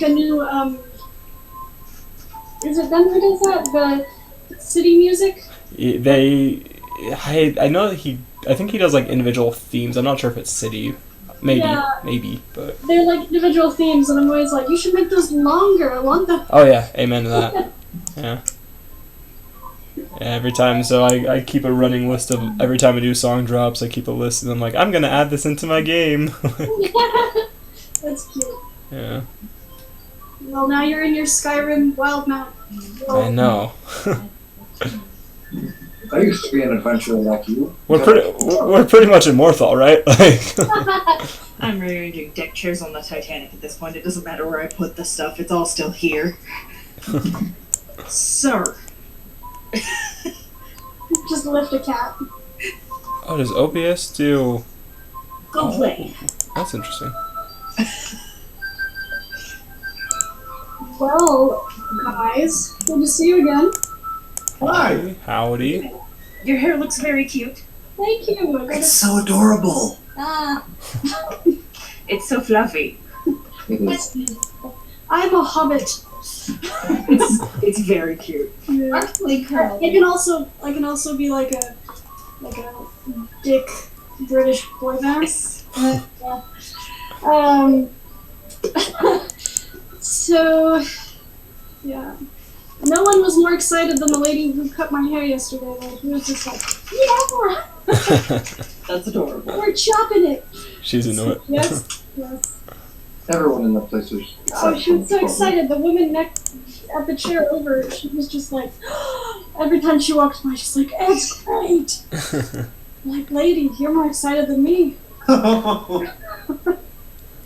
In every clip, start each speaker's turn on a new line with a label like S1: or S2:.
S1: a new is it them who does that? The city music?
S2: I know that I think he does like individual themes. I'm not sure if it's city. Maybe, but
S1: they're like individual themes, and I'm always like, you should make those longer. I want them.
S2: oh yeah, amen to that. Yeah. Every time, so I keep a running list of every time I do song drops, I keep a list, and I'm like, I'm gonna add this into my game.
S1: That's cute.
S2: Yeah.
S1: Well, now you're in your Skyrim wild map.
S2: I know.
S3: I used to be an adventurer like you.
S2: We're pretty much immortal, right? Like.
S4: I'm rearranging deck chairs on the Titanic at this point. It doesn't matter where I put the stuff; it's all still here. Sir.
S1: Just lift a cat.
S2: Oh, does OBS do?
S4: Go play.
S2: That's interesting.
S1: Well, guys, good to see you again.
S3: Hi.
S2: Howdy.
S4: Your hair looks very cute.
S1: Thank you.
S3: It's so adorable.
S4: It's so fluffy.
S1: I'm a hobbit.
S4: It's very cute.
S1: Yeah. I can also be like a dick British boy band. So yeah. No one was more excited than the lady who cut my hair yesterday. Like, he was just like, yeah,
S4: That's adorable.
S1: we're chopping it.
S2: She's into it.
S1: Yes.
S3: Everyone in the place was.
S1: Oh, she was so excited. The woman next at the chair over, she was just like, every time she walked by, she's like, it's great. I'm like, lady, you're more excited than me.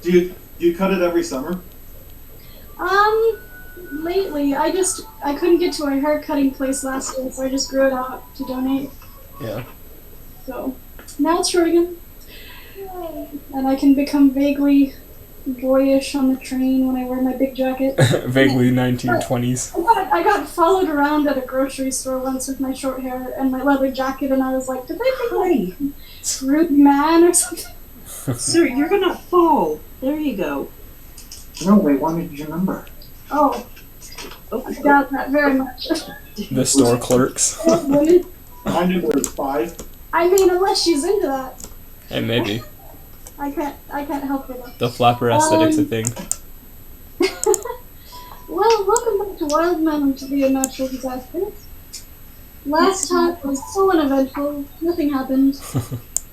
S5: Do you cut it every summer?
S1: Lately, I couldn't get to a hair cutting place last year, so I just grew it out to donate.
S2: Yeah.
S1: So now it's short again, and I can become vaguely boyish on the train when I wear my big jacket.
S2: Vaguely 1920s.
S1: I got followed around at a grocery store once with my short hair and my leather jacket, and I was like, did they think I'm a rude man or something?
S4: Sir, you're gonna fall. There you go.
S3: No, we wanted your number.
S1: Oh, I got that very much.
S2: The store clerks.
S1: Women.
S5: I knew there was 5.
S1: I mean, unless she's into that,
S2: And maybe.
S1: I can't help her though.
S2: The flapper aesthetic's a thing.
S1: Well, welcome back to Wild Man to the Unnatural Disasters. Last time was so uneventful, nothing happened.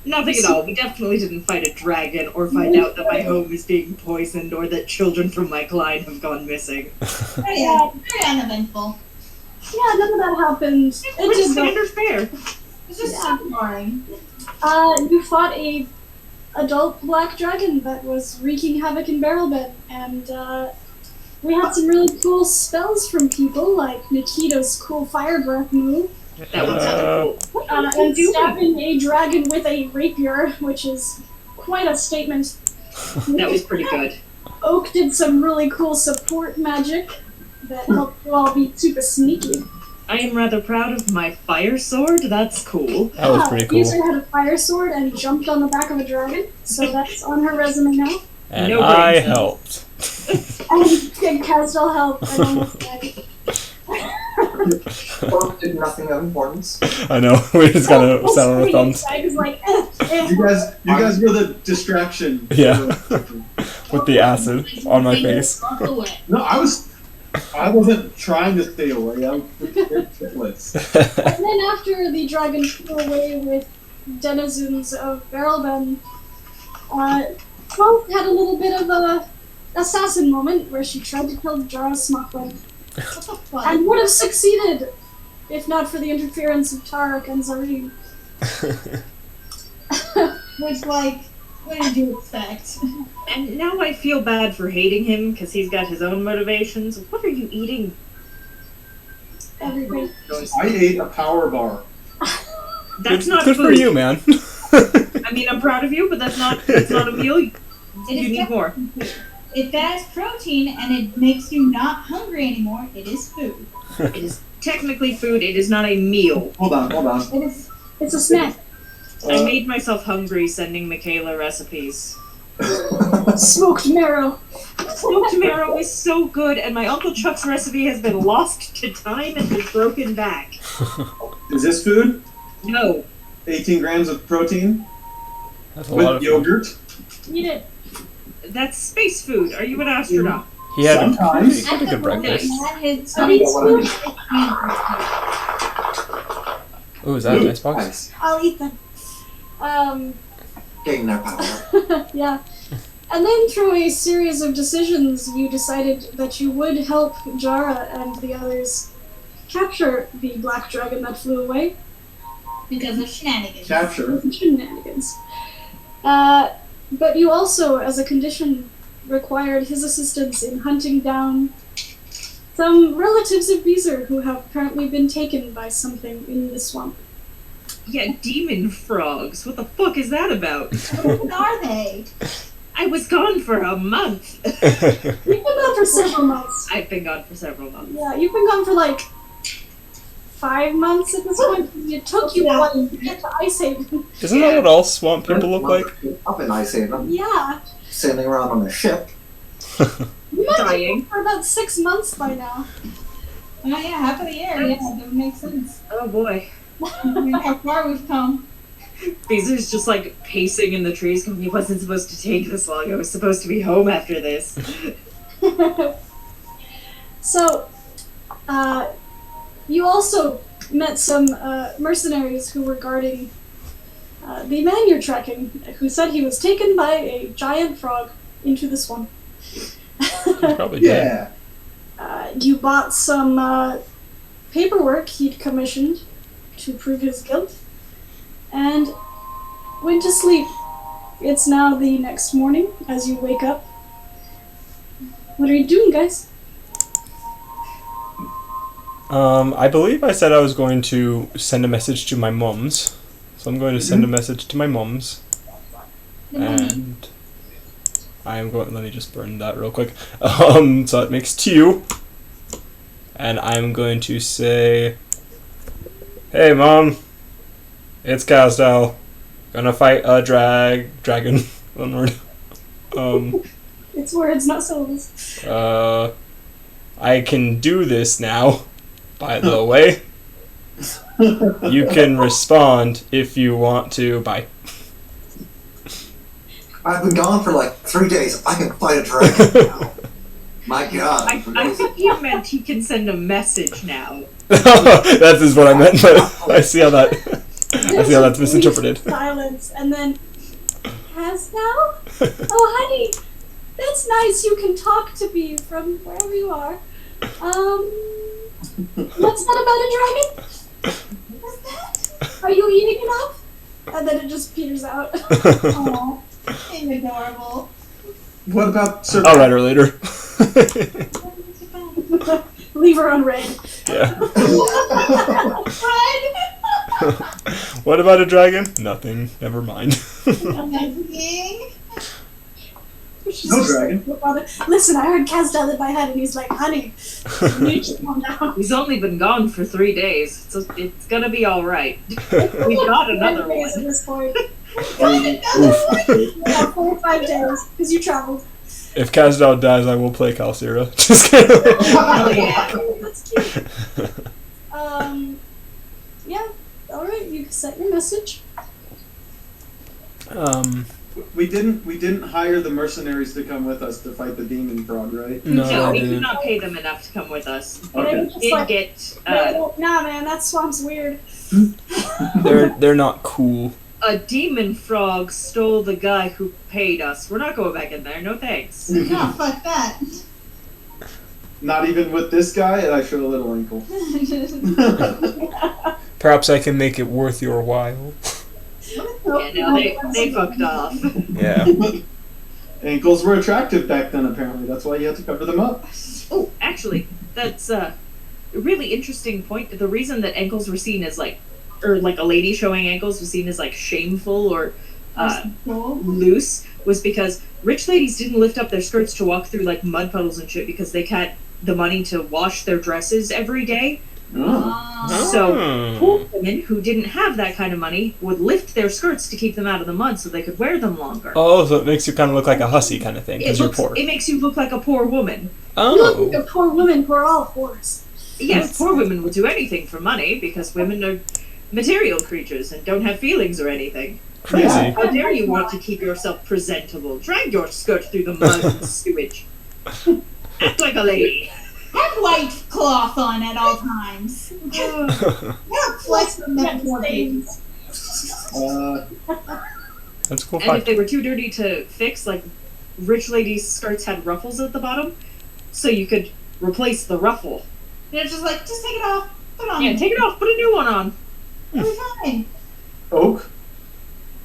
S4: Nothing at all. We definitely didn't fight a dragon or find out that my home is being poisoned or that children from my client have gone missing.
S6: Yeah, very uneventful.
S1: Yeah, none of that happened.
S4: It's just standard fare.
S6: It's just so boring.
S1: You fought a adult black dragon that was wreaking havoc in Barrelbed, and we had some really cool spells from people, like Nikita's cool fire breath move.
S4: That was really cool.
S1: And stabbing a dragon with a rapier, which is quite a statement.
S4: That was pretty good.
S1: Oak did some really cool support magic that helped you all be super sneaky.
S4: I am rather proud of my fire sword. That's cool.
S2: That was pretty cool.
S1: User had a fire sword and jumped on the back of a dragon, so that's on her resume now.
S2: And
S4: No
S2: I
S4: brains.
S2: helped.
S1: And Casdell helped. I almost died.
S3: Or did nothing of importance.
S2: I know. We just gotta sound on our thumbs.
S1: I was like,
S5: You guys were the distraction.
S2: Yeah. With the acid on my face.
S5: No, I wasn't trying to stay away. I was shitless.
S1: And then after the dragon flew away with denizens of Barrelben, Twelfth had a little bit of a assassin moment where she tried to kill Jara Smuckland. And would have succeeded if not for the interference of Tarek and Zareen.
S6: Which, like, what did you expect?
S4: And now I feel bad for hating him because he's got his own motivations. What are you eating?
S1: Everything.
S5: I ate a power bar.
S4: That's not
S2: Good
S4: food.
S2: for you, man.
S4: I mean, I'm proud of you, but that's not a meal. You need more.
S6: If that is protein and it makes you not hungry anymore, it is food.
S4: It is technically food. It is not a meal.
S5: Hold on.
S1: It's a snack.
S4: I made myself hungry sending Michaela recipes.
S1: Smoked marrow.
S4: Smoked marrow is so good, and my Uncle Chuck's recipe has been lost to time and has broken back.
S5: Is this food?
S4: No.
S5: 18 grams of protein
S2: That's a lot
S5: with
S2: of
S5: yogurt.
S1: Eat it.
S4: That's space food. Are you an astronaut?
S2: He had
S5: Sometimes.
S2: a pretty good breakfast.
S3: I know what I mean.
S2: Oh, is that an icebox?
S3: Nice.
S1: I'll eat them.
S3: Getting their power.
S1: Yeah. And then through a series of decisions, you decided that you would help Jara and the others capture the black dragon that flew away.
S6: Because of shenanigans.
S5: Capture.
S1: Shenanigans. But you also, as a condition, required his assistance in hunting down some relatives of Bezur who have apparently been taken by something in the swamp.
S4: Yeah, demon frogs. What the fuck is that about?
S6: What are they?
S4: I was gone for a month.
S1: You've been gone for several months.
S4: I've been gone for several months.
S1: Yeah, you've been gone for like 5 months at this point. It took you what to get to Ice Haven.
S2: Isn't that what all swamp people look like?
S3: Up in Ice Haven,
S1: Yeah.
S3: sailing around on a ship.
S1: You might
S4: Dying.
S1: be for about 6 months by now.
S6: Oh yeah, half of the year. Yeah, that would make sense.
S4: Oh boy.
S6: How far we've come.
S4: Bezur's just like pacing in the trees going, it wasn't supposed to take this long. I was supposed to be home after this.
S1: So, you also met some mercenaries who were guarding the man you're tracking, who said he was taken by a giant frog into the swamp.
S2: Probably did.
S5: Yeah.
S1: You bought some paperwork he'd commissioned to prove his guilt, and went to sleep. It's now the next morning as you wake up. What are you doing, guys?
S2: I believe I said I was going to send a message to my mums. So I'm going to send a message to my mums. And I am going, let me just burn that real quick. So it makes 2. And I'm going to say, hey mom, it's Casdal. Gonna fight a dragon. One word.
S1: It's words, not syllables.
S2: I can do this now, by the way. You can respond if you want to. Bye.
S3: I've been gone for like 3 days. I can fight a dragon now. My God.
S4: I think he meant he can send a message now.
S2: That is what I meant, but I see how that's misinterpreted.
S1: Silence, and then, has now? Oh, honey, that's nice. You can talk to me from wherever you are. What's that about a dragon? What's that? Are you eating enough? And then it just peters out.
S6: Aw, being adorable.
S5: What about Sir?
S2: I'll write her later.
S1: Leave her on red.
S2: Yeah.
S6: Fred!
S2: What about a dragon? Nothing. Never mind.
S6: Amazing.
S1: She's
S5: No
S1: just
S5: dragon.
S1: like, "Father, listen, I heard Casdell in my head," and he's like, "Honey, you need to calm down."
S4: He's only been gone for 3 days, so it's gonna be alright. We've got another
S1: 5 days at
S4: one.
S1: this point.
S2: Oof.
S1: Yeah, 4 or 5 days, because you traveled.
S2: If Kazdal dies, I will play Calcira. Just kidding.
S4: Oh yeah.
S1: That's cute. Yeah, alright, you can set your message.
S5: We didn't hire the mercenaries to come with us to fight the demon frog, right?
S2: No,
S4: No,
S2: I
S4: we could
S2: didn't.
S4: not pay them enough to come with us.
S5: Okay.
S1: Maybe just
S4: Did
S1: like,
S4: get
S1: nah, man, that swamp's weird.
S2: They're not cool.
S4: a demon frog stole the guy who paid us. We're not going back in there. No thanks.
S6: No, fuck that.
S5: Not even with this guy, and I show a little ankle.
S2: Perhaps I can make it worth your while.
S4: Yeah, no, they fucked off.
S2: Yeah.
S5: Ankles were attractive back then, apparently. That's why you had to cover them up.
S4: Oh, actually, that's a really interesting point. The reason that ankles were seen as like a lady showing ankles was seen as like shameful or loose was because rich ladies didn't lift up their skirts to walk through like mud puddles and shit because they had the money to wash their dresses every day.
S5: Oh.
S4: So poor women who didn't have that kind of money would lift their skirts to keep them out of the mud so they could wear them longer.
S2: Oh, so it makes you kind of look like a hussy kind of thing because you're poor.
S4: It makes you look like a poor woman.
S1: You look like
S2: Oh.
S1: a poor woman. We're all whores.
S4: Yes, poor women will do anything for money because women are material creatures and don't have feelings or anything.
S2: Crazy.
S5: Yeah.
S4: How dare you want to keep yourself presentable? Drag your skirt through the mud and sewage. Act like a lady.
S6: Have white cloth on at all times. Not flex the metaphor babies.
S2: That's a cool
S4: And if
S2: fact.
S4: they were too dirty to fix, like, rich ladies' skirts had ruffles at the bottom, so you could replace the ruffle.
S6: They're just like, just take it off, put it on.
S4: Yeah, take it off, put a new one on.
S6: It'll be fine.
S5: Oak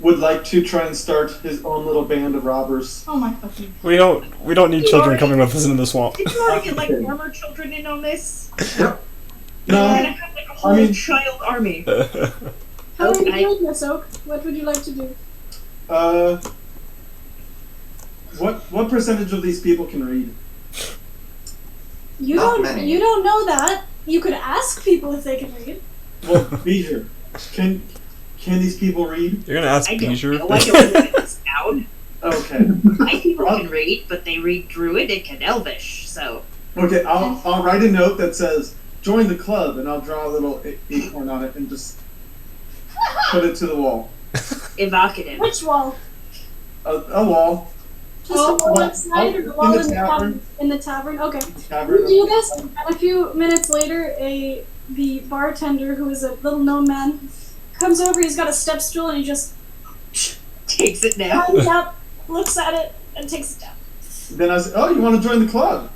S5: would like to try and start his own little band of robbers.
S6: Oh my fucking.
S2: We don't need children coming with us into the swamp.
S4: Did you already get, like, farmer children in on this?
S3: Yep.
S4: You're
S5: No,
S4: gonna have, like, a whole child army.
S1: How are you
S4: Okay.
S1: doing this, Oak? What would you like to do?
S5: what percentage of these people can read?
S1: You
S3: Not
S1: don't.
S3: many.
S1: You don't know that. You could ask people if they can read.
S5: Well, Bezur, can these people read?
S2: You're gonna ask
S4: I don't
S2: Bezur?
S4: know, I don't write this down.
S5: Okay.
S4: My people can read, but they read Druidic and Elvish, so...
S5: Okay, I'll write a note that says join the club, and I'll draw a little acorn on it and just put it to the wall.
S4: Evocative.
S1: Which wall?
S5: A wall.
S1: Just the wall
S5: what-
S1: outside or the
S5: in
S1: wall
S5: the
S1: in the
S5: tavern.
S1: tavern? In the tavern. Okay.
S5: Tavern.
S1: You do this, and a few minutes later, the bartender, who is a little known man, comes over. He's got a step stool, and he just
S4: Takes it down.
S1: climbs up, looks at it, and takes it down.
S5: Then I said, "Oh, you want to join the club?"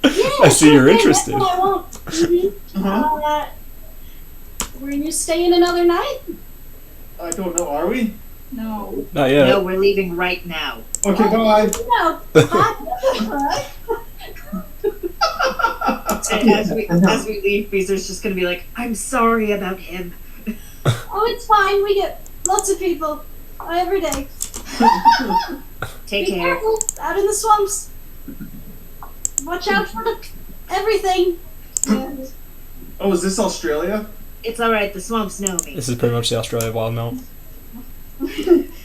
S1: Yeah,
S2: I see
S1: sure
S2: you're
S1: thing,
S2: interested.
S1: That's what I want. Mhm.
S5: Uh-huh.
S1: Were you staying another night?
S5: I don't know. Are we?
S6: No.
S2: Not yet.
S4: No, we're leaving right now.
S5: Okay, bye.
S1: No. Bye.
S4: And as we leave, Bezur's just gonna be like, I'm sorry about him.
S1: Oh, it's fine. We get lots of people every day.
S4: Take
S1: Be
S4: care.
S1: careful out in the swamps. Watch out for everything. And
S5: Oh, is this Australia?
S4: It's alright, the swamps know me.
S2: This is pretty much the Australia wild melt.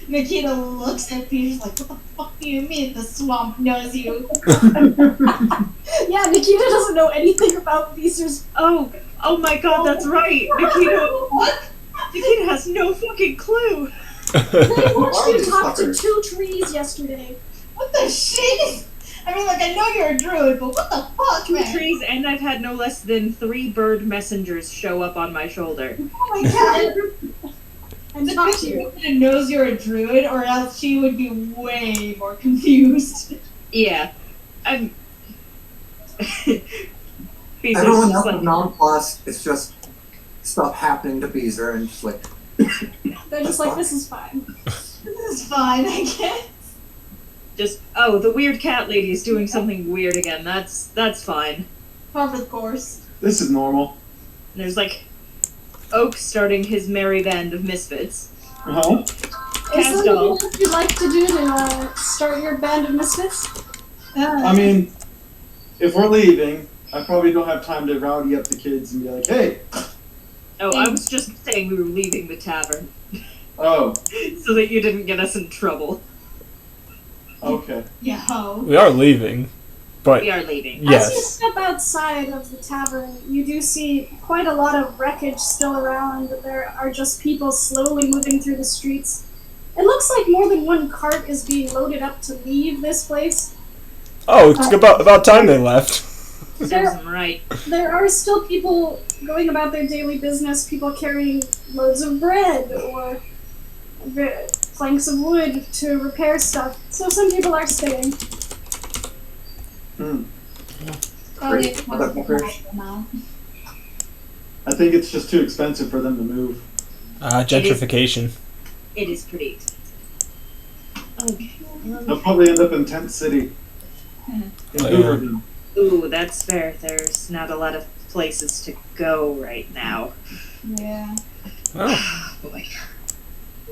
S6: Nikita looks at Peter's like, what the fuck do you mean the swamp knows you?
S1: yeah, Nikita doesn't know anything about Bezur's.
S4: Oh my god, that's right! Nikita
S6: What?
S4: has no fucking clue!
S1: They watched
S3: are
S1: you
S3: these
S1: talk to
S3: fuckers?
S1: 2 trees yesterday.
S6: What the shit? I mean, like, I know you're a druid, but what the fuck,
S4: 2
S6: man?
S4: trees, and I've had no less than 3 bird messengers show up on my shoulder.
S6: Oh my god.
S1: And
S6: The
S1: talk
S6: bitch
S1: to you.
S6: either knows you're a druid, or else she would be way more confused.
S4: Yeah. I'm... Bezur's
S3: Everyone
S4: just
S3: else
S4: like,
S3: is nonplussed. It's just stuff happening to Bezur, and just like,
S1: They're just like, this is fine.
S6: This is fine, I guess.
S4: just, oh, the weird cat lady is doing something weird again. That's fine.
S6: Par for the course.
S5: This is normal.
S4: And there's like Oak starting his merry band of misfits.
S5: Uh-huh.
S1: Is
S4: Cast
S1: there
S4: off.
S1: anything you'd like to do to start your band of misfits?
S5: I mean, if we're leaving, I probably don't have time to rowdy up the kids and be like, hey,
S4: Oh, I was just saying we were leaving the tavern
S5: oh,
S4: so that you didn't get us in trouble.
S5: okay.
S6: Yo.
S2: We are leaving, but
S4: We are leaving.
S1: As you
S2: yes.
S1: step outside of the tavern, you do see quite a lot of wreckage still around. There are just people slowly moving through the streets. It looks like more than one cart is being loaded up to leave this place.
S2: Oh, it's about time they left.
S4: Serves them right.
S1: There are still people going about their daily business, people carrying loads of bread or planks of wood to repair stuff. So some people are staying.
S5: Hmm.
S6: Oh, they
S3: Great motherfuckers.
S6: now.
S5: I think it's just too expensive for them to move.
S2: Gentrification.
S4: It is pretty expensive. Okay.
S5: They'll probably end up in Tent City. In
S2: Oh, yeah.
S5: Hooverville.
S4: Ooh, that's fair. There's not a lot of places to go right now.
S6: Yeah.
S2: Oh,
S4: Boy.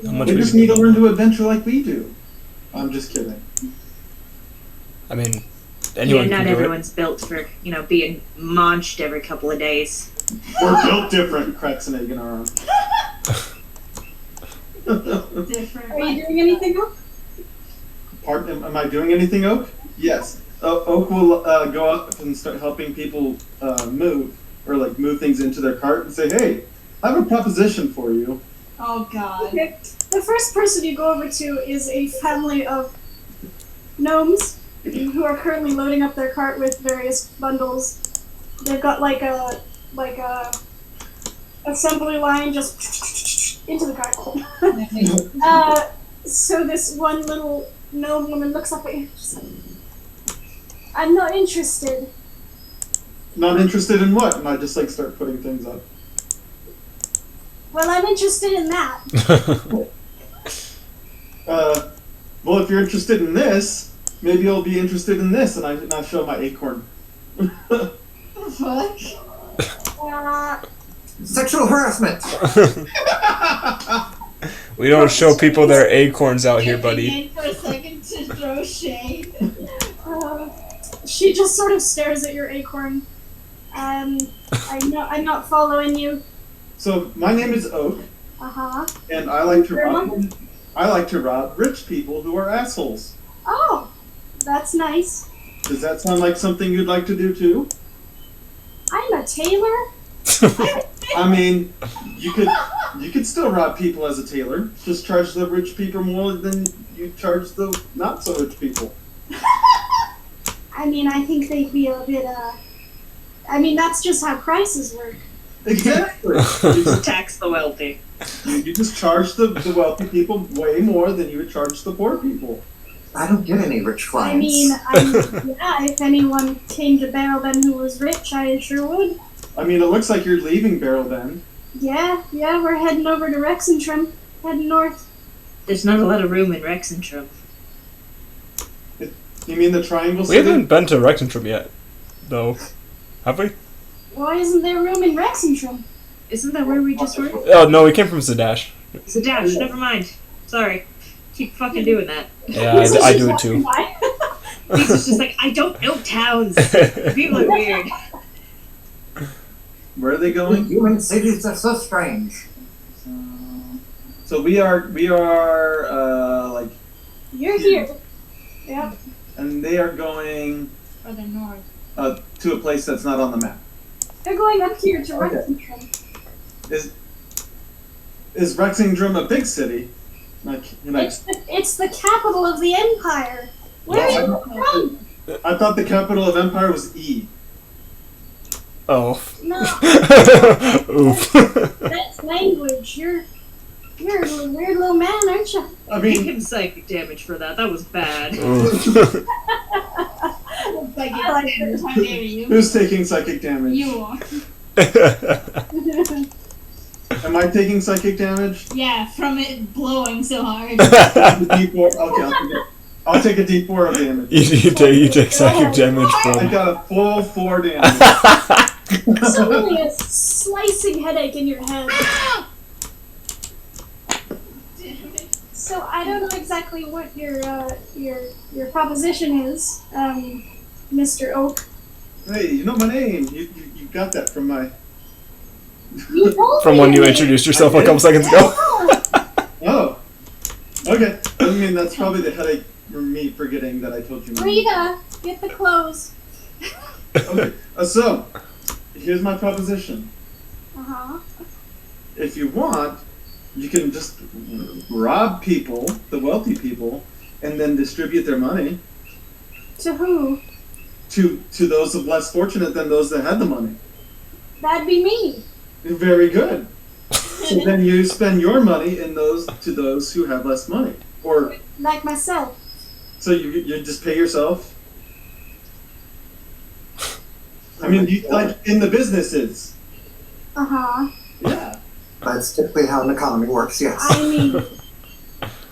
S2: how much
S5: They
S2: we-
S5: just need to learn to adventure like we do. I'm just kidding.
S2: I mean, anyone
S4: not
S2: can do
S4: everyone's built for, being munched every couple of days.
S5: We're built different, cracks an egg in our arm.
S6: Different.
S1: Are you doing anything else?
S5: Am I doing anything, Oak? Yes. Oak will go up and start helping people move things into their cart and say, "Hey, I have a proposition for you."
S6: Oh God.
S1: Okay. The first person you go over to is a family of gnomes who are currently loading up their cart with various bundles. They've got like a assembly line just into the cart. So this one little gnome woman looks up at you. She's like, "I'm not interested."
S5: Not interested in what? And I just start putting things up.
S1: "Well, I'm interested in that."
S2: it.
S5: Well, if you're interested in this, maybe you'll be interested in this, and I show my acorn.
S6: Fuck.
S3: Sexual harassment.
S2: We don't show people their acorns out here, buddy.
S6: In for a second to throw shade.
S1: She just sort of stares at your acorn. I'm not following you.
S5: So my name is Oak,
S1: Uh-huh.
S5: and I like to rob rich people who are assholes.
S1: Oh, that's nice.
S5: Does that sound like something you'd like to do too?
S1: I'm a tailor.
S5: I mean, you could still rob people as a tailor. Just charge the rich people more than you charge the not so rich people.
S1: I mean, I think they'd be a bit, I mean, that's just how prices work.
S5: Exactly.
S4: Tax the wealthy.
S5: You just charge the wealthy people way more than you would charge the poor people.
S3: I don't get any rich clients.
S1: I mean, yeah, if anyone came to Barrel Bend who was rich, I sure would.
S5: I mean, it looks like you're leaving Barrel Bend.
S1: Yeah, we're heading over to Rexentrum, heading north.
S4: There's not a lot of room in Rexentrum.
S5: You mean the Triangle
S2: We
S5: City?
S2: haven't been to Rexentrum yet, though. Have we?
S1: Why isn't there room in Rexentrum?
S4: Isn't that where we just were?
S2: Oh, no, we came from Zadash.
S4: It's a dash, never mind. Sorry. Keep fucking doing that.
S2: Yeah, I do it too.
S4: He's just like, I don't know towns. People are weird.
S5: Where are they going?
S3: Human cities are so strange.
S5: So we are
S1: You're here. Yep.
S5: and they are going
S6: Further north.
S5: to a place that's not on the map.
S1: They're going up here to
S5: Okay.
S1: Rexentrum.
S5: Is Rexingdrum a big city?
S1: It's the capital of the empire. Where are you from?
S5: I thought the capital of Empire was E.
S2: Oh.
S1: No,
S2: Oof.
S1: that's language. You're a weird little man, aren't you?
S5: I
S4: Give
S5: mean,
S4: him psychic damage for that. That was bad.
S2: Oof.
S6: Like it's how dare you?
S5: who's taking psychic damage?
S6: You are.
S5: Am I taking psychic damage?
S6: Yeah, from it blowing so hard.
S5: D4. Okay, I'll take a D4 of damage.
S2: you take psychic damage
S5: I
S2: from.
S5: got a full 4 damage.
S1: Suddenly a slicing headache in your head.
S6: Damn it.
S1: So I don't know exactly what your proposition is, Mr. Oak.
S5: Hey, you know my name. You got that from my.
S1: You told
S2: From
S1: me
S2: when
S1: your
S2: you
S1: name.
S2: introduced yourself a couple seconds ago.
S5: Oh. Okay. I mean, that's probably the headache from me forgetting that I told you. my name.
S1: Rita, get the clothes.
S5: Okay. So, here's my proposition.
S1: Uh-huh.
S5: If you want, you can just rob people, the wealthy people, and then distribute their money
S1: To who?
S5: to those of less fortunate than those that had the money.
S1: That'd be me.
S5: Very good. So then you spend your money in those who have less money, or
S1: Like myself.
S5: so you just pay yourself. I mean, like in the businesses.
S1: Uh-huh.
S5: Yeah.
S3: That's typically how an economy works, yes.
S1: I mean,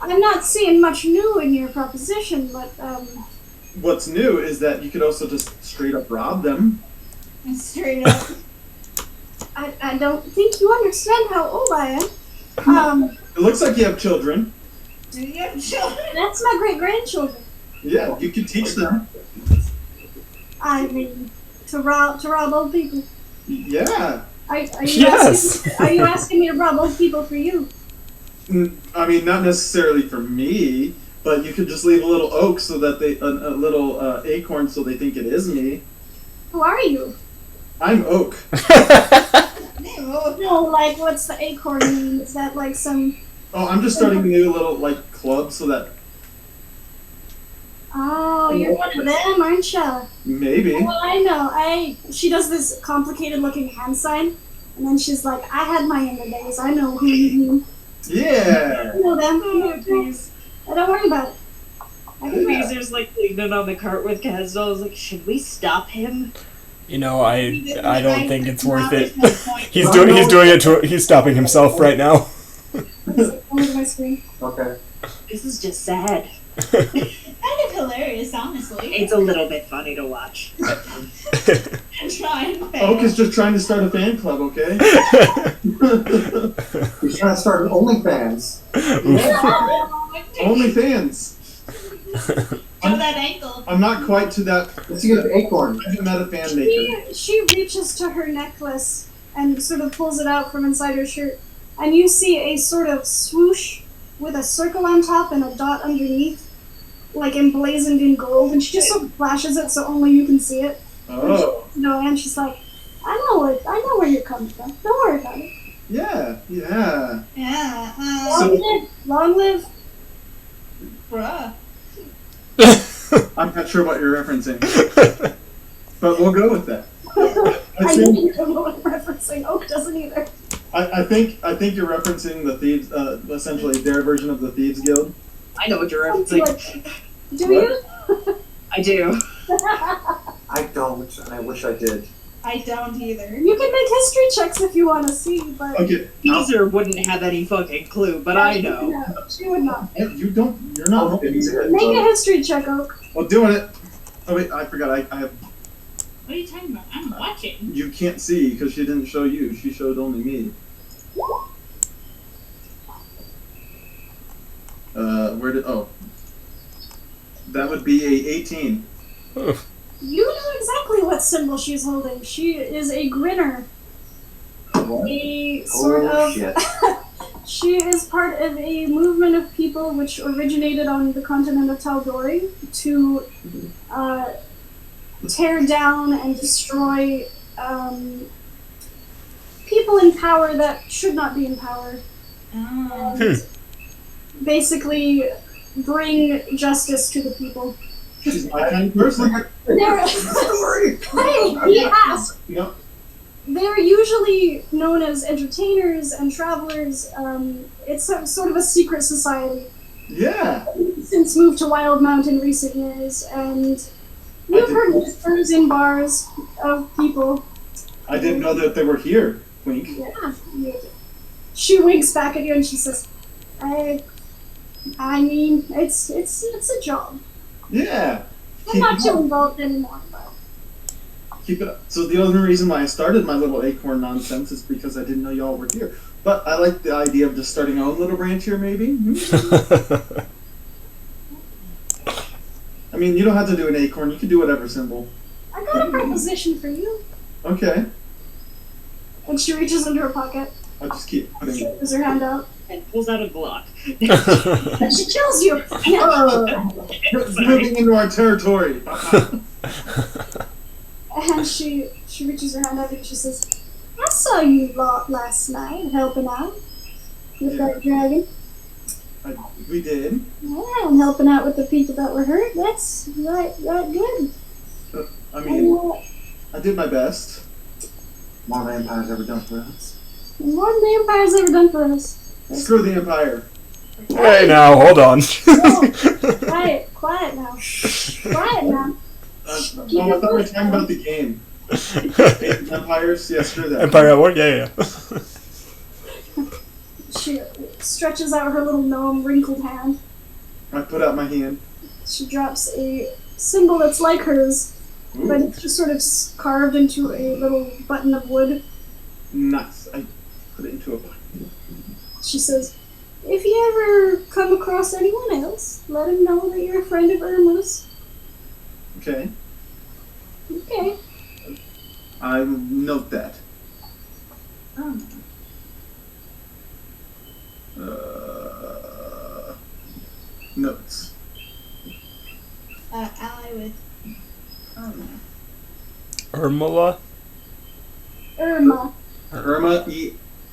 S1: I'm not seeing much new in your proposition, but,
S5: What's new is that you could also just straight up rob them.
S6: Straight up.
S1: I don't think you understand how old I am.
S5: It looks like you have children.
S6: Do you have children?
S1: That's my great-grandchildren.
S5: Yeah, you could teach them.
S1: I mean, to rob old people.
S5: Yeah.
S1: Are you
S2: Yes.
S1: are you asking me to rob old people for you?
S5: I mean, not necessarily for me, but you could just leave a little oak so that a little acorn so they think it is me.
S1: Who are you?
S5: I'm oak.
S1: No, like, what's the acorn mean? Is that like some...
S5: Oh, I'm just starting a new little like club so that
S1: Oh, you're one of them, aren't you?
S5: maybe.
S1: Well, I know. She does this complicated looking hand sign, and then she's like, I had my younger days. I know who you mean.
S5: Yeah.
S1: I know them.
S4: Oh, jeez.
S1: Don't worry about it. I can do it.
S4: Bezur's like leaning on the cart with Casdal. I was like, should we stop him?
S2: You know, I don't think it's worth it. He's
S3: No,
S2: doing it to. He's stopping himself right now.
S1: Over my screen.
S3: Okay.
S4: This is just sad.
S6: Kind of hilarious, honestly.
S4: It's a little bit funny to watch.
S6: I'm trying.
S5: Oak is just trying to start a fan club, okay?
S3: He's trying to start an OnlyFans.
S5: Only fans.
S6: Show that ankle.
S5: I'm not quite to that.
S3: Let's get an acorn.
S5: I'm not a fan maker.
S1: She reaches to her necklace and sort of pulls it out from inside her shirt, and you see a sort of swoosh with a circle on top and a dot underneath, like emblazoned in gold, and she just sort of flashes it so only you can see it.
S5: Oh.
S1: No, and she's like, I know where you're coming from. Don't worry about it.
S5: Yeah. Yeah.
S6: Yeah.
S1: Long live.
S6: Bruh.
S5: I'm not sure what you're referencing, but we'll go with that.
S1: I don't know what I'm referencing. Oak doesn't either.
S5: I think you're referencing the thieves, essentially their version of the Thieves Guild.
S4: I know what you're referencing.
S1: Like, do you?
S4: I do.
S3: I don't, and I wish I did.
S6: I don't either.
S1: You can make history checks if you want to see, but
S5: Okay.
S4: Beezer wouldn't have any fucking clue, but I know.
S1: No, she would not.
S5: You don't. You're not.
S3: Oh, it's here.
S1: Make a history check, Oak.
S5: Well, doing it. Oh wait, I forgot. I have.
S6: What are you talking about? I'm watching.
S5: You can't see because she didn't show you. She showed only me. Where did? Oh. That would be a 18.
S1: You know exactly what symbol she's holding. She is a grinner.
S3: What?
S1: A sort
S3: Oh,
S1: of.
S3: shit.
S1: She is part of a movement of people which originated on the continent of Tal'Dori to tear down and destroy people in power that should not be in power.
S6: Oh.
S1: And basically bring justice to the people.
S5: She's my kind of person.
S1: They're,
S3: Sorry.
S1: hey, he asked.
S5: Yep.
S1: They're usually known as entertainers and travelers. It's sort of a secret society.
S5: Yeah.
S1: Since moved to Wild Mount in recent years, and we've heard whispers in bars of people.
S5: I didn't know that they were here. Wink.
S1: Yeah. She winks back at you and she says, I mean, it's a job.
S5: Yeah.
S1: I'm not too involved anymore, but
S5: Keep it up. So the only reason why I started my little acorn nonsense is because I didn't know y'all were here. But I like the idea of just starting our own little branch here, maybe. I mean, you don't have to do an acorn. You can do whatever symbol.
S1: I got a proposition for you.
S5: Okay.
S1: And she reaches into her pocket,
S5: I'll just keep putting it.
S1: puts her hand out,
S4: And pulls out a Glock.
S1: and she kills you.
S5: Moving into our territory.
S1: And she reaches her hand out and she says, I saw you lot last night helping out with that dragon.
S5: We did.
S1: Yeah, and helping out with the people that were hurt. That's right good.
S5: I mean, I did my best.
S3: More than Empire's ever done for us.
S1: More than the Empire's ever done for us.
S5: Screw the Empire.
S2: Hey, now hold on.
S1: Quiet now. Quiet now.
S5: Oh, I thought we were talking about the game. Empires, yes, screw that.
S2: Empire at work, yeah.
S1: She stretches out her little gnome wrinkled hand.
S5: I put out my hand.
S1: She drops a symbol that's like hers, but
S5: Ooh,
S1: it's just sort of carved into a little button of wood.
S5: nice. I put it into a bucket.
S1: She says, if you ever come across anyone else, let him know that you're a friend of Irma's.
S5: Okay.
S1: Okay.
S5: I note that.
S6: Oh.
S5: Notes.
S6: Ally with Irma.
S2: Irmala?
S1: Irma.
S5: Irma,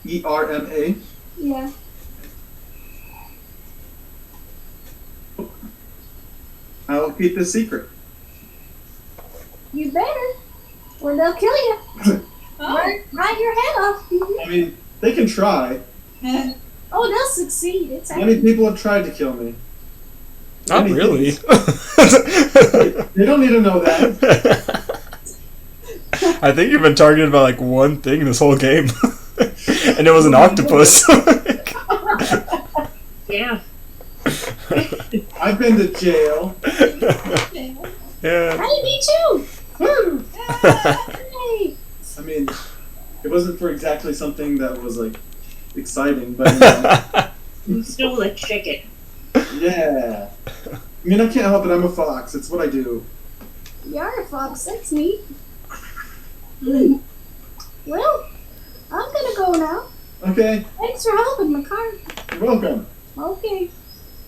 S5: E-R-M-A.
S1: Yeah.
S5: I'll keep this secret.
S1: You better, or they'll kill you.
S6: Oh.
S1: Write your head off.
S5: I mean, they can try.
S1: Oh, they'll succeed. It's
S5: Many people have tried to kill me.
S2: Not
S5: Many
S2: really.
S5: They don't need to know that.
S2: I think you've been targeted by like one thing this whole game. And it was an octopus.
S4: Yeah.
S5: I've been to jail.
S2: Yeah.
S1: Hey, me too.
S5: Woo!
S1: Hey.
S5: I mean, it wasn't for exactly something that was like exciting, but you know,
S4: You stole a chicken.
S5: yeah. I mean, I can't help it. I'm a fox. It's what I do.
S1: You're a fox. That's neat. Well, I'm gonna go now.
S5: Okay.
S1: Thanks for helping, Makar.
S5: You're welcome.
S1: Okay.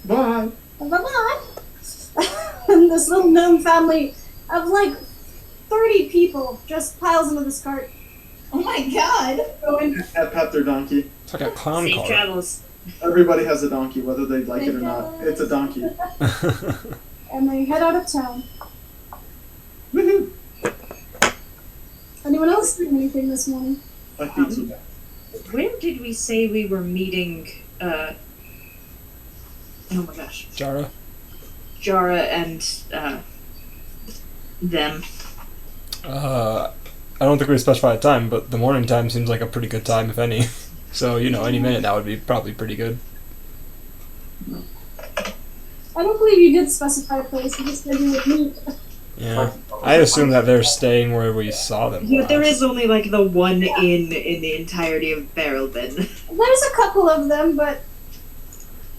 S5: Bye.
S1: Bye-bye. And this little gnome family of like 30 people just piles into this cart.
S6: Oh my god.
S1: Going,
S5: Pat their donkey.
S2: It's like a clown
S4: Safe
S2: car.
S4: travels.
S5: Everybody has a donkey, whether they like it or not. It's a donkey.
S1: and they head out of town.
S5: Woohoo!
S1: Anyone else doing anything this morning?
S5: My feet so bad.
S4: Where did we say we were meeting, oh my gosh,
S2: Jara.
S4: Jara and, them?
S2: I don't think we specified a time, but the morning time seems like a pretty good time, if any. So, you know, any minute now would be probably pretty good.
S1: I don't believe you did specify a place. You just said you would meet.
S2: Yeah. I assume that they're staying where we saw them.
S4: Yeah, there
S2: last.
S4: is only like the one inn in the entirety of Barrelbin.
S1: There's a couple of them, but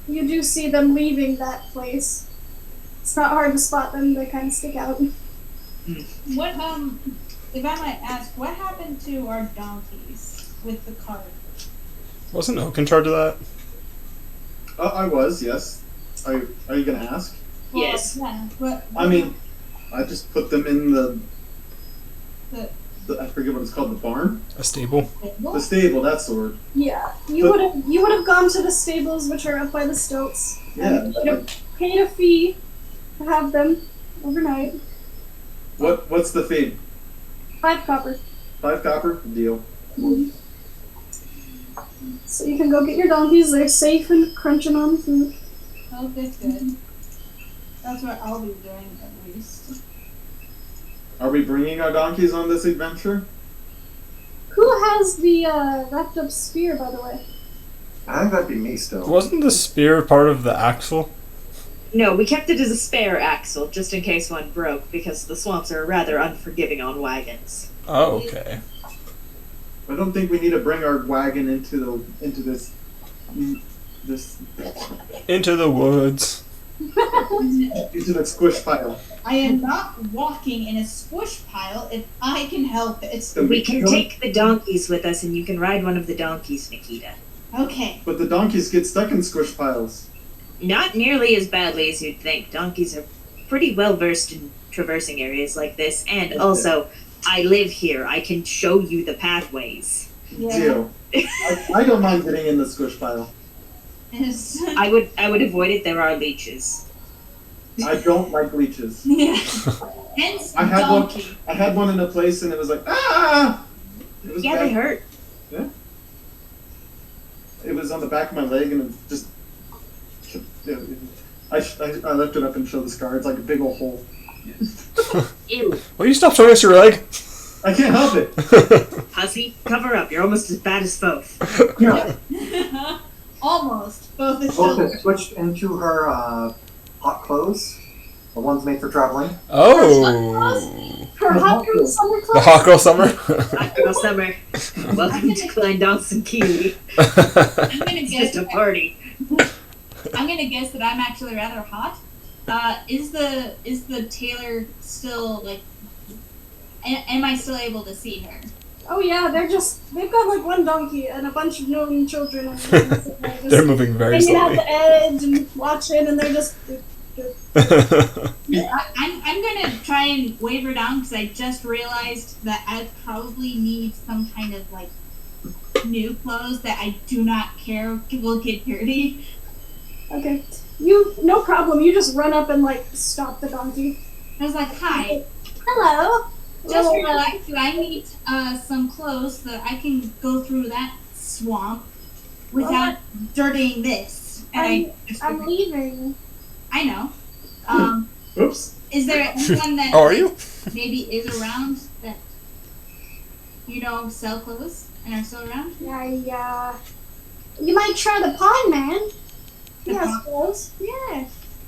S1: you do see them leaving that place. It's not hard to spot them. They kind of stick out.
S6: What, if I might ask, what happened to our donkeys with the cart?
S2: Wasn't Oak in charge of that?
S5: I was, yes. Are you gonna ask?
S4: Yes.
S6: Yeah, but
S5: I mean, I just put them in the
S6: The-
S5: I forget what it's called, the barn?
S2: A stable?
S5: The stable, that's the word.
S1: Yeah, you would have gone to the stables, which are up by the stilts.
S5: Yeah.
S1: And paid a fee to have them overnight.
S5: What's the fee?
S1: 5 copper.
S5: 5 copper? Deal.
S1: So you can go get your donkeys. They're safe and crunching on food.
S6: Oh, that's good. That's what I'll be doing at least.
S5: Are we bringing our donkeys on this adventure?
S1: Who has the wrapped up spear, by the way?
S3: I think that'd be me still.
S2: Wasn't the spear part of the axle?
S4: No, we kept it as a spare axle, just in case one broke, because the swamps are rather unforgiving on wagons.
S2: Oh, okay.
S5: I don't think we need to bring our wagon into this
S2: Into the woods.
S5: into the squish pile.
S6: I am not walking in a squish pile if I can help it.
S5: So
S4: We can take the donkeys with us, and you can ride one of the donkeys, Nikita.
S6: Okay.
S5: But the donkeys get stuck in squish piles.
S4: Not nearly as badly as you'd think. Donkeys are pretty well versed in traversing areas like this, and also, I live here. I can show you the pathways.
S6: Yeah.
S5: Deal. I don't mind getting in the squish pile.
S6: Yes.
S4: I would avoid it. There are leeches.
S5: I don't like leeches.
S6: Yeah. Hence
S5: I had one.
S6: donkey.
S5: I had one in a place and it was like, ah! It was
S4: Yeah,
S5: bad.
S4: they hurt.
S5: It was on the back of my leg and it just. I lifted it up and showed the scar. It's like a big old hole.
S4: Ew.
S2: Will you stop showing us your leg?
S5: I can't help it.
S4: Hussy, cover up. You're almost as bad as Photh.
S5: Yeah.
S6: Almost. Both is
S3: Both
S6: still.
S3: have switched into her hot clothes. The ones made for traveling.
S2: Oh.
S1: Her hot girl summer
S2: The
S1: clothes.
S2: hot girl summer?
S4: Hot girl summer. Welcome to Klein Kiwi.
S6: I'm gonna
S4: It's
S6: guess.
S4: just a party.
S6: I'm gonna guess that I'm actually rather hot. Is the tailor still like am I still able to see her?
S1: Oh yeah, they've got like one donkey and a bunch of gnome children and they're just
S2: They're moving very
S1: hanging at
S2: slowly.
S1: the edge and watching and they're just
S6: I'm gonna try and wave her down because I just realized that I probably need some kind of like new clothes that I do not care will get dirty.
S1: Okay. No problem, you just run up and like stop the donkey.
S6: I was like, hi,
S1: Hello.
S6: just
S1: Well,
S6: realized that I need some clothes so that I can go through that swamp without dirtying this. And
S1: I'm leaving.
S6: I know.
S5: Oops.
S6: Is there anyone that
S2: Oh, are you?
S6: maybe is around that sell clothes and are still around?
S1: Yeah. You might try the pond man. He
S6: The
S1: has
S6: pond?
S1: clothes. Yeah.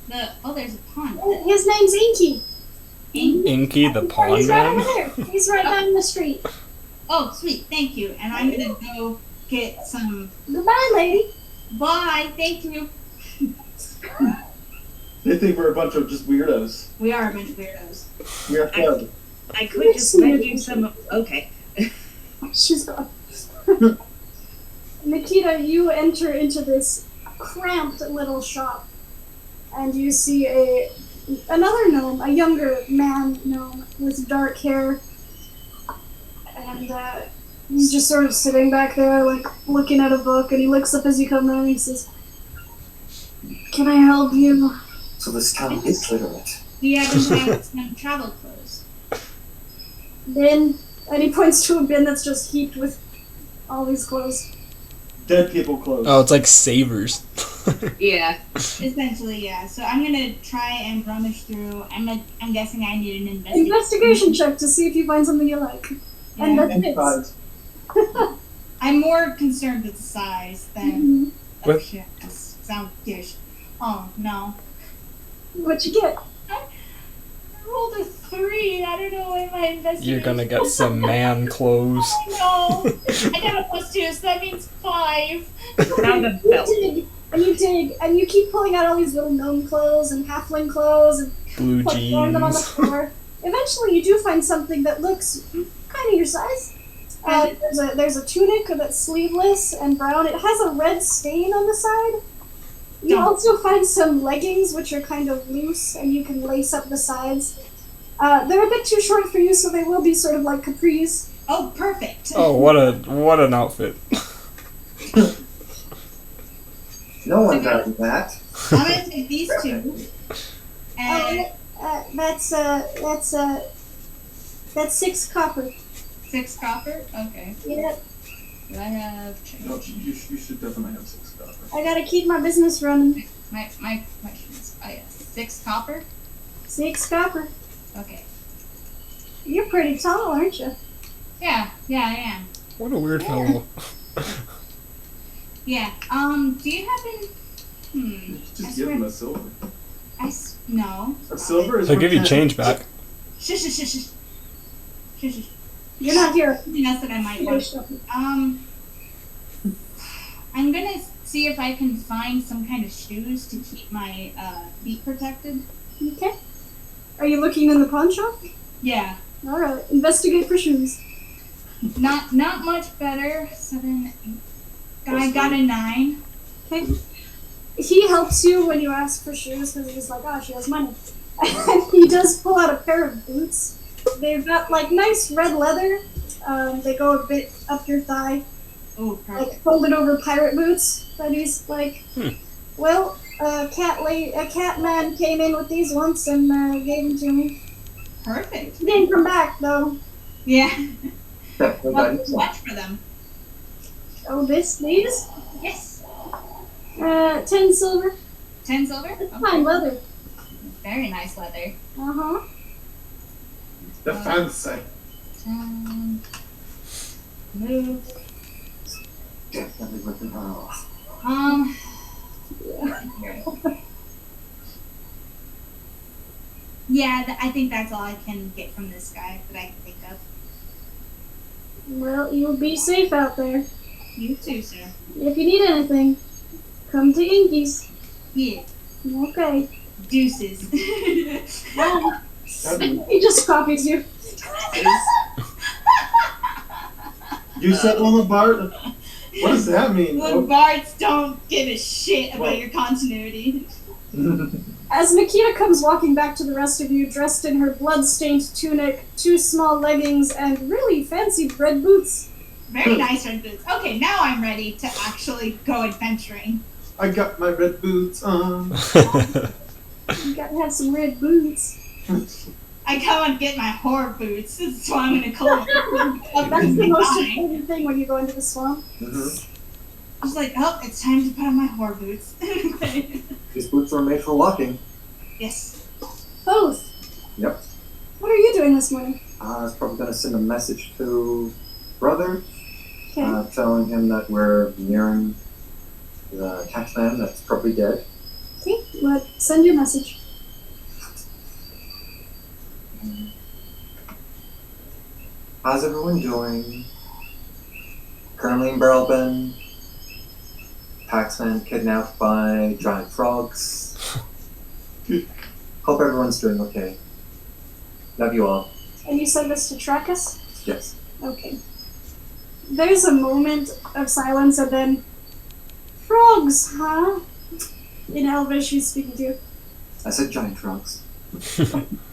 S6: There's a pond.
S1: His name's Inky.
S2: Inky the Pond
S1: He's right
S2: Man?
S1: over there. He's right down the street.
S6: Oh, sweet, thank you. And I'm gonna go get some.
S1: Goodbye, lady.
S6: Bye, thank you.
S5: They think we're a bunch of just weirdos.
S6: We are a bunch of weirdos.
S5: We are fun.
S4: I could just lend you some. Okay.
S1: She's gone. Nikita, you enter into this cramped little shop, and you see another gnome, a younger man gnome with dark hair, and he's just sort of sitting back there, like looking at a book. And he looks up as you come in, and he says, "Can I help you?"
S3: So this town is literate.
S6: Do you happen to have some travel clothes?
S1: Bin, and he points to a bin that's just heaped with all these clothes.
S5: Dead people clothes.
S2: Oh, it's like savers.
S4: Yeah.
S6: Essentially, yeah. So I'm gonna try and rummage through. I'm guessing I need an investigation.
S1: Investigation check to see if you find something you like. And
S6: Yeah.
S1: that
S5: And
S1: fits.
S5: size.
S6: I'm more concerned with the size than.
S1: Mhm.
S6: Oh
S2: What?
S6: shit! That sounds dish. Oh no.
S1: What you get?
S6: I rolled a 3. I don't know why my investigation.
S2: You're gonna get some man clothes.
S6: No, I got a +2, so that means 5.
S4: Found a
S1: You
S4: belt.
S1: dig, and you keep pulling out all these little gnome clothes and halfling clothes and
S2: Blue
S1: throwing them on the
S2: jeans.
S1: floor. Eventually, you do find something that looks kind of your size. There's a tunic that's sleeveless and brown. It has a red stain on the side. You also find some leggings, which are kind of loose, and you can lace up the sides. They're a bit too short for you, so they will be sort of like capris.
S6: Oh, perfect.
S2: Oh, what an outfit.
S3: No one does that.
S6: I'm gonna take these 2. And
S1: That's 6 copper.
S6: 6 copper? Okay.
S1: Yeah,
S6: Do I have change?
S5: No, you should definitely have 6 copper.
S1: I gotta keep my business running.
S6: My question is, yes, 6 copper?
S1: 6 copper.
S6: Okay.
S1: You're pretty tall, aren't you?
S6: Yeah, I am.
S2: What a weird fellow.
S6: Yeah. Do you happen?
S5: Just give them a silver.
S6: No.
S5: A silver is
S2: They'll
S5: worth
S2: give you
S5: 10.
S2: change back.
S6: Shush.
S1: You're not here.
S6: Something else that I might want. I'm gonna see if I can find some kind of shoes to keep my feet protected.
S1: Okay. Are you looking in the pawn shop?
S6: Yeah.
S1: Alright, investigate for shoes.
S6: Not much better. 7, 8. I got a 9.
S1: Okay. He helps you when you ask for shoes because he's like, oh, she has money. And he does pull out a pair of boots. They've got like nice red leather. They go a bit up your thigh,
S6: Oh, perfect.
S1: like folded over pirate boots. But he's like, well, a cat man came in with these once and gave them to me.
S6: Perfect.
S1: He didn't come back though.
S6: Yeah.
S3: Nobody
S6: Not much for them.
S1: Oh, these?
S6: Yes.
S1: 10 silver.
S6: 10 silver?
S1: It's
S6: Okay.
S1: fine leather.
S6: Very nice leather.
S1: Uh-huh.
S5: The fancy.
S6: 10. Move.
S3: definitely ripping her off.
S6: Yeah, I think that's all I can get from this guy that I can think of.
S1: Well, you'll be safe out there.
S6: You too, sir.
S1: If you need anything, come to Inky's.
S6: Yeah.
S1: Okay.
S6: Deuces.
S1: He just copies you.
S4: faces.
S5: You said on the Bart. What does that mean?
S6: The bards don't give a shit about your continuity.
S1: As Nikita comes walking back to the rest of you, dressed in her blood-stained tunic, 2 small leggings, and really fancy red boots.
S6: Very nice red boots. Okay, now I'm ready to actually go adventuring.
S5: I got my red boots on.
S1: You gotta have some red boots.
S6: I come and get my whore boots. That's what I'm gonna call them.
S1: That's the most important thing when you go into the swamp.
S6: I was like, oh, it's time to put on my whore boots.
S3: These boots are made for walking.
S6: Yes.
S1: Both.
S3: Yep.
S1: What are you doing this morning?
S3: I was probably going to send a message to brother,
S1: Okay.
S3: telling him that we're nearing the taxman that's probably dead.
S1: Okay, send your message.
S3: How's everyone doing? Currently in Barrel Bend. Taxman kidnapped by giant frogs. Hope everyone's doing okay. Love you all.
S1: And you send this to track us?
S3: Yes.
S1: Okay. There's a moment of silence and then, frogs, huh? In Elvish, he's speaking to.
S3: I said giant frogs.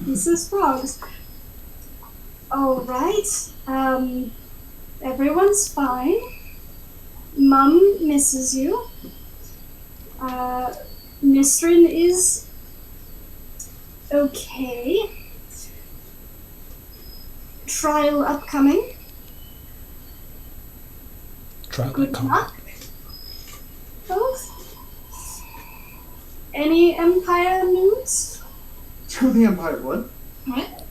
S1: He says frogs. Alright. Everyone's fine. Mum misses you. Nistrin is okay. Trial upcoming. Good luck. Both. Any Empire news?
S5: To the Empire, what?
S6: What?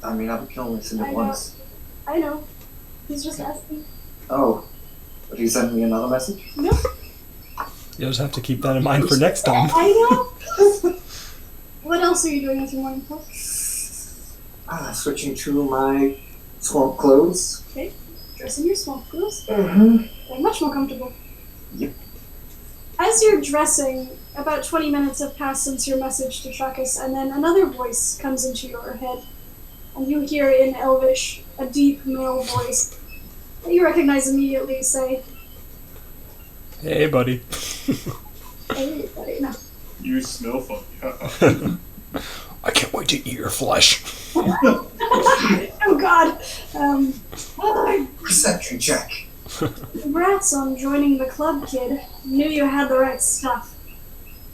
S3: I mean, I can only send it
S1: I know.
S3: once.
S1: I know. He's just asking.
S3: Oh. But he sent me another message?
S1: No,
S2: You'll just have to keep that in mind for next time.
S1: I know. What else are you doing with your morning clothes?
S3: Switching to my swamp clothes.
S1: Okay. Dress in your swamp clothes.
S3: Mm-hmm.
S1: They're much more comfortable.
S3: Yep.
S1: As you're dressing, about 20 minutes have passed since your message to Trakus, and then another voice comes into your head. And you hear in Elvish a deep male voice that you recognize immediately say,
S2: Hey, buddy.
S1: "Hey, buddy, no."
S5: You smell funny.
S2: I can't wait to eat your flesh.
S1: Oh God.
S3: Perception check.
S1: Congrats on joining the club, kid. Knew you had the right stuff.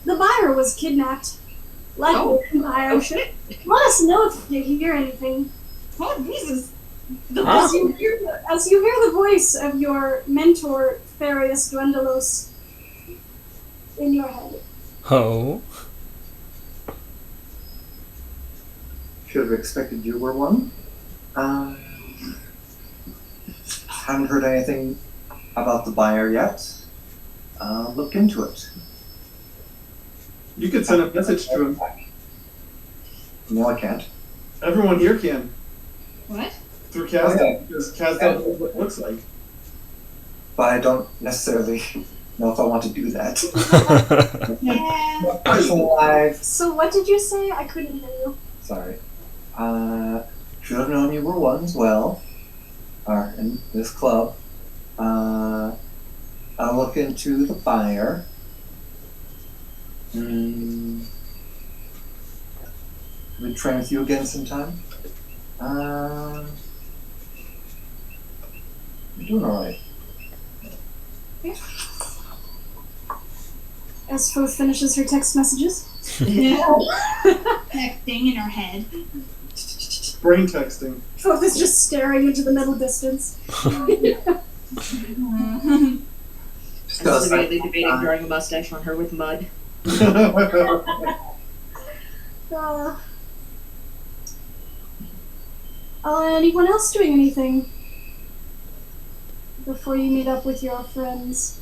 S1: The buyer was kidnapped. Like
S4: Oh.
S1: the Empire.
S4: Oh shit.
S1: Let us know if you hear anything.
S6: Oh, Jesus.
S1: As you hear the voice of your mentor, Farius Dwendalos, in your head.
S2: Oh.
S3: Should have expected you were one. Haven't heard anything about the buyer yet. Look into it.
S5: You could send a message to him.
S3: No, I can't.
S5: Everyone here can.
S6: What?
S5: Through Kaz,
S3: Okay.
S5: because Kaz doesn't know what it looks like.
S3: But I don't necessarily know if I want to do that.
S6: Yeah.
S3: Personal life.
S1: So what did you say? I couldn't hear you.
S3: Sorry. Should have known you were one as well. Or in this club. I'll look into the buyer. We train with you again sometime. You're doing alright.
S1: As Foth finishes her text messages.
S6: Texting in her head.
S5: Brain texting.
S1: Foth is just staring into the middle distance.
S4: I'm severely debating drawing a mustache on her with mud.
S1: Anyone else doing anything before you meet up with your friends?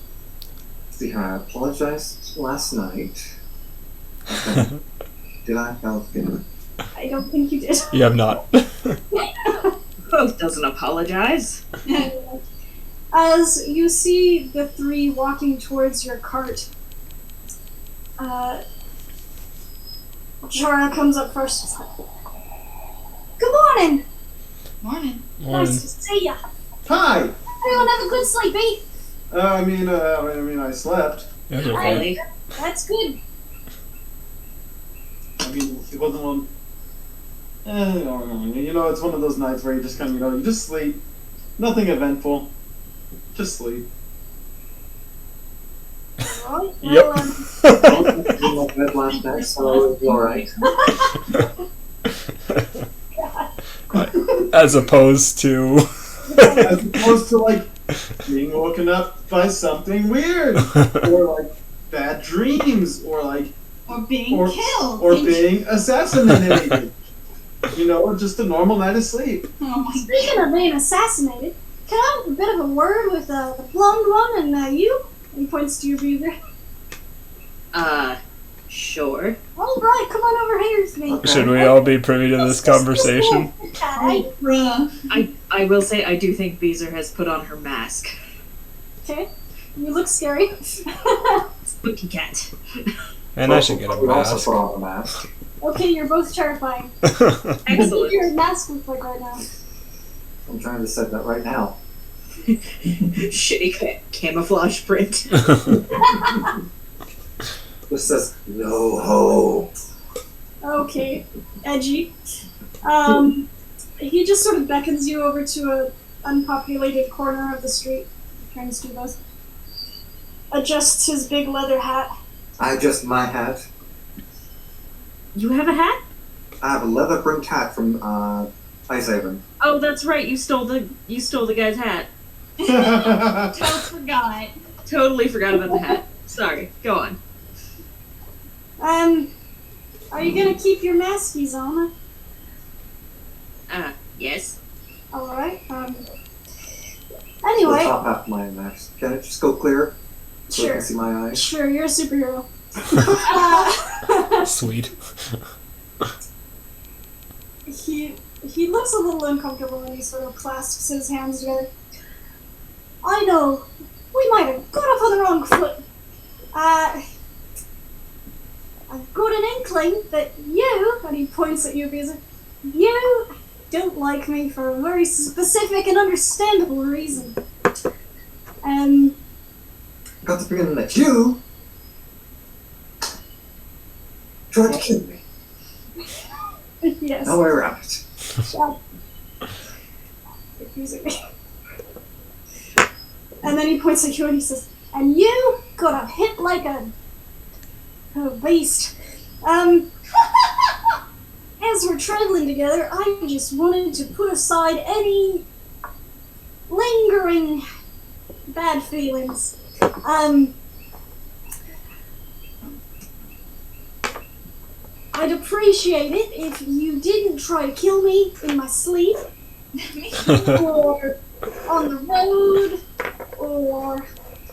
S3: See, I apologized last night. Did I? No, didn't.
S1: I don't think you did.
S2: You have not.
S4: Both doesn't apologize.
S1: As you see the three walking towards your cart, Chara comes up first. She's like, Good morning.
S6: Morning.
S2: Morning.
S1: Nice to see ya.
S5: Hi.
S1: Everyone have a good sleep, eh?
S5: I slept.
S2: That's okay.
S4: Really?
S1: That's good.
S5: I mean, it wasn't one. It's one of those nights where you just kind of, you just sleep. Nothing eventful. Just sleep.
S1: Right.
S2: Yep.
S1: Well,
S3: In my bed last night, so it'll be alright.
S2: As opposed to.
S5: As opposed to, like, being woken up by something weird. Or, like, bad dreams. Or, like,
S6: Or being
S5: Or-
S6: killed.
S5: or being assassinated. Just a normal night of sleep.
S6: Oh my
S1: Speaking of being assassinated, can I have a bit of a word with the blonde one and you? And he points to your beaver.
S4: Sure.
S1: All right, come on over here with me.
S3: Okay.
S2: Should we all be privy to this conversation?
S1: Okay.
S6: bruh.
S4: I will say I do think Bezur has put on her mask.
S1: Okay. You look scary.
S4: Spooky cat.
S2: And I should get a
S3: We also
S2: mask.
S3: put on a mask.
S1: Okay, you're both terrifying. What does
S4: Excellent.
S1: your mask look like right now?
S3: I'm trying to set that right now.
S4: Shitty camouflage print.
S3: This says no ho.
S1: Okay, edgy. He just sort of beckons you over to a unpopulated corner of the street. Turns to you both. Adjusts his big leather hat.
S3: I adjust my hat.
S4: You have a hat?
S3: I have a leather brimmed hat from Ice Haven.
S4: Oh, that's right. You stole the guy's hat.
S6: Toad forgot.
S4: Totally forgot about the hat. Sorry. Go on.
S1: Are you gonna keep your maskies on?
S4: Yes.
S1: Alright,
S3: The
S1: anyway,
S3: top half of my mask. Can it just go clear? So I
S1: sure.
S3: can see my eyes?
S1: Sure, you're a superhero.
S2: Sweet.
S1: He looks a little uncomfortable and he sort of clasps his hands together. I know, we might have got off on the wrong foot. I've got an inkling that you, and he points at you, Bezur, you don't like me for a very specific and understandable reason.
S3: Got the feeling that you tried to kill me.
S1: Yes.
S3: No way around it.
S1: Accusing me. And then he points at you and he says, and you got a hit like a beast. As we're traveling together, I just wanted to put aside any lingering bad feelings. I'd appreciate it if you didn't try to kill me in my sleep, or on the road, or...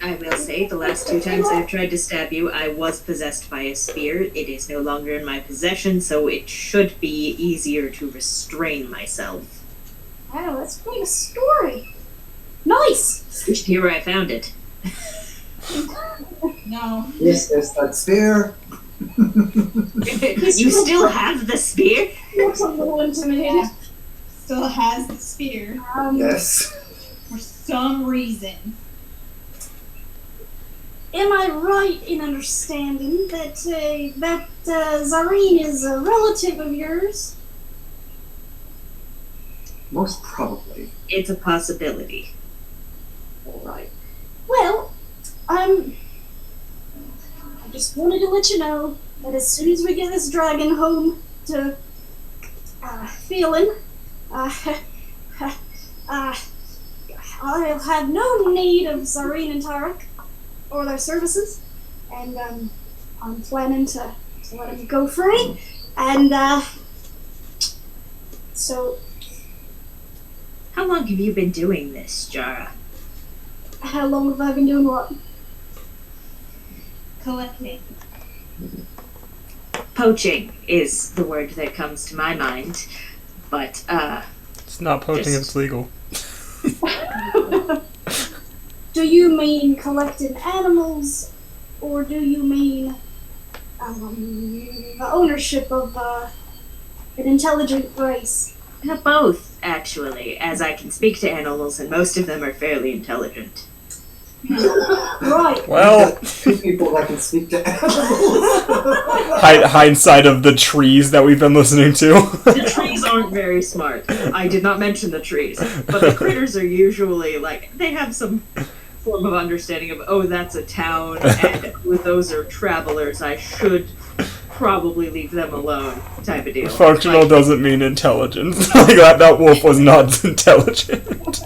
S4: I will say, the last 2 times I've tried to stab you, I was possessed by a spear. It is no longer in my possession, so it should be easier to restrain myself.
S1: Wow, that's quite a story. Nice!
S4: You should hear where I found it.
S6: No.
S3: This is that spear.
S4: You still have the spear?
S1: He looks a little intimidated.
S6: Yeah. Still has the spear
S3: Yes.
S6: for some reason.
S1: Am I right in understanding that Zareen is a relative of yours?
S3: Most probably.
S4: It's a possibility.
S1: Alright. Well, I just wanted to let you know that as soon as we get this dragon home to feeling, I'll have no need of Zareen and Tarek or their services, and I'm planning to let him go free, and so
S4: How long have you been doing this, Jara?
S1: how long have I been doing what?
S6: Collecting.
S4: Poaching is the word that comes to my mind, but,
S2: It's not poaching,
S4: Just-
S2: it's legal.
S1: Do you mean collecting animals, or do you mean the ownership of an intelligent race?
S4: Both, actually, as I can speak to animals, and most of them are fairly intelligent.
S1: Right.
S2: Well,
S3: Two people that can speak to animals.
S2: hide inside of the trees that we've been listening to.
S4: The trees aren't very smart. I did not mention the trees. But the critters are usually, like, they have some form of understanding of, oh, that's a town, and with those are travelers, I should probably leave them alone, type of deal.
S2: Functional
S4: Like,
S2: doesn't mean intelligence. Like that wolf was not intelligent.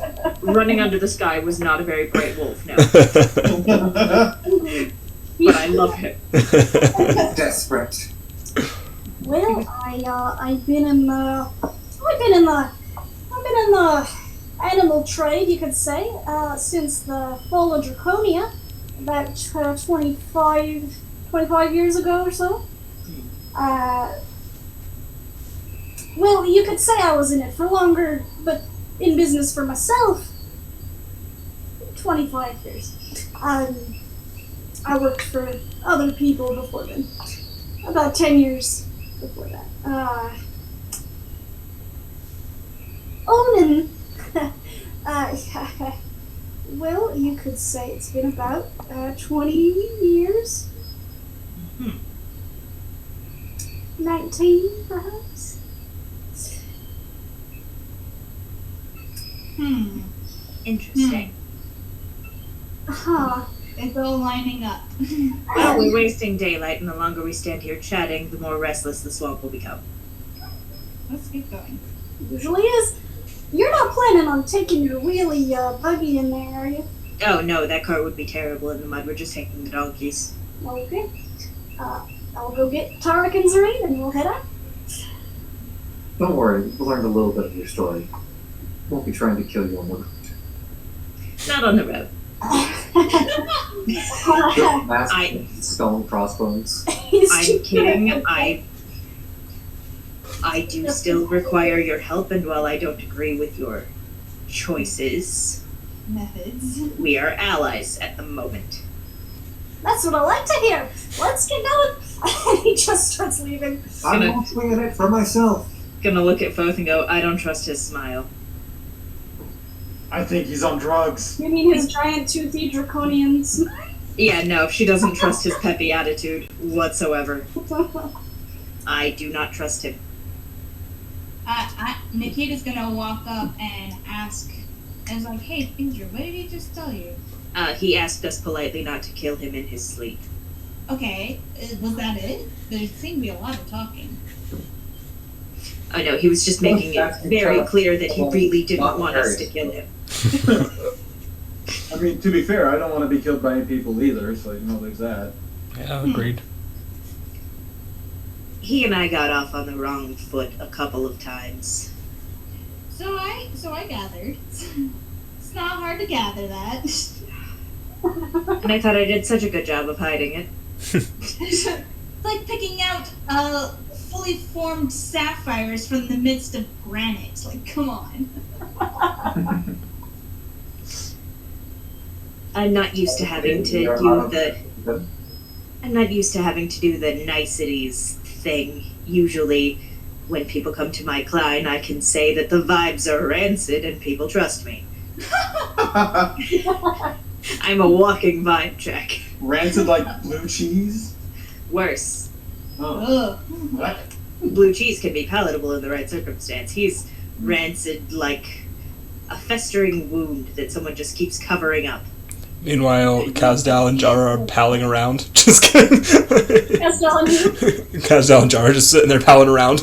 S4: running under the sky was not a very bright wolf, no. But I love him.
S3: Desperate.
S1: Well, I've been in the animal trade, you could say, since the fall of Draconia, about 25 years ago or so. Well, you could say I was in it for longer, but in business for myself, 25 years. I worked for other people before then, about 10 years before that. Owning, well, you could say it's been about 20 years. 19, perhaps?
S4: Interesting.
S1: Huh.
S6: It's all lining up.
S4: Well, we're wasting daylight, and the longer we stand here chatting, the more restless the swamp will become.
S6: Let's get going.
S1: Usually is. You're not planning on taking your wheelie buggy in there, are you?
S4: Oh no, that cart would be terrible in the mud. We're just taking the donkeys.
S1: Okay. I'll go get Tarek and Zareen and we'll head out.
S3: Don't worry, we learned a little bit of your story. Won't be trying to kill you on the road.
S4: Not on the road.
S3: Mask, skull and crossbones.
S4: I'm kidding. I do still require your help, and while I don't agree with your choices,
S6: Methods.
S4: we are allies at the moment.
S1: That's what I like to hear. Let's get going. And he just starts leaving.
S3: I'm not swinging it for myself.
S4: Gonna look at Foth and go, I don't trust his smile.
S5: I think he's on drugs.
S1: You mean his giant toothy draconians?
S4: Yeah, no, she doesn't trust his peppy attitude whatsoever. I do not trust him.
S6: Nikita's gonna walk up and ask, and is like, hey, Bezur, what did he just tell you?
S4: He asked us politely not to kill him in his sleep.
S6: Okay, was that it? There seemed to be a lot of talking.
S4: Oh no, he was just making it very clear that he really didn't want us to kill him.
S5: I mean, to be fair, I don't want to be killed by any people either, so you know there's that.
S2: Yeah, agreed.
S4: He and I got off on the wrong foot a couple of times.
S6: So I gathered. It's not hard to gather that.
S4: And I thought I did such a good job of hiding it.
S6: It's like picking out fully formed sapphires from the midst of granite. Like, come on.
S4: I'm not used to having to do the... I'm not used to having to do the niceties thing. Usually, when people come to my client, I can say that the vibes are rancid and people trust me. I'm a walking vibe check.
S5: Rancid like blue cheese?
S4: Worse.
S5: Oh.
S6: Ugh.
S5: What?
S4: Blue cheese can be palatable in the right circumstance. He's rancid like a festering wound that someone just keeps covering up.
S2: Meanwhile, Kazdal and Jara are palling around. Just kidding.
S1: Kazdal and you?
S2: Kazdal and Jara are just sitting there palling around.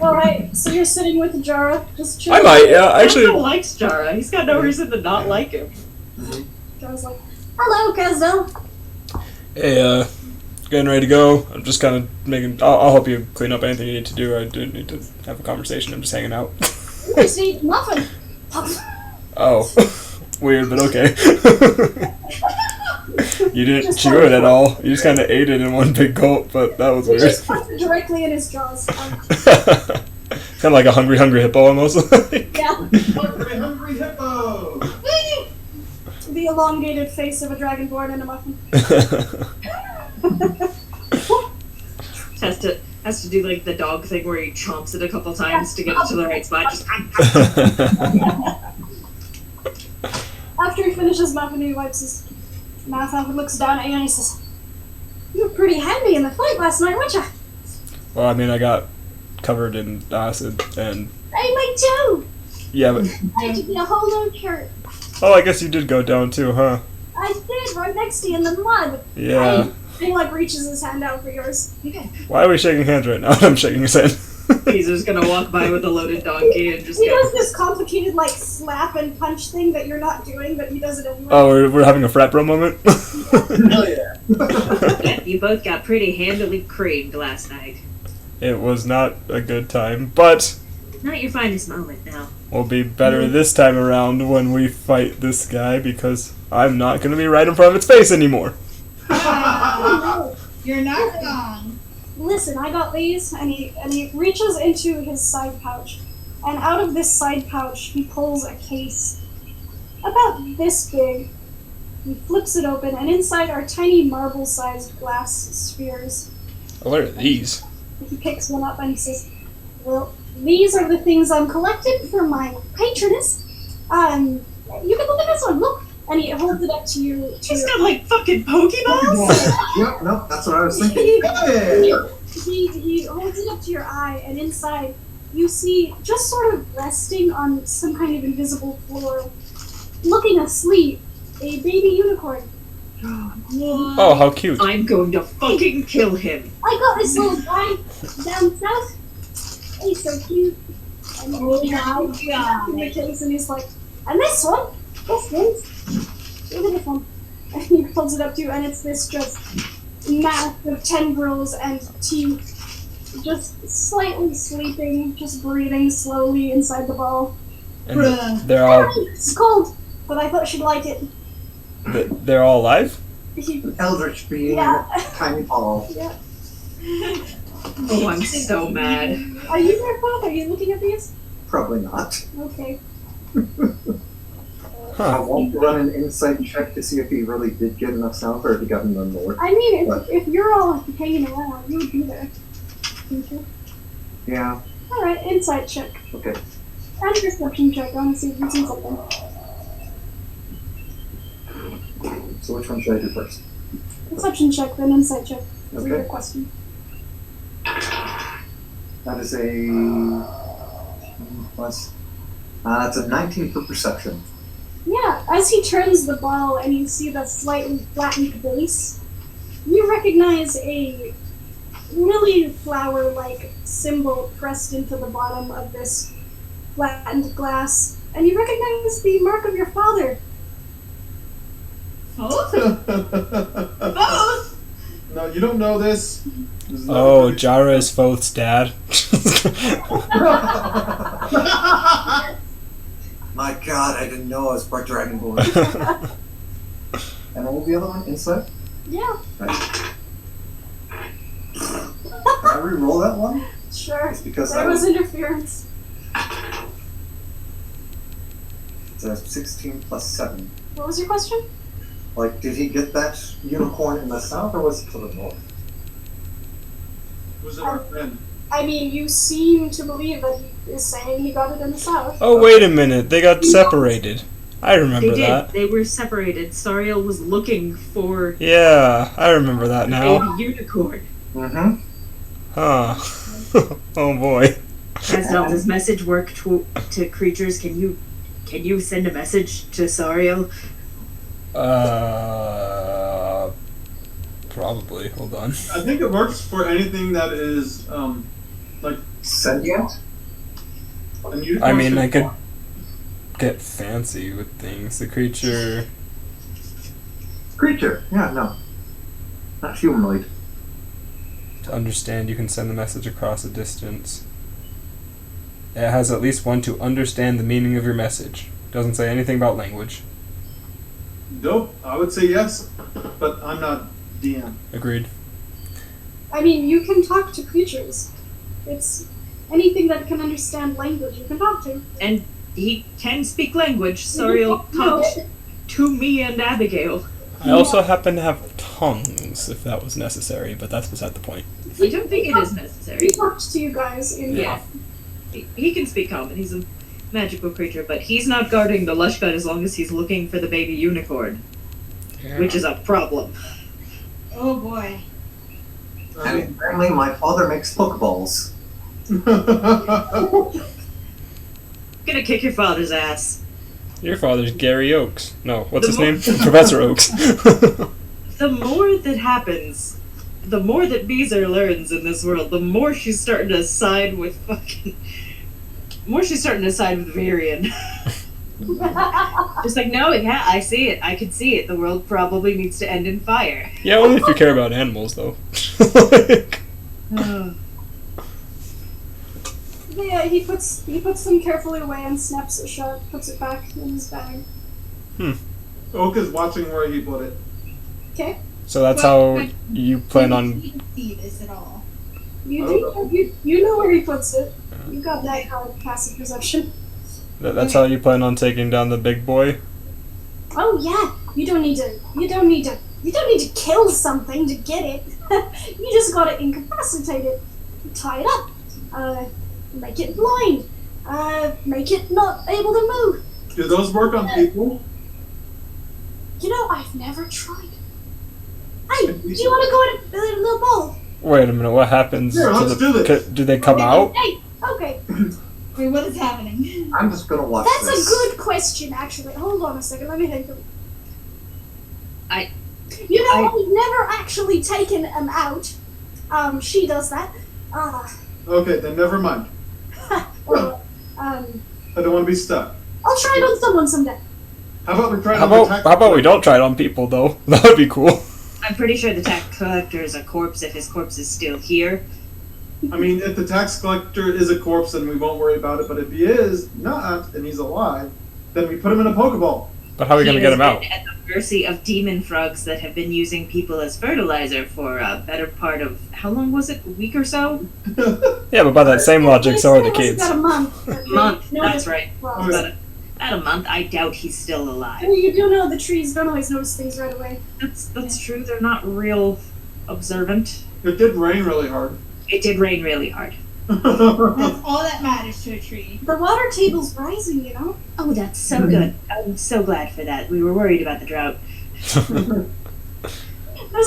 S1: Alright, so you're sitting with Jara, just
S2: I
S1: chilling.
S2: might, yeah, actually.
S4: Everyone likes Jara. He's got no reason to not like him.
S1: Jara's like, hello, Kazdal.
S2: Hey, getting ready to go. I'm just kind of making. I'll help you clean up anything you need to do. I do need to have a conversation. I'm just hanging out.
S1: You just eat muffin.
S2: Oh, weird, but okay. You didn't chew it at all. You just kind of ate it in one big gulp, but that was
S1: He
S2: weird.
S1: just puts it directly in his jaws.
S2: Kind of like a hungry hippo almost.
S1: Yeah.
S5: Hungry hippo!
S1: The elongated face of a dragonborn in a muffin.
S4: Has to do like the dog thing where he chomps it a couple times to get it to the right spot. Just
S1: After he finishes muffin, he wipes his mouth off and looks down at you and he says, "You were pretty handy in the fight last night, weren't you?"
S2: Well, I mean, I got covered in acid and
S1: Hey, me too!
S2: yeah, but
S1: I had to get a whole new shirt.
S2: oh, I guess you did go down too, huh?
S1: I did, right next to you in the mud.
S2: Yeah.
S1: He like reaches his hand out for yours.
S2: Why are we shaking hands right now? I'm shaking his hand.
S4: He's just gonna walk by with a loaded donkey and just
S1: He
S4: go.
S1: does this complicated like slap and punch thing that you're not doing, but he does it anyway.
S2: Oh, we're having a frat bro moment.
S3: Hell yeah.
S4: Yeah, you both got pretty handily creamed last night.
S2: It was not a good time, but
S4: Not your finest moment now.
S2: will be better this time around when we fight this guy because I'm not gonna be right in front of its face anymore.
S6: You're not wrong.
S1: Listen, I got these, and he reaches into his side pouch, and out of this side pouch he pulls a case about this big. He flips it open, and inside are tiny marble-sized glass spheres.
S2: Oh, what are these?
S1: He picks one up and he says, "Well, these are the things I'm collecting for my patroness. You can look at this one. Look." And he holds it up to you.
S4: He's got like fucking Pokeballs.
S3: Yep, no, that's what I was thinking. Hey!
S1: He holds it up to your eye, and inside you see, just sort of resting on some kind of invisible floor, looking asleep, a baby unicorn.
S2: Oh, how cute.
S4: I'm going to fucking kill him.
S1: I got this little guy down south. He's so cute. And he
S6: Oh
S1: in the case, and he's like, and this one, look at this one. And he holds it up to you, and it's this just mass of tendrils and teeth, just slightly sleeping, just breathing slowly inside the ball.
S2: And they're all
S1: It's cold, but I thought she'd like it.
S2: they're all alive?
S3: Eldritch being
S1: Yeah.
S3: tiny ball.
S1: Yeah.
S4: Oh, I'm so mad.
S1: Are you there, Bob? Are you looking at these?
S3: Probably not.
S1: Okay.
S3: I
S2: Huh.
S3: won't run an insight check to see if he really did get enough sound or if he got enough more.
S1: I mean,
S3: What?
S1: if you're all hanging around, you would be there. Wouldn't you?
S3: Yeah,
S1: Alright, insight check.
S3: okay.
S1: And perception check. I want to see if you see something.
S3: So which one should I do first?
S1: Perception check, then insight check. That's your
S3: Okay.
S1: question.
S3: That is a plus. That's a 19 for perception.
S1: Yeah, as he turns the ball and you see the slightly flattened base, you recognize a lily flower-like symbol pressed into the bottom of this flattened glass, and you recognize the mark of your father.
S6: Both? Both?
S5: No, you don't know this. This is not
S2: Oh,
S5: good.
S2: Jara is Foth's dad.
S3: My god, I didn't know I was part Dragonborn. And what was the other one? Insight?
S1: Yeah,
S3: Can I re-roll that one?
S1: sure.
S3: It's because
S1: There
S3: that
S1: was
S3: was
S1: interference.
S3: it's a 16 plus 7.
S1: What was your question?
S3: Like, did he get that unicorn in the south or was it to the north?
S5: Who's our friend?
S1: I mean, you seem to believe that he is saying he got it in the south.
S2: Oh, wait a minute. They got separated. I
S4: They
S2: remember
S4: did.
S2: that.
S4: They were separated. Sariel was looking for
S2: Yeah, I remember that
S4: a
S2: now.
S4: baby unicorn.
S3: Mm-hmm.
S2: Huh. Oh boy.
S4: Does this message work to creatures? Can you send a message to Sariel?
S2: Probably. Hold on.
S5: I think it works for anything that is like
S3: Sentient?
S5: a unicorn.
S2: I mean,
S5: should-
S2: I could get fancy with things. The creature.
S3: Creature. Yeah, no. Not humanoid.
S2: To understand, you can send the message across a distance. It has at least one to understand the meaning of your message. Doesn't say anything about language.
S5: Dope. I would say yes, but I'm not DM.
S2: Agreed.
S1: I mean, you can talk to creatures. It's anything that can understand language you can talk to.
S4: And he can speak language. Sariel
S1: No.
S4: talked to me and Abigail.
S2: I also happen to have tongues, if that was necessary, but that's beside the point.
S4: I don't think it is necessary.
S1: He talked to you guys in
S4: Yeah. He can speak common. He's a magical creature, but he's not guarding the lush cut as long as he's looking for the baby unicorn, which is a problem.
S6: Oh boy.
S3: And apparently my father makes Pokeballs.
S4: Gonna kick your father's ass.
S2: Your father's Gary Oakes. No, what's
S4: The
S2: his name? Professor Oakes.
S4: The more that happens, the more that Bezur learns in this world, the more she's starting to side with Varian. Just like, no, yeah, I see it. I can see it. The world probably needs to end in fire.
S2: Yeah, only if you care about animals, though.
S1: Yeah, he puts them carefully away and snaps it shut, puts it back in his bag.
S5: Oak is watching where he put it.
S1: Okay.
S2: So that's how you plan on.
S6: You didn't see this at all.
S1: You know where he puts it. You got that kind of passive perception.
S2: That's how you plan on taking down the big boy.
S1: Oh yeah, you don't need to kill something to get it. You just gotta incapacitate it, tie it up, make it blind, make it not able to move.
S5: Do those work on people?
S1: You know, I've never tried. Hey, do you want to go in a little bowl?
S2: Wait a minute, what happens?
S5: Sure,
S2: to
S5: let's do this.
S2: Do they come out?
S1: Hey, okay.
S6: Wait, what is happening?
S3: I'm just gonna watch
S1: That's
S3: this.
S1: a good question, actually. Hold on a second, let me think of it. I've never actually taken them out. She does that.
S5: Okay, then never mind.
S1: Well,
S5: I don't want to be stuck.
S1: I'll try it on someone someday.
S5: How about we try it
S2: How
S5: on the
S2: about, how about we don't try it on people, though? That would be cool.
S4: I'm pretty sure the tax collector is a corpse if his corpse is still here.
S5: I mean, if the tax collector is a corpse, then we won't worry about it. But if he is not, and he's alive, then we put him in a Pokeball.
S2: But how are we going to get him out?
S4: At the mercy of demon frogs that have been using people as fertilizer for a better part of, how long was it? A week or so?
S2: Yeah, but by that same logic, so are the
S1: It's
S2: kids.
S1: about a month.
S4: Month,
S1: No,
S4: that's right.
S1: well,
S5: Okay.
S4: About a month. I doubt he's still alive.
S1: You do know the trees don't always notice things right away.
S4: That's true. They're not real observant.
S5: It did rain really hard.
S4: It did rain really hard.
S6: That's all that matters to a tree.
S1: The water table's rising, you know?
S4: Oh, that's so good. I'm so glad for that. We were worried about the drought.
S1: There's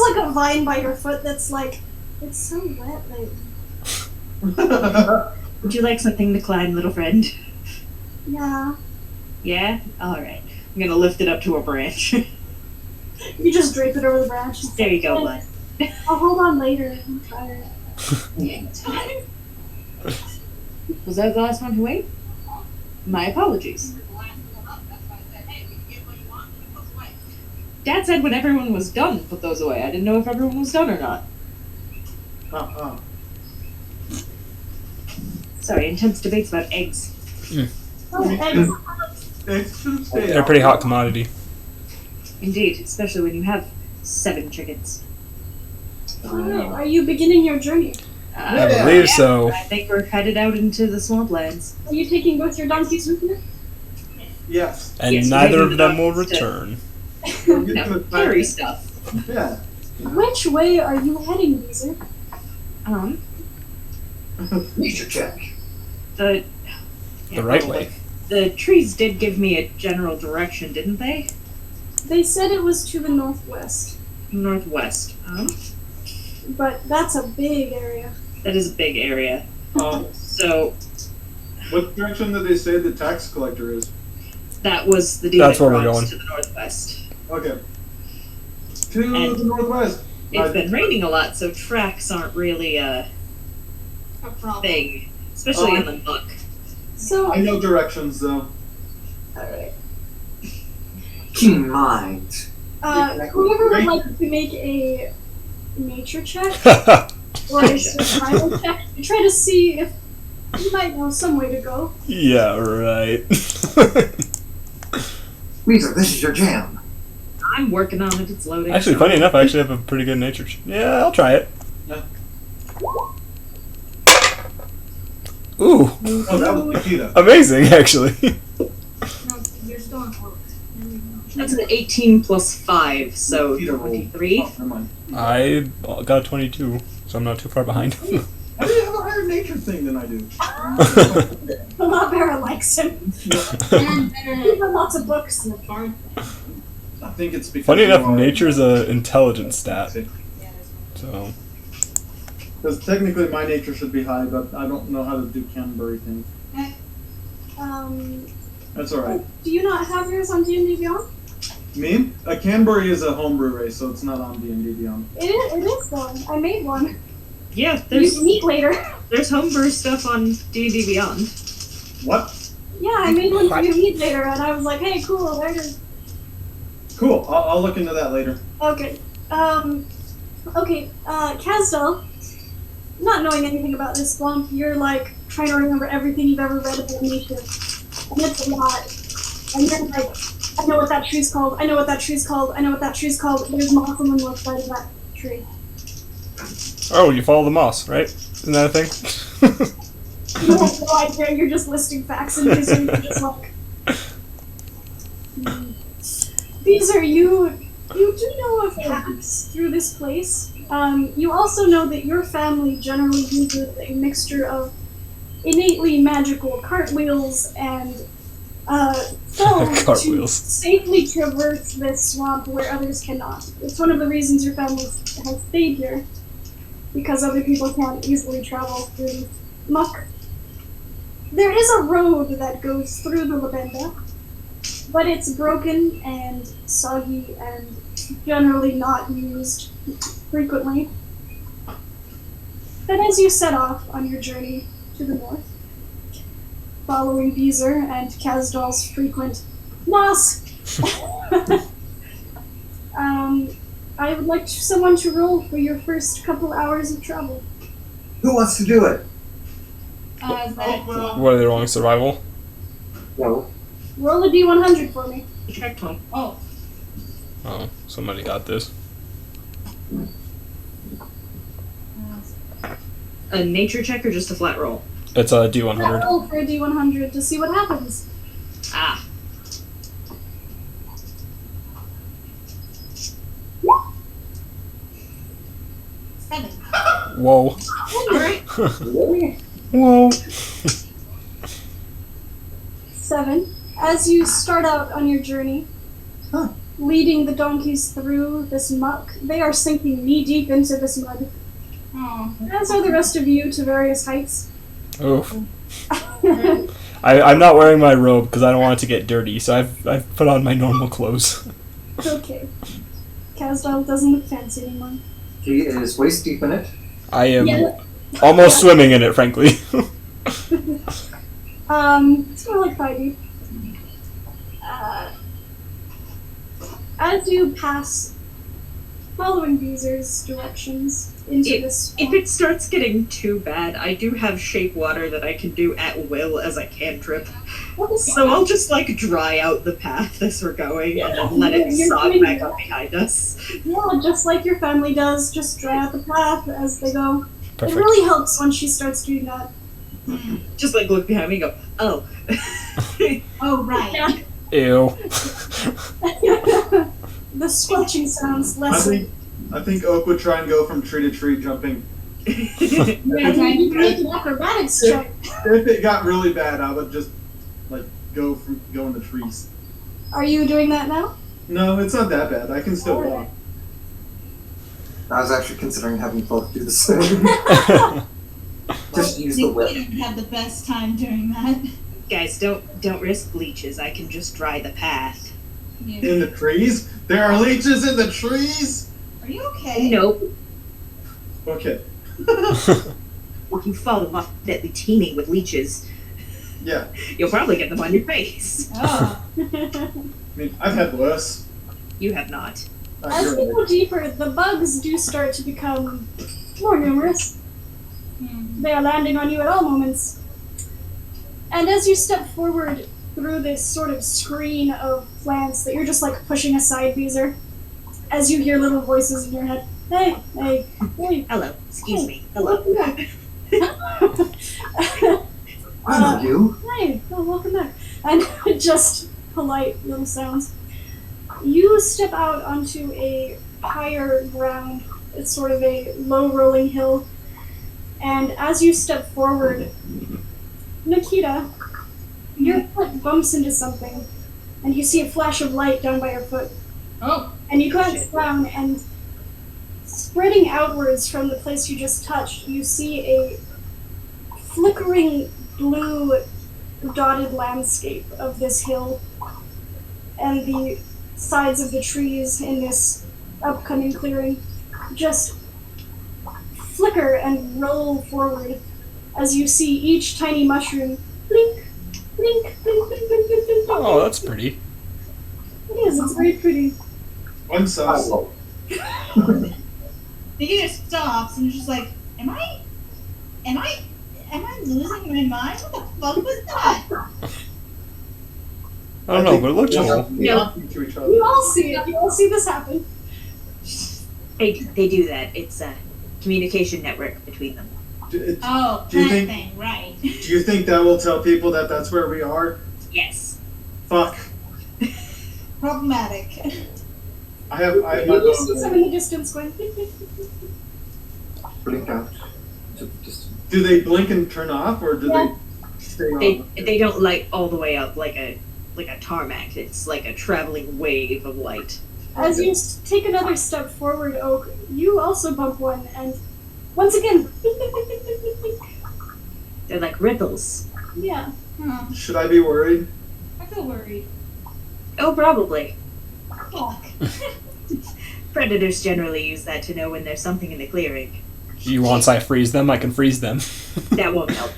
S1: like a vine by your foot that's like, it's so wet lately.
S4: Would you like something to climb, little friend?
S1: Yeah.
S4: Yeah? Alright. I'm gonna lift it up to a branch.
S1: You just drape it over the branch.
S4: There you go, bud.
S1: I'll hold on later. I'm tired.
S4: Was I the last one who ate? My apologies. Dad said when everyone was done, put those away. I didn't know if everyone was done or not. Sorry, intense debates about eggs.
S1: Oh, eggs.
S2: They're a pretty hot commodity.
S4: Indeed, especially when you have 7 chickens.
S1: Are you beginning your journey?
S2: I believe so.
S4: I think we're headed out into the swamplands.
S1: Are you taking both your donkeys with you?
S5: Yes.
S2: And
S4: Yes,
S2: neither
S4: we're
S2: of them will
S4: taking the
S2: return.
S4: No, fairy stuff.
S5: Yeah.
S1: Which way are you heading, Bezur?
S3: Nature check.
S2: The right way.
S4: The trees did give me a general direction, didn't they?
S1: They said it was to the northwest,
S4: Northwest.
S1: but that's a big area.
S4: That is a big area. So
S5: What direction did they say the tax collector is?
S4: that was the demon
S2: That's where we're
S4: frogs
S2: going.
S4: to the northwest.
S5: Okay. To
S4: And
S5: the northwest.
S4: It's been raining a lot, so tracks aren't really a
S6: A problem.
S4: thing, especially in the muck.
S1: So,
S5: I know directions though.
S1: alright.
S3: Keen mind.
S1: Whoever would like to make a nature check or a survival check to try to see if you might know some way to go.
S2: Yeah, right.
S3: Weezer, this is your jam.
S4: I'm working on it. It's loading.
S2: Actually, funny enough, I actually have a pretty good nature. Yeah, I'll try it.
S5: Yeah.
S2: Ooh,
S5: Oh, that was Nikita.
S2: amazing, actually.
S6: No, you're still on hold. There we go.
S4: That's an 18 plus 5, so
S5: Nikita rolled.
S4: 23.
S5: Oh, never mind.
S2: I got a 22, so I'm not too far behind.
S5: How do you have a higher nature thing than I do?
S1: The Labenda likes him.
S6: And better
S1: He has lots of books.
S6: than the bard.
S5: I think it's because
S2: Funny
S5: you
S2: enough,
S5: are-
S2: nature's a intelligence stat. So
S5: Because technically my nature should be high, but I don't know how to do Canberry things.
S1: Um,
S5: That's alright.
S1: do you not have yours on D&D Beyond?
S5: Me? A Canberry is a homebrew race, so it's not on D&D Beyond.
S1: It is though. I made one.
S4: Yeah,
S1: You
S4: there's
S1: can eat later.
S4: there's homebrew stuff on D&D Beyond.
S5: What?
S1: Yeah, I made one for you to eat later, and I was like, hey, cool, there it is.
S5: Cool. I'll look into that later.
S1: Okay. Kazdal, not knowing anything about this swamp, you're like trying to remember everything you've ever read about nature. And it's a lot. And you're like, I know what that tree's called, I know what that tree's called, I know what that tree's called. There's moss on the north side of that tree.
S2: oh, you follow the moss, right? Isn't that a thing?
S1: You have no idea, you're just listing facts and these are just like... These are you do know of paths through this place. You also know that your family generally uses a mixture of innately magical cartwheels and spells to
S2: Cartwheels.
S1: safely traverse this swamp where others cannot. It's one of the reasons your family has stayed here, because other people can't easily travel through muck. There is a road that goes through the Labenda, but it's broken and soggy and generally not used frequently. Then as you set off on your journey to the north, following Bezur and Kazdal's frequent moss, I would like someone to roll for your first couple hours of travel.
S3: Who wants to do it?
S6: Is that
S2: What are they rolling? Survival?
S3: No.
S1: Roll a d100 for me.
S4: Check home.
S6: oh,
S2: Oh, somebody got this.
S4: A nature check or just a flat roll?
S2: It's a
S1: Roll
S2: D100.
S1: for a d100 to see what happens.
S4: Ah.
S6: seven.
S2: Whoa.
S4: Alright.
S2: Whoa.
S1: 7. As you start out on your journey, leading the donkeys through this muck, they are sinking knee-deep into this mud,
S6: Oh.
S1: as are the rest of you to various heights.
S2: Oof. I'm not wearing my robe because I don't want it to get dirty, so I've put on my normal clothes.
S1: Okay. Kazdal doesn't look fancy anymore.
S3: He is waist deep in it.
S2: I am
S1: Yeah.
S2: almost swimming in it, frankly.
S1: It's more like 5 deep. As you pass, following Bezur's directions into this
S4: If it starts getting too bad, I do have shape water that I can do at will as a cantrip. So I'll just like dry out the path as we're going and then let it
S1: You're
S4: sob
S1: doing
S4: back
S1: that.
S4: up behind us.
S1: Yeah, just like your family does, just dry out the path as they go. It
S2: Perfect.
S1: really helps when she starts doing that.
S4: Just like look behind me and go, oh.
S6: Oh, right.
S1: Yeah.
S2: Ew.
S1: The squelching sounds
S5: I
S1: lessen.
S5: think Oak would try and go from tree to tree jumping.
S1: Yeah, you can make an acrobatics check.
S5: If it got really bad, I would just like go in the trees.
S1: Are you doing that now?
S5: No, it's not that bad. I can still walk.
S3: I was actually considering having both do the same. Just use the
S6: We
S3: whip.
S6: didn't have the best time doing that.
S4: Guys, don't risk leeches. I can just dry the path.
S6: Yeah.
S5: In the trees? There are leeches in the trees?
S6: Are you okay?
S4: Nope.
S5: Okay.
S4: Well, you fall off deadly teeming with leeches.
S5: Yeah.
S4: You'll probably get them on your face.
S6: Oh.
S5: I mean, I've had worse.
S4: You have not.
S1: As
S5: You're
S1: you
S5: right.
S1: go deeper, the bugs do start to become more numerous. They are landing on you at all moments. And as you step forward through this sort of screen of plants that you're just like pushing aside, Bezur, as you hear little voices in your head, hey, hey, hey.
S4: Hello. Excuse me. Hello.
S1: Welcome back.
S3: I know you.
S1: Hey, oh, welcome back. And just polite little sounds. You step out onto a higher ground It's sort of a low rolling hill. And as you step forward, Nikita, your foot bumps into something, and you see a flash of light down by your foot.
S6: Oh,
S1: And you glance down, and spreading outwards from the place you just touched, you see a flickering blue dotted landscape of this hill and the sides of the trees in this upcoming clearing just flicker and roll forward as you see each tiny mushroom blink, blink, blink, blink, blink, blink, blink, blink.
S2: Oh, that's pretty.
S1: It is, it's very pretty.
S5: One sauce.
S6: Nikita stops and is just like, am I losing my mind? What the fuck was that?
S2: I don't know, but it looks cool.
S5: Talking to each other.
S1: You all see it, you all see this happen.
S4: They do that. It's a communication network between them.
S6: Oh,
S5: Do you
S6: that
S5: think-
S6: thing, right.
S5: Do you think that will tell people that that's where we are?
S4: Yes.
S5: Fuck.
S6: Problematic.
S5: I have my
S1: You see
S5: phone.
S1: some in the distance going blink, blink, blink, blink, blink.
S3: Blink out. Just
S5: Do they blink and turn off, or do
S1: Yeah.
S5: they stay on?
S4: They don't light all the way up like a tarmac. It's like a traveling wave of light.
S1: As you take another step forward, Oak, you also bump one, and once again, blink, blink, blink, blink, blink, blink, blink.
S4: They're like ripples.
S1: Yeah.
S5: Should I be worried?
S6: I feel worried.
S4: Oh, probably.
S6: Fuck.
S4: Predators generally use that to know when there's something in the clearing.
S2: You want I freeze them? I can freeze them.
S4: That won't help.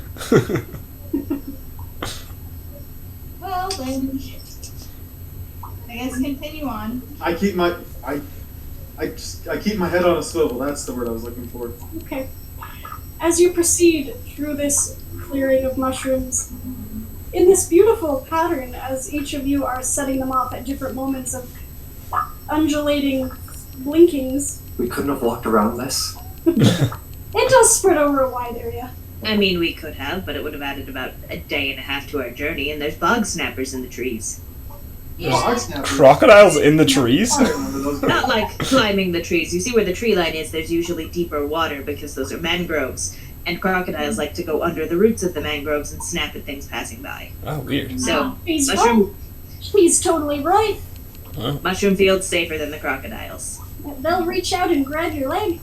S6: Well, then, I guess continue on.
S5: I keep my I keep my head on a swivel. That's the word I was looking for.
S1: Okay. As you proceed through this clearing of mushrooms, in this beautiful pattern, as each of you are setting them off at different moments of undulating blinkings,
S3: we couldn't have walked around this.
S1: it does spread over a wide area.
S4: I mean, we could have, but it would have added about a day and a half to our journey, and there's bog snappers in the trees.
S5: Bog snappers.
S2: Crocodiles in the trees?
S5: I remember those guys.
S4: Not like climbing the trees. You see where the tree line is, there's usually deeper water because those are mangroves. And crocodiles like to go under the roots of the mangroves and snap at things passing by.
S2: Oh, weird.
S4: So,
S1: He's
S4: mushroom,
S1: right. He's totally right.
S4: mushroom fields safer than the crocodiles.
S1: They'll reach out and grab your leg.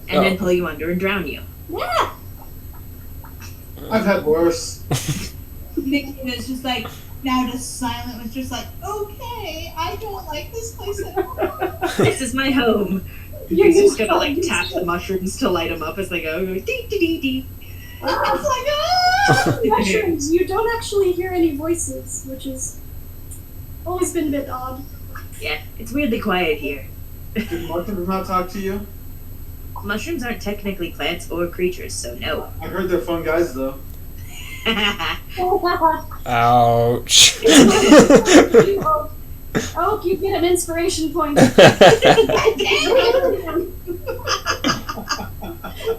S4: And then
S2: Oh.
S4: pull you under and drown you.
S1: Yeah.
S5: I've had worse.
S6: Nikita's just like, now just silent, was just like, okay, I don't like this place at all.
S4: This is my home.
S1: You're
S4: He's just
S1: just
S4: gonna like
S1: fucking
S4: tap the mushrooms to light them up as they go. Dee dee dee dee.
S6: It's like, ah!
S1: mushrooms. You don't actually hear any voices, which has always been a bit odd.
S4: Yeah, it's weirdly quiet here.
S5: Did mushrooms not talk to you?
S4: Mushrooms aren't technically plants or creatures, so no.
S5: I heard they're fun guys though.
S2: Ouch.
S1: Oh, you get an inspiration point.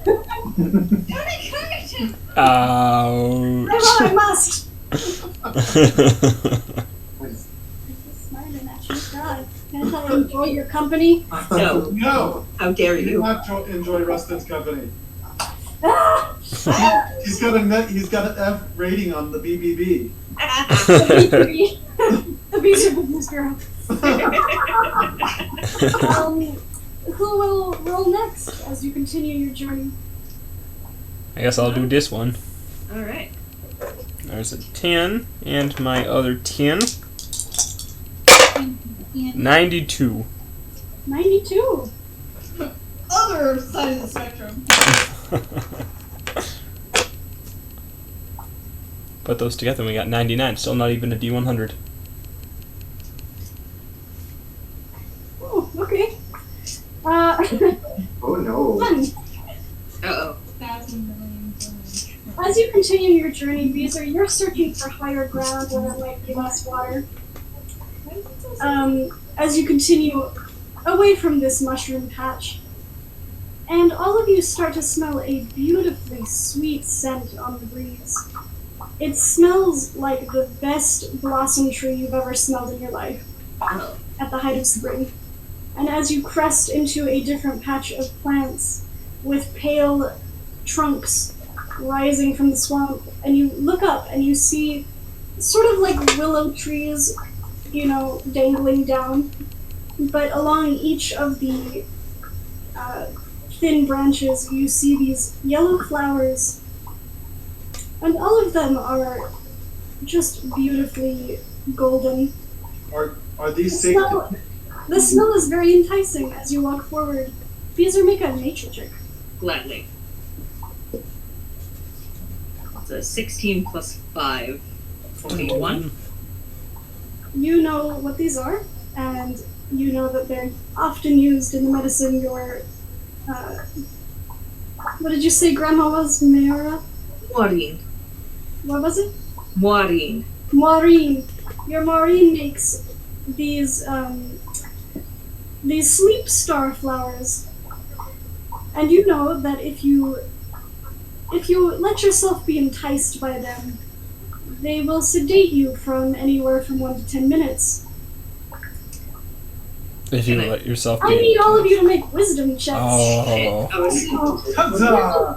S6: Don't encourage him.
S2: Ouch.
S1: I must. Smiling at you, God. Can't I enjoy your company?
S4: No,
S5: No,
S4: how dare
S5: you do
S4: you?
S5: not enjoy Rustin's company.
S1: Ah!
S5: He's got an F rating on the BBB.
S1: The Bezur Business Bureau. Who will roll next as you continue your journey?
S2: I guess I'll do this one.
S4: Alright.
S2: There's a 10, and my other 10. 92.
S1: 92.
S6: Other side of the spectrum.
S2: Put those together and we got 99. Still not even a D100.
S1: Oh, okay.
S3: Oh no.
S1: Fun.
S4: Uh-oh.
S6: 1,000 million damage.
S1: As you continue your journey, Bezur, you're searching for higher ground where there might be less water. As you continue away from this mushroom patch, and all of you start to smell a beautifully sweet scent on the breeze. It smells like the best blossom tree you've ever smelled in your life
S4: Oh.
S1: at the height of spring. And as you crest into a different patch of plants with pale trunks rising from the swamp, and you look up and you see sort of like willow trees, dangling down. But along each of the thin branches, you see these yellow flowers, and all of them are just beautifully golden.
S5: Are these safe?
S1: The smell is very enticing as you walk forward. Bezur, make a nature check.
S4: Gladly. It's a 16 plus 5. 21.
S1: You know what these are, and you know that they're often used in the medicine your, what did you say Grandma was? Mayora?
S4: Maureen.
S1: What was it?
S4: Maureen.
S1: Maureen. Your Maureen makes these sleep star flowers. And you know that if you let yourself be enticed by them, they will sedate you from anywhere from 1 to 10 minutes.
S2: If you let yourself be.
S1: I need all of you to make wisdom checks.
S2: Oh.
S5: Huzzah!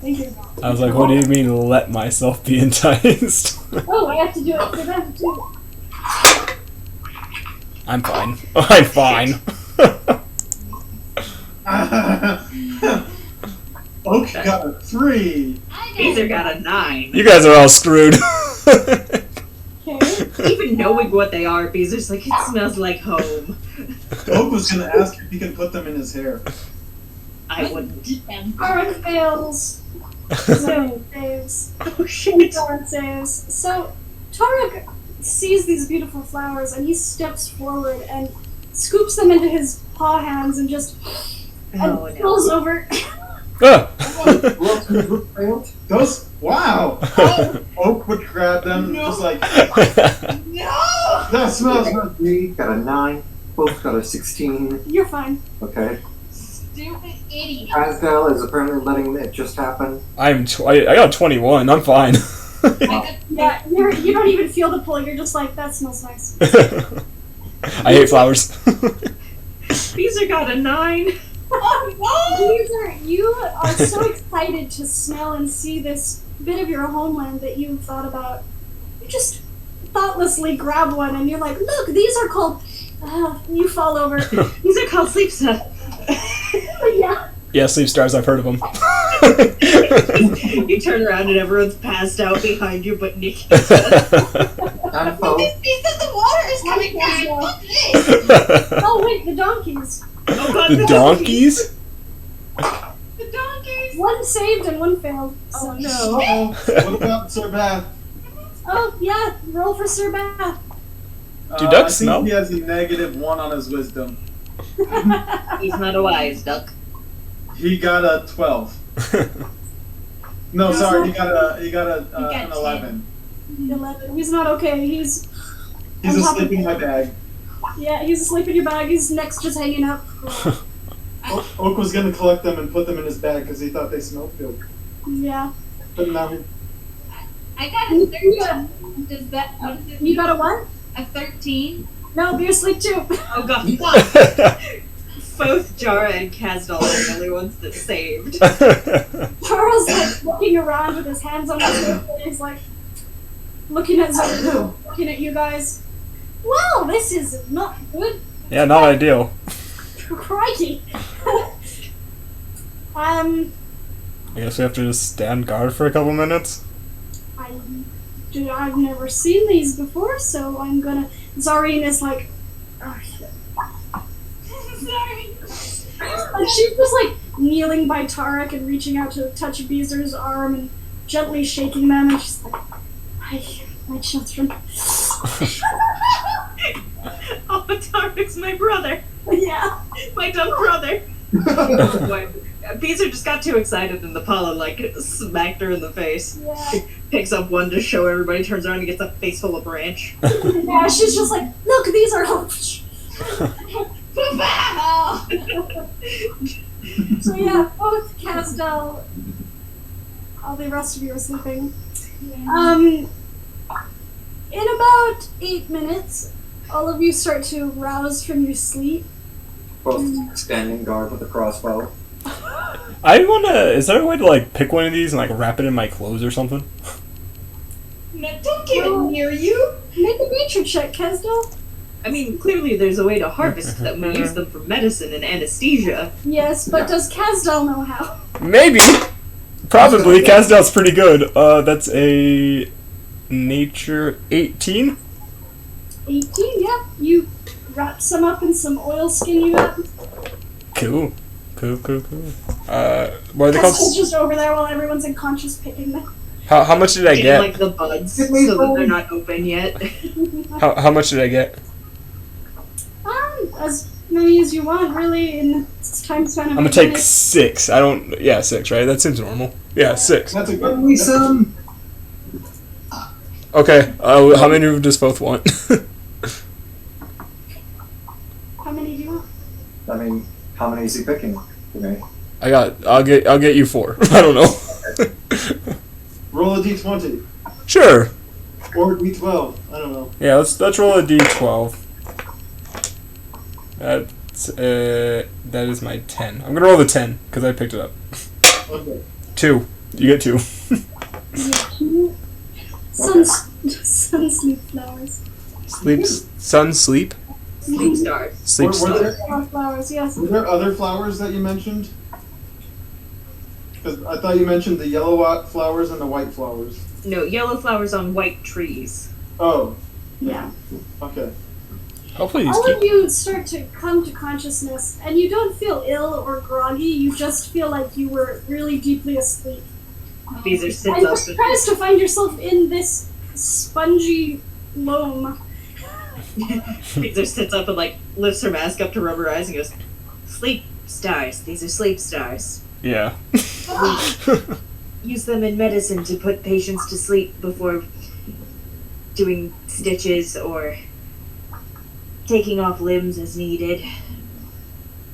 S1: Thank you.
S2: I was like, what do you mean let myself be enticed?
S1: Oh, I have to do it for them too.
S2: I'm fine. I'm fine.
S5: Oak got a 3.
S4: Bezur got a 9.
S2: You guys are all screwed.
S1: Okay.
S4: Even knowing what they are, Bezur's like, it smells like home.
S5: Oak was gonna ask if he can put them in his hair.
S4: I wouldn't.
S1: Tarek fails. Zoe saves.
S4: Oh shit.
S1: Darn saves. So, Tarek sees these beautiful flowers and he steps forward and scoops them into his paw hands and just
S4: Oh
S1: pulls
S4: no.
S1: over.
S2: Ah.
S5: Those, wow! Oak would grab them, just like,
S6: No!
S5: that smells good.
S3: 3, got a 9, both got a 16.
S1: You're fine.
S3: Okay.
S6: Stupid idiot.
S3: Asdale is apparently letting it just happen.
S2: I got 21. I'm fine.
S1: Yeah, you don't even feel the pull. You're just like, that smells nice.
S2: I hate flowers.
S4: Bezur got a 9.
S6: Oh
S1: You are so excited to smell and see this bit of your homeland that you've thought about. You just thoughtlessly grab one and you're like, look, these are called... you fall over.
S4: These are called sleep stuff.
S1: Yeah.
S2: Yeah, sleep stars. I've heard of them.
S4: You turn around and everyone's passed out behind you, but Nikki.
S3: And
S6: no!
S3: folks,
S6: This piece of the water is coming back! Look at this!
S1: Oh, wait, the donkeys.
S4: Oh god,
S2: The donkeys?
S6: The donkeys!
S1: One saved and one failed. So.
S4: Oh no.
S5: Uh-oh. What about Sir Bath?
S1: Oh, yeah, roll for Sir Bath.
S2: Do ducks
S5: I think
S2: smell?
S5: he has a -1 on his wisdom.
S4: He's not a wise duck.
S5: He got a 12. No, sorry, he got an 11.
S1: 11. He's not okay. He's
S5: He's
S1: on top
S5: asleep
S1: of
S5: in my bag.
S1: Yeah, he's asleep in your bag. His neck's just hanging up.
S5: Oak was gonna collect them and put them in his bag because he thought they smelled good.
S1: Yeah.
S5: But now he...
S6: I got a 13. Does that, what is it?
S1: You got a what?
S6: A 13?
S1: No, be asleep too.
S4: Oh god. Both Jara and Kazdal are the only ones that saved.
S1: Charles like looking around with his hands on his hip and he's like looking at Zoe, looking at you guys. Well, this is not good.
S2: Yeah, not ideal.
S1: Crikey.
S2: I guess we have to just stand guard for a couple minutes.
S1: I've never seen these before, so I'm gonna. Zareen is like, oh shit.
S6: Sorry.
S1: And she's just like kneeling by Tarek and reaching out to touch Bezur's arm and gently shaking them, and she's like, my children.
S4: Oh, Tarek's my brother.
S1: Yeah.
S4: My dumb brother. Boy, Bezur just got too excited and the pollen like smacked her in the face.
S1: Yeah.
S4: Picks up one to show everybody, turns around and gets a face full of branch.
S1: Yeah, she's just like, look, these are. So yeah, both Kazdal, all the rest of you are sleeping. In about 8 minutes, all of you start to rouse from your sleep.
S3: Both standing guard with a crossbow.
S2: I wanna. Is there a way to like pick one of these and like wrap it in my clothes or something?
S6: No, don't get it near you.
S1: Make a nature check, Kesdal.
S4: I mean, clearly there's a way to harvest them. We use them for medicine and anesthesia.
S1: Yes, but does Kesdal know how?
S2: Maybe. Probably. Casdal's pretty good. That's a nature 18.
S1: 18, yeah. You wrap some up in some oilskin you got.
S2: Cool. What are they
S1: Kesdal's
S2: called?
S1: just over there while everyone's unconscious picking them.
S2: How much did I
S4: Getting,
S2: get?
S4: like the buds, so that they're not open yet.
S2: How much did I get?
S1: As many as you want, really, in this time span of
S2: I'm gonna
S1: 8
S2: take
S1: minutes.
S2: 6. I don't. Yeah, 6. Right? That seems normal. Yeah, 6.
S5: That's a
S3: Give
S5: good.
S3: me some.
S2: Okay. How many does both want?
S1: How many do you want?
S3: I mean, how many is he picking for me?
S2: I'll get you 4. I don't know.
S5: Roll a d20
S2: Sure.
S5: or d12. I don't know.
S2: Yeah, let's roll a d12. That is my 10. I'm gonna roll the 10 because I picked it up.
S5: Okay.
S2: 2. You get 2.
S1: Sun sleep flowers.
S2: Sun sleep.
S4: Sleep stars.
S2: Sleep
S5: Were
S2: star.
S5: there,
S1: Flowers, yes.
S5: were there other flowers that you mentioned? Because I thought you mentioned the yellow flowers and the white flowers.
S4: No, yellow flowers on white trees.
S5: Oh,
S1: Yeah.
S5: okay.
S2: Hopefully these
S1: All
S2: keep.
S1: of you start to come to consciousness, and you don't feel ill or groggy, you just feel like you were really deeply asleep.
S4: Bezur
S1: And
S4: sits
S1: you're
S4: up.
S1: surprised to find yourself in this spongy loam.
S4: Bezur sits up and like lifts her mask up to rub her eyes and goes, "Sleep stars. These are sleep stars.
S2: Yeah.
S4: Use them in medicine to put patients to sleep before doing stitches or taking off limbs as needed."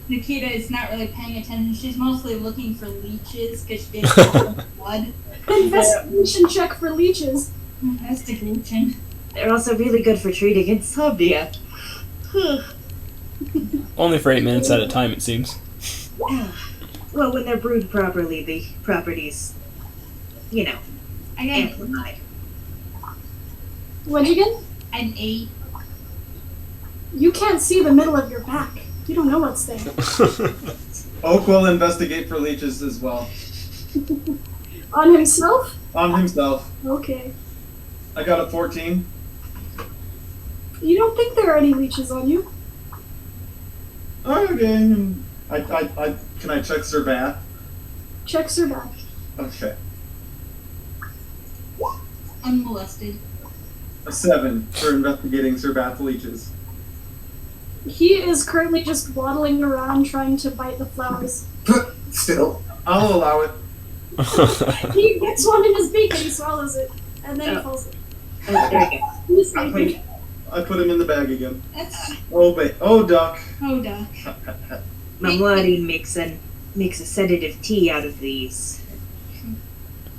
S6: Nikita is not really paying attention. She's mostly looking for leeches because she didn't have blood.
S1: Investigation check for leeches.
S6: Investigation.
S4: They're also really good for treating insomnia.
S2: Only for 8 minutes at a time, it seems.
S4: Well, when they're brewed properly, the properties,
S6: I got
S4: amplified.
S1: What'd you get?
S6: an 8.
S1: You can't see the middle of your back. You don't know what's there.
S5: Oak will investigate for leeches as well.
S1: On himself?
S5: On himself.
S1: Okay.
S5: I got a 14.
S1: You don't think there are any leeches on you?
S5: Okay. Can I check Sir Bath?
S1: Checks are back.
S5: Okay.
S6: Unmolested.
S5: A 7 for investigating Sir Bath leeches.
S1: He is currently just waddling around trying to bite the flowers.
S3: Still.
S5: I'll allow it.
S1: He gets one in his beak and he swallows it. And then he
S4: Oh.
S1: falls it.
S4: There you go.
S1: He's sleeping.
S5: I put him in the bag again.
S6: That's
S5: Oh, duck.
S6: Hoda.
S4: Mamladi makes a sedative tea out of these.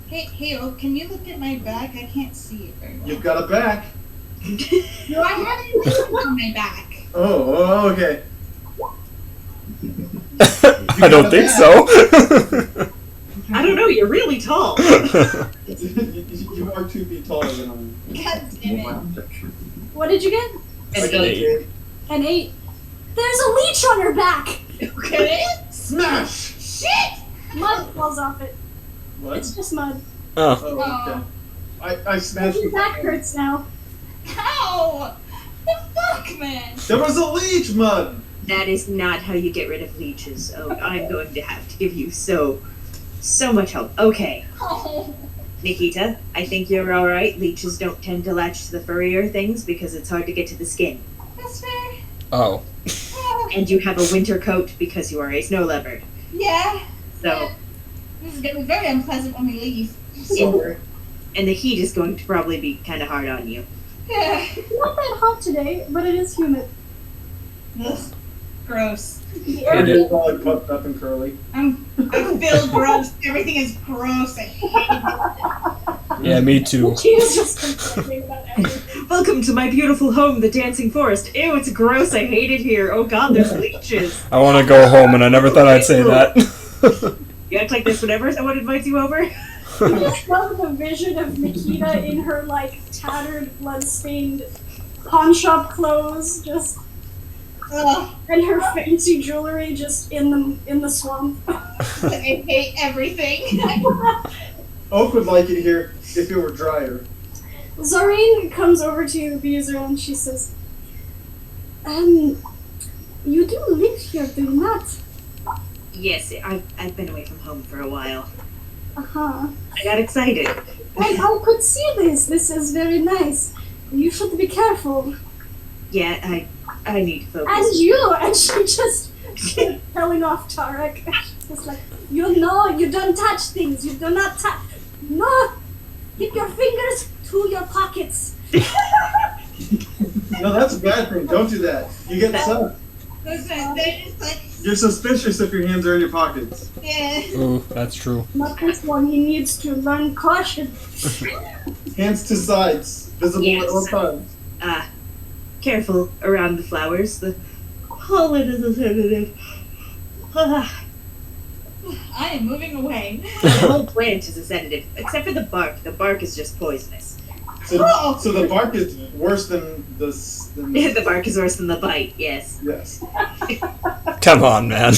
S6: Hey, oh, can you look at my back? I can't see it very well.
S5: You've got a back.
S6: No, I have it on my back.
S5: Oh, okay.
S2: I don't think so.
S4: I don't know, you're really tall.
S5: You are 2 feet taller than I am.
S6: God damn it.
S1: What did you get?
S5: I got a 8.
S1: An 8. There's a leech on her back!
S6: Okay.
S5: Smash!
S6: Shit!
S1: Mud falls off it.
S5: What?
S1: It's just mud.
S2: Oh.
S5: Oh, okay. I smashed
S1: Your
S5: it.
S1: back hurts now.
S6: Ow! The fuck, man?
S5: There was a leech, Mud!
S4: That is not how you get rid of leeches. Oh, I'm going to have to give you so much help. Okay,
S6: Oh.
S4: Nikita, I think you're alright. Leeches don't tend to latch to the furrier things because it's hard to get to the skin.
S6: That's fair.
S2: Oh.
S6: Oh.
S4: And you have a winter coat because you are a snow leopard.
S6: Yeah.
S4: So,
S6: This is gonna be very unpleasant when we leave.
S4: and the heat is going to probably be kind of hard on you.
S6: Yeah.
S1: It's not that hot today, but it is humid.
S6: Ugh. Gross.
S1: The
S5: And
S1: air
S5: it's all like puffed up and curly.
S6: I feel gross. Everything is gross. I hate it.
S2: Yeah, me too.
S1: She is just complaining about everything.
S4: Welcome to my beautiful home, the dancing forest. Ew, it's gross. I hate it here. Oh god, there's leeches.
S2: I want to go home, and I never thought I'd say that.
S4: You act like this whenever someone invites you over?
S1: I just love the vision of Nikita in her, like, tattered, blood-stained pawn shop clothes, just... and her fancy jewelry just in the swamp.
S6: I hate everything.
S5: Oak would like it here if it were drier.
S1: Zareen comes over to Bezur and she says, you do live here, do you not?
S4: Yes, I've been away from home for a while.
S1: Uh-huh.
S4: I got excited.
S1: I could see this. This is very nice. You should be careful.
S4: Yeah, I need to focus.
S1: And you! And she just telling off Tarek. Just like, you know, you don't touch things. You do not touch. No! Keep your fingers to your pockets.
S5: No, that's a bad thing. Don't do that. You get sus. You're suspicious if your hands are in your pockets.
S2: Ooh, that's true.
S1: Not this one. He needs to learn caution.
S5: Hands to sides, visible at all
S4: Yes.
S5: times.
S4: Careful around the flowers. The pollen is a sedative. The
S6: I am moving away.
S4: whole plant is a sedative, except for the bark. The bark is just poisonous.
S5: So the bark is worse than the.
S4: The bark is worse than the bite, yes.
S5: Yes.
S2: Come on, man.
S5: I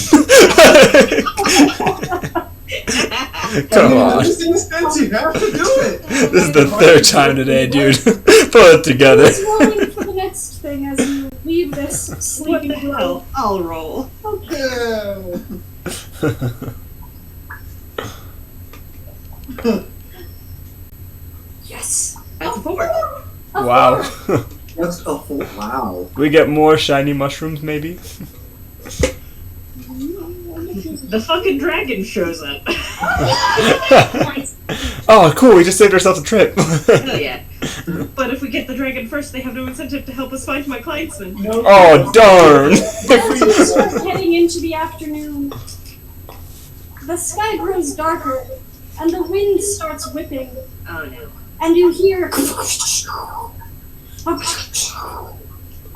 S2: Come
S5: mean,
S2: on.
S5: this makes sense. You have to do it.
S2: This is the third time today, dude. Pull it together.
S1: Who's rolling for the next thing as you leave this
S4: What
S1: sleeping
S4: the hell? I'll roll.
S5: Yeah.
S1: Yes.
S4: That's a 4.
S2: Wow.
S3: That's a full. Wow.
S2: We get more shiny mushrooms, maybe?
S4: The fucking dragon shows up.
S2: Oh, cool. We just saved ourselves a trip.
S4: Hell yeah. But if we get the dragon first, they have no incentive to help us find my clientsman.
S2: Oh, darn.
S1: As you start heading into the afternoon, the sky grows darker, and the wind starts whipping,
S4: Oh no.
S1: and you hear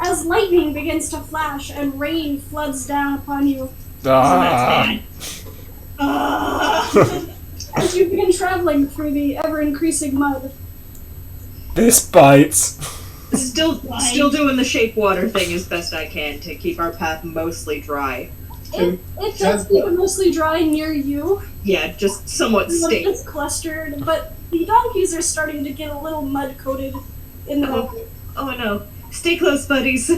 S1: as lightning begins to flash and rain floods down upon you.
S2: Ah.
S1: As you begin traveling through the ever-increasing mud.
S2: This bites.
S4: Still doing the shape water thing as best I can to keep our path mostly dry.
S1: It does keep it mostly dry near you.
S4: Yeah, just somewhat
S1: It's
S4: stable.
S1: just clustered, but the donkeys are starting to get a little mud-coated in the mud.
S4: Oh no. Stay close, buddies.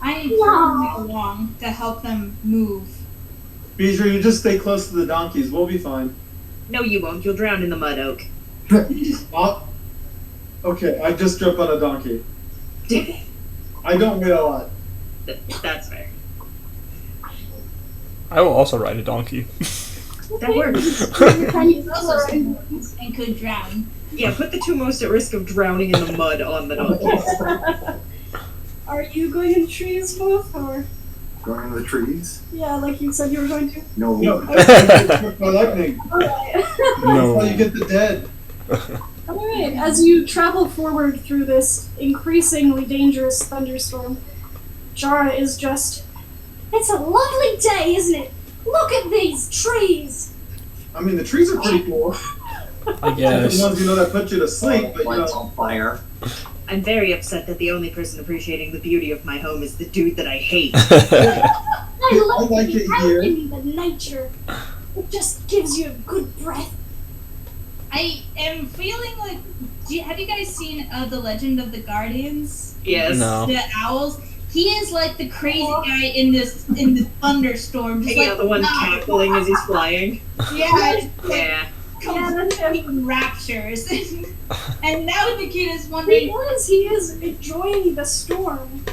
S6: I am traveling along to help them move.
S5: Bezur, you just stay close to the donkeys. We'll be fine.
S4: No, you won't. You'll drown in the mud, Oak.
S5: Okay, I just jumped on a donkey. I don't weigh a lot.
S4: That's fair.
S2: I will also ride a donkey.
S4: That works.
S6: And could drown.
S4: Yeah, put the two most at risk of drowning in the mud on the donkeys.
S1: Are you going in trees, both, or
S3: Going in the trees?
S1: yeah, like you said you were going to?
S3: No.
S5: No, by lightning.
S1: Alright.
S5: That's how you get the dead.
S1: Alright, as you travel forward through this increasingly dangerous thunderstorm, Jara is just, it's a lovely day, isn't it? Look at these trees!
S5: I mean, the trees are pretty cool.
S2: I guess.
S5: The ones that put you to sleep, but
S3: Lights on fire.
S4: I'm very upset that the only person appreciating the beauty of my home is the dude that I hate.
S1: I love
S5: like
S1: the
S5: it here.
S1: out in the nature. It just gives you a good breath.
S6: I am feeling like. Have you guys seen The Legend of the Guardians?
S4: Yes.
S2: No.
S6: The owls. He is like the crazy guy in this thunderstorm. Just
S4: Yeah,
S6: like,
S4: the one
S6: nah.
S4: cackling as he's flying.
S6: Yeah,
S4: Yeah.
S6: completely raptures. And now Nikita's
S1: He
S6: wondering.
S1: is enjoying the storm.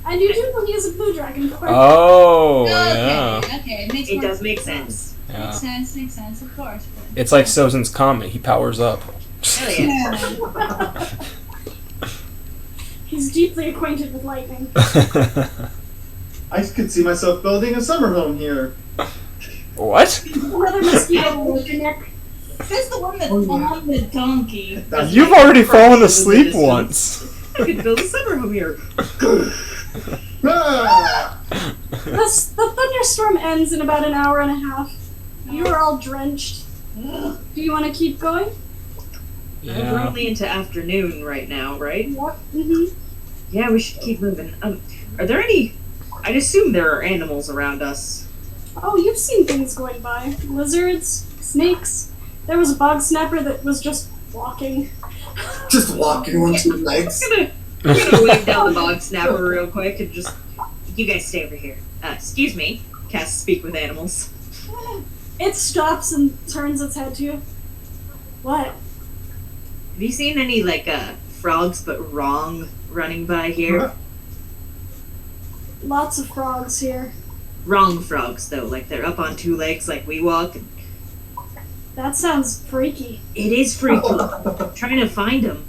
S1: And you do know he is a blue dragon, of course.
S2: Oh, yeah.
S6: Okay, it makes
S4: It
S6: more
S4: does make sense.
S2: Yeah.
S6: Makes sense, of course.
S2: It's like Sozin's comet. He powers up.
S4: Hell yeah.
S6: Yeah.
S1: He's deeply acquainted with lightning.
S5: I could see myself building a summer home here.
S2: What?
S1: Another mosquito around your neck.
S6: Says the one that's on the donkey.
S2: You've already fallen asleep once.
S4: I could build a summer home here.
S5: Ah!
S1: The thunderstorm ends in about an hour and a half. You are all drenched.
S6: Ugh.
S1: Do you want to keep going?
S4: We're
S2: Yeah.
S4: only into afternoon right now, right?
S1: Yep. Mm-hmm.
S4: Yeah, we should keep moving. Are there any? I'd assume there are animals around us.
S1: Oh, you've seen things going by. Lizards, snakes. There was a bog snapper that was just walking.
S3: Just walking on two legs.
S4: I'm gonna wave down the bog snapper real quick and just. You guys stay over here. Excuse me. Cast speak with animals.
S1: It stops and turns its head to you. What?
S4: Have you seen any frogs but wrong running by here?
S1: Lots of frogs here.
S4: Wrong frogs though, like they're up on two legs like we walk.
S1: That sounds freaky.
S4: It is freaky. Trying to find them.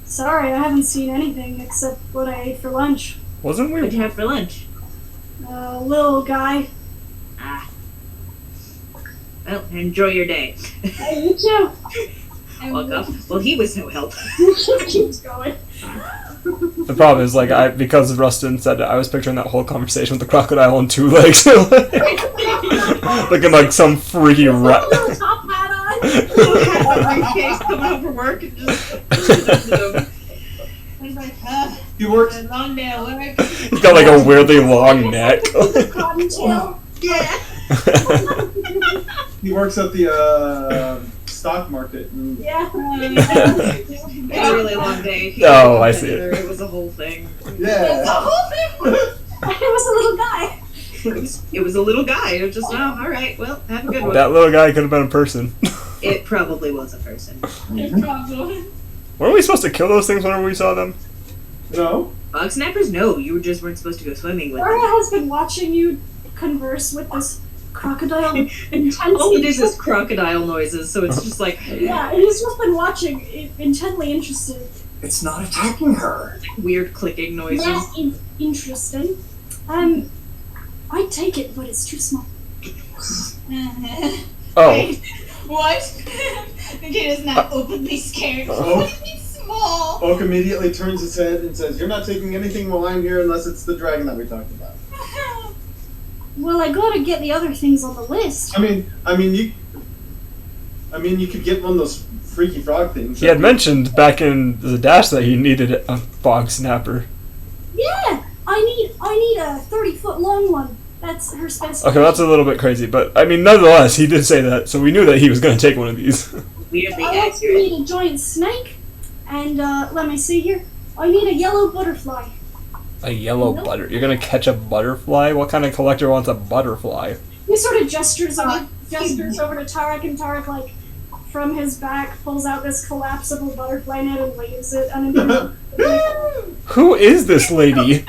S1: Sorry, I haven't seen anything except what I ate for lunch.
S2: Wasn't
S4: What'd
S2: we?
S4: you have for lunch?
S1: A little guy.
S4: Ah. Well, enjoy your day.
S1: Hey, you too.
S4: Walk off. Well, he was no help.
S1: Keeps going.
S2: The problem is, because Rustin said that, I was picturing that whole conversation with the crocodile on two legs. Looking like some freaky rat.
S1: Little top hat on.
S4: Briefcase coming home from work and just.
S6: He's like,
S5: He works.
S6: a long day at work.
S2: He's got like a weirdly long neck.
S1: Cottontail.
S6: Yeah.
S5: He works at the stock market. And
S1: Yeah.
S4: It's a really long day. He
S2: Oh,
S4: was
S2: I
S4: a
S2: see it.
S4: competitor. It was a whole thing.
S5: yeah.
S1: It was a little guy.
S4: It was a little guy. It was just, oh, all right. Well, have a good one.
S2: That little guy could have been a person.
S4: It probably was a person.
S2: Weren't we supposed to kill those things whenever we saw them?
S5: No.
S4: Bog snappers? No, you just weren't supposed to go swimming with
S1: Laura
S4: them.
S1: has been watching you converse with this crocodile intensely.
S4: All it is crocodile noises, so it's just like
S1: Yeah, he's just been watching, intently interested.
S3: It's not attacking her.
S4: weird clicking noises.
S1: Yeah, interesting. I'd take it, but it's too small.
S2: Oh.
S6: What? The kid is not openly scared.
S5: Oh.
S6: What do you mean small?
S5: Oak immediately turns his head and says, "You're not taking anything while I'm here unless it's the dragon that we talked about."
S1: Well, I gotta get the other things on the list.
S5: I mean, you could get one of those freaky frog things.
S2: He had mentioned back in the dash that he needed a bog snapper.
S1: Yeah, I need a 30-foot long one. That's her specification.
S2: Okay, that's a little bit crazy, but I mean, nonetheless, he did say that, so we knew that he was going to take one of these.
S4: Weirdly
S1: I also
S4: accurate.
S1: need a giant snake, and let me see here. I need a yellow butterfly.
S2: A yellow butter. You're going to catch a butterfly? What kind of collector wants a butterfly?
S1: He sort of gestures over to Tarek, and Tarek, like, from his back, pulls out this collapsible butterfly net and waves it.
S2: Who is this lady?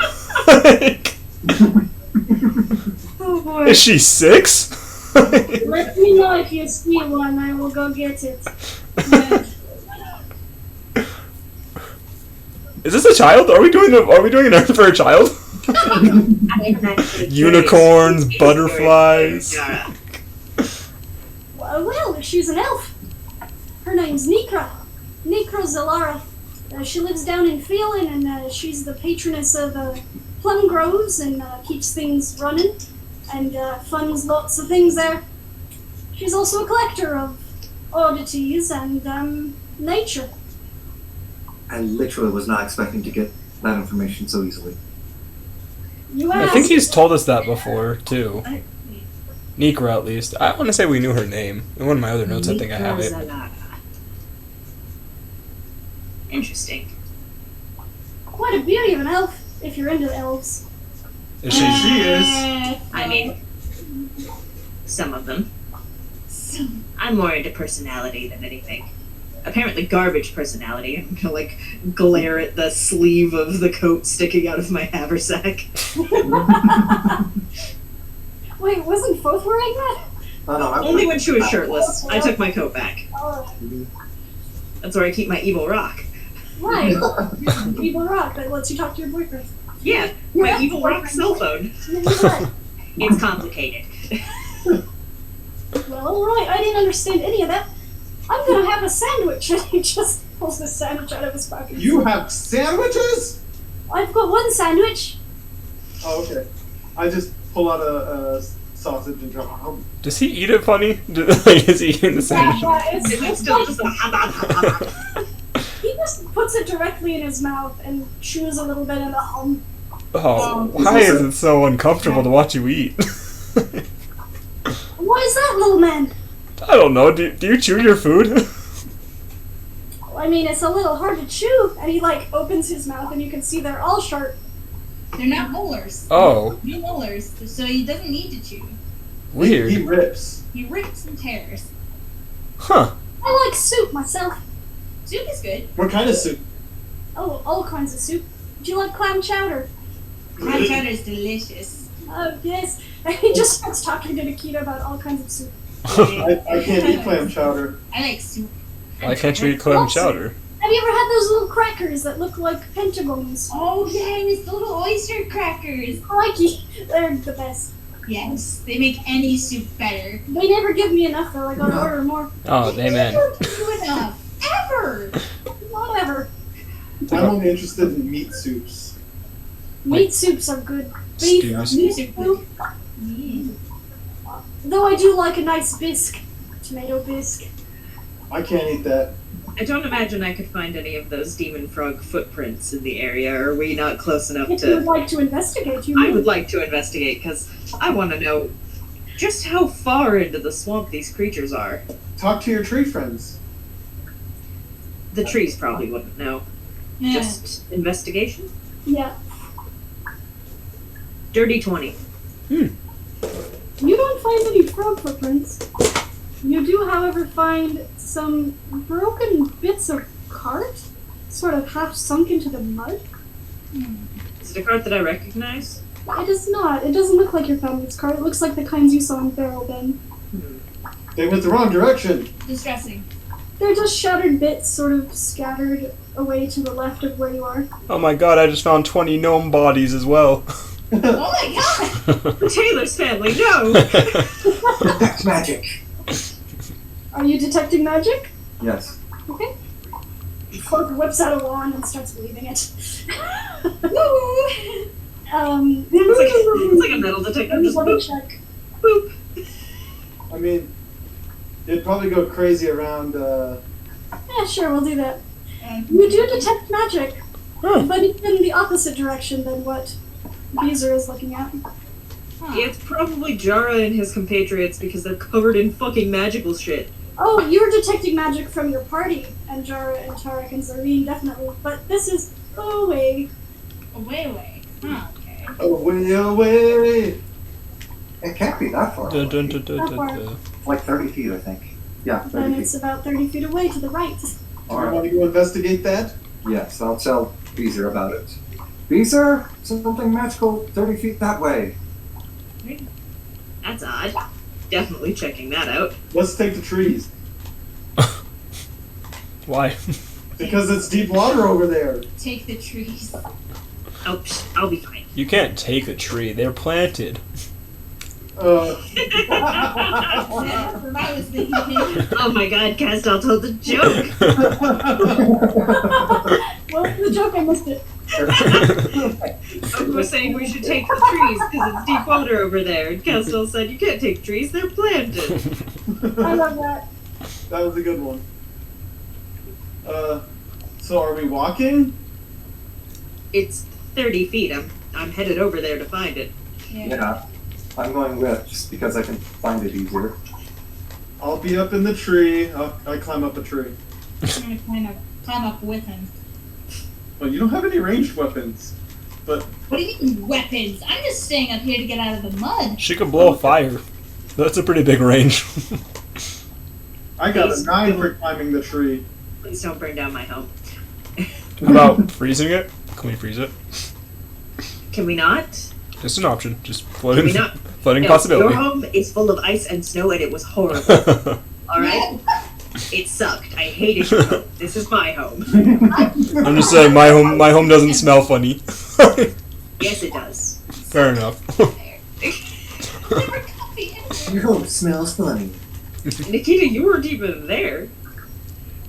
S1: Oh boy.
S2: Is she 6?
S1: Let me know if you see one, I will go get it.
S2: Is this a child? Are we doing an urn for a child? Unicorns, butterflies.
S1: Well, she's an elf. Her name's Nikra. Nikra Zalara. She lives down in Phelan, and she's the patroness of plum groves and keeps things running and funds lots of things there. She's also a collector of oddities and nature.
S3: I literally was not expecting to get that information so easily.
S1: You
S2: I
S1: asked.
S2: think he's told us that before, too. Nikra, at least. I want to say we knew her name. In one of my other notes, I think I have it.
S4: Zalara. Interesting.
S1: Quite a beauty of an elf, if you're into elves.
S2: Is she?
S5: She is.
S4: I mean, some of them. I'm more into personality than anything. Apparently garbage personality. I'm gonna glare at the sleeve of the coat sticking out of my haversack.
S1: Wait, wasn't Foth wearing that?
S3: Oh, no,
S4: Only when she was shirtless. I took my coat back.
S1: Oh,
S4: That's where I keep my evil rock.
S1: right. Evil rock that lets you talk to your boyfriend.
S4: Yeah, my evil rock cell phone.
S1: Right.
S4: It's complicated.
S1: Well, alright, I didn't understand any of that. I'm gonna have a sandwich. And he just pulls the sandwich out of his pocket.
S5: You have sandwiches?
S1: I've got one sandwich.
S5: Oh, okay. I just pull out a sausage and go.
S2: Does he eat it funny? Like, is he eating the sandwich?
S4: It's still just a
S1: He just puts it directly in his mouth and chews a little bit and a hum.
S2: Oh, why is it so uncomfortable to watch you eat?
S1: What is that, little man?
S2: I don't know. Do you chew your food?
S1: I mean, it's a little hard to chew. And he, like, opens his mouth and you can see they're all sharp.
S6: They're not molars.
S2: Oh.
S6: No molars, so he doesn't need to chew.
S2: Weird.
S5: He rips.
S6: He rips and tears.
S2: Huh.
S1: I like soup myself.
S6: Soup is good.
S5: What kind of soup?
S1: Oh, all kinds of soup. Do you like clam chowder?
S6: Clam chowder is delicious.
S1: Oh, yes. And he just starts talking to Nikita about all kinds of soup.
S5: I can't eat clam chowder.
S6: I like soup.
S2: Why can't you eat clam chowder?
S1: Have you ever had those little crackers that look like pentagons?
S6: Oh yes, the little oyster crackers.
S1: Crikey, they're the best.
S6: Yes, they make any soup better.
S1: They never give me enough though, I gotta order more.
S2: Oh,
S6: They
S2: amen.
S6: never do enough. Ever.
S1: Whatever.
S5: I'm only interested in meat soups.
S1: Meat soups are good. Beef,
S2: Stews.
S1: meat soup. Though I do like a nice bisque. Tomato bisque.
S5: I can't eat that.
S4: I don't imagine I could find any of those demon frog footprints in the area. Are we not close enough
S1: If you would
S4: to...
S1: like to investigate, you
S4: I
S1: may.
S4: would like to investigate, because I want to know just how far into the swamp these creatures are.
S5: Talk to your tree friends.
S4: The trees probably wouldn't know.
S6: Yeah.
S4: Just investigation?
S1: Yeah.
S4: Dirty 20.
S1: You don't find any frog footprints. You do, however, find some broken bits of cart, sort of half sunk into the mud.
S4: Is it a cart that I recognize?
S1: It is not. It doesn't look like your family's cart. It looks like the kinds you saw in Barrel Bin.
S5: They went the wrong direction.
S6: Distressing.
S1: They're just shattered bits sort of scattered away to the left of where you are.
S2: Oh my god, I just found 20 gnome bodies as well.
S6: Oh my god!
S4: The Taylor's family, no!
S3: Detect magic.
S1: Are you detecting magic?
S3: Yes.
S1: Okay. Cloak whips out a wand and starts waving it.
S6: Woo!
S4: It's like a metal detector.
S1: Let me
S4: Just
S1: double
S4: boop,
S1: check.
S4: boop.
S5: I mean, it'd probably go crazy around.
S1: Yeah, sure, we'll do that.
S6: And
S1: You do detect magic,
S2: Huh.
S1: but it's in the opposite direction than what Bezur is looking at.
S4: Yeah, it's probably Jara and his compatriots because they're covered in fucking magical shit.
S1: Oh, you're detecting magic from your party, and Jara and Tarek and Zareen definitely, but this is away.
S6: away. Huh, okay.
S5: Away, away.
S3: It can't be that far.
S2: Dun,
S3: away.
S2: dun, dun, dun, dun, dun.
S3: Like 30 feet, I think. Yeah, 30
S1: And
S3: feet.
S1: it's about 30 feet away to the right.
S5: Do
S3: All
S5: you
S3: right.
S5: want to go investigate that?
S3: Yes, I'll tell Beezer about it. Beezer, something magical 30 feet that way.
S4: That's odd. Definitely checking that out.
S5: Let's take the trees.
S2: Why?
S5: Because it's deep water over there.
S6: Take the trees.
S4: Oh, I'll be fine.
S2: You can't take a tree, they're planted.
S6: That's what I was thinking.
S4: Oh my god, Castal told the joke!
S1: What was the joke? I missed it.
S4: I was saying we should take the trees because it's deep water over there. And Castal said you can't take trees, they're planted.
S1: I love that.
S5: That was a good one. So are we walking?
S4: It's 30 feet. I'm headed over there to find it.
S3: Yeah. I'm going with, just because I can find it easier.
S5: I'll be up in the tree. I climb up a tree.
S6: I'm gonna climb up with him.
S5: Well, you don't have any ranged weapons. But
S6: What do you mean weapons? I'm just staying up here to get out of the mud.
S2: She could blow a fire. That's a pretty big range.
S5: I got a 9 for climbing the tree.
S4: Please don't burn down my home.
S2: How about freezing it? Can we freeze it?
S4: Can we not?
S2: Just an option. Just
S4: Can
S2: floating,
S4: we not?
S2: floating
S4: No,
S2: possibility.
S4: Your home is full of ice and snow and it was horrible. Alright? It sucked. I hated your home. This is my home.
S2: I'm just saying, my home doesn't smell funny.
S4: Yes, it does.
S2: Fair enough.
S3: Your home smells funny.
S4: Nikita, you weren't even there.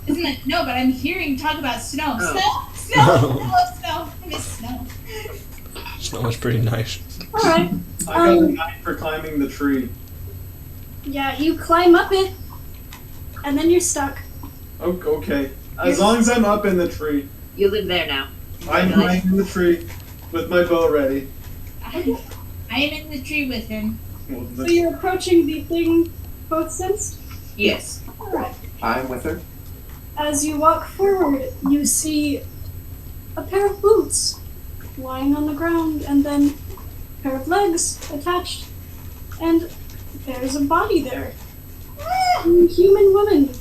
S6: Isn't it? No, but I'm hearing talk about snow.
S4: Oh.
S6: Snow! Snow! I love snow. I miss snow.
S2: Snow is pretty nice.
S1: Alright.
S5: I got a 9 for climbing the tree.
S1: Yeah, you climb up it, and then you're stuck.
S5: Okay. As long as I'm up in the tree.
S4: You live there now.
S5: I'm hiding in the tree with my bow ready.
S6: I am in the tree with him.
S5: Well,
S1: So you're approaching the thing both sensed?
S4: Yes.
S1: Alright.
S3: I'm with her.
S1: As you walk forward, you see a pair of boots lying on the ground, and then a pair of legs attached, and there's a body there. A human woman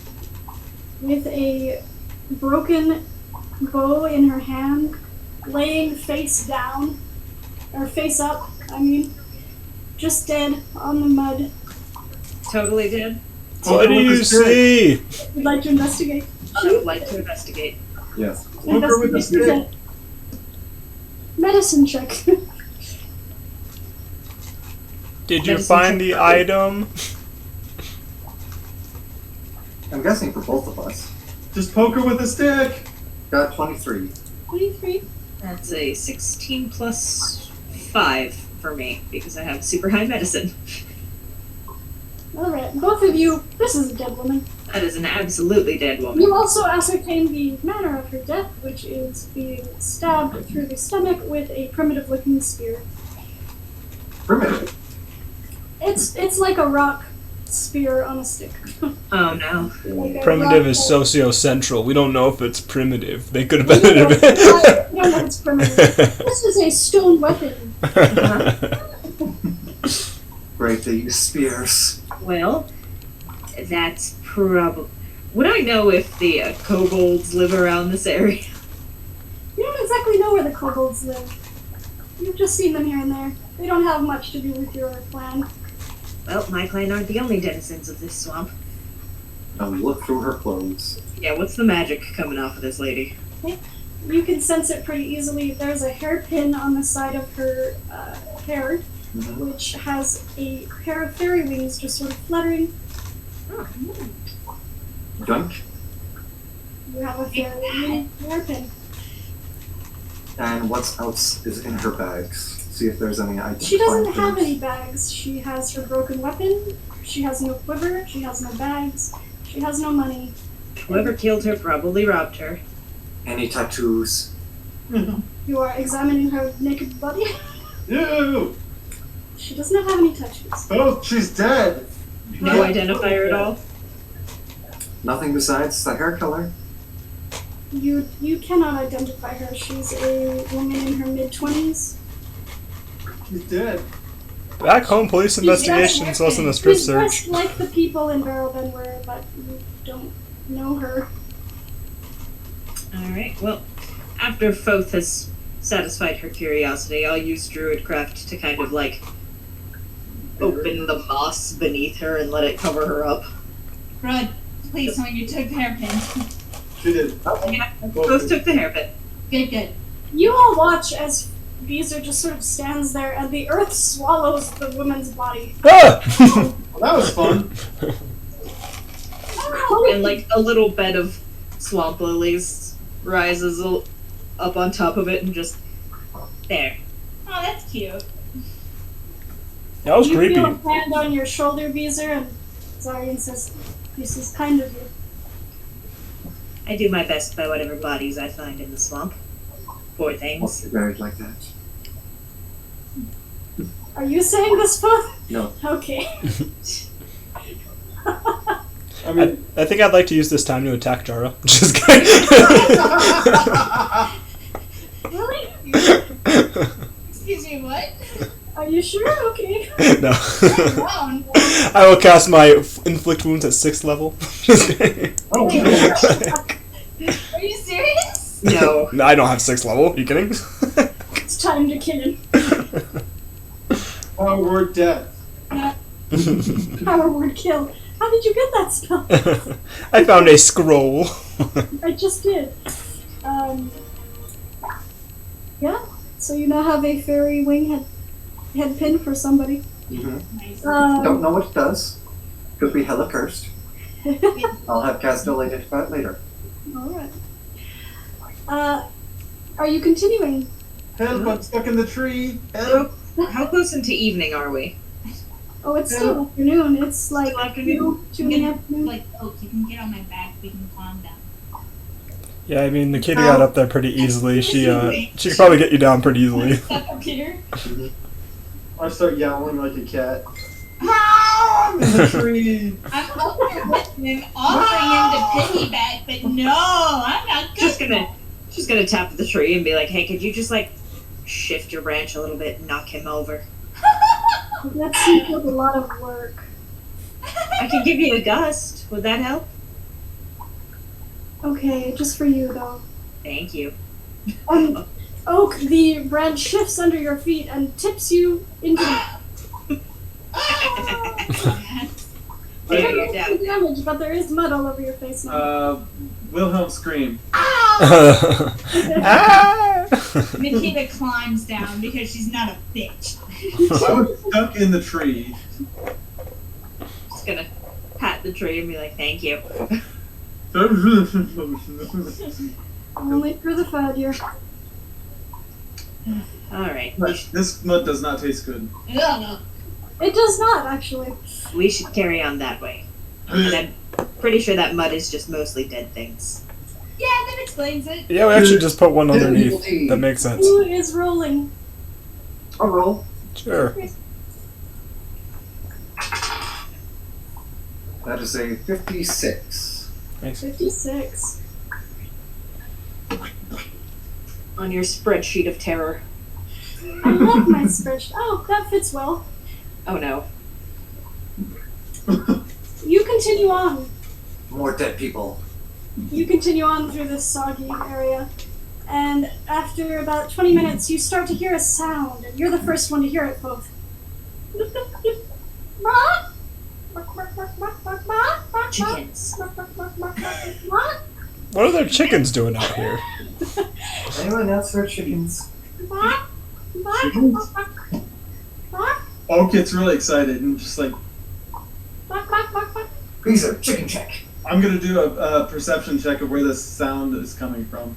S1: with a broken bow in her hand, laying face down, or face up, I mean, just dead on the mud.
S4: Totally dead.
S2: What do you see?
S1: Would like to investigate?
S4: I would like to investigate.
S3: Yes.
S5: Poker with the stick.
S1: Medicine check.
S2: Did you
S4: Medicine
S2: find
S4: check.
S2: the item?
S3: I'm guessing for both of us.
S5: Just poker with a stick.
S3: Got 23.
S1: 23.
S4: That's a 16 plus 5 for me because I have super high medicine.
S1: Alright, both of you, this is a dead woman.
S4: That is an absolutely dead woman.
S1: You also ascertain the manner of her death, which is being stabbed through the stomach with a primitive-looking spear.
S3: Primitive.
S1: It's like a rock spear on a stick.
S4: Oh no.
S1: Like a
S2: Primitive
S1: rock-
S2: is socio-central. We don't know if it's primitive. They could have
S1: We
S2: been
S1: don't
S2: a
S1: know if it's primitive. This is a stone weapon.
S3: Great, they use spears.
S4: Well, that's probably. Would I know if the kobolds live around this area?
S1: You don't exactly know where the kobolds live. You've just seen them here and there. They don't have much to do with your plan.
S4: Well, my clan aren't the only denizens of this swamp.
S3: Now we look through her clothes.
S4: Yeah, what's the magic coming off of this lady?
S1: You can sense it pretty easily. There's a hairpin on the side of her hair,
S3: Mhm.
S1: which has a pair of fairy wings just sort of fluttering.
S3: Dunk.
S1: You have a fairy wing hairpin.
S3: And what else is in her bags? See if there's any items.
S1: She doesn't have any bags. She has her broken weapon. She has no quiver. She has no bags. She has no money.
S4: Whoever killed her probably robbed her.
S3: Any tattoos?
S1: You are examining her naked body.
S5: Ew.
S1: She does not have any tattoos.
S5: Oh, she's dead.
S4: No identifier at all?
S3: Nothing besides the hair color?
S1: You cannot identify her. She's a woman in her mid-20s.
S5: She's dead.
S2: Back home, police investigations wasn't a strip
S1: She's
S2: search.
S1: dressed like the people in Barrowben were, but you don't know her.
S4: Alright, well, after Foth has satisfied her curiosity, I'll use Druidcraft to kind of like open the moss beneath her and let it cover her up.
S6: Rod, please tell me you took the hairpin.
S5: She did.
S4: Yeah, Foth took the hairpin.
S6: Good, good.
S1: You all watch as Bezur just sort of stands there and the earth swallows the woman's body.
S2: Ah!
S5: Well, that was fun.
S4: And like a little bed of swamp lilies rises up on top of it and just there.
S6: Oh, that's cute.
S2: That was
S1: You
S2: creepy.
S1: feel a hand on your shoulder, Bezur, and Zarian says, "This is kind of you."
S4: I do my best by whatever bodies I find in the swamp. Poor
S3: Must
S4: things.
S3: be buried like that.
S1: Are you saying this, Foth?
S3: No.
S1: Okay.
S5: I mean,
S2: I think I'd like to use this time to attack Jara. Just kidding.
S1: Really?
S6: Excuse me, what?
S1: Are you sure? Okay.
S2: No.
S6: Down.
S2: I will cast my inflict wounds at 6th level. Just kidding.
S5: oh,
S6: Are you serious?
S4: No.
S2: No, I don't have 6th level. Are you kidding?
S1: It's time to kill him.
S5: oh, we're dead.
S1: Power word kill. How did you get that spell?
S2: I found a scroll.
S1: I just did. Yeah. So you now have a fairy wing head pin for somebody.
S3: Mm-hmm.
S6: Nice.
S3: Don't know what it does. Could be hella cursed. I'll have Casdell identify it later.
S1: Alright. Are you continuing?
S5: Help, I'm stuck in the tree. Help.
S4: How close into evening are we?
S1: Oh, it's still afternoon. It's like
S4: Still afternoon?
S1: 2 in the afternoon.
S6: Like, Oak, you can get on my back. We can calm down.
S2: Yeah, I mean, the kitty got up there pretty easily. She could probably get you down pretty easily.
S6: Step Peter.
S5: I start yowling like a cat. I'm in the tree.
S6: I'm up there with him, offering him to piggyback, but no, I'm not good.
S4: She's gonna tap the tree and be like, "Hey, could you just like shift your branch a little bit and knock him over?
S1: That seems like a lot of work.
S4: I can give you a gust. Would that help?"
S1: Okay, just for you though.
S4: Thank you.
S1: Oak, the branch shifts under your feet and tips you into
S4: There, you're down.
S1: damage, but there is mud all over your face now.
S5: Wilhelm scream.
S2: Ah!
S6: Nikita climbs down because she's not a bitch.
S5: I was stuck in the tree.
S4: Just gonna pat the tree and be like, "Thank you."
S1: Only for the failure.
S4: All right.
S5: This mud does not taste good.
S6: Ugh.
S1: It does not, actually.
S4: We should carry on that way. And I'm pretty sure that mud is just mostly dead things.
S6: Yeah, that explains it.
S2: Yeah, we actually just put one underneath. That makes sense.
S1: Who is rolling?
S3: I'll roll.
S2: Sure.
S3: That is a 56.
S2: Nice.
S1: 56.
S4: On your spreadsheet of terror.
S1: I love my spreadsheet. Oh, that fits well.
S4: Oh no.
S1: You continue on.
S3: More dead people.
S1: You continue on through this soggy area. And after about 20 minutes, you start to hear a sound, and you're the first one to hear it, both.
S4: Chickens.
S2: What are their chickens doing out here?
S3: Anyone else for chickens?
S5: Oak gets really excited and just like,
S3: Bezur, chicken check.
S5: I'm gonna do a perception check of where this sound is coming from.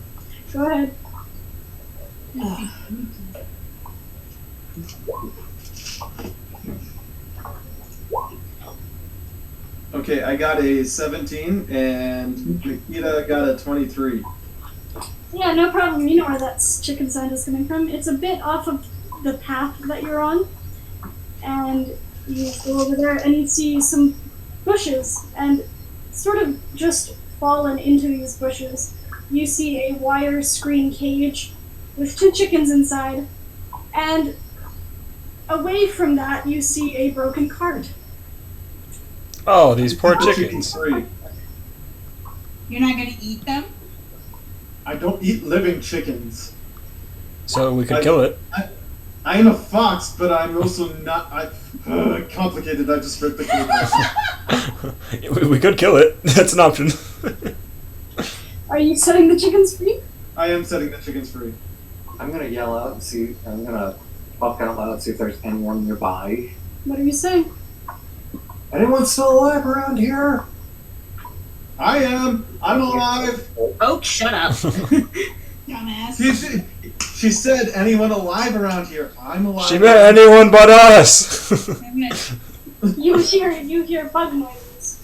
S1: Go ahead.
S5: Okay, I got a 17 and Nikita got a 23.
S1: Yeah, no problem. You know where that chicken sound is coming from. It's a bit off of the path that you're on. And you go over there and you see some bushes. And sort of just fallen into these bushes, you see a wire screen cage with 2 chickens inside. And away from that, you see a broken cart.
S2: Oh, these poor chickens.
S5: Free.
S6: You're not gonna eat them?
S5: I don't eat living chickens.
S2: So we could kill it.
S5: I am a fox, but I'm also not. Complicated. I just read the code.
S2: We could kill it. That's an option.
S1: Are you setting the chickens free?
S5: I am setting the chickens free.
S3: I'm gonna yell out and see. I'm gonna talk out loud and see if there's anyone nearby.
S1: What are you saying?
S3: Anyone still alive around here?
S5: I am. I'm alive.
S4: Oh, shut up.
S6: Dumbass.
S5: She said anyone alive around here. I'm alive.
S2: She meant anyone but us.
S1: You hear bug noises.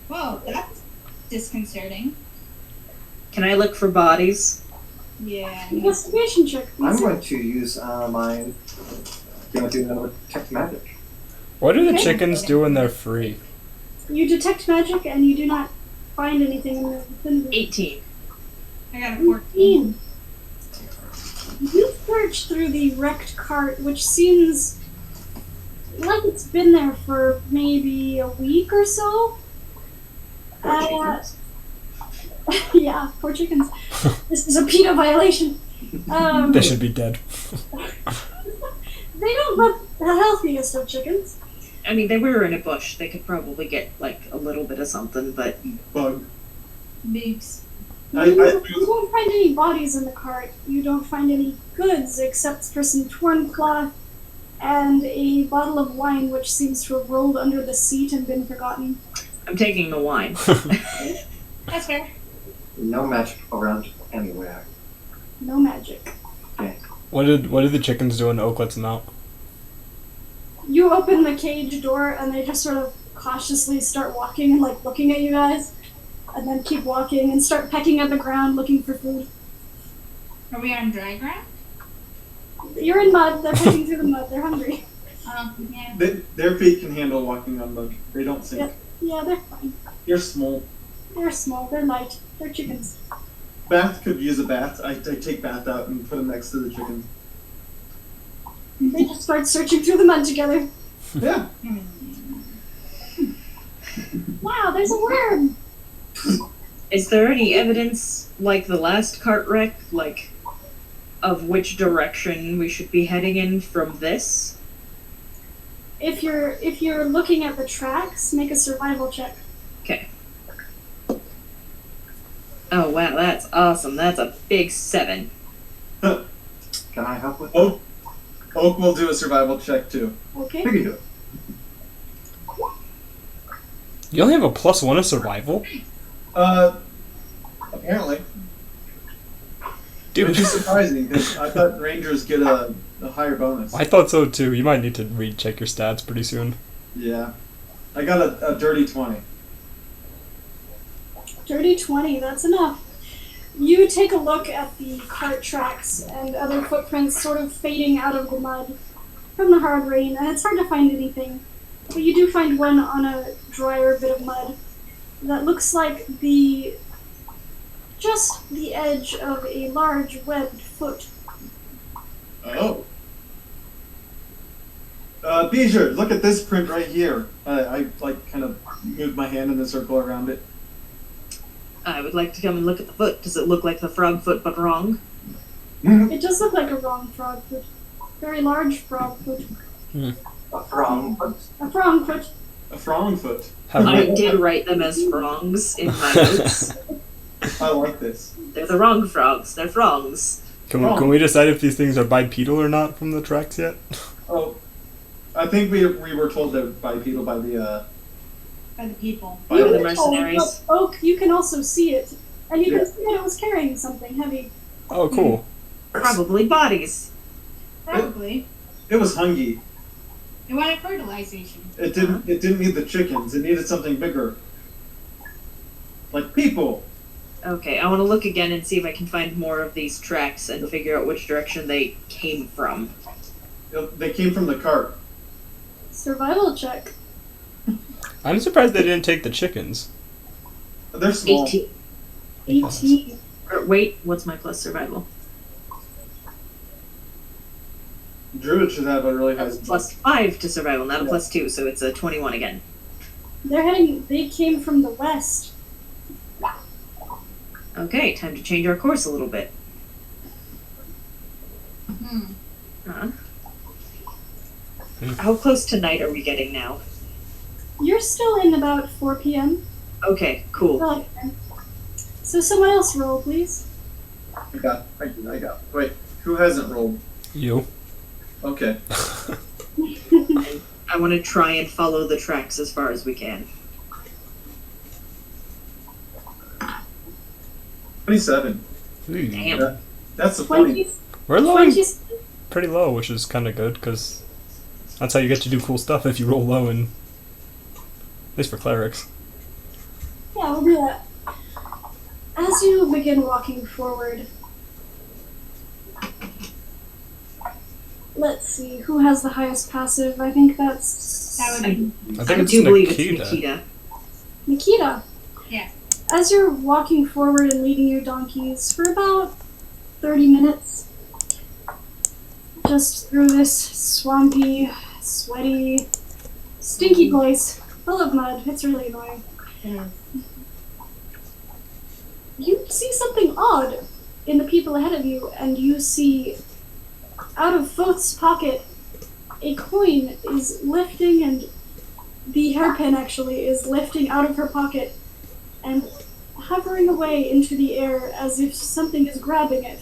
S6: Well, that's disconcerting.
S4: Can I look for bodies?
S6: Yeah.
S1: Investigation check,
S3: I'm
S1: please.
S3: going to use my. You want to do another detect magic?
S2: What do the chickens do when they're free?
S1: You detect magic and you do not find anything in the vicinity.
S4: 18.
S6: I got a 14.
S1: You search through the wrecked cart, which seems like it's been there for maybe a week or so. Yeah, poor chickens. This is a PETA violation.
S2: They should be dead.
S1: They don't look the healthiest of chickens.
S4: I mean, they were in a bush. They could probably get like a little bit of something, but
S5: Bug.
S6: Bigs.
S1: You don't find any bodies in the cart. You don't find any goods except for some torn cloth and a bottle of wine which seems to have rolled under the seat and been forgotten.
S4: I'm taking the wine.
S6: That's fair.
S3: No magic around anywhere.
S1: No magic.
S2: What did the chickens do when Oak lets them out?
S1: You open the cage door and they just sort of cautiously start walking and like looking at you guys, and then keep walking and start pecking at the ground looking for food.
S6: Are we on dry ground?
S1: You're in mud. They're pecking through the mud. They're hungry.
S6: Yeah.
S5: Their feet can handle walking on mud. They don't sink.
S1: Yep. Yeah, they're fine.
S5: You're small.
S1: They're small. They're light. They're chickens.
S5: Bath could use a bath. I take Bath out and put him next to the chicken.
S1: They just start searching through the mud together.
S5: Yeah.
S1: Wow, there's a worm.
S4: Is there any evidence, like the last cart wreck, like, of which direction we should be heading in from this?
S1: If you're looking at the tracks, make a survival check.
S4: Okay. Oh wow, that's awesome. That's a big 7.
S3: Can I help with
S5: Oak will do a survival check too.
S1: Okay.
S3: Here you do it.
S2: You only have a +1 of survival?
S5: Apparently.
S2: Dude.
S5: Which is surprising, because I thought Rangers get a higher bonus.
S2: I thought so too. You might need to recheck your stats pretty soon.
S5: Yeah. I got a dirty 20.
S1: Dirty 20, that's enough. You take a look at the cart tracks and other footprints sort of fading out of the mud from the hard rain, and it's hard to find anything. But you do find one on a drier bit of mud that looks like just the edge of a large webbed foot.
S5: Oh. Bezur, look at this print right here. I kind of moved my hand in a circle around it.
S4: I would like to come and look at the foot. Does it look like the frog foot but wrong?
S1: It does look like a wrong frog foot. Very large frog foot.
S3: A frog.
S1: A frog foot.
S5: A frog foot.
S4: I did write them as frogs in my notes.
S5: I like this.
S4: They're the wrong frogs. They're frogs.
S2: Can we decide if these things are bipedal or not from the tracks yet?
S5: Oh, I think we were told they're bipedal by the
S6: By the people.
S5: by
S1: You
S4: the
S1: were told,
S4: mercenaries.
S1: but Oak, you can also see it. And you
S5: Yeah.
S1: can see that it was carrying something heavy.
S2: Oh, cool.
S4: Probably bodies.
S6: Probably.
S5: It was hungry.
S6: They wanted fertilization.
S5: It didn't need the chickens. It needed something bigger. Like people.
S4: Okay, I want to look again and see if I can find more of these tracks and figure out which direction they came from.
S5: They came from the cart.
S1: Survival check.
S2: I'm surprised they didn't take the chickens.
S5: They're small.
S4: 18.
S1: 18.
S4: Wait, what's my plus survival?
S5: Druid should have a really high
S4: That's plus 5 to survival, not a plus 2, so it's a 21 again.
S1: They came from the west.
S4: Okay, time to change our course a little bit.
S6: Hmm.
S4: How close to night are we getting now?
S1: You're still in about 4 p.m.
S4: Okay, cool.
S1: Okay. So someone else roll, please.
S5: I got. Wait, who hasn't rolled?
S2: You.
S5: Okay.
S4: I want to try and follow the tracks as far as we can.
S5: 27.
S2: Ooh.
S4: Damn.
S5: That's the funny.
S1: 20,
S2: We're low,
S1: 20,
S2: pretty low, which is kind of good because that's how you get to do cool stuff if you roll low, and at least for clerics.
S1: yeah, we'll do that. As you begin walking forward, let's see, who has the highest passive? I think that's
S6: That would be.
S2: I think
S4: I
S2: it's
S4: do believe
S2: Nikita.
S4: it's Nikita.
S1: Nikita.
S6: Yeah.
S1: As you're walking forward and leading your donkeys for about 30 minutes, just through this swampy, sweaty, stinky place, full of mud, it's really annoying. You see something odd in the people ahead of you, and you see out of Foth's pocket a coin is lifting, and the hairpin actually is lifting out of her pocket and hovering away into the air as if something is grabbing it.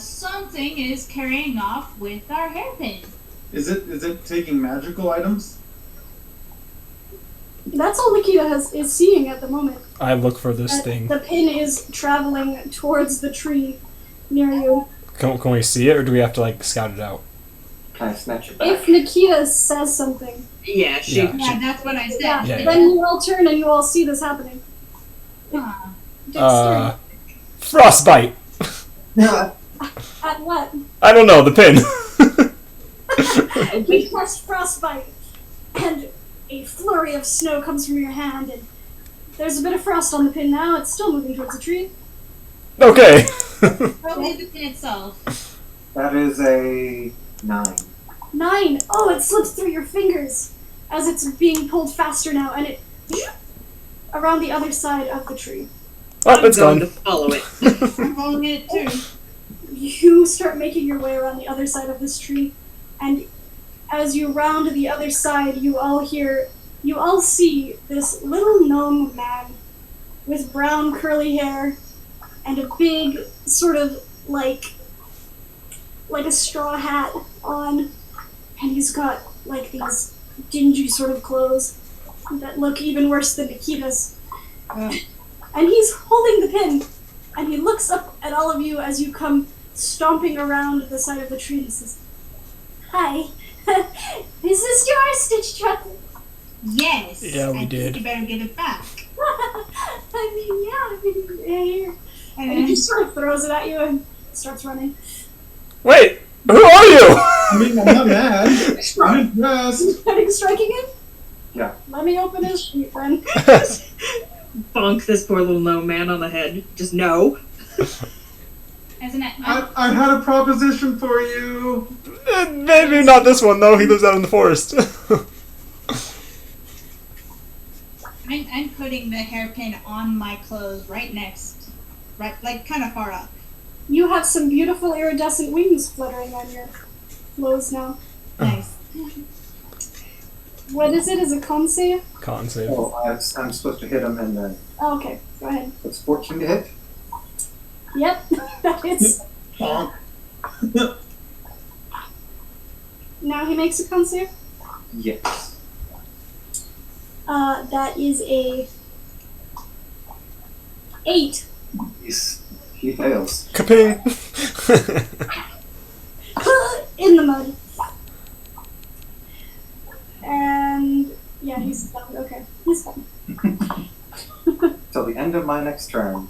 S6: Something is carrying off with our hairpin.
S5: Is it taking magical items?
S1: That's all Nikita is seeing at the moment.
S2: I look for this
S1: Uh,
S2: thing.
S1: The pin is traveling towards the tree near you.
S2: Can we see it, or do we have to like scout it out?
S3: Can I snatch it back?
S1: If Nikita says something,
S4: Yeah, she.
S2: Yeah.
S6: Yeah, that's what I said.
S1: yeah,
S2: Yeah,
S1: then you all turn and you all see this happening.
S6: Huh.
S1: Dexterity.
S2: Frostbite.
S3: Yeah.
S1: At what?
S2: I don't know the pin.
S1: You cast frostbite, and a flurry of snow comes from your hand, and there's a bit of frost on the pin now. It's still moving towards the tree.
S2: Okay.
S6: Probably the pin itself.
S3: That is a 9.
S1: 9. Oh, it slips through your fingers as it's being pulled faster now, and it around the other side of the tree.
S2: Oh, it's
S4: I'm going
S2: gone.
S4: to follow it.
S6: I'm following it too.
S1: You start making your way around the other side of this tree, and as you round the other side, you all see this little gnome man with brown curly hair and a big sort of like a straw hat on, and he's got like these dingy sort of clothes that look even worse than Nikita's. And he's holding the pin, and he looks up at all of you as you come stomping around the side of the tree. He says, "Hi, is this yours, T.H.U.D?"
S6: Yes.
S2: Yeah, we
S6: I
S2: did.
S6: think you better give it back.
S1: Here. And he just sort of throws it at you and starts running.
S2: Wait, who are you?
S5: I mean, I'm not mad. I'm impressed.
S1: Starting striking him?
S3: Yeah.
S1: Let me open his sheet then.
S4: Bonk this poor little gnome man on the head. Just no.
S6: Isn't it?
S5: I had a proposition for you.
S2: Maybe not this one though. He lives out in the forest.
S6: I'm putting the hairpin on my clothes right like kind of far up.
S1: You have some beautiful iridescent wings fluttering on your clothes now.
S6: Nice.
S1: What is it? Is it con save?
S2: Con save.
S3: Oh, I'm supposed to hit him, and then
S1: Oh, okay, go ahead.
S3: it's 14 to hit.
S1: Yep, that hits.
S5: Bonk.
S1: Now he makes a con save.
S3: Yes.
S1: That is a 8.
S3: He fails.
S2: Kaping.
S1: In the mud. And yeah, he's stunned. Okay, he's fine.
S3: Till the end of my next turn.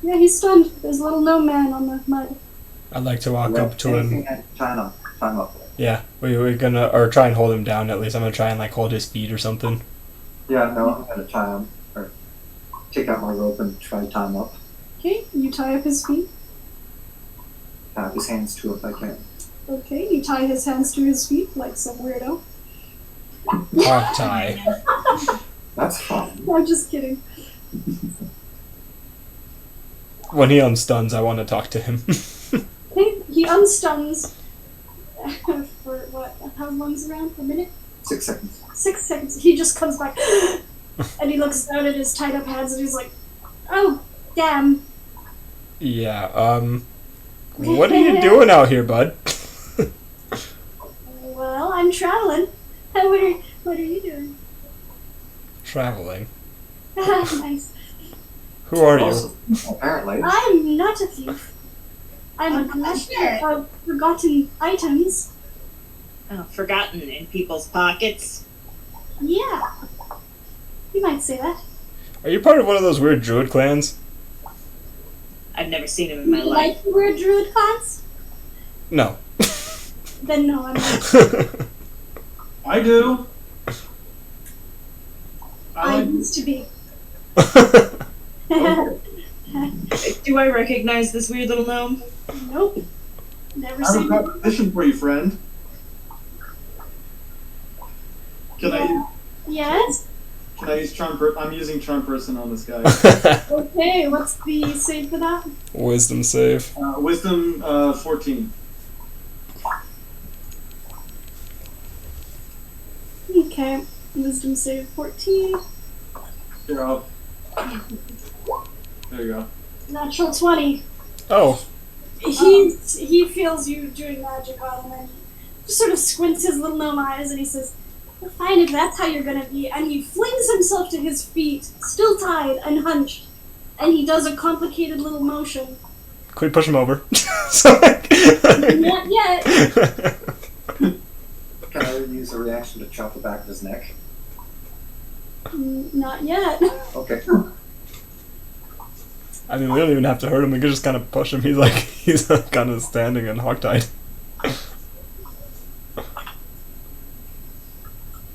S1: Yeah, he's stunned. There's a little gnome man on the mud.
S2: I'd like to walk up to him.
S3: Anything I can climb up with.
S2: Yeah, we're gonna, or try and hold him down at least. I'm gonna try and like hold his feet or something.
S3: Yeah, no, I'm gonna tie him, or take out my rope and try to tie him up.
S1: Okay, you tie up his feet.
S3: Have his hands too if I can.
S1: Okay, you tie his hands to his feet like some weirdo.
S2: Hog tie.
S3: That's fine.
S1: I'm just kidding.
S2: When he unstuns, I want to talk to him.
S1: Okay, he unstuns for what? How long's it around? A minute?
S3: 6 seconds.
S1: 6 seconds. He just comes back and he looks down at his tied up hands and he's like, "Oh, damn."
S2: Yeah. What are you doing out here, bud?
S1: Well, I'm traveling. What are you doing?
S2: Traveling.
S1: Nice.
S2: Who are you?
S3: Also, apparently.
S1: I'm not a thief. I'm a collector of forgotten items.
S4: Oh, forgotten in people's pockets.
S1: Yeah. You might say that.
S2: Are you part of one of those weird druid clans?
S4: I've never seen him in my
S1: You
S4: life.
S1: like the weird druid clans?
S2: No.
S1: Then no, I'm not.
S5: I do.
S1: I used to be.
S4: Do I recognize this weird little gnome?
S1: Nope. Never
S5: I have a
S1: seen it.
S5: proposition for you, friend. Can
S1: Yes?
S5: I use charm? I'm using charm person on this guy.
S1: Okay, what's the save for that?
S2: Wisdom save.
S5: Wisdom 14.
S1: Okay. Wisdom save 14.
S5: Here, there you go.
S1: Natural 20.
S2: Oh.
S1: He feels you doing magic on him and he just sort of squints his little gnome eyes and he says, Fine, if that's how you're gonna be. And he flings himself to his feet, still tied and hunched. And he does a complicated little motion.
S2: Can we push him over? So,
S1: Not yet.
S3: Can I use a reaction to chop the back of his neck?
S1: Not yet.
S3: Okay.
S2: I mean, we don't even have to hurt him. We could just kind of push him. He's kind of standing and hogtied.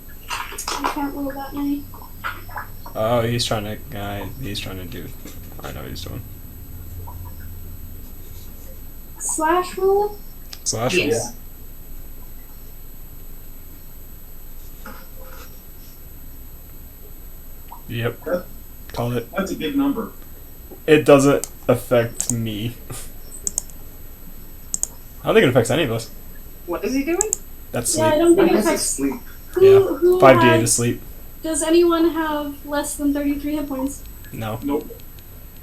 S1: I can't roll that many.
S2: Oh, he's trying to do. I know what he's doing.
S1: Slash roll?
S2: Slash.
S4: Yes.
S2: Yep. Call it.
S5: That's a big number.
S2: It doesn't affect me. I don't think it affects any of us.
S4: What is he doing?
S2: That's
S1: Yeah, I
S2: sleep.
S1: don't
S3: I
S1: think it
S3: guess it's
S1: affects.
S3: sleep.
S1: Who
S2: 5d8 is
S1: has,
S2: sleep.
S1: does anyone have less than 33 hit points?
S2: No.
S5: Nope.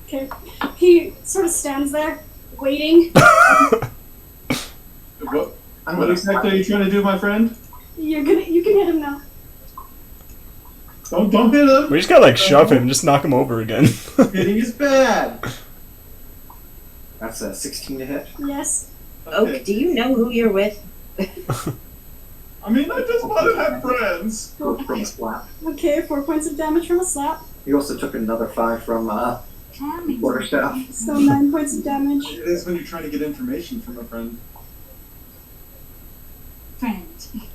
S1: Okay. He sort of stands there, waiting.
S5: What,
S3: I'm
S5: what
S3: gonna
S5: exactly are you trying to do, my friend?
S1: You can hit him now.
S5: Don't hit him.
S2: We just gotta shove him, just knock him over again.
S5: Hitting is bad.
S3: That's a 16 to hit.
S1: Yes.
S5: Okay.
S4: Oak, do you know who you're with?
S5: I mean, I just want to have friends.
S3: From a slap.
S1: Okay, 4 points of damage from a slap.
S3: He also took another 5 from
S6: Charming.
S3: quarterstaff.
S1: So 9 points of damage.
S5: It is when you're trying to get information from a friend.
S6: Friend.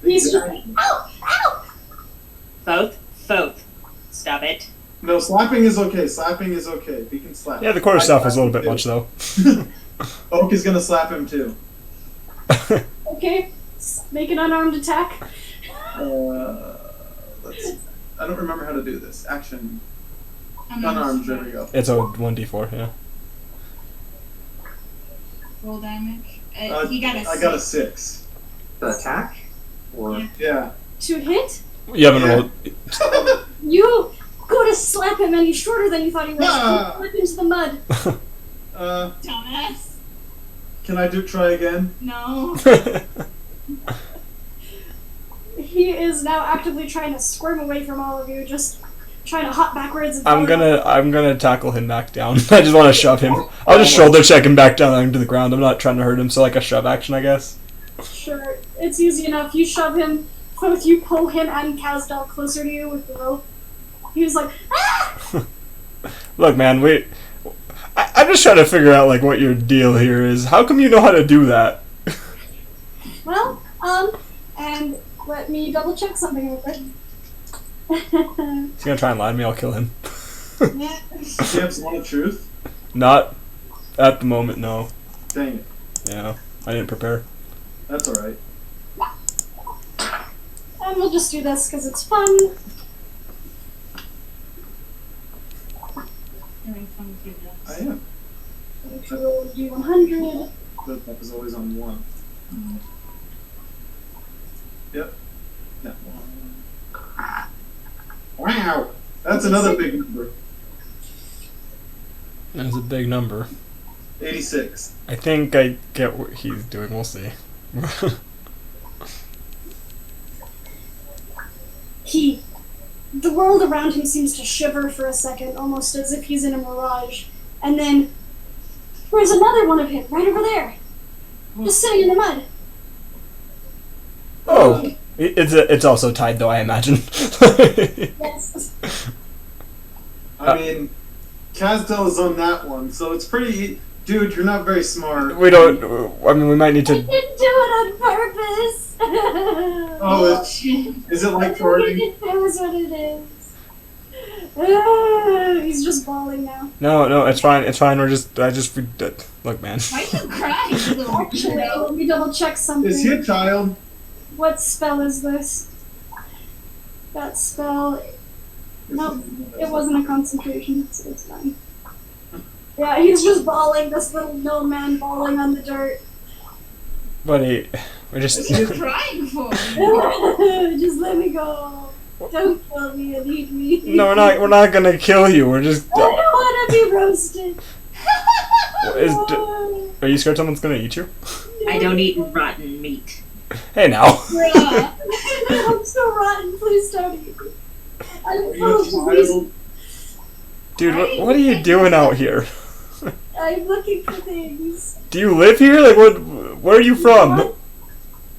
S1: He's just like, ow! Ow!
S4: Both. Stop it.
S5: No, slapping is okay. Slapping is okay. We can slap.
S2: Yeah, the quarter staff was a little bit much though.
S5: Oak is gonna slap him too.
S1: Okay, make an unarmed attack.
S5: Let's. I don't remember how to do this. Action.
S6: Unarmed.
S5: Unarmed. There we go.
S2: It's a 1d4, yeah.
S6: Roll damage. He got a
S5: I got a 6.
S3: The attack? Or
S6: Yeah.
S5: Yeah.
S1: To hit,
S2: You haven't
S5: Yeah.
S2: rolled.
S1: you go to slap him and he's shorter than you thought he was.
S5: Ah.
S1: You slip into the mud.
S6: Dumbass.
S5: Can I try again?
S6: No.
S1: He is now actively trying to squirm away from all of you, just trying to hop backwards. And
S2: I'm gonna tackle him back down. I just want to shove him. I'll just shoulder check him back down onto the ground. I'm not trying to hurt him, so like a shove action, I guess.
S1: Sure, it's easy enough. You shove him, both you pull him and Kazdal closer to you with the rope. He was like, ah!
S2: Look, man, I'm just trying to figure out like what your deal here is. How come you know how to do that?
S1: Well, and let me double check something real quick.
S2: He's gonna try and lie to me. I'll kill him.
S6: Yeah.
S5: Do you have some of truth?
S2: Not at the moment, no.
S5: Dang it.
S2: Yeah, I didn't prepare.
S5: That's alright.
S1: And we'll just do this because it's fun.
S6: Having fun with you
S5: I
S6: guys.
S5: am.
S1: If you roll D100,
S5: But that was always on 1. Yep. That one. Wow! That's another big number.
S2: That's a big number.
S5: 86.
S2: I think I get what he's doing. We'll see.
S1: The world around him seems to shiver for a second, almost as if he's in a mirage. And then there's another one of him right over there, just sitting in the mud.
S2: Oh, it's also tied though, I imagine.
S1: Yes.
S5: I mean, Kazdel is on that one, so it's pretty. Dude, you're not very smart.
S2: We don't. I mean, we might need
S1: I
S2: to.
S1: didn't do it on purpose.
S5: Oh, is it like farting?
S1: It was what it is. He's just bawling now.
S2: No, it's fine. It's fine. Look, man.
S6: Why are you crying, little
S1: Actually,
S6: weirdo?
S1: let me double check something.
S5: Is he a child?
S1: What spell is this? That spell. Nope, it wasn't a concentration, so it's fine. Yeah, he's just bawling, this little gnome man bawling on the dirt.
S2: Buddy, we're just.
S6: What are you crying for?
S1: Just let me go. Don't kill me and eat me.
S2: No, we're not gonna kill you. We're just.
S1: I don't want to be roasted.
S2: Are you scared someone's gonna eat you?
S4: I don't eat rotten meat.
S2: Hey now.
S6: Bruh.
S1: I'm so rotten. Please don't eat me. I'm
S5: Are you
S1: full
S5: a
S1: of disease.
S5: child?
S2: Dude, what are you doing out here?
S1: I'm looking for things.
S2: Do you live here? Like, where are you from?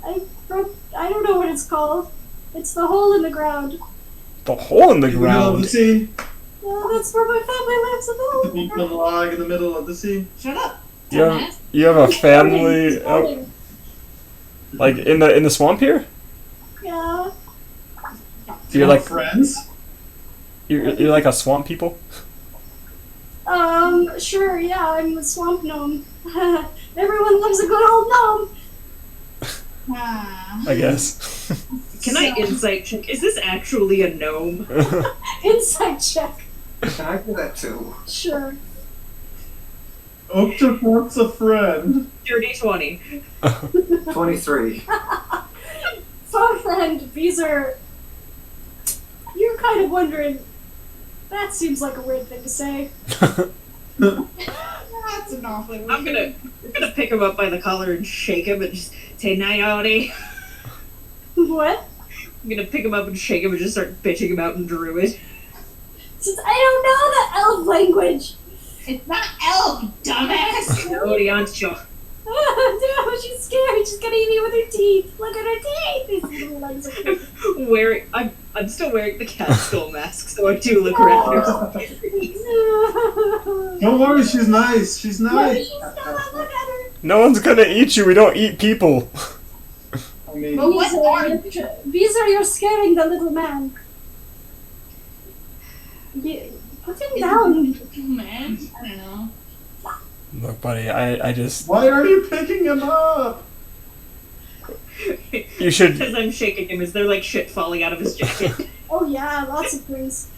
S1: I don't know what it's called. It's the hole in the ground.
S2: The hole in the
S5: In the middle of the
S2: ground.
S5: sea?
S1: That's where my family lives, in the hole
S5: The
S1: in the
S5: beacon
S1: ground.
S5: log in the middle of the sea?
S6: Shut up.
S2: You have,
S6: Dumbass.
S2: you have a family,
S1: It's floating.
S2: like in the swamp here.
S1: Yeah.
S2: So you're like
S5: friends?
S2: you're like a swamp people.
S1: Sure, yeah, I'm a swamp gnome. Everyone loves a good old gnome.
S6: Ah.
S2: I guess.
S4: Can I insight check? Is this actually a gnome?
S1: Insight check.
S3: Can I do that too?
S1: Sure.
S5: Oak just wants a friend.
S4: Dirty 20.
S3: 23.
S1: So, friend, Bezur, you're kind of wondering. That seems like a weird thing to say.
S6: That's an awfully weird.
S4: I'm gonna pick him up by the collar and shake him and just say Nayori.
S1: What?
S4: I'm gonna pick him up and shake him and just start bitching him out in Druid.
S1: Since I don't know the elf language.
S6: It's not elf, dumbass.
S4: Nayori ancho.
S1: No, she's scared. She's gonna eat me with her teeth. Look at her teeth. These little legs are cute.
S4: I'm still wearing the cat skull mask, so I do look around.
S5: Don't worry, she's nice. She's
S1: No,
S5: nice.
S1: she's not. Look at her.
S2: No one's gonna eat you. We don't eat people.
S5: I mean,
S6: But what are
S1: Bezur, you're scaring the little man. Put him down.
S6: man? I don't know.
S2: Look, buddy, I just
S5: why are you picking him up?
S2: you should.
S4: Because I'm shaking him, is there like shit falling out of his jacket?
S1: Oh yeah, lots of things.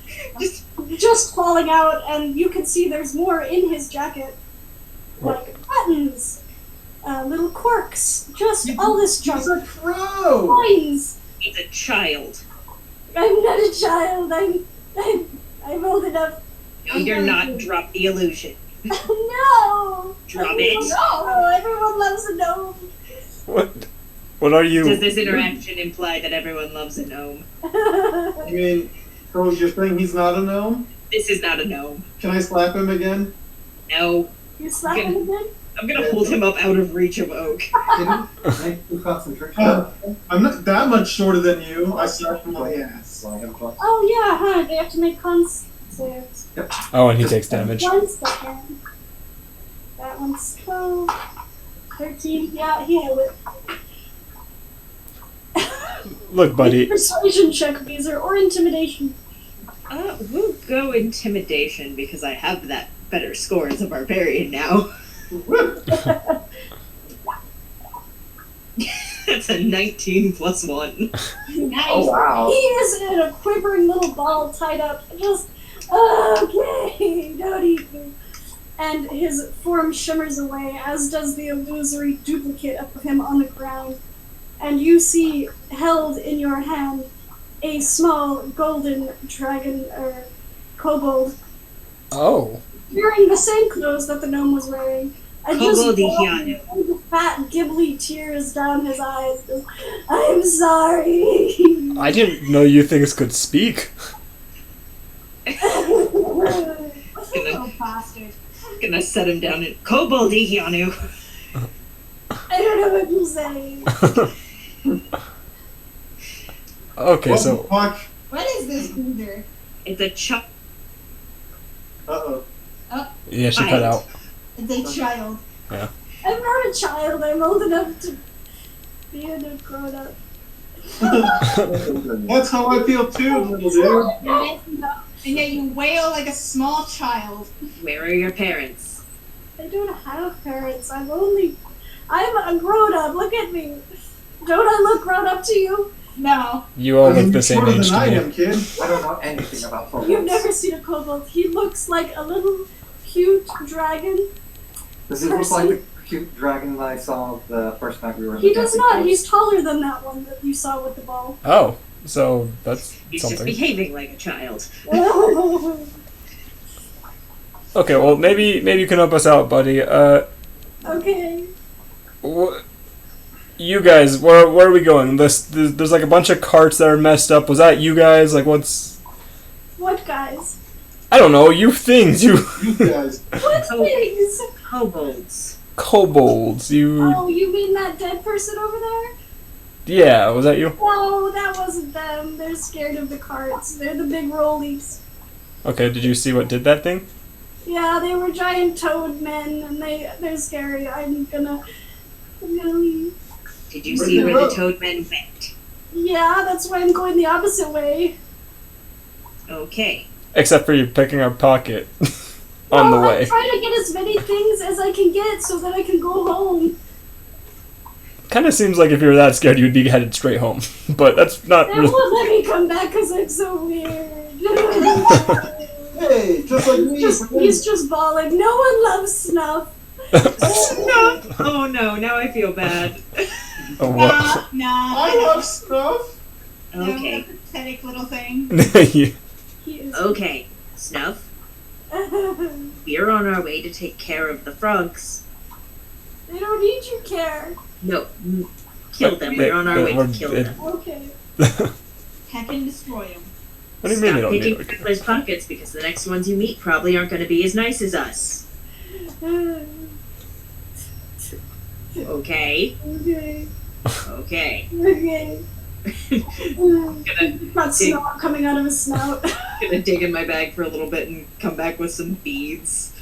S1: Just falling out, and you can see there's more in his jacket. Like buttons, little quirks, just all this junk.
S5: He's a pro.
S1: Coins.
S4: He's a child.
S1: I'm not a child. I'm old enough.
S4: No, you're not. Drop the illusion.
S1: No.
S4: Drop it.
S1: No, everyone loves a gnome.
S2: What are you?
S4: Does this interaction imply that everyone loves a gnome?
S5: I mean, so you're saying he's not a gnome?
S4: This is not a gnome.
S5: Can I slap him again?
S4: No.
S1: You slapping him again?
S4: I'm gonna hold him up out of reach of Oak.
S3: Can I do concentration?
S5: I'm not that much shorter than you. I slapped him on the ass.
S3: So I have plus.
S1: Oh yeah, huh? They have to make cons saves.
S2: Oh, and he takes damage.
S1: 1 second. That one's 12. 13. Yeah, he held it.
S2: Look, buddy.
S1: Persuasion check, Bezur, or intimidation.
S4: We'll go intimidation because I have that better score as a barbarian now. That's a 19 plus 1.
S6: Nice.
S3: Oh wow.
S1: He is in a quivering little ball tied up. Just, okay, don't eat me. And his form shimmers away, as does the illusory duplicate of him on the ground. And you see, held in your hand, a small golden dragon, or kobold,
S2: Oh.
S1: wearing the same clothes that the gnome was wearing. And just
S4: Koboldiano.
S1: rolling fat, gibbly tears down his eyes. Just, I'm sorry.
S2: I didn't know you things could speak.
S6: Little bastard.
S4: Gonna set him down in Koboldiano.
S1: I don't know what you're saying.
S2: Okay,
S5: What the
S2: so
S5: fuck?
S6: What is this cougar?
S4: It's a chop.
S5: Uh-oh.
S2: yeah, she cut out.
S6: It's a child.
S1: I'm not a child. I'm old enough to be a grown up.
S5: That's how I feel too, little dude.
S6: And yet you wail like a small child.
S4: Where are your parents?
S1: I don't have parents. I'm a grown up. Look at me. Don't I look grown up to you?
S6: No.
S2: You all
S5: I mean,
S2: look the
S5: you're
S2: same
S5: shorter
S2: age
S5: than I
S2: to
S5: am,
S2: me.
S5: kid.
S3: I don't know anything about kobolds.
S1: You've never seen a kobold. He looks like a little cute dragon.
S3: Does he look like the cute dragon that I saw the first night we were in
S1: He
S3: the
S1: does
S3: dancing
S1: not.
S3: place?
S1: He's taller than that one that you saw with the ball.
S2: Oh, so that's
S4: He's just
S2: something.
S4: behaving like a child.
S2: Okay, well maybe you can help us out, buddy.
S1: Okay.
S2: Wh- you guys, where are we going? There's like a bunch of carts that are messed up. Was that you guys? Like, what's...
S1: What guys?
S2: I don't know, you things, you...
S5: You guys.
S1: What things?
S4: Kobolds.
S2: Kobolds, you...
S1: Oh, you mean that dead person over there?
S2: Yeah, was that you?
S1: No, that wasn't them. They're scared of the carts. They're the big rollies.
S2: Okay, did you see what did that thing?
S1: Yeah, they were giant toad men, and they're scary. I'm gonna leave.
S4: Did you see where the toad men went?
S1: Yeah, that's why I'm going the opposite way.
S4: Okay.
S2: Except for you picking our pocket on the
S1: I'm
S2: way.
S1: trying to get as many things as I can get so that I can go home.
S2: Kind of seems like if you were that scared, you'd be headed straight home. But that's not
S1: They
S2: really...
S1: won't let me come back because I'm so weird.
S5: Hey, just like me.
S1: He's just bawling. No one loves Snuff.
S4: Snuff! Oh no, now I feel bad.
S2: Oh, what?
S5: I love Snuff.
S4: Okay.
S6: No, pathetic little thing.
S2: You-
S1: He is.
S4: Okay, Snuff, we're on our way to take care of the frogs.
S1: They don't need your care.
S4: No, kill them. We're on our way to kill them.
S1: Okay.
S6: Heck and destroy them.
S2: What do you mean they
S4: Stop
S2: don't need
S4: picking
S2: it?
S4: Traveler's pockets because the next ones you meet probably aren't going to be as nice as us. Okay?
S1: Okay.
S4: Okay.
S1: Okay.
S4: Gonna
S1: Got
S4: dig,
S1: snot coming out of his snout.
S4: gonna dig in my bag for a little bit and come back with some beads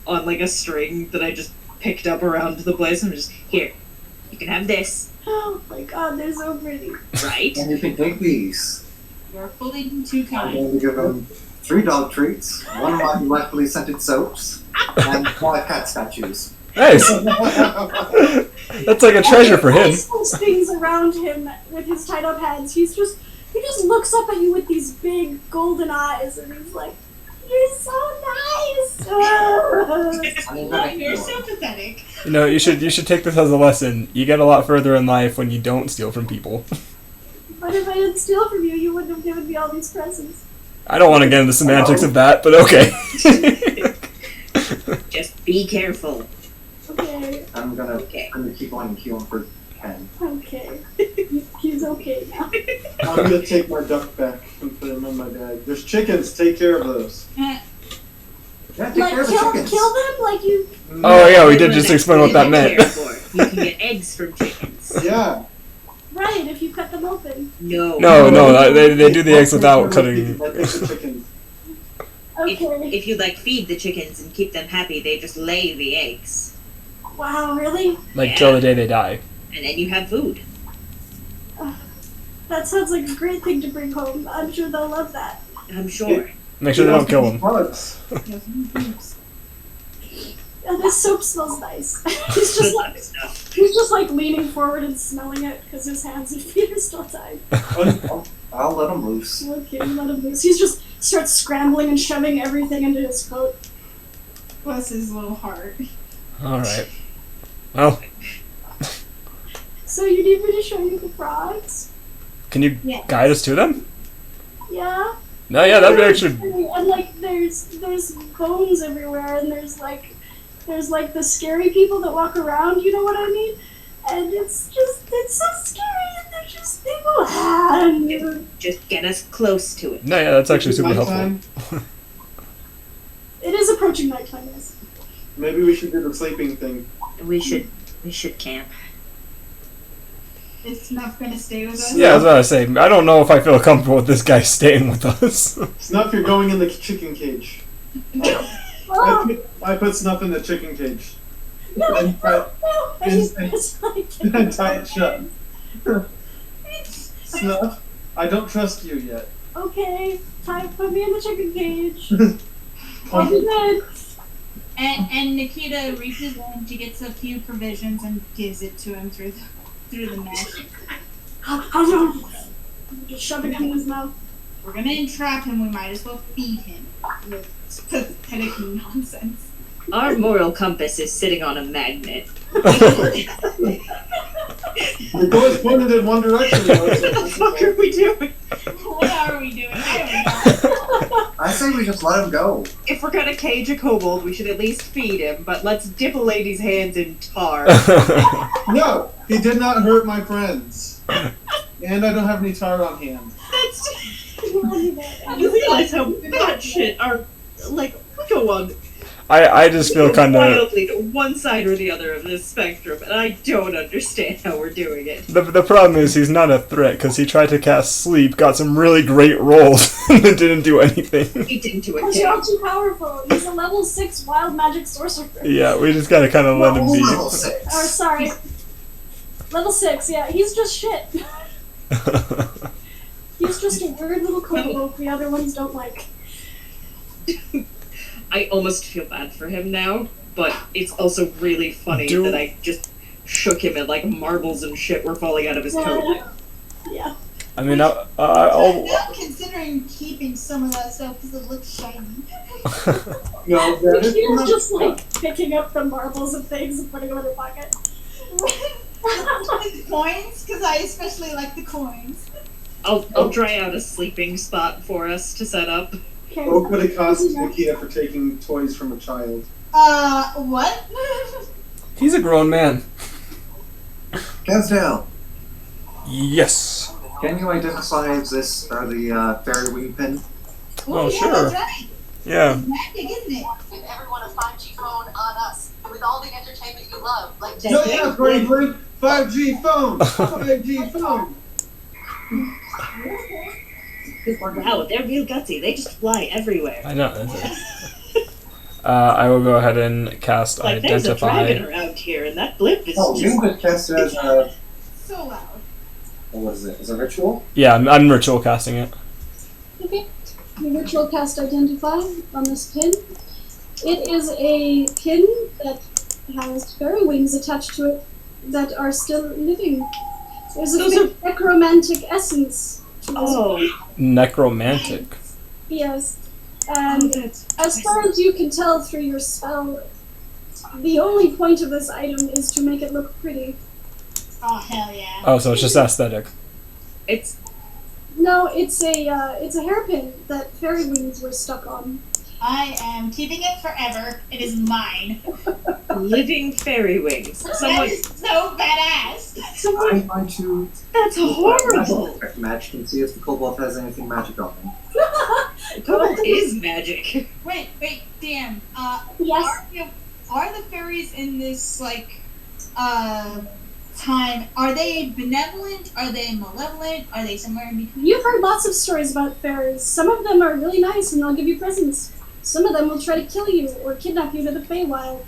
S4: on like a string that I just picked up around the place. I'm just, here, you can have this,
S1: Oh my god, they're so pretty.
S4: right?
S3: And you can take these.
S6: You're fully too
S3: I'm
S6: kind.
S3: going to give them 3 dog treats, 1 of my delightfully scented soaps, and 5 cat statues.
S2: Nice! That's like a treasure for him.
S1: He those things around him with his tied up hands. He just looks up at you with these big golden eyes, and he's like, "You're so nice."
S6: You're so pathetic.
S2: You know, you should take this as a lesson. You get a lot further in life when you don't steal from people.
S1: But if I didn't steal from you, you wouldn't have given me all these presents.
S2: I don't want to get into the semantics of that, but okay.
S4: Just be careful.
S1: Okay,
S3: I'm gonna
S4: Okay.
S3: keep on and queuing for 10.
S1: okay. He's okay now.
S5: I'm gonna take my duck back and put him in my bag. There's chickens. Take care of those.
S3: Yeah, take
S1: Like
S3: care of the
S1: kill
S3: chickens.
S1: them like you.
S2: Oh yeah, we did
S4: That's
S2: just explain what that meant.
S4: care for. You can get eggs from chickens.
S5: Yeah.
S1: Right, if you cut them open.
S4: No.
S2: No, they do the eggs without
S5: I
S2: cutting.
S5: take the chickens.
S1: Okay.
S4: If you like feed the chickens and keep them happy, they just lay the eggs.
S1: Wow, really?
S2: Like till the day they die.
S4: And then you have food.
S1: That sounds like a great thing to bring home. I'm sure they'll love that.
S4: I'm sure.
S2: Make sure they don't kill them.
S5: Bugs.
S1: Yeah, this soap smells nice. He's just like leaning forward and smelling it because his hands and feet are still tied.
S3: I'll let them loose.
S1: Okay, let him loose. He's just starts scrambling and shoving everything into his coat.
S6: Bless his little heart.
S2: Alright. Well,
S1: So you need me to show you the frogs?
S2: can you
S6: Yes.
S2: guide us to them?
S1: Yeah.
S2: No, yeah, that'd be actually...
S1: And like there's bones everywhere, and there's like the scary people that walk around. You know what I mean? And it's so scary, and they're just they go and
S4: Just get us close to it.
S2: No, yeah, that's actually super helpful.
S5: Nighttime.
S1: it is approaching nighttime. Yes.
S5: Maybe we should do the sleeping thing.
S4: We should camp.
S6: Is Snuff gonna stay with us?
S2: Yeah, I was about to say, I don't know if I feel comfortable with this guy staying with us.
S5: Snuff, you're going in the chicken cage.
S1: Oh
S5: I put Snuff in the chicken cage.
S1: no!
S5: And
S1: No! And he's
S5: and-
S1: just like
S5: and tie it shut. Snuff, I don't trust you yet.
S1: okay, put me in the chicken cage. I'll be good.
S6: And Nikita reaches in, she gets a few provisions and gives it to him through the mesh.
S1: Just shoving it in his mouth.
S6: We're gonna entrap him, we might as well feed him with pathetic nonsense.
S4: Our moral compass is sitting on a magnet.
S5: The door's pointed in one direction.
S4: What the fuck are we doing?
S6: What are we doing? I don't know.
S3: I say we just let him go.
S4: If we're gonna cage a kobold, we should at least feed him, but let's dip a lady's hands in tar.
S5: No, he did not hurt my friends. And I don't have any tar on hand.
S4: You realize how bad shit are, like, we go on
S2: I just feel kind of.
S4: wildly to one side or the other of this spectrum, and I don't understand how we're doing it.
S2: The problem is he's not a threat because he tried to cast sleep, got some really great rolls, and it didn't do anything.
S4: He didn't do it.
S1: He's not too powerful. He's a level 6 wild magic sorcerer.
S2: Yeah, we just gotta kind of let him be.
S3: Level 6.
S1: Or sorry, level 6. Yeah, he's just shit. He's just a weird little kobold the other ones don't like.
S4: I almost feel bad for him now, but it's also really funny that I just shook him and like marbles and shit were falling out of his coat.
S1: Yeah.
S2: I mean, I'll
S6: I'm considering keeping some of that stuff because it looks shiny.
S5: No, that is
S1: You're just like picking up the marbles and things and putting them in your pocket.
S6: The coins, because I especially like the coins.
S4: I'll dry out a sleeping spot for us to set up.
S1: Okay.
S5: What would it cost Nikita for taking toys from a child?
S6: What?
S2: He's a grown man.
S3: Hands down.
S2: Yes.
S3: Can you identify this or the fairy wing pin?
S2: Oh,
S6: yeah,
S2: sure.
S6: That's right.
S2: Yeah.
S6: It's magic, isn't it?
S7: Give everyone a 5G phone on us with all the entertainment you love, like
S5: No, yeah, Bravery! 5G phone! 5G phone!
S4: Wow, they're real gutsy. They just fly everywhere.
S2: I know. I will go ahead and cast
S4: Like there's a
S2: Identify.
S4: dragon around here, and that blimp is
S3: Oh,
S4: just...
S3: you could cast it as a.
S6: So loud.
S3: What is it? Is it a ritual?
S2: Yeah, I'm ritual casting it.
S1: Okay. The ritual cast Identify on this pin. It is a pin that has fairy wings attached to it that are still living. There's a
S4: Those
S1: thick necromantic essence to this.
S4: Oh,
S2: Necromantic.
S1: Yes. And
S4: that's...
S1: as far as you can tell through your spell, the only point of this item is to make it look pretty.
S6: Oh, hell yeah.
S2: Oh, so it's just aesthetic.
S4: It's
S1: No, it's a hairpin that fairy wings were stuck on.
S6: I am keeping it forever. It is mine.
S4: living fairy wings.
S6: That
S4: Someone...
S6: is so badass.
S3: I'm going to
S4: That's horrible!
S3: magic and see if the kobold has anything magic on him.
S4: Kobold is magic.
S6: Wait, damn.
S1: Yes.
S6: Are the fairies in this, like, time, are they benevolent? Are they malevolent? Are they somewhere in between?
S1: You've heard lots of stories about fairies. Some of them are really nice and they'll give you presents. Some of them will try to kill you or kidnap you to the Feywild.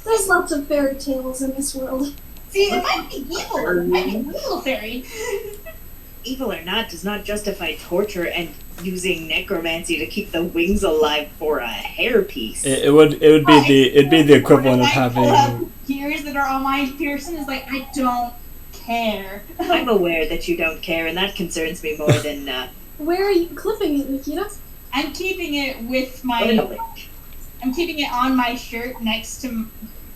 S1: There's lots of fairy tales in this world.
S6: See, it might be evil. It might be an evil fairy.
S4: Evil or not does not justify torture and using necromancy to keep the wings alive for a hairpiece.
S2: It would be the equivalent of having.
S6: Gears that are on my person is like, I don't care.
S4: I'm aware that you don't care, and that concerns me more than
S1: Where are you clipping it, Nikita?
S6: I'm keeping it with my. I'm keeping it on my shirt next to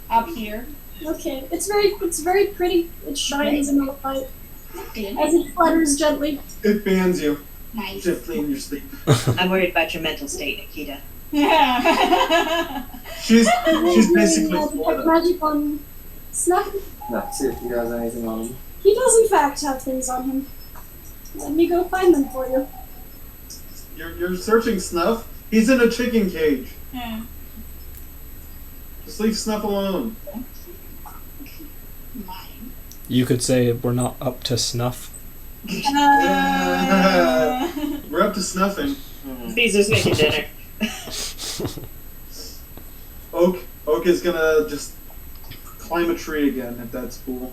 S6: up here.
S1: Okay, it's very pretty. It shines in the light as it flutters gently.
S5: It fans you
S6: Nice.
S5: gently in your sleep.
S4: I'm worried about your mental state, Nikita.
S6: Yeah.
S5: She's basically
S1: Magic,
S5: Florida.
S1: magic on Snuff.
S3: No, see if he has anything on him.
S1: He does in fact have things on him. Let me go find them for you.
S5: You're searching Snuff? He's in a chicken cage.
S6: Yeah.
S5: Just leave Snuff alone.
S6: Mine.
S2: You could say we're not up to snuff.
S5: We're up to snuffing.
S4: Bezur's making dinner.
S5: Oak is gonna just climb a tree again if that's cool.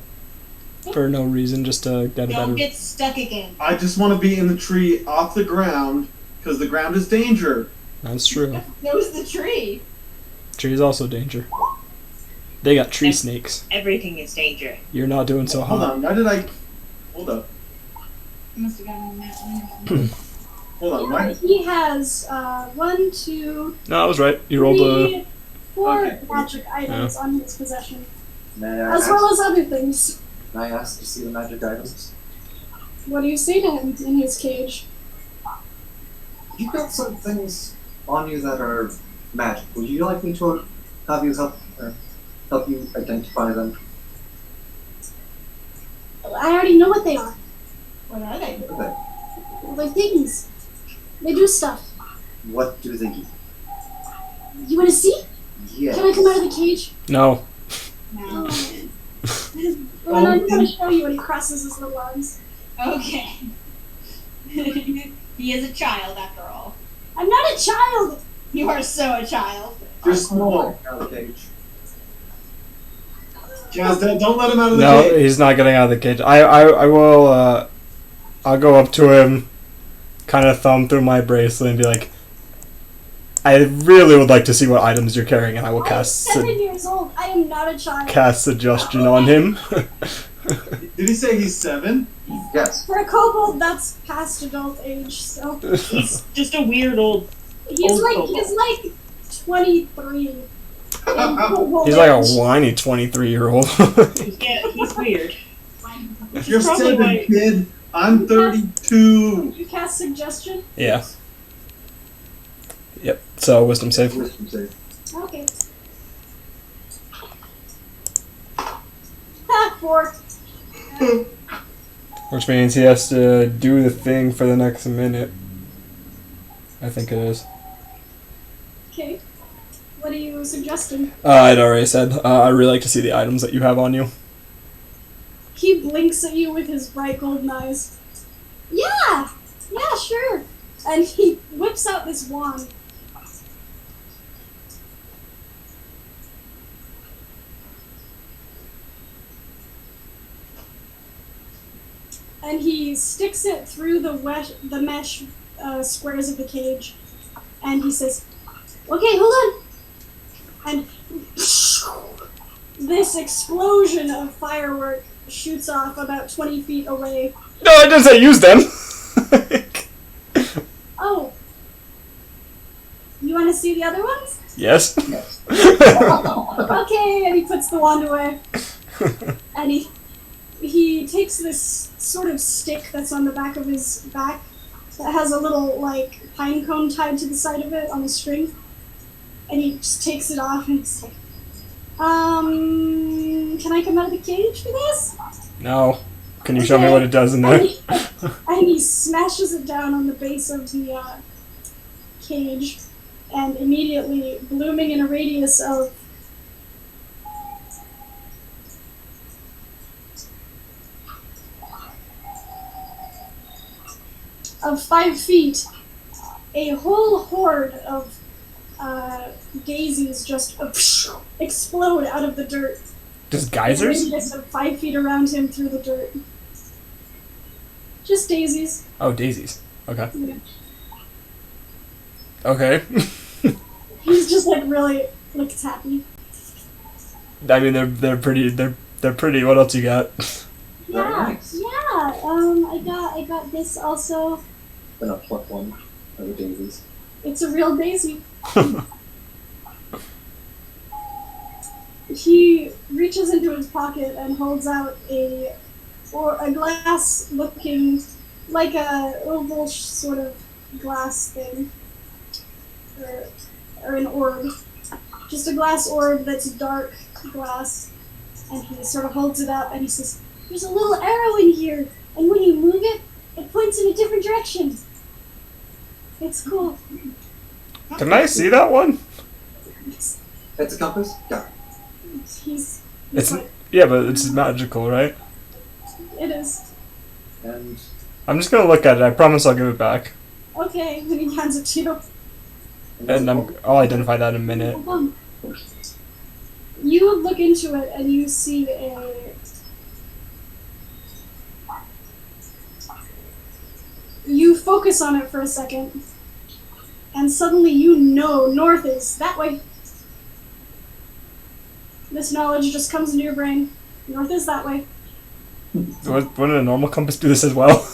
S2: For no reason, just to get a
S6: Don't
S2: better.
S6: get stuck again.
S5: I just want to be in the tree off the ground because the ground is danger.
S2: That's true.
S6: Knows the tree.
S2: Trees also danger. They got tree snakes.
S4: Everything is danger.
S2: You're not doing so
S5: Hold
S2: hot.
S5: on, why did I? Hold up.
S6: I must have gotten on that one.
S5: Hold on, why?
S1: He has 1, 2,
S2: No, I was right. You rolled a.
S1: 3, 4
S5: Okay.
S1: magic items on his possession,
S3: May I
S1: as
S3: ask,
S1: well as other things.
S3: may I ask to see the magic items?
S1: What do you say to him in his cage?
S3: You've got some things on you that are magic. Would you like me to have you help you identify them?
S1: I already know what they are.
S6: What are they?
S3: What are
S1: They're things. They do stuff.
S3: they? What do they do?
S1: You want to see?
S3: Yes.
S1: Can I come out of the cage?
S2: No.
S6: No.
S1: Well, I'm going to show you when he crosses his little arms.
S6: Okay. He is a child, after all.
S1: I'm not a child!
S6: You are so a child.
S5: You're small.
S3: Out of the cage.
S5: Jazz, don't let him out of the
S2: No,
S5: cage.
S2: he's not getting out of the cage. I will, I'll go up to him, kind of thumb through my bracelet and be like, I really would like to see what items you're carrying, and I will
S1: I'm
S2: cast
S1: 7 years old. I am not a child.
S2: cast suggestion on him.
S5: Did he say he's 7?
S3: Yes.
S1: For a kobold, that's past adult age, so...
S4: He's just a weird old.
S1: He's
S4: Old
S1: like
S4: kobold.
S1: 23. in kobold
S2: He's like a
S1: age.
S2: whiny 23-year-old.
S4: Yeah, he's weird. Which
S5: You're
S4: is probably
S5: 7,
S4: why.
S5: kid. I'm 32.
S1: You cast suggestion?
S2: Yeah. Yep. So wisdom save.
S3: Wisdom save.
S1: Okay. Ha! 4.
S2: Which means he has to do the thing for the next minute. I think it is.
S1: Okay. What are you suggesting?
S2: I'd already said, I'd really like to see the items that you have on you.
S1: He blinks at you with his bright golden eyes. Yeah! Yeah, sure. And he whips out this wand. And he sticks it through the mesh squares of the cage. And he says, okay, hold on. And this explosion of firework shoots off about 20 feet away.
S2: No, I didn't say use them!
S1: Oh. You want to see the other ones?
S2: Yes.
S3: Yes.
S1: Okay, and he puts the wand away. And he takes this sort of stick that's on the back of his back that has a little, like, pine cone tied to the side of it on a string. And he just takes it off and he's like, can I come out of the cage for this?
S2: No. Can you show me what it does in
S1: And
S2: there?
S1: he smashes it down on the base of the cage, and immediately, blooming in a radius of 5 feet, a whole horde of daisies just explode out of the dirt.
S2: Just
S1: A
S2: geysers?
S1: radius of 5 feet around him through the dirt. Just daisies.
S2: Oh, daisies. Okay.
S1: Yeah.
S2: Okay.
S1: He's just like really looks happy.
S2: I mean, they're pretty. They're pretty. What else you got?
S1: Yeah,
S3: nice.
S1: yeah. I got this also.
S3: Then I'll pluck one of the daisies.
S1: It's a real daisy. He reaches into his pocket and holds out a glass looking like a oval sort of glass thing, or an orb. Just a glass orb that's dark glass, and he sort of holds it up and he says, "There's a little arrow in here, and when you move it, it points in a different direction. It's cool."
S2: Can I see that one?
S1: It's
S3: It's a compass? Yeah.
S1: he's
S2: It's
S1: like,
S2: yeah, but it's magical, right?
S1: it is.
S3: And
S2: I'm just gonna look at it. I promise I'll give it back,
S1: Okay, and he hands it to you.
S2: and I'll identify that in a minute.
S1: Hold on. You look into it and you see you focus on it for a second, and suddenly you know north is that way. This knowledge just comes into your brain. North is that way.
S2: Wouldn't a normal compass do this as well?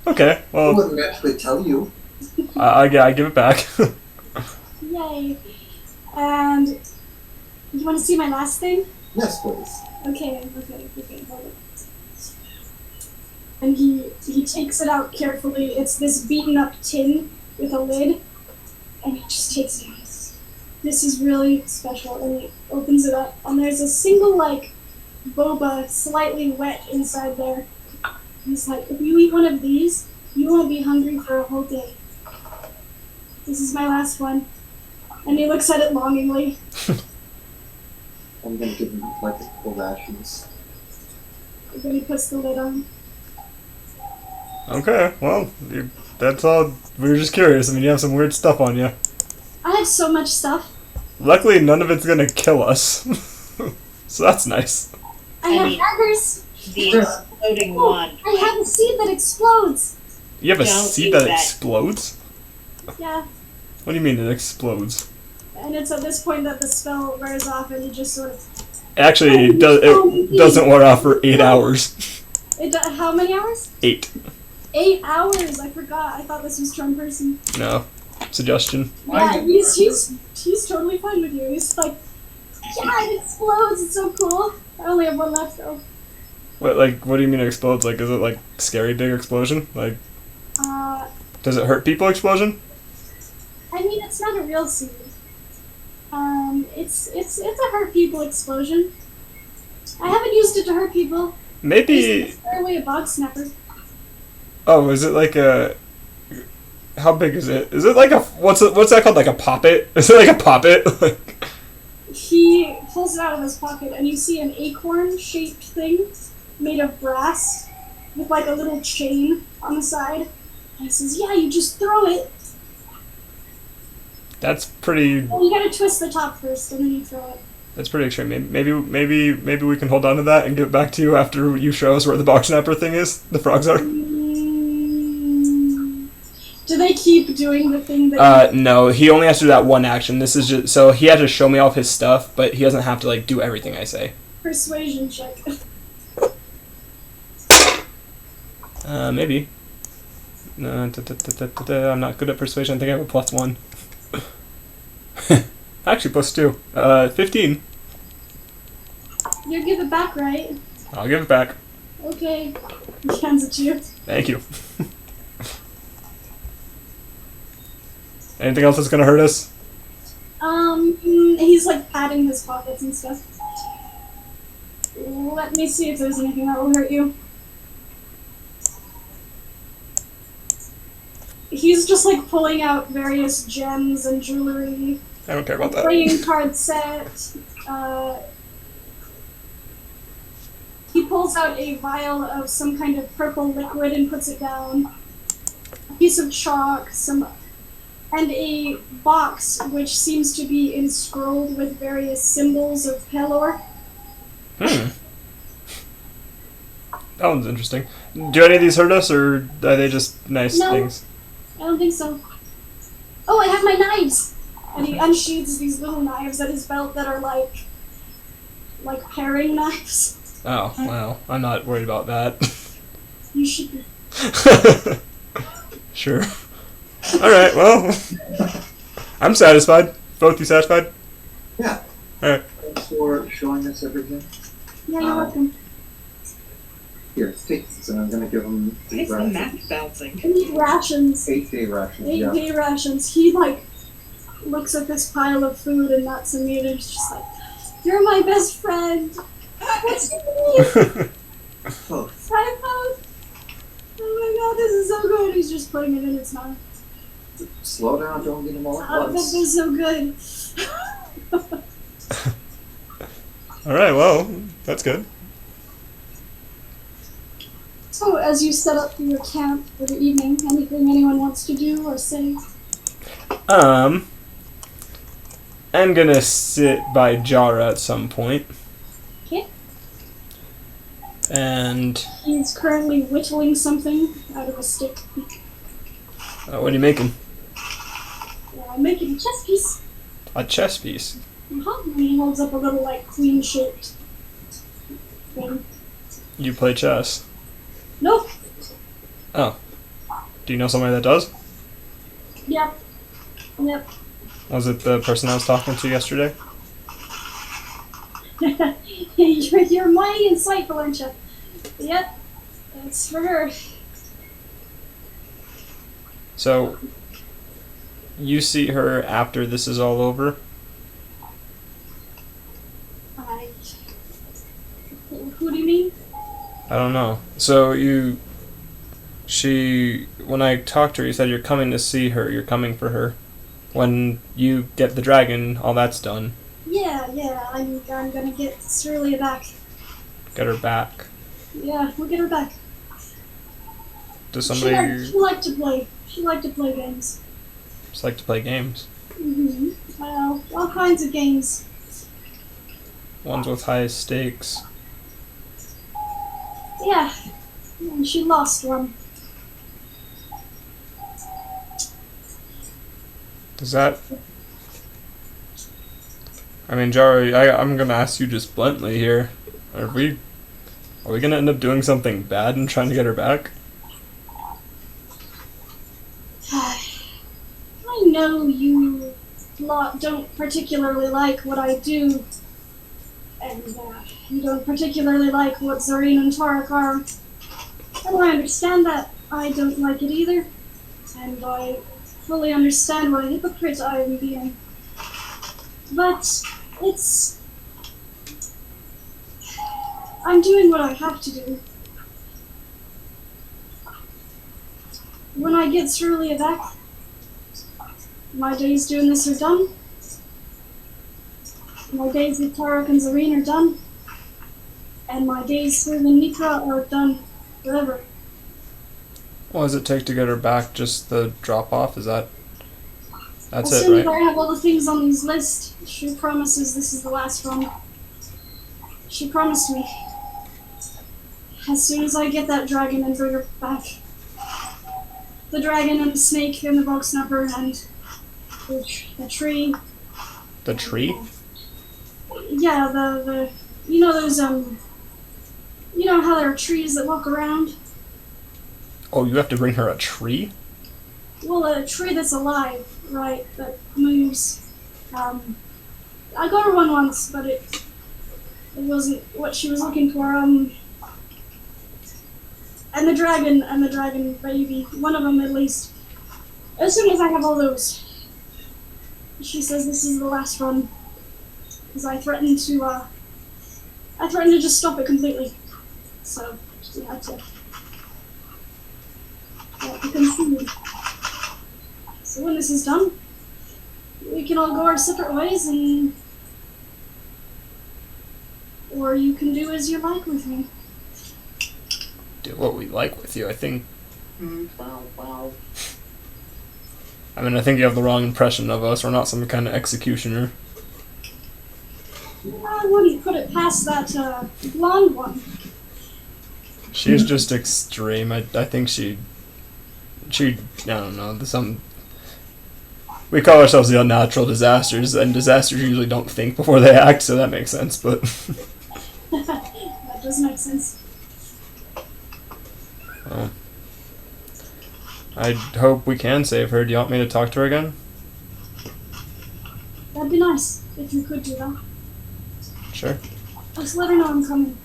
S2: Okay,
S3: I
S2: well,
S3: wouldn't actually tell you.
S2: I give it back.
S1: Yay. And you want to see my last thing?
S3: Yes, please.
S1: Okay, hold it. and he takes it out carefully. It's this beaten up tin with a lid, and he just takes it out. This is really special, and he opens it up, and there's a single like boba slightly wet inside there. He's like, if you eat one of these, you won't be hungry for a whole day. This is my last one. And he looks at it longingly.
S3: I'm gonna give him like a couple rations.
S1: And then he puts the lid on.
S2: Okay, well, that's all. We were just curious. I mean, you have some weird stuff on you.
S1: I have so much stuff.
S2: Luckily, none of it's gonna kill us. So that's nice.
S1: I have
S4: mean-
S1: daggers.
S4: The exploding one.
S1: I have a seed that explodes.
S2: You have a
S4: Don't
S2: seed
S4: eat
S2: that
S4: that.
S2: explodes?
S1: Yeah.
S2: What do you mean it explodes?
S1: And it's at this point that the spell wears off, and he just sort of.
S2: Actually, it doesn't wear off for 8 hours.
S1: How many hours?
S2: 8.
S1: 8 hours. I forgot. I thought this was Charm Person.
S2: No. Suggestion.
S1: Yeah, he's totally fine with you. He's like, yeah, it explodes. It's so cool. I only have one left though.
S2: What do you mean it explodes? Like, is it like scary big explosion? Like, does it hurt people explosion?
S1: I mean, it's not a real seed. It's a hurt people explosion. I haven't used it to hurt people.
S2: Maybe.
S1: Scare away a bog snapper.
S2: Oh, is it like a? How big is it? Is it like a what's that called? Like a poppet? Is it like a poppet?
S1: He pulls it out of his pocket, and you see an acorn-shaped thing made of brass with like a little chain on the side. And he says, "Yeah, you just throw it.
S2: That's pretty.
S1: Well, you gotta twist the top first, and then you throw it."
S2: That's pretty extreme. Maybe we can hold on to that and give it back to you after you show us where the box snapper thing is. The frogs are.
S1: Do they keep doing the thing that?
S2: No. He only has to do that one action. This is just so he had to show me all of his stuff, but he doesn't have to like do everything I say.
S1: Persuasion check.
S2: Maybe. No, I'm not good at persuasion. I think I have a +1. Actually, +2. 15.
S1: You give it back, right?
S2: I'll give it back.
S1: Okay. He hands it to you.
S2: Thank you. Anything else that's gonna hurt us?
S1: He's like patting his pockets and stuff. Let me see if there's anything that will hurt you. He's just like pulling out various gems and jewelry.
S2: I don't care about that.
S1: Playing card set. He pulls out a vial of some kind of purple liquid and puts it down. A piece of chalk, and a box which seems to be inscrolled with various symbols of Pelor.
S2: That one's interesting. Do any of these hurt us, or are they just nice
S1: No.
S2: things?
S1: I don't think so. Oh, I have my knives! And he unsheathes these little knives at his belt that are like paring knives.
S2: Oh, well, I'm not worried about that.
S1: You should be.
S2: Sure. Alright, well, I'm satisfied. Both you satisfied?
S3: Yeah.
S2: Alright.
S3: Thanks for showing us everything.
S1: Yeah, you're welcome.
S3: Here, take this, and I'm gonna give him
S4: Why is the map bouncing?
S1: I need rations.
S3: 8-day rations. Yeah.
S1: 8-day rations. He looks at this pile of food and nuts and meat and is just like, "You're my best friend. What's your name?"
S3: Oh,
S1: Typo. Oh my god, this is so good. He's just putting it in his mouth.
S3: slow down, don't get them all at
S1: Oh, that
S3: once.
S1: was so good.
S2: Alright, well, that's good.
S1: So, as you set up for your camp for the evening, anything anyone wants to do or say?
S2: I'm gonna sit by Jara at some point.
S1: Okay.
S2: And
S1: He's currently whittling something out of a stick.
S2: what are you making?
S1: I'm making a chess piece.
S2: A chess piece.
S1: And he holds up a little, queen-shaped thing.
S2: You play chess.
S1: Nope.
S2: Oh. Do you know somebody that does?
S1: Yep. Yep.
S2: Was it the person I was talking to yesterday?
S1: You're mighty insightful, aren't you? Yep. That's for her.
S2: So, you see her after this is all over?
S1: I... Who do you mean?
S2: I don't know. So, when I talked to her, you said you're coming to see her, you're coming for her. When you get the dragon, all that's done.
S1: Yeah, I'm gonna get Cerealia back.
S2: Get her back.
S1: Yeah, we'll get her back.
S2: Does
S1: She
S2: somebody
S1: liked to play. She liked to play games.
S2: just like to play games?
S1: Well, all kinds of games.
S2: Ones with high stakes.
S1: Yeah, and she lost one.
S2: Does that... I mean, Jari, I'm gonna ask you just bluntly here. Are we gonna end up doing something bad and trying to get her back?
S1: I know you lot don't particularly like what I do, and you don't particularly like what Zareen and Tarek are. And I understand that. I don't like it either, and I fully understand what a hypocrite I am being. But I'm doing what I have to do. When I get Cerulia back, my days doing this are done. My days with Tarek and Zareen are done. And my days serving Nikra are done forever.
S2: What does it take to get her back? Just the drop off? That's
S1: As
S2: it,
S1: soon as I
S2: right?
S1: have all the things on these lists, she promises this is the last one. She promised me. As soon as I get that dragon and bring her back. The dragon and the snake and the bog snapper and the tree.
S2: The tree?
S1: Yeah, the you know those you know how there are trees that walk around?
S2: Oh, you have to bring her a tree?
S1: Well, a tree that's alive, right, that moves. I got her one once, but it wasn't what she was looking for. And the dragon baby, one of them at least. As soon as I have all those, she says this is the last one, because I threatened to just stop it completely. So she had to concede. So when this is done, we can all go our separate ways, or you can do as you like with me.
S2: Do what we like with you, I think.
S4: Wow.
S2: I mean, I think you have the wrong impression of us. We're not some kind of executioner.
S1: I wouldn't put it past that blonde one.
S2: She's just extreme. I think she I don't know, we call ourselves the unnatural disasters, and disasters usually don't think before they act, so that makes sense, but...
S1: That does make sense.
S2: Well, I hope we can save her. Do you want me to talk to her again?
S1: That'd be nice, if you could do that.
S2: Sure.
S1: Just let her know I'm coming.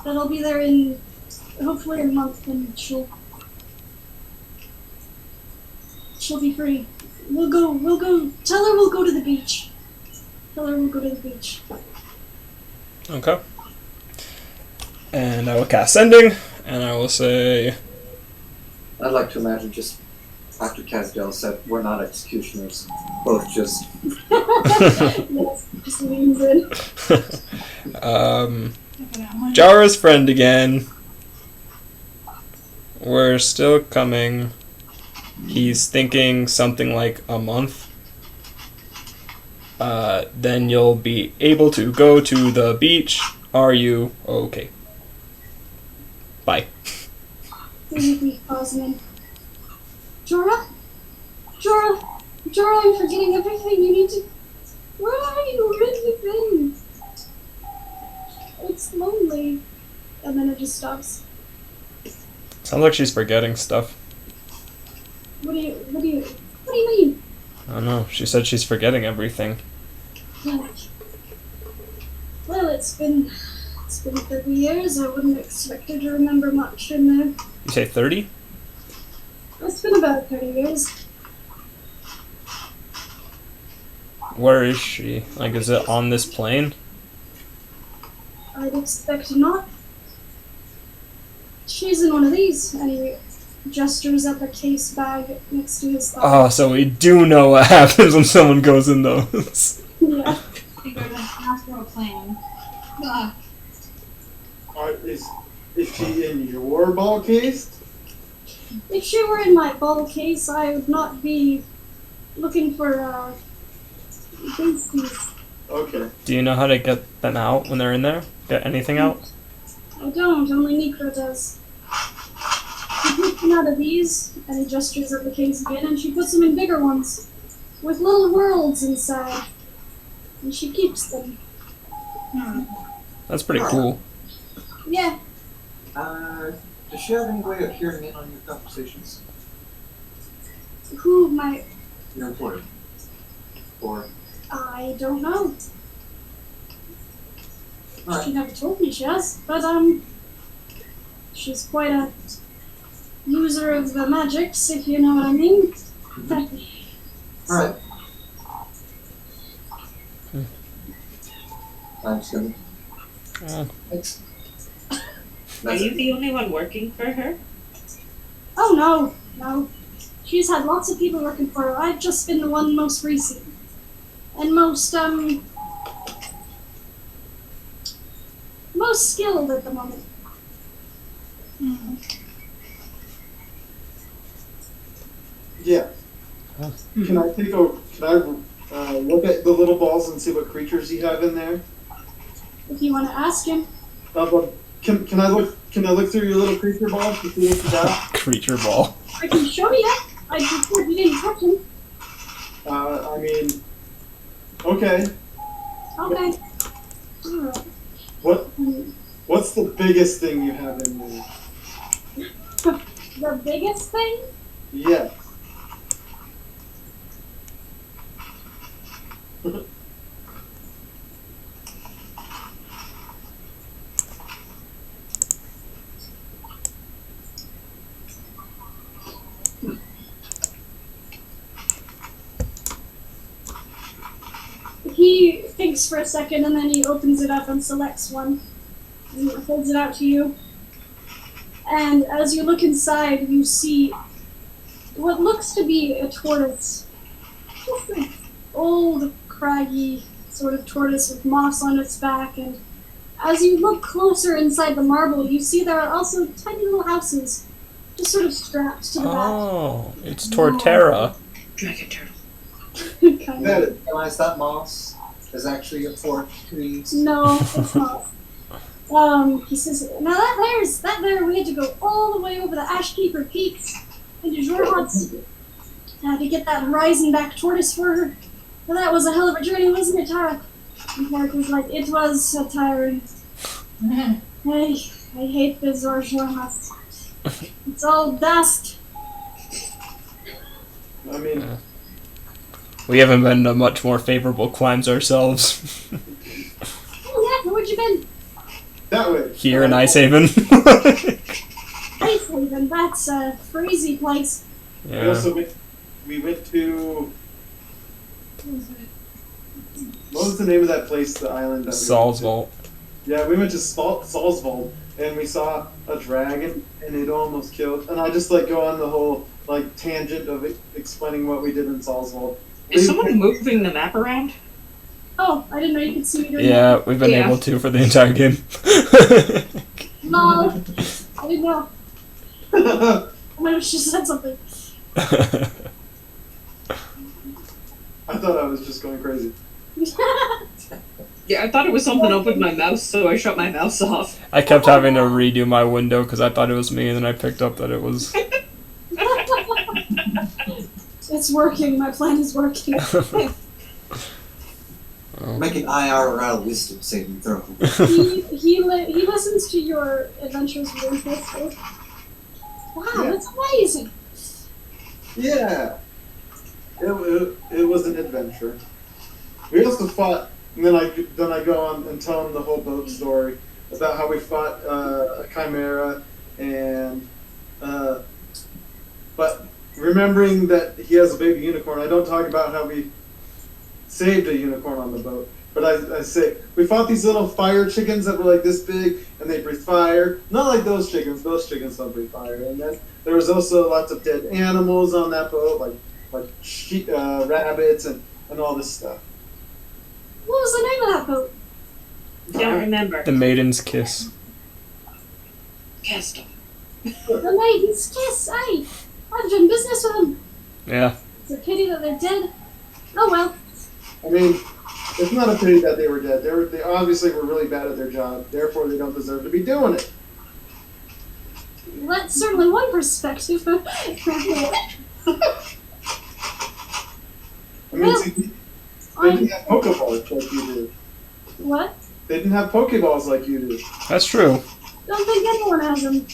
S1: That I'll be there in, hopefully a month, and she'll be free. We'll go, tell her we'll go to the beach. Tell her we'll go to the beach.
S2: Okay. And I will cast Sending, and I will say...
S3: I'd like to imagine just after Casdale said, we're not executioners. Both just...
S1: Yes, just leans in.
S2: Jara's friend again. We're still coming. He's thinking something like a month. Then you'll be able to go to the beach. Are you okay? Bye.
S1: Pausing. Jora, I'm forgetting everything. You need to. Where are you? Where have you been? It's lonely. And then it just stops.
S2: Sounds like she's forgetting stuff.
S1: What do you mean?
S2: I don't know. She said she's forgetting everything.
S1: Well, it's been It's been 30 years. I wouldn't expect her to remember much in there.
S2: You say 30?
S1: It's been about 30 years.
S2: Where is she? Like, is it on this plane?
S1: I'd expect not. She's in one of these, and he gestures at the case bag next to his thigh.
S2: Oh, so we do know what happens when someone goes in those.
S1: Yeah.
S6: Figure the astral plane. Ugh.
S5: Is she in your ball case?
S1: If she were in my ball case, I would not be looking for, beasties.
S5: Okay.
S2: Do you know how to get them out when they're in there? Get anything out?
S1: I don't, only Nikra does. She puts them out of these, and he gestures at the case again, and she puts them in bigger ones, with little worlds inside. And she keeps them.
S2: That's pretty cool.
S1: Yeah.
S3: Does she have any way of hearing in on your conversations?
S1: Who might...
S3: Your employer? Or...
S1: I don't know.
S3: Alright.
S1: She never told me she has, but, she's quite a user of the magics, if you know what I mean.
S3: Alright. I'm just gonna... Thanks.
S4: Are you the only one working for her?
S1: Oh, no. She's had lots of people working for her. I've just been the one most recent. And most skilled at the moment.
S5: Yeah. Can I look at the little balls and see what creatures you have in there?
S1: If you want to ask him.
S5: But can I look through your little creature balls to see what you got?
S2: Creature ball.
S1: I can show you. I prefer you didn't touch him.
S5: I mean, okay.
S1: Okay. Alright.
S5: What's the biggest thing you have in there?
S1: The biggest thing?
S5: Yeah.
S1: He thinks for a second and then he opens it up and selects one. And he holds it out to you. And as you look inside, you see what looks to be a tortoise. Just an old, craggy sort of tortoise with moss on its back. And as you look closer inside the marble, you see there are also tiny little houses, just sort of strapped to the
S2: Oh, it's Torterra.
S4: Dragon turtle.
S1: back. Kind
S3: You
S1: of.
S3: realize that moss is actually a fork tree.
S1: No, it's not. He says, now that there, we had to go all the way over the Ashkeeper Peaks into Jorhot's to get that horizon back tortoise for her. Well, that was a hell of a journey, wasn't it, Tara? And Tarek was like, it was a tiring. I hate Bezur Jorhot. It's all dust.
S5: I mean,
S2: We haven't been to much more favorable climes ourselves.
S1: Oh, yeah, where'd you been?
S5: that way.
S2: Here in Icehaven.
S1: Icehaven, that's a crazy place.
S5: We
S2: Yeah.
S5: also we went to, what was the name of that place, the island? That we
S2: Saul's
S5: went
S2: Vault.
S5: to? Yeah, we went to Salzvold, and we saw a dragon, and it almost killed. And I just go on the whole tangent of explaining what we did in Salzvold.
S4: Is someone moving the map around?
S1: Oh, I didn't know you could see me doing
S2: Yeah, we've been
S4: Yeah.
S2: able to for the entire game.
S1: that. No, I didn't know. I might have just said something.
S5: I thought I was just going crazy.
S4: Yeah, I thought it was something up with my mouse, so I shut my mouse off.
S2: I kept having to redo my window because I thought it was me, and then I picked up that it was.
S1: It's working. My plan is working.
S3: Make an IRL wisdom saving throw.
S1: He listens to your adventures with interest. Wow,
S5: Yeah.
S1: that's amazing.
S5: Yeah. It was an adventure. We also fought, and then I go on and tell him the whole boat story about how we fought a chimera, and but remembering that he has a baby unicorn, I don't talk about how we saved a unicorn on the boat. But I say, we fought these little fire chickens that were like this big, and they breathe fire. Not like those chickens. Those chickens don't breathe fire. And then there was also lots of dead animals on that boat, like sheep, rabbits, and all this stuff.
S1: What was the name of that boat?
S4: Don't remember.
S2: The Maiden's Kiss.
S4: Castle.
S1: The Maiden's Kiss, aye. I've done business with them.
S2: Yeah.
S1: It's a pity that they're dead. Oh well.
S5: I mean, it's not a pity that they were dead. They obviously were really bad at their job. Therefore, they don't deserve to be doing it.
S1: That's certainly one perspective.
S5: I mean, see, they didn't have Pokeballs like you do.
S1: What?
S5: They didn't have Pokeballs like you do.
S2: That's true.
S1: Don't think anyone has them.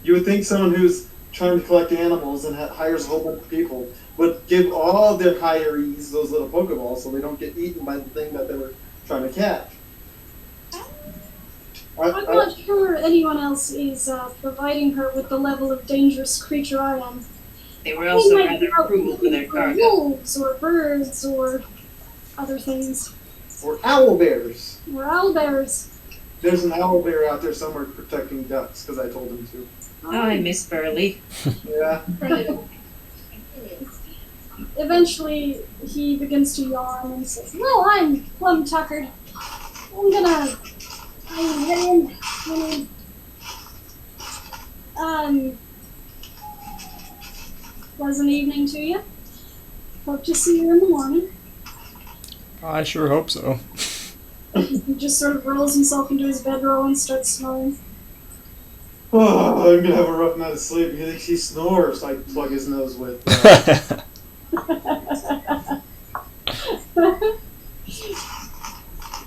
S5: You would think someone who's trying to collect animals and hires a whole bunch of people would give all their hirees those little Pokeballs so they don't get eaten by the thing that they were trying to catch.
S1: I'm not sure anyone else is providing her with the level of dangerous creature I am.
S4: They were also rather cruel for their cargo.
S1: Wolves or birds or other things.
S5: Or owl bears.
S1: Or owlbears.
S5: There's an owl bear out there somewhere protecting ducks because I told him to.
S4: Oh, I miss Burley.
S5: Yeah.
S1: Eventually, he begins to yawn and says, "Well, I'm plumb tuckered. I'm gonna get in. Pleasant evening to you. Hope to see you in the morning."
S2: I sure hope so.
S1: He just sort of rolls himself into his bedroll and starts snoring.
S5: Oh, I'm gonna have a rough night of sleep. He snores. I plug his nose with.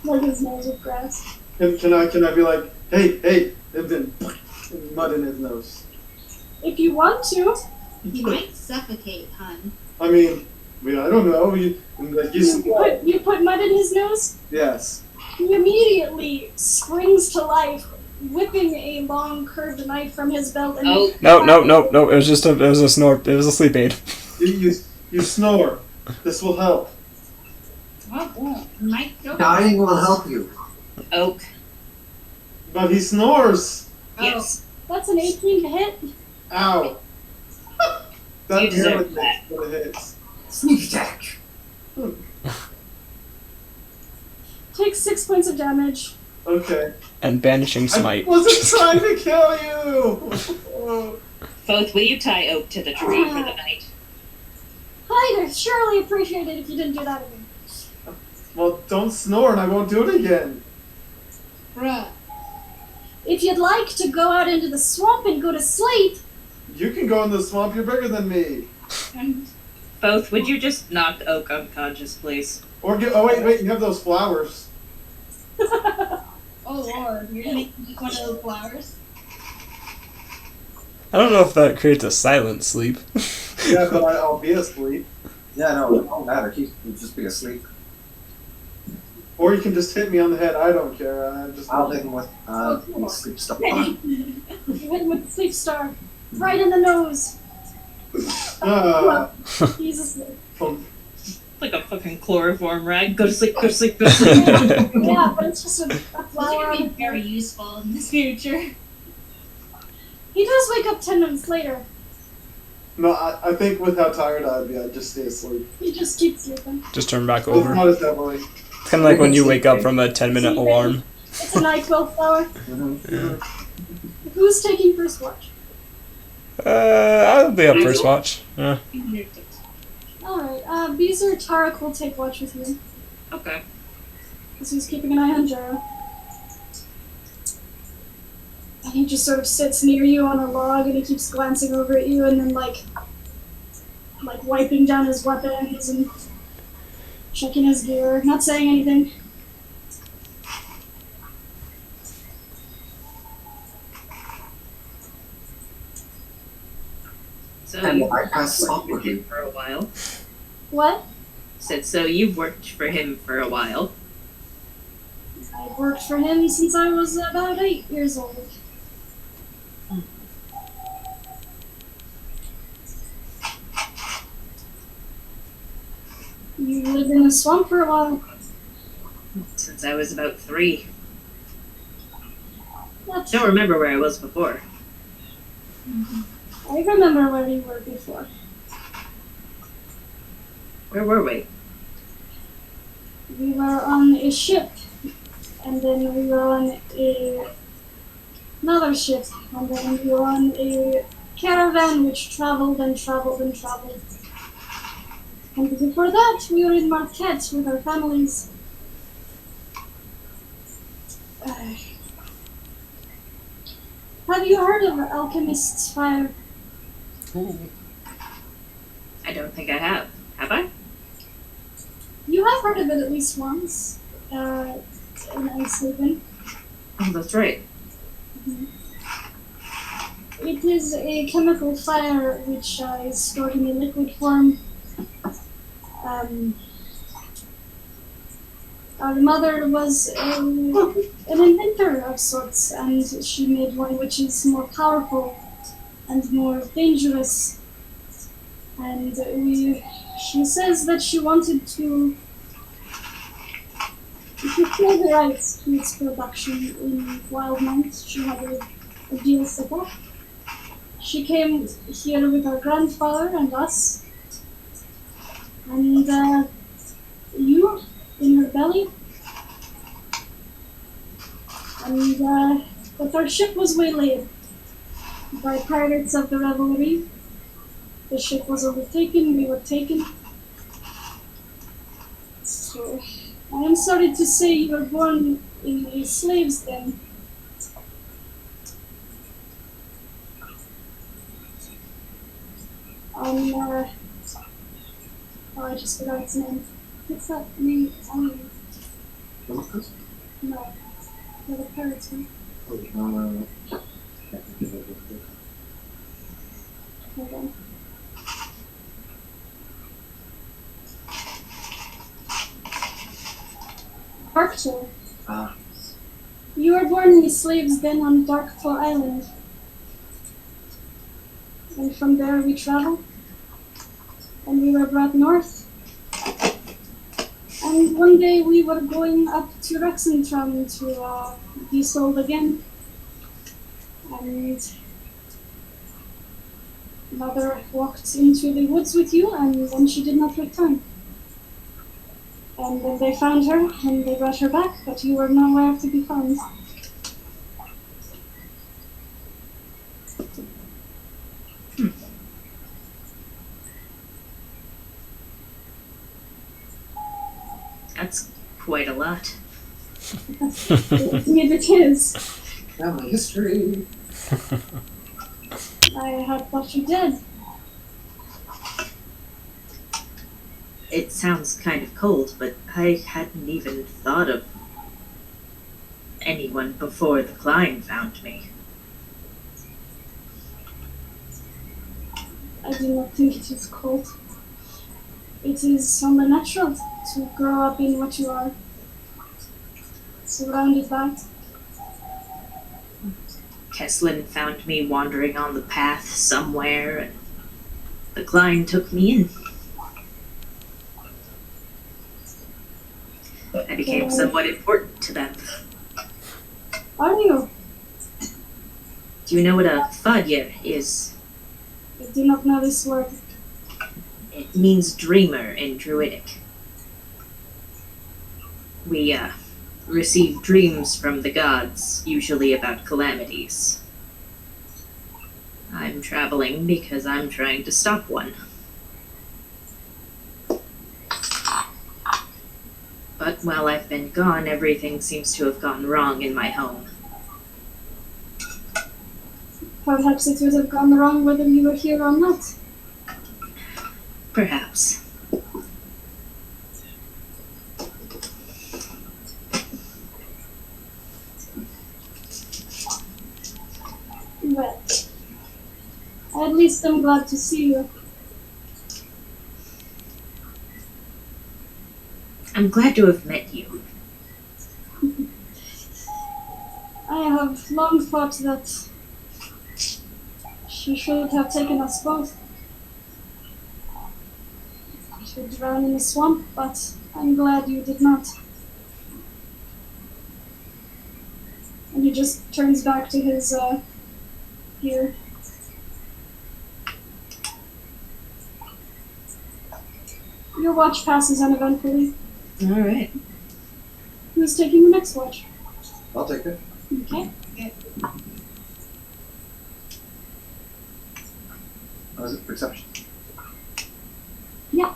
S1: Like his nose with grass.
S5: Can I be like, hey, and then mud in his nose?
S1: If you want to.
S6: You might suffocate, hun.
S5: I mean, I don't know. You
S1: put mud in his nose?
S5: Yes.
S1: He immediately springs to life, whipping a long curved knife from his belt. And
S2: No. It was a snore. It was a sleep aid.
S5: You snore. This will help.
S6: Oh, might go.
S3: Dying will help you.
S4: Oak.
S5: But he snores.
S4: Yes.
S1: That's an 18 to hit.
S5: Ow.
S4: You deserve
S5: really
S4: that.
S5: what it hits.
S3: Sneak attack.
S1: Takes 6 points of damage.
S5: Okay.
S2: And banishing smite.
S5: I wasn't trying to kill you.
S4: Both, will you tie Oak to the tree for the night?
S1: I'd surely appreciate it if you didn't do that again.
S5: Well, don't snore and I won't do it again.
S6: Bruh.
S1: If you'd like to go out into the swamp and go to sleep.
S5: You can go in the swamp. You're bigger than me.
S4: Both, would you just knock Oak unconscious, please?
S5: Or get. Oh wait. You have those flowers.
S6: Oh lord, you're gonna eat one of those flowers?
S2: I don't know if that creates a silent sleep.
S5: Yeah, but I'll be asleep.
S3: Yeah, no, it won't matter. He'll just be asleep.
S5: Or you can just hit me on the head. I don't care.
S3: I'll hit him with sleep stuff.
S1: You hit him with the sleep star. Right in the nose. He's asleep.
S4: Like a fucking chloroform rag. Go to sleep, go to sleep, go to sleep.
S1: Yeah, but it's just a
S6: Those
S1: flower.
S6: are gonna be very useful in the future.
S1: He does wake up 10 minutes later.
S5: No, I think with how tired I'd be, I'd just stay asleep.
S1: He just keeps sleeping.
S2: Just turn back
S5: It's
S2: over.
S5: not as heavily.
S2: It's kind of like when you wake up from a 10-minute alarm.
S1: It's a NyQuil flower.
S2: Yeah.
S1: Who's taking first watch?
S2: I'll be up first watch. Yeah.
S1: Alright, Bezur Tarek will take watch with you.
S4: Okay.
S1: Because he's keeping an eye on Jero. And he just sort of sits near you on a log and he keeps glancing over at you and then like wiping down his weapons and checking his gear, not saying anything.
S4: So
S3: And
S4: you've
S3: I pass
S4: worked
S3: off
S4: for
S3: with
S4: him
S3: you.
S4: for a while.
S1: What?
S4: Said, so you've worked for him for a while.
S1: I've worked for him since I was about 8 years old. You lived in a swamp for a while.
S4: Since I was about 3.
S1: That's
S4: Don't remember where I was before.
S1: I remember where you were before.
S4: Where were we?
S1: We were on a ship, and then we were on another ship, and then we were on a caravan which traveled and traveled and traveled. And before that, we were in Marquette with our families. Have you heard of Alchemist's Fire?
S4: I don't think I have. Have I?
S1: You have heard of it at least once, in Iceland.
S4: Oh, that's right.
S1: It is a chemical fire which is stored in a liquid form. Our mother was an inventor of sorts, and she made one which is more powerful and more dangerous. And she says that she wanted to secure the rights to its production in Wild Months. She had a deal set up. She came here with our grandfather and us, and you in her belly. And but our ship was waylaid by pirates of the revelry. The ship was overtaken, we were taken. So I am sorry to say you were born in a slave's den. Oh, I just forgot its name. What's that name? No. No, the pirates one. Hold on. Darktour. You were born in a slave's den on Darktour Island. And from there we traveled. And we were brought north. And one day we were going up to Rexentrum to be sold again. And Mother walked into the woods with you, and then she did not return. And then they found her, and they brought her back, but you were nowhere to be found.
S4: That's quite a lot.
S1: Indeed it is.
S3: Family history.
S1: I had thought you did.
S4: It sounds kind of cold, but I hadn't even thought of anyone before the Klein found me.
S1: I do not think it is cold. It is unnatural to grow up in what you are, surrounded by.
S4: Kesslin found me wandering on the path somewhere, and the Klein took me in. I became somewhat important to them.
S1: Are you?
S4: Do you know what a fadya is?
S1: I do not know this word.
S4: It means dreamer in Druidic. We, receive dreams from the gods, usually about calamities. I'm traveling because I'm trying to stop one. But while I've been gone, everything seems to have gone wrong in my home.
S1: Perhaps it would have gone wrong whether you were here or not.
S4: Perhaps.
S1: Well, at least I'm glad to see you.
S4: I'm glad to have met you.
S1: I have long thought that she should have taken us both to drown in the swamp, but I'm glad you did not. And he just turns back to his, gear. Your watch passes uneventfully.
S4: Alright.
S1: Who's taking the next watch?
S3: I'll take it.
S1: Okay.
S3: Was it perception?
S1: Yeah.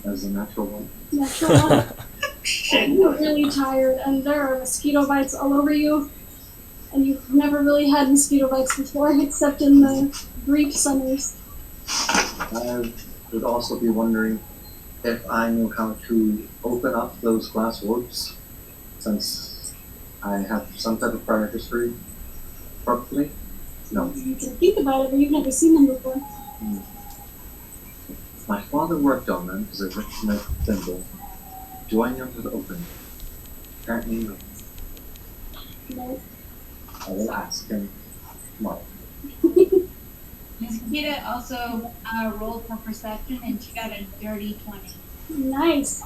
S3: As a natural one.
S1: Natural one. You're really tired, and there are mosquito bites all over you. And you've never really had mosquito bites before, except in the brief summers.
S3: I would also be wondering if I know how to open up those glass orbs, since I have some type of prior history. Probably. No.
S1: You can think about it, but you've never seen them before.
S3: My father worked on them because I worked in a thimble. Do I know how to open them? Apparently no.
S1: No.
S3: I will ask him tomorrow.
S6: Miss Kita also rolled for perception, and she got a dirty 20.
S1: Nice.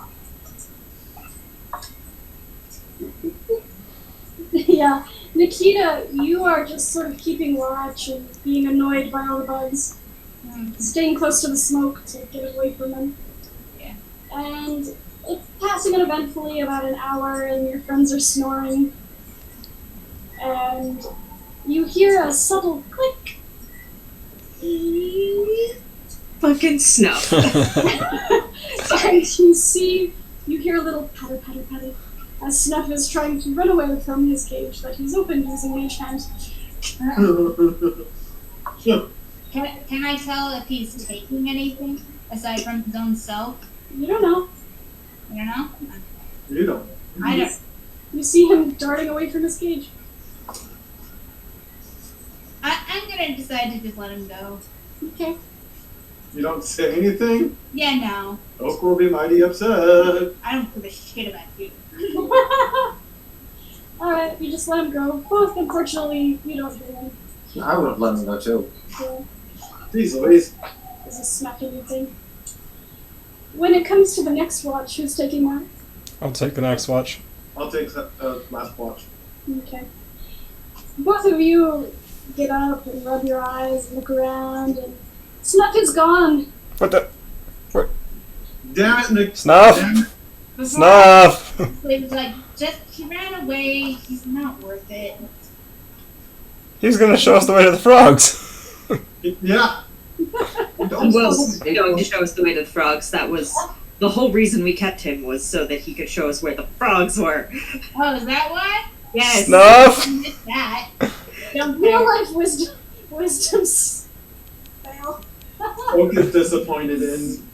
S1: Yeah. Nikita, you are just sort of keeping watch and being annoyed by all the bugs. Staying close to the smoke to get away from them.
S6: Yeah.
S1: And it's passing uneventfully about an hour, and your friends are snoring. And you hear a subtle click.
S4: Fucking snuff.
S1: And you hear a little patter, patter, patter, as Snuff is trying to run away from his cage that he's opened using Mage Hand.
S6: Can I tell if he's taking anything aside from his own self?
S1: You don't know.
S6: I don't know.
S5: You don't.
S6: I don't.
S1: You see him darting away from his cage.
S6: I'm gonna decide to just let him go.
S1: Okay.
S5: You don't say anything?
S6: Yeah, no.
S5: Oak will be mighty upset.
S6: I don't give a shit about you.
S1: Alright, you just let him go. Both, unfortunately, you don't hear him.
S3: I would have let him go too.
S1: So,
S5: Jeez Louise.
S1: there's a smacking thing. When it comes to the next watch, who's taking that?
S2: I'll take the next watch.
S5: I'll take that last watch.
S1: Okay. Both of you get up and rub your eyes and look around, and Snuff is gone.
S2: What the?
S5: Damn it, Nick.
S2: Snuff!
S5: Damn it.
S6: Before
S2: Snuff!
S6: It was like, he ran away. He's not worth it.
S2: He's gonna show us the way to the frogs.
S5: Yeah.
S4: He was going to show us the way to the frogs. That was the whole reason we kept him, was so that he could show us where the frogs were.
S6: Oh, is that why?
S4: Yes.
S2: Snuff!
S6: I missed that.
S1: Real life wisdom fail.
S5: Oak is disappointed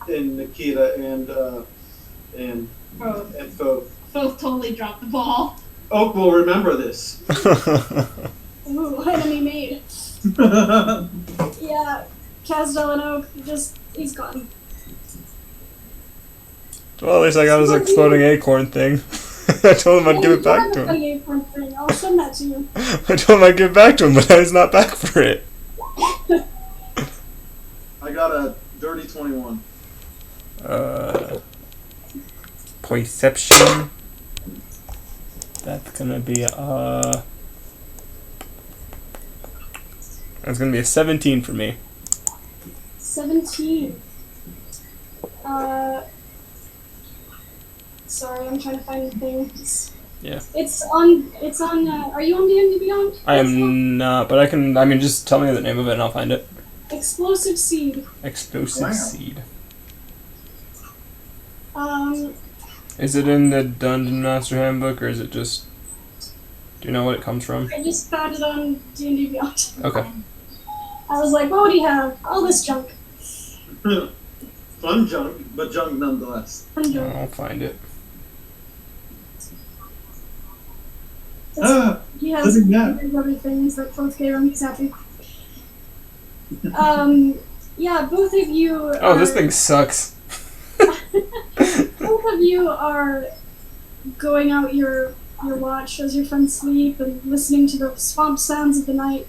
S5: in Nikita and Thoth.
S6: Both totally dropped the ball.
S5: Oak will remember this.
S1: Ooh, enemy made. Yeah, Casdell and Oak, he's gone.
S2: Well, at least I got his exploding acorn thing. I told him I'd give it back to him.
S1: I'll send that to you.
S2: I told him I'd give it back to him, but now he's not back for it.
S5: I got a dirty 21.
S2: Perception. That's gonna be that's gonna be a 17 for me.
S1: 17. Sorry, I'm trying to find the thing.
S2: Yeah.
S1: It's on, are you on D&D Beyond?
S2: I am not, but just tell me the name of it and I'll find it.
S1: Explosive Seed.
S2: Explosive
S3: Wow.
S2: Seed.
S1: Um,
S2: Is it in the Dungeon Master Handbook, or is it just... Do you know what it comes from?
S1: I just found it on D&D Beyond.
S2: Okay.
S1: I was like, what would he have? All this junk.
S5: Fun junk, but junk nonetheless.
S1: Fun junk.
S2: I'll find it.
S1: He has
S5: look at that.
S1: other things that both gave him. He's happy. Yeah, both of you.
S2: Oh, this thing sucks.
S1: Both of you are going out your watch as your friends sleep and listening to the swamp sounds of the night.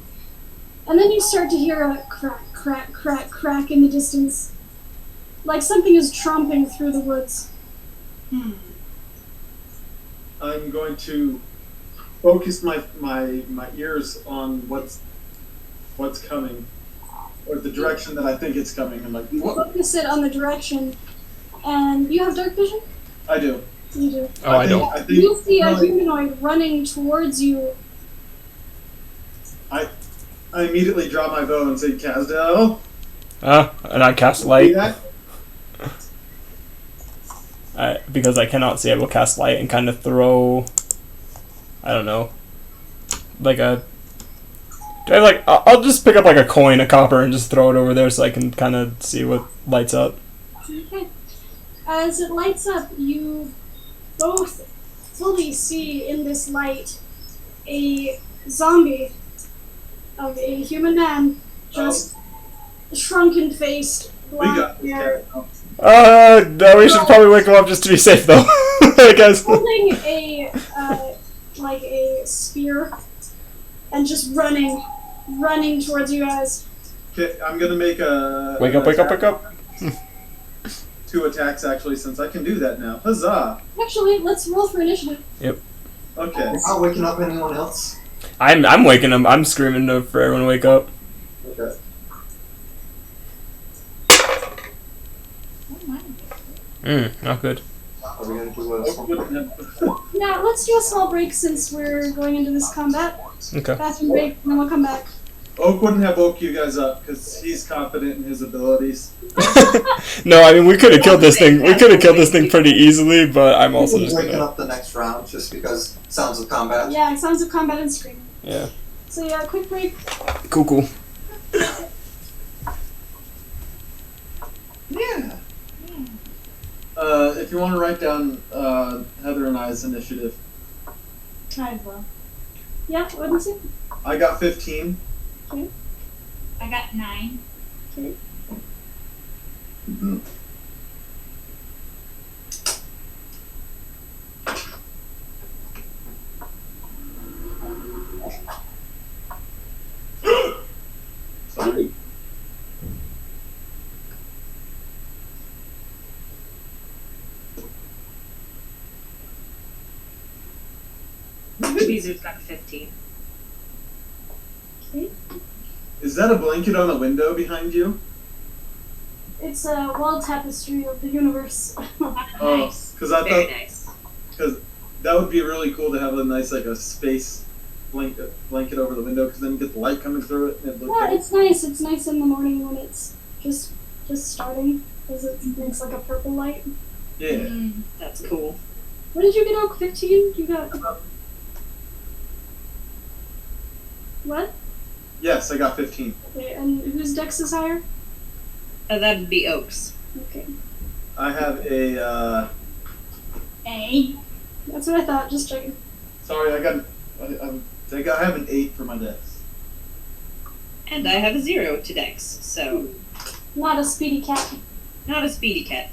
S1: And then you start to hear a crack, crack, crack, crack in the distance. Like something is tromping through the woods.
S5: I'm going to focus my ears on what's coming, or the direction that I think it's coming. I'm like,
S1: You
S5: what?
S1: focus it on the direction, and you have dark vision?
S5: I do.
S1: You do.
S2: Oh, I don't.
S5: I think
S1: You see a
S5: really,
S1: humanoid running towards you.
S5: I immediately draw my bow and say, Casdell.
S2: And I cast
S5: See
S2: light.
S5: that?
S2: Because I cannot see, I will cast light and kind of throw, I don't know, like a, do I have like, I'll just pick up like a coin, a copper, and just throw it over there so I can kind of see what lights up.
S1: Okay. As it lights up, you both fully see in this light a zombie of a human man, just shrunken faced,
S5: We
S1: black
S5: got this
S1: hair,
S5: guy.
S2: No, we should probably wake him up just to be safe though. I guess.
S1: holding a like a spear, and just running towards you guys.
S5: Okay, I'm gonna make a
S2: Wake up, wake up, wake up.
S5: 2 attacks actually, since I can do that now. Huzzah!
S1: Actually, let's roll for initiative.
S5: Okay.
S3: You're not waking up anyone else?
S2: I'm waking him. I'm screaming for everyone to wake up.
S3: Okay.
S2: Not good.
S3: Are we gonna do a
S1: Now, let's do a small break since we're going into this combat.
S2: Okay.
S1: Bathroom break, and then we'll come back.
S5: Oak wouldn't have woke you guys up because he's confident in his abilities.
S2: No, I mean we could have killed this thing. We could have killed this thing pretty easily, but I'm also just
S3: waking
S2: gonna.
S3: up the next round just because sounds of combat?
S1: Yeah, sounds of combat and screaming.
S2: Yeah.
S1: So yeah, quick break.
S2: Cool.
S5: Yeah. If you want to write down Heather and I's initiative,
S1: I will. Yeah, what is it?
S5: I got 15.
S6: I got 9.
S1: Okay.
S5: Sorry.
S4: Bezur's got a 15.
S1: Okay.
S5: Is that a blanket on the window behind you?
S1: It's a wall tapestry of the universe.
S6: Nice.
S5: Because I
S4: Very
S5: thought
S4: nice.
S5: that would be really cool to have a nice like a space blanket over the window, because then you get the light coming through it. And it looks
S1: Yeah, it's nice. It's nice in the morning when it's just starting, because it makes like a purple light.
S5: yeah.
S4: That's cool.
S1: What did you get, Oak? 15? You got... What?
S5: Yes, I got 15.
S1: Okay, and whose dex is higher?
S4: That'd be Oaks.
S1: Okay.
S5: I have a.
S6: A.
S1: That's what I thought, just checking.
S5: Sorry, I have an 8 for my dex.
S4: And I have a 0 to Dex, so
S1: Not a speedy cat.
S4: not a speedy cat.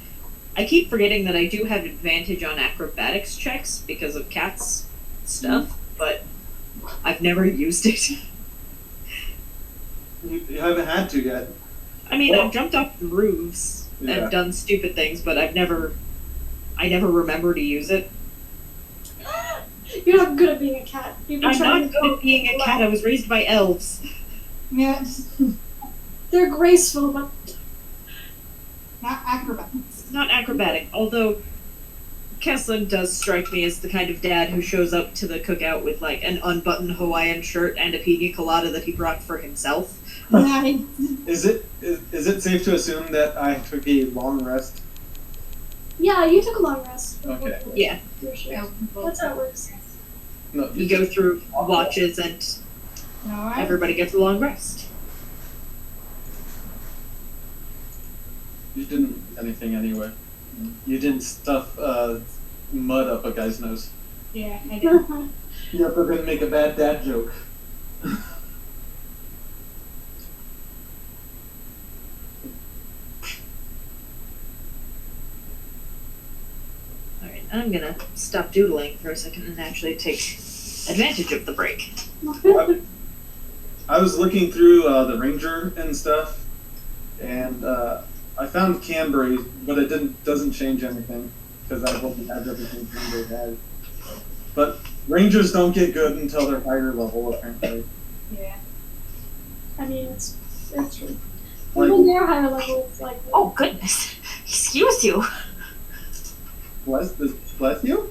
S4: I keep forgetting that I do have advantage on acrobatics checks because of Cat's stuff, but I've never used it.
S5: You haven't had to yet.
S4: I mean,
S5: Well-
S4: I've jumped off roofs
S5: Yeah.
S4: and done stupid things, but I never remember to use it.
S1: You're not good at being a cat. You've been
S4: I'm
S1: trying
S4: not
S1: to
S4: good at being a cat. I was raised by elves.
S6: Yes.
S1: They're graceful, but
S6: Not acrobatics.
S4: Not acrobatic, although Kesslin does strike me as the kind of dad who shows up to the cookout with like an unbuttoned Hawaiian shirt and a pina colada that he brought for himself.
S6: Nice.
S5: Is it safe to assume that I took a long rest?
S1: yeah, you took a long rest.
S5: Okay.
S4: Yeah,
S1: For sure. That's how it works.
S5: No.
S4: you go through watches and
S6: Alright.
S4: everybody gets a long rest.
S5: You didn't anything anyway. You didn't stuff mud up a guy's nose.
S6: Yeah, I did.
S5: You're going to make a bad dad joke.
S4: I'm gonna stop doodling for a second and actually take advantage of the break.
S5: I was looking through the Ranger and stuff, and I found Cambry, but it doesn't change anything because I hope it has everything Cambry has. But Rangers don't get good until they're higher level, apparently.
S6: Yeah.
S1: I mean, it's true.
S5: Like-
S1: When they're higher level, it's like.
S4: Oh goodness! Excuse you.
S5: Bless you?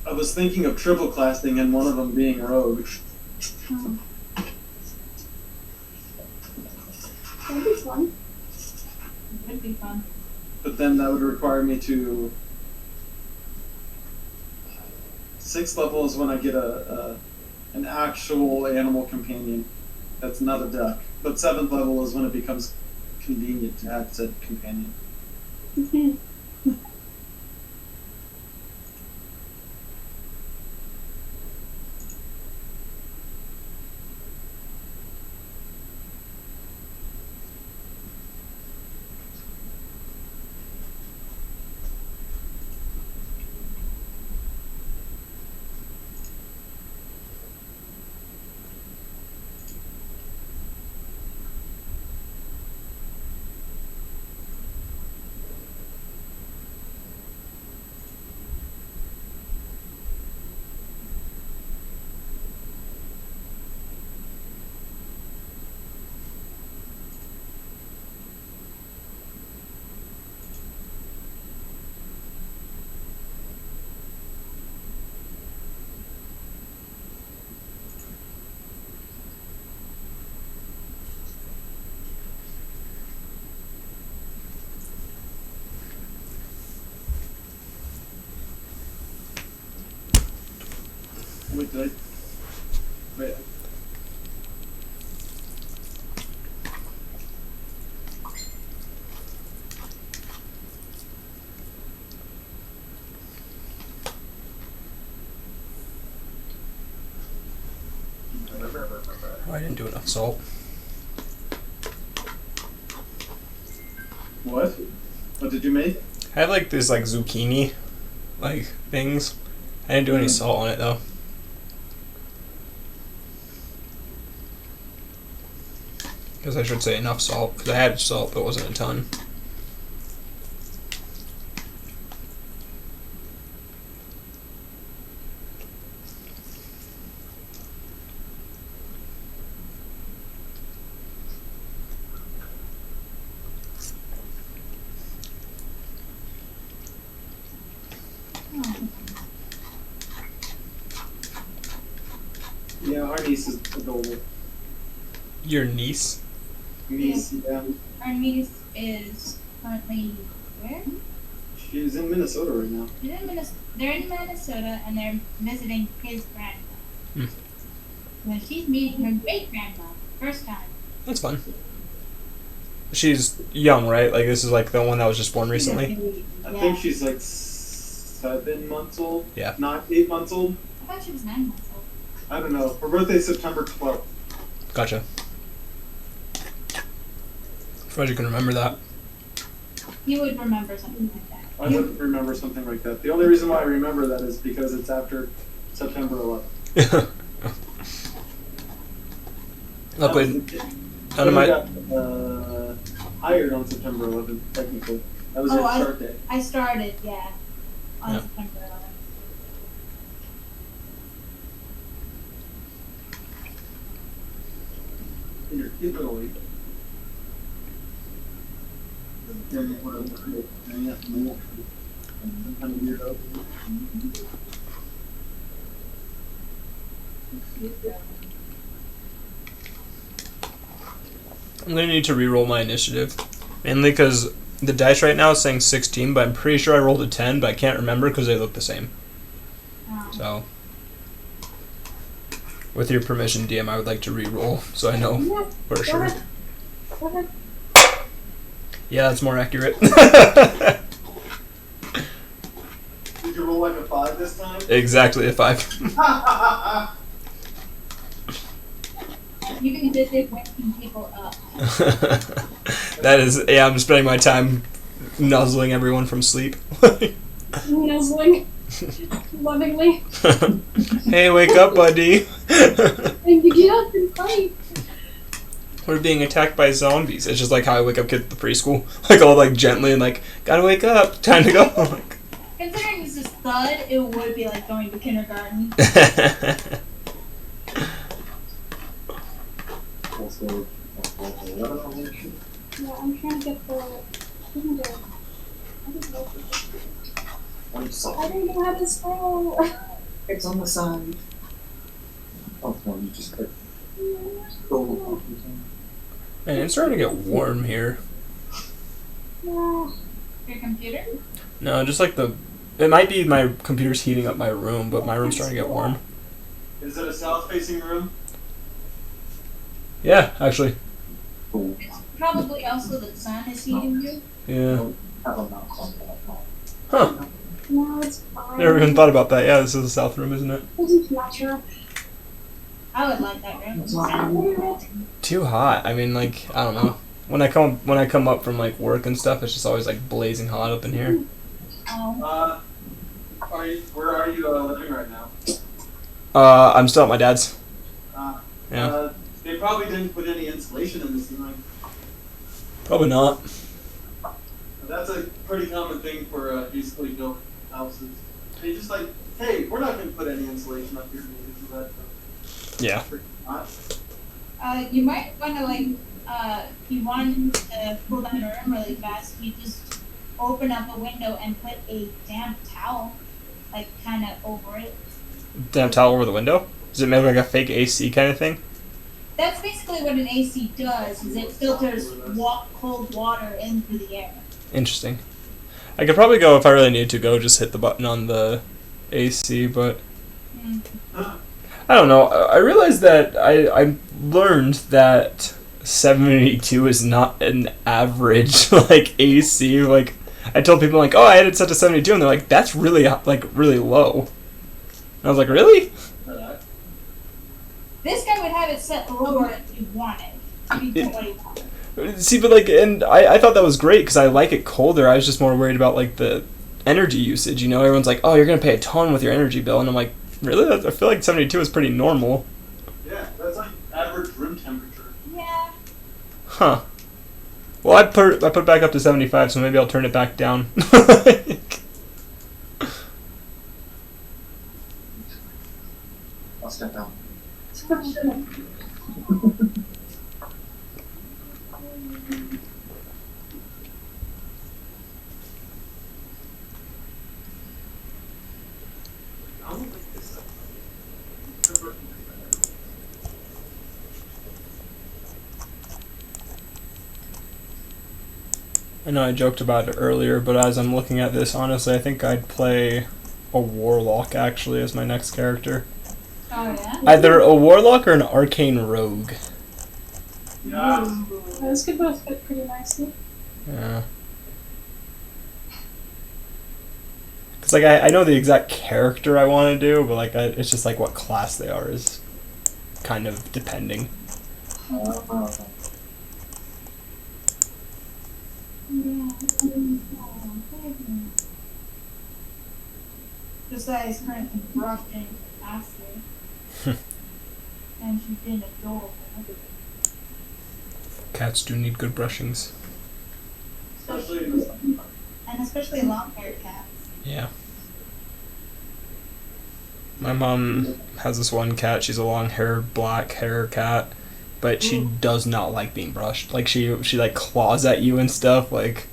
S5: I was thinking of triple classing and one of them being rogue.
S1: That'd be fun.
S6: It would be fun.
S5: But then that would require me to... 6th level is when I get an actual animal companion. That's not a duck. But 7th level is when it becomes convenient to have said companion. Wait, did I... Wait.
S2: Oh, I didn't do enough salt.
S5: What? What did you make?
S2: I had like this like zucchini like things. I didn't do any salt on it though. Because I should say enough salt, because I had salt but it wasn't a ton.
S5: Yeah, our niece is adorable.
S2: Your niece?
S5: Niece, yeah.
S6: Our niece is currently where?
S5: She's in Minnesota right now.
S6: She's in they're in Minnesota and they're visiting his grandma. So she's meeting her great grandma first time.
S2: That's fun. She's young, right? Like this is like the one that was just born recently?
S5: I think she's like 7 months old.
S2: Yeah.
S5: Not 8 months old.
S6: I thought she was 9 months old.
S5: I don't know. Her birthday's September 12th.
S2: Gotcha. Surprised you can remember that.
S6: You would remember something like that.
S5: I wouldn't remember something like that. The only reason why I remember that is because it's after September 11th.
S2: Luckily, none of
S5: I
S2: my...
S5: got hired on September 11th, technically. That was your start date.
S6: I started, yeah, on
S2: Yeah.
S6: September 11th.
S5: In your kid little league.
S2: I'm gonna need to re-roll my initiative. Mainly because the dice right now is saying 16, but I'm pretty sure I rolled a 10, but I can't remember because they look the same. So, with your permission, DM, I would like to re-roll so I know for sure.
S1: Go ahead.
S2: Yeah, that's more accurate.
S5: Did you roll like a 5 this time?
S2: Exactly a 5.
S6: You can just it waking people up.
S2: That is, yeah, I'm spending my time nuzzling everyone from sleep.
S1: Nuzzling. Lovingly.
S2: Hey, wake up, buddy.
S1: And you get up and fight.
S2: We're being attacked by zombies. It's just like how I wake up kids at the preschool. Like, all like gently and like, gotta wake up, time to go.
S6: Considering this is thud, it would be like going to kindergarten.
S3: Also,
S1: Yeah, I'm trying to get the.
S3: I'm
S1: I
S3: sorry.
S1: don't know how to spell.
S3: It's on the side. Oh, no, you just click. Go.
S2: Man, it's starting to get warm here.
S1: Yeah.
S6: Your computer?
S2: No, just like it might be my computer's heating up my room, but my room's starting to get warm.
S5: Is it a south-facing room?
S2: Yeah, actually.
S3: Cool.
S6: Probably also the sun is heating you.
S2: Yeah.
S3: Have a mouse on that.
S2: Huh.
S1: No, it's fine.
S2: Never even thought about that. Yeah, this is the south room, isn't it?
S1: Doesn't matter.
S6: I would like that room.
S3: It's not
S2: Too hot. I mean, like, I don't know. When I come up from like work and stuff, it's just always like blazing hot up in here.
S6: Oh.
S5: Where are you living right now?
S2: I'm still at my dad's. Yeah.
S5: They probably didn't put any insulation in the ceiling.
S2: Probably not.
S5: That's a pretty common thing for easily built houses. They just like, hey, we're not going to put any insulation up here because
S2: Yeah.
S5: that's
S6: You might want to if you want to cool down a room really fast, you just open up a window and put a damp towel, kind of over it.
S2: Damn towel over the window? Does it make like a fake AC kind of thing?
S6: That's basically what an AC does, is it filters cold water in through the air.
S2: Interesting. I could probably go if I really need to go. Just hit the button on the AC, but I don't know. I realized that I learned that 72 is not an average like AC. Like I told people like, oh, I had it set to 72, and they're like, that's really really low. And I was like, really?
S6: This guy would have it set lower if you wanted. If you totally wanted.
S2: See, but like, and I thought that was great because I like it colder. I was just more worried about like the energy usage. You know, everyone's like, oh, you're gonna pay a ton with your energy bill, and I'm like, really? I feel like 72 is pretty normal.
S5: Yeah, that's like average room temperature.
S6: Yeah.
S2: Huh. Well, I put it back up to 75, so maybe I'll turn it back down.
S3: I'll step out.
S2: I know I joked about it earlier, but as I'm looking at this, honestly, I think I'd play a warlock actually as my next character.
S6: Oh, yeah?
S2: Either a warlock or an arcane rogue.
S5: Yeah.
S1: Those could both fit pretty nicely.
S2: Yeah. Cause like I know the exact character I want to do, but like it's just like what class they are is kind of depending.
S6: Josiah is currently brushing acid. And she's been adorable.
S2: Cats do need good brushings.
S6: Especially long-haired cats.
S2: Yeah. My mom has this one cat. She's a long-haired black hair cat, but she does not like being brushed. Like she like claws at you and stuff. Like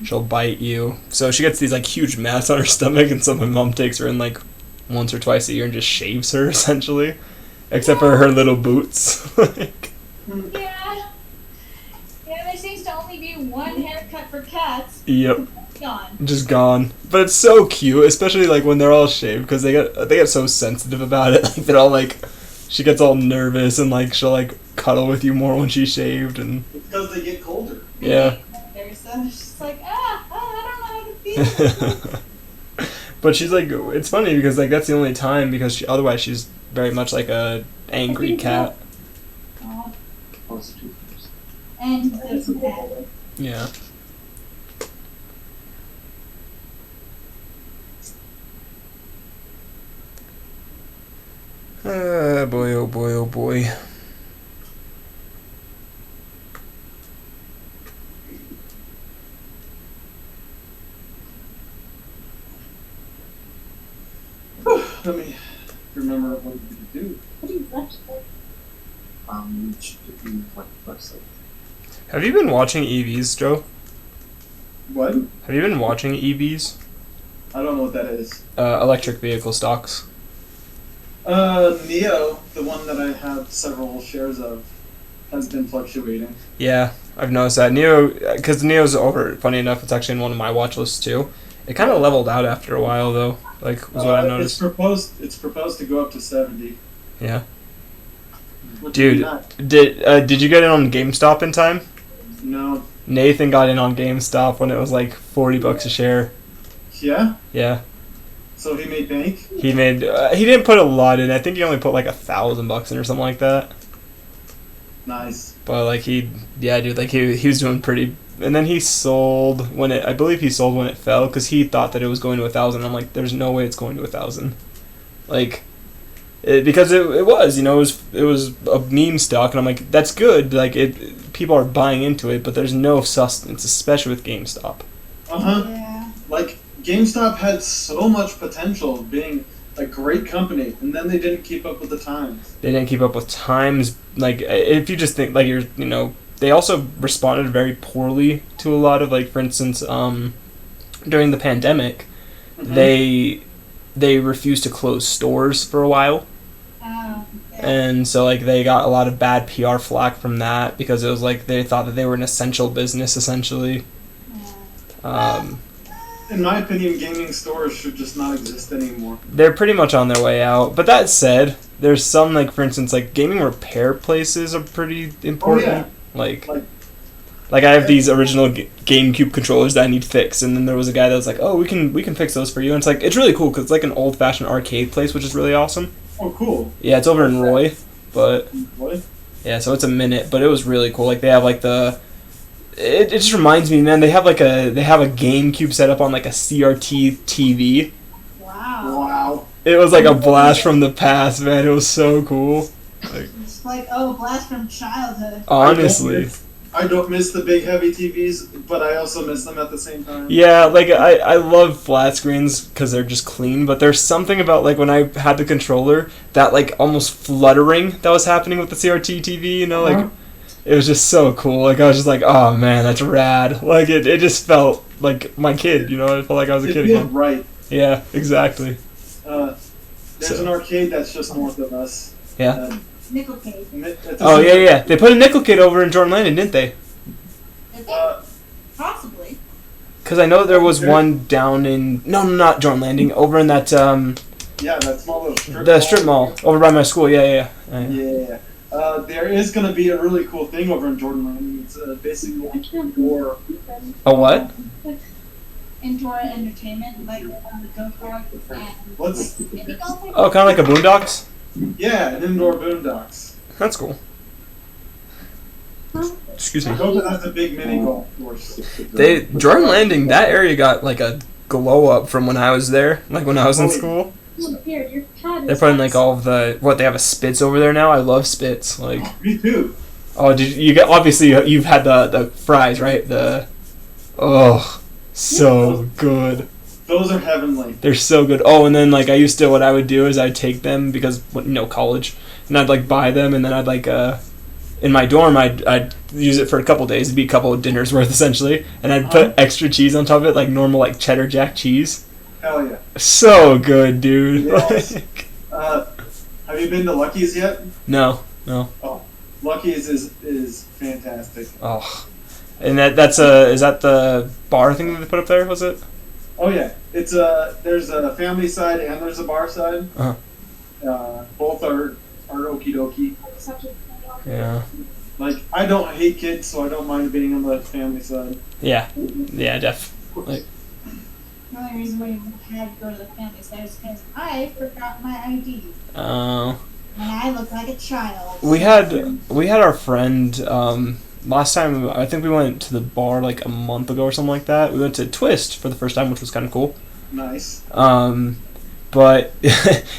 S2: she'll bite you. So she gets these like huge mats on her stomach, and so my mom takes her in like once or twice a year and just shaves her essentially, except for her little boots. Like,
S6: Yeah. Yeah, there seems to only be one haircut for cats.
S2: yep.
S6: Gone.
S2: Just gone. But it's so cute, especially like when they're all shaved, because they get so sensitive about it. Like they're all like, she gets all nervous and like she'll like cuddle with you more when she's shaved and
S5: It's because they get colder.
S2: yeah.
S6: So she's just like, I don't know how to feel.
S2: But she's like, it's funny because like that's the only time because otherwise she's very much like a angry cat.
S6: had.
S2: Yeah. Boy, oh boy, oh boy.
S5: Let me remember what we do.
S1: What do you watch?
S3: Should be like website.
S2: Have you been watching EVs, Joe?
S5: What?
S2: Have you been watching EVs?
S5: I don't know what that is.
S2: Electric vehicle stocks.
S5: Neo, the one that I have several shares of, has been fluctuating.
S2: Yeah, I've noticed that. Neo, because Neo's over, funny enough, it's actually in one of my watch lists too. It kind of leveled out after a while though, like, was what I noticed.
S5: It's proposed to go up to 70.
S2: Yeah.
S5: Which
S2: Dude,
S5: would be
S2: did you get in on GameStop in time?
S5: no.
S2: Nathan got in on GameStop when it was like $40 a share.
S5: Yeah?
S2: Yeah.
S5: So he made bank?
S2: He made, he didn't put a lot in. I think he only put like $1,000 in or something like that.
S5: Nice.
S2: But like he was doing pretty. And then he sold when I believe he sold when it fell because he thought that it was going to 1,000. I'm like, there's no way it's going to 1,000. Like, because it was, it was a meme stock, and I'm like, that's good. Like people are buying into it, but there's no sustenance, especially with GameStop.
S6: Yeah.
S5: Like, GameStop had so much potential of being a great company, and then they didn't keep up with the times.
S2: They didn't keep up with times. Like, if you just think, like, they also responded very poorly to a lot of, like, for instance, during the pandemic,
S5: Mhm.
S2: they refused to close stores for a while.
S6: Yeah.
S2: And so, like, they got a lot of bad PR flack from that because it was like they thought that they were an essential business, essentially.
S5: In my opinion, gaming stores should just not exist anymore.
S2: They're pretty much on their way out. But that said, there's some, like, for instance, like, gaming repair places are pretty important.
S5: Oh, yeah.
S2: Like I have these original GameCube controllers that I need fixed, and then there was a guy that was like, "Oh, we can fix those for you." And it's like, it's really cool because it's like an old-fashioned arcade place, which is really awesome.
S5: Oh, cool.
S2: Yeah, it's over in Roy, but
S5: What?
S2: yeah, so it's a minute, but it was really cool. Like, they have like it just reminds me, man. They have a GameCube set up on like a CRT TV.
S6: Wow.
S5: Wow.
S2: It was like a blast from the past, man. It was so cool. Like,
S6: It's like, oh, blast from childhood.
S2: honestly.
S5: I don't miss the big heavy TVs, but I also miss them at the same time.
S2: Yeah, like, I love flat screens because they're just clean, but there's something about, like, when I had the controller, that, like, almost fluttering that was happening with the CRT TV, like, it was just so cool. Like, I was just like, oh, man, that's rad. Like, it just felt like my kid, it felt like I was a kid
S5: It feels
S2: again.
S5: right.
S2: Yeah, exactly.
S5: There's an arcade that's just north of us.
S2: Yeah.
S6: Nickelcade.
S2: Oh, yeah. They put a Nickelcade over in Jordan Landing, didn't they?
S6: Possibly.
S2: Because I know there was one down in... No, not Jordan Landing. Over in that...
S5: Yeah, that small little strip
S2: the strip mall. Over by my school, yeah.
S5: Yeah. There is going to be a really cool thing over in Jordan Landing. It's basically
S1: I can't
S5: for...
S2: A what?
S6: Indoor entertainment, like the go-kart and
S5: What's...
S6: mini golf.
S2: Oh, kind of like a Boondocks?
S5: Yeah, an indoor boondocks.
S2: That's cool. Excuse
S5: I
S2: me.
S5: hope it has a big mini golf course.
S2: Jordan Landing, that area got like a glow up from when I was there, like when I was in school.
S1: Here, your cat is
S2: They're putting like all of the they have a Spitz over there now. I love Spitz. Like,
S5: Me too.
S2: oh, did you get? Obviously, you've had the fries, right? So good.
S5: Those are heavenly.
S2: They're so good. Oh, and then like what I would do is I'd take them because college, and I'd like buy them, and then I'd like in my dorm I'd use it for a couple days. It'd be a couple of dinners worth essentially, and I'd put extra cheese on top of it, like normal like cheddar jack cheese.
S5: Hell yeah.
S2: So good, dude.
S5: Yes.
S2: Like,
S5: Have you been to Lucky's yet?
S2: no.
S5: Oh, Lucky's is fantastic.
S2: Oh, and is that the bar thing that they put up there? Was it?
S5: Oh yeah, it's there's a family side and there's a bar side. Both are okie dokie.
S2: Yeah.
S5: Like, I don't hate kids, so I don't mind being on the family side.
S2: Yeah, def. Like,
S6: The only reason why you had to go to the family side is because I forgot my ID.
S2: oh.
S6: And I look like a child.
S2: We had our friend last time I think we went to the bar like a month ago or something like that. We went to Twist for the first time, which was kind of cool.
S5: Nice.
S2: But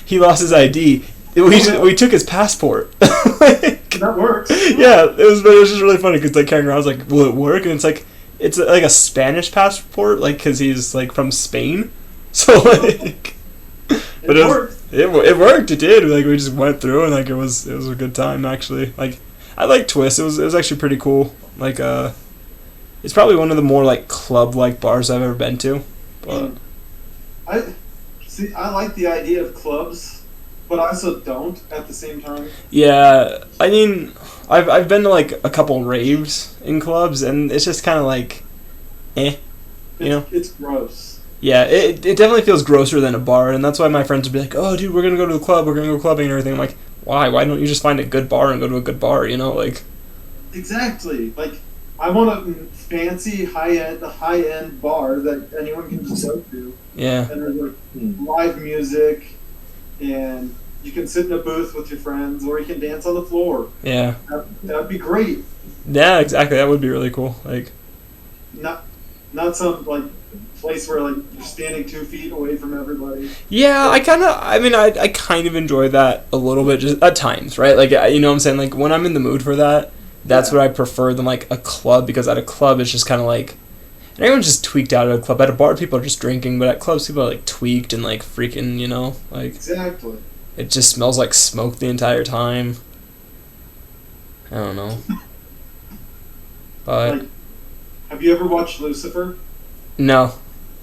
S2: he lost his ID. We took his passport.
S5: That works.
S2: Yeah, it was just really funny because like carrying around, I was like, will it work? And it's like a Spanish passport, like because he's like from Spain. So like, but
S5: It worked.
S2: It worked. It did. Like we just went through and like it was a good time actually. Like I like Twist. It was actually pretty cool. Like it's probably one of the more like club like bars I've ever been to. But
S5: I like the idea of clubs, but I also don't at the same time.
S2: yeah, I mean, I've been to like a couple raves in clubs and it's just kind of like, you know.
S5: It's gross.
S2: Yeah, it definitely feels grosser than a bar, and that's why my friends would be like, "Oh, dude, we're gonna go to the club. We're gonna go clubbing and everything." I'm like, "Why? Why don't you just find a good bar and go to a good bar?" You know, like.
S5: Exactly. Like, I want a fancy high end bar that anyone can just go to.
S2: Yeah.
S5: And there's like live music, and you can sit in a booth with your friends, or you can dance on the floor.
S2: Yeah.
S5: That'd be great.
S2: Yeah, exactly. That would be really cool. Like.
S5: Not some like place where like you're standing 2 feet away from everybody.
S2: Yeah, I kind of enjoy that a little bit, just at times, right? Like, you know what I'm saying? Like, when I'm in the mood for that, that's what I prefer than, like, a club, because at a club, it's just kind of like, and everyone's just tweaked out at a club. At a bar, people are just drinking, but at clubs, people are, like, tweaked and, like, freaking, you know? Like,
S5: Exactly.
S2: it just smells like smoke the entire time. I don't know. But,
S5: Like, have you ever watched Lucifer?
S2: no.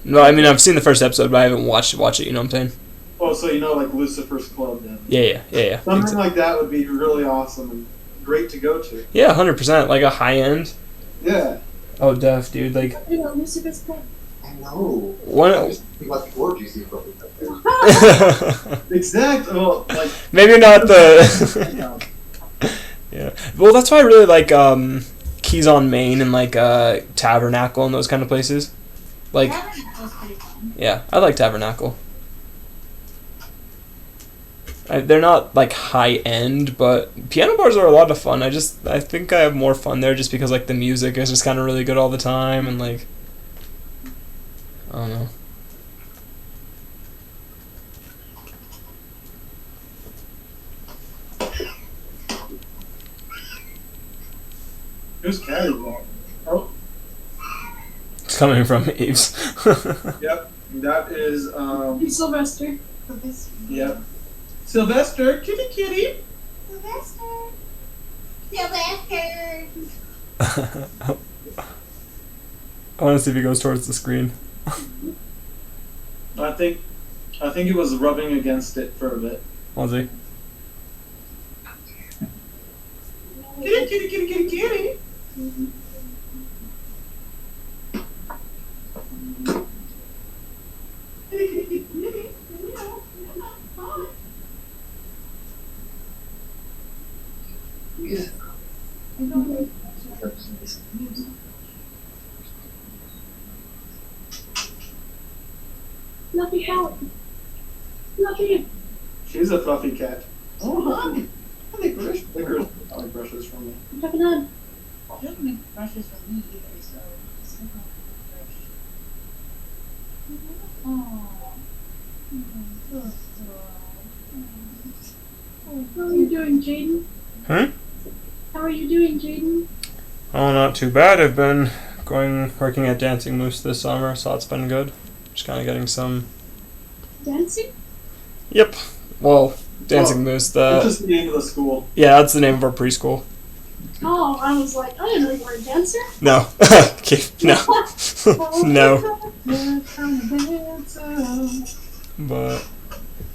S2: No, I mean, I've seen the first episode, but I haven't watched it, you know what I'm saying?
S5: Oh, so you know like Lucifer's Club then.
S2: Yeah.
S5: Something like that would be really awesome and great to go to.
S2: Yeah, 100%. Like a high end.
S5: Yeah.
S2: Oh, def, dude. Like,
S1: You know, Lucifer's Club.
S3: I know.
S2: one.
S3: I just think about the orgies you probably up there.
S5: Exactly. Well, like
S2: Maybe not the. Yeah. Well, that's why I really like Keys on Main and like Tabernacle and those kind of places. Like,
S6: Tabernacle's pretty fun.
S2: yeah, I like Tabernacle. They're not like high end, but piano bars are a lot of fun. I think I have more fun there just because like the music is just kind of really good all the time and like, I don't know.
S5: who's Caddy wrong? Oh,
S2: It's coming from Eves.
S5: yep. That is
S1: Sylvester.
S5: yep. Sylvester, kitty kitty.
S6: Sylvester. Sylvester.
S2: I want to see if he goes towards the screen.
S5: I think he was rubbing against it for a bit.
S2: Was he?
S5: Kitty kitty kitty kitty kitty.
S3: Yeah.
S1: Fluffy cat. Fluffy.
S5: She's a fluffy cat. Oh, honey. I think Liquor probably brushes from me.
S1: Fluffy none.
S6: She doesn't make brushes for me either, so it's not a brush. Oh.
S1: How are you doing, Jaden?
S2: Hmm?
S1: How are you doing, Jaden?
S2: Oh, not too bad. I've been working at Dancing Moose this summer, so that's been good. Just kind of getting some.
S1: Dancing?
S2: Yep. Well, Dancing Moose.
S5: It's just the name of the school.
S2: Yeah, that's the name of our preschool.
S1: Oh, I was like, I didn't know you were a dancer.
S2: No. Okay, no. No. But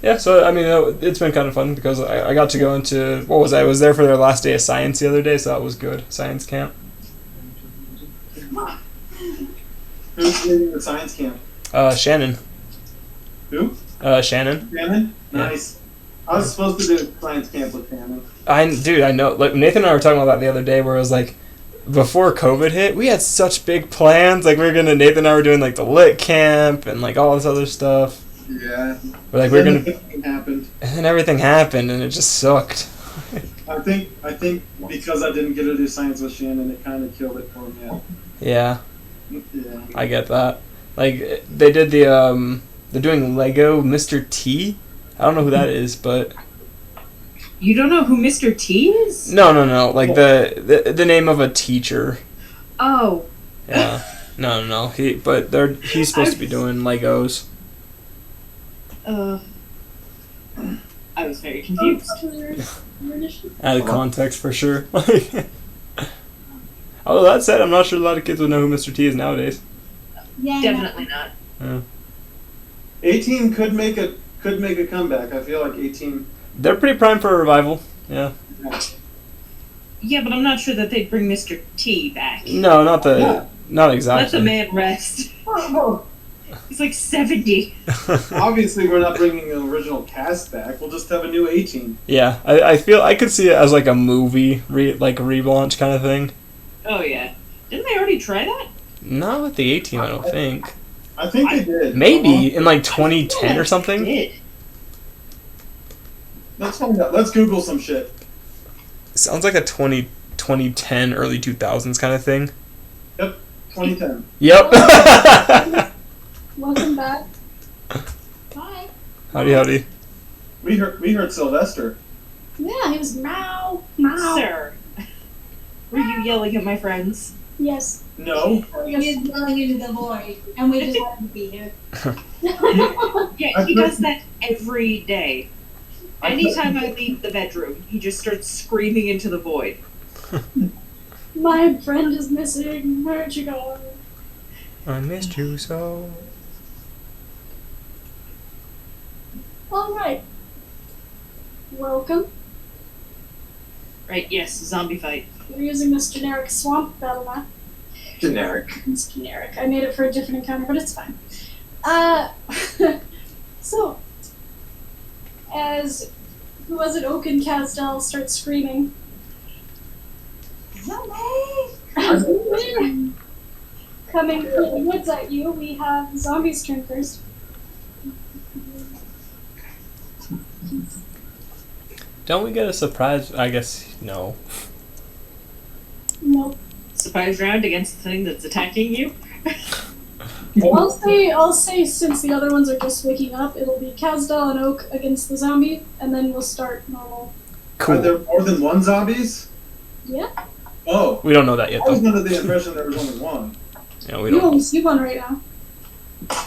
S2: yeah, so I mean, it's been kind of fun because I got to go into I was there for their last day of science the other day, so that was good. Science camp.
S5: Who's leading the science camp?
S2: Shannon.
S5: Who?
S2: Shannon.
S5: Shannon?
S2: Yeah.
S5: Nice. I was supposed to do science camp with Shannon.
S2: I know. Like Nathan and I were talking about that the other day, where it was like, before COVID hit, we had such big plans. Like Nathan and I were doing like the lit camp and like all this other stuff.
S5: Yeah.
S2: We're like, we're gonna.
S5: Everything happened.
S2: And then everything happened, and it just sucked.
S5: I think because I didn't get to do science with Shannon, it kind of killed it for me.
S2: Yeah,
S5: Yeah.
S2: I get that. Like they did the they're doing Lego Mr. T. I don't know who that is, but
S4: You don't know who Mr. T is?
S2: no. Like the name of a teacher.
S4: Oh.
S2: Yeah. No. He's supposed to be doing Legos.
S4: I was very confused.
S2: Out of context for sure. Although that said, I'm not sure a lot of kids would know who Mr. T is nowadays.
S6: Yeah,
S4: Definitely not.
S2: Yeah.
S5: 18 could make a comeback. I feel like 18.
S2: They're pretty primed for a revival. Yeah.
S4: Yeah, but I'm not sure that they'd bring Mr. T back.
S2: No, not exactly.
S4: Let the man rest. He's like 70.
S5: Obviously, we're not bringing the original cast back. We'll just have a new 18.
S2: Yeah, I feel I could see it as like a movie, like a relaunch kind of thing.
S4: Oh, yeah. Didn't they already try that?
S2: Not with the 18, I don't think.
S5: I think they did.
S2: Maybe in like 2010 or something.
S4: Did.
S5: Let's find out. Let's Google some shit.
S2: Sounds like a 2010, early 2000s kind of thing.
S5: Yep, 2010.
S2: Yep.
S1: Welcome back.
S6: Hi.
S2: Howdy.
S5: We heard Sylvester.
S1: Yeah, he was meow.
S4: Sir. Were you yelling at my friends?
S1: Yes.
S5: No.
S6: He is yelling into the void, and we just let him be here.
S4: Yeah, he does that every day. Anytime I leave the bedroom, he just starts screaming into the void.
S1: My friend is missing. Where'd you go?
S2: I missed you so.
S1: All right. Welcome.
S4: Right, yes, zombie fight.
S1: We're using this generic swamp battle map.
S3: Generic.
S1: It's generic. I made it for a different encounter, but it's fine. So, as who was it? Oak and Casdell start screaming.
S6: Zombie!
S1: Coming through the woods at you, we have zombies turn first.
S2: Don't we get a surprise? I guess no.
S1: Nope.
S4: Surprise round against the thing that's attacking you?
S1: I'll say since the other ones are just waking up, it'll be Casdell and Oak against the zombie, and then we'll start normal.
S2: Cool.
S5: Are there more than one zombies?
S1: Yeah.
S5: Oh.
S2: We don't know that yet
S5: I was
S2: though.
S5: under the impression there was only one.
S2: Yeah, we
S1: You
S2: don't.
S1: only see one right now.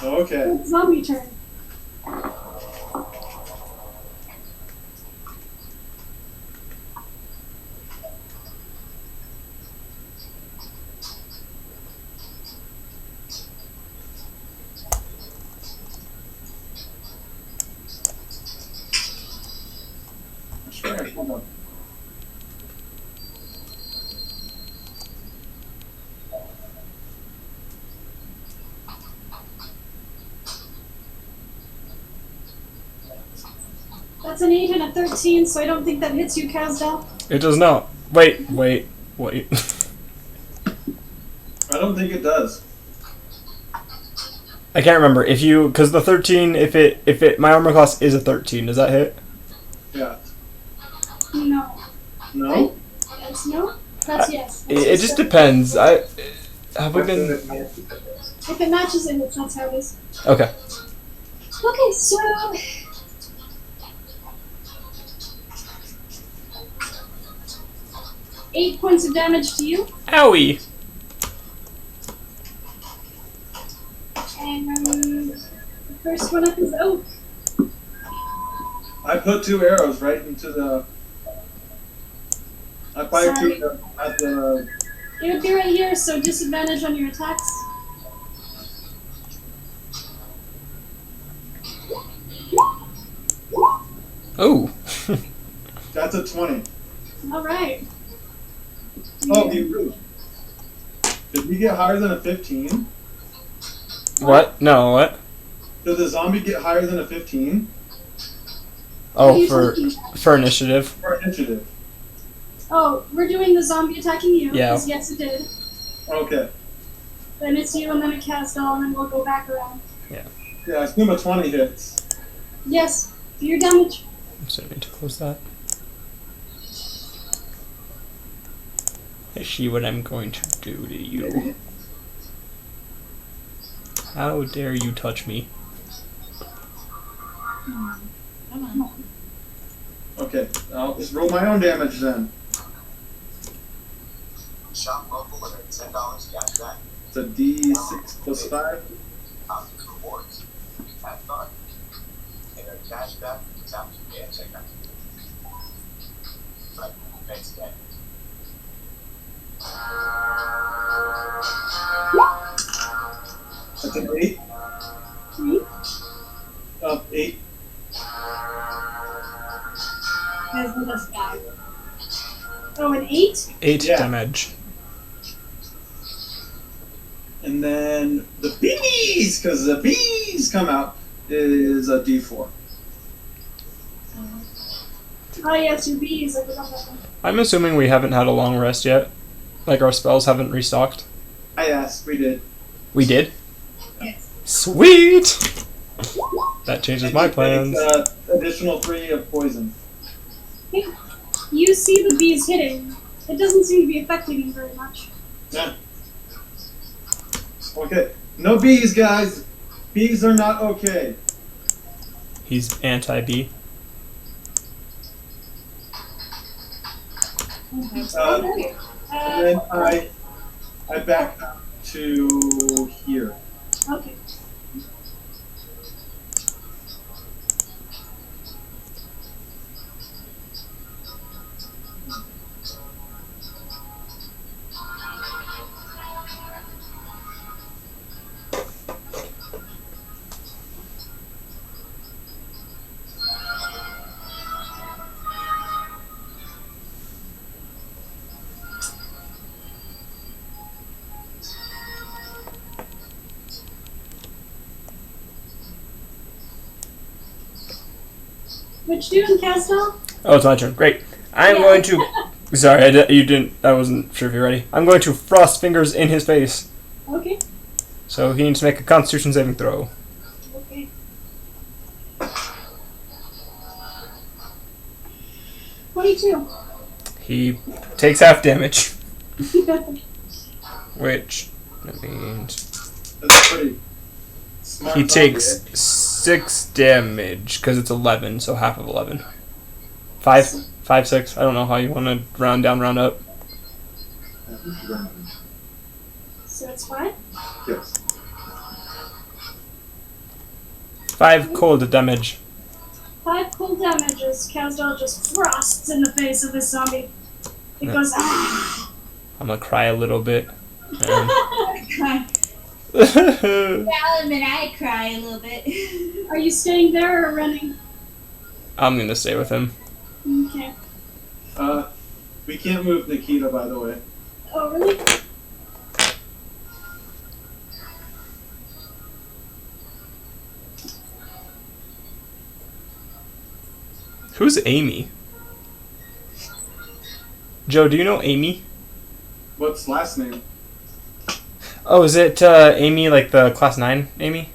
S5: Okay.
S1: It's zombie turn.
S5: Sure. Hold on.
S1: That's an 8 and a 13, so I don't think that hits you, Casdell.
S2: It does not. Wait.
S5: I don't think it does.
S2: I can't remember because the 13. If it my armor class is a 13, does that hit?
S5: Yeah.
S1: No.
S5: No?
S1: That's no? That's yes.
S2: It just depends. Have we been?
S1: If it matches it, that's how it is.
S2: Okay.
S1: Okay, so... 8 points of damage to you,
S2: Owie.
S1: and the first one up is Oak.
S5: I put 2 arrows right into the. I fired
S1: Sorry.
S5: 2 at the.
S1: It would be right here, so disadvantage on your attacks.
S2: Oh.
S5: That's a 20.
S1: Alright.
S5: Oh, you. Did we get higher than a 15?
S2: What? No. What?
S5: Did the zombie get higher than a 15?
S2: Oh, for initiative.
S5: For initiative.
S1: Oh, we're doing the zombie attacking you.
S2: Yeah.
S1: 'Cause yes, it did.
S5: Okay.
S1: Then it's you, and then a Casdell, and then we'll go back around.
S5: Yeah, I assume a 20 hits.
S1: Yes, do your damage.
S2: So I need to close that. I see what I'm going to do to you. How dare you touch me?
S6: Come on.
S5: Okay, I'll just roll my own damage then.
S7: Shop local with a $10 cash back.
S5: It's a D6 plus 5.
S7: Rewards. Have fun. And a cash back tap and check out. Right. Thanks again.
S5: That's an 8. 8.
S6: Guys, let us die.
S1: Oh, an 8?
S2: 8
S5: Yeah.
S2: damage.
S5: And then the bees, because the bees come out, is a D4.
S1: Oh, yes, your bees. I forgot that one.
S2: I'm assuming we haven't had a long rest yet. Like our spells haven't restocked.
S5: I asked, we did.
S2: We did?
S6: Yes.
S2: Sweet! That changes my plans.
S5: Additional 3 of poison.
S1: You see the bees hitting. It doesn't seem to be affecting you very much.
S5: Yeah. Okay. No bees, guys. Bees are not okay.
S2: He's anti-bee.
S1: Okay.
S5: And then I back up to here.
S1: Okay. What you doing, Castel?
S2: Oh, it's my turn. Great. I'm
S1: Yeah.
S2: going to... Sorry, you didn't... I wasn't sure if you're ready. I'm going to frost fingers in his face.
S1: Okay.
S2: So he needs to make a Constitution saving throw.
S1: Okay. $22.
S2: He takes half damage. Which... That means...
S5: That's pretty smart.
S2: He
S5: zombie,
S2: takes
S5: eh?
S2: 6 damage, because it's 11, so half of 11. 5, 6. I don't know how you want to round down, round up.
S1: So it's 5?
S3: Yes.
S2: 5 cold damage.
S1: 5 cold damage as Casdal just frosts in the face of this zombie. It goes, ah!
S2: I'm gonna cry a little bit. And
S6: Cry. I'll admit I cry a little bit.
S1: Are you staying there or running?
S2: I'm gonna stay with him.
S1: Okay.
S5: We can't move Nikita, by the way.
S1: Oh, really?
S2: Who's Amy? Joe, do you know Amy?
S5: What's last name?
S2: Oh, is it Amy, like the class 9 Amy?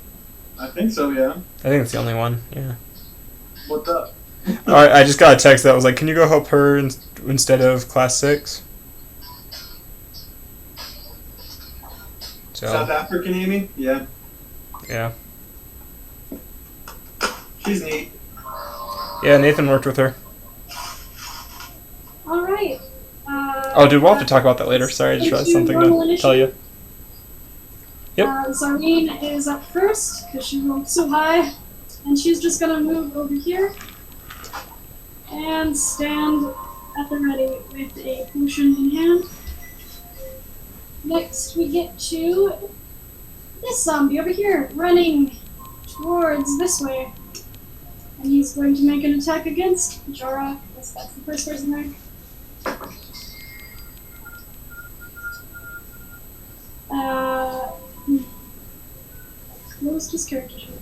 S5: I think so, yeah.
S2: I think it's the only one, yeah.
S5: What's up?
S2: Alright, I just got a text that was like, can you go help her instead of class 6?
S5: South
S2: So,
S5: African Amy? Yeah.
S2: yeah.
S5: She's neat.
S2: Yeah, Nathan worked with her.
S1: Alright.
S2: Oh, dude, we'll have to talk about that later. Sorry, I just realized something to tell you. Yep.
S1: Zareen is up first because she rolled so high, and she's just gonna move over here and stand at the ready with a potion in hand. Next, we get to this zombie over here, running towards this way, and he's going to make an attack against Jara. That's the first person there. Closed his character sheet.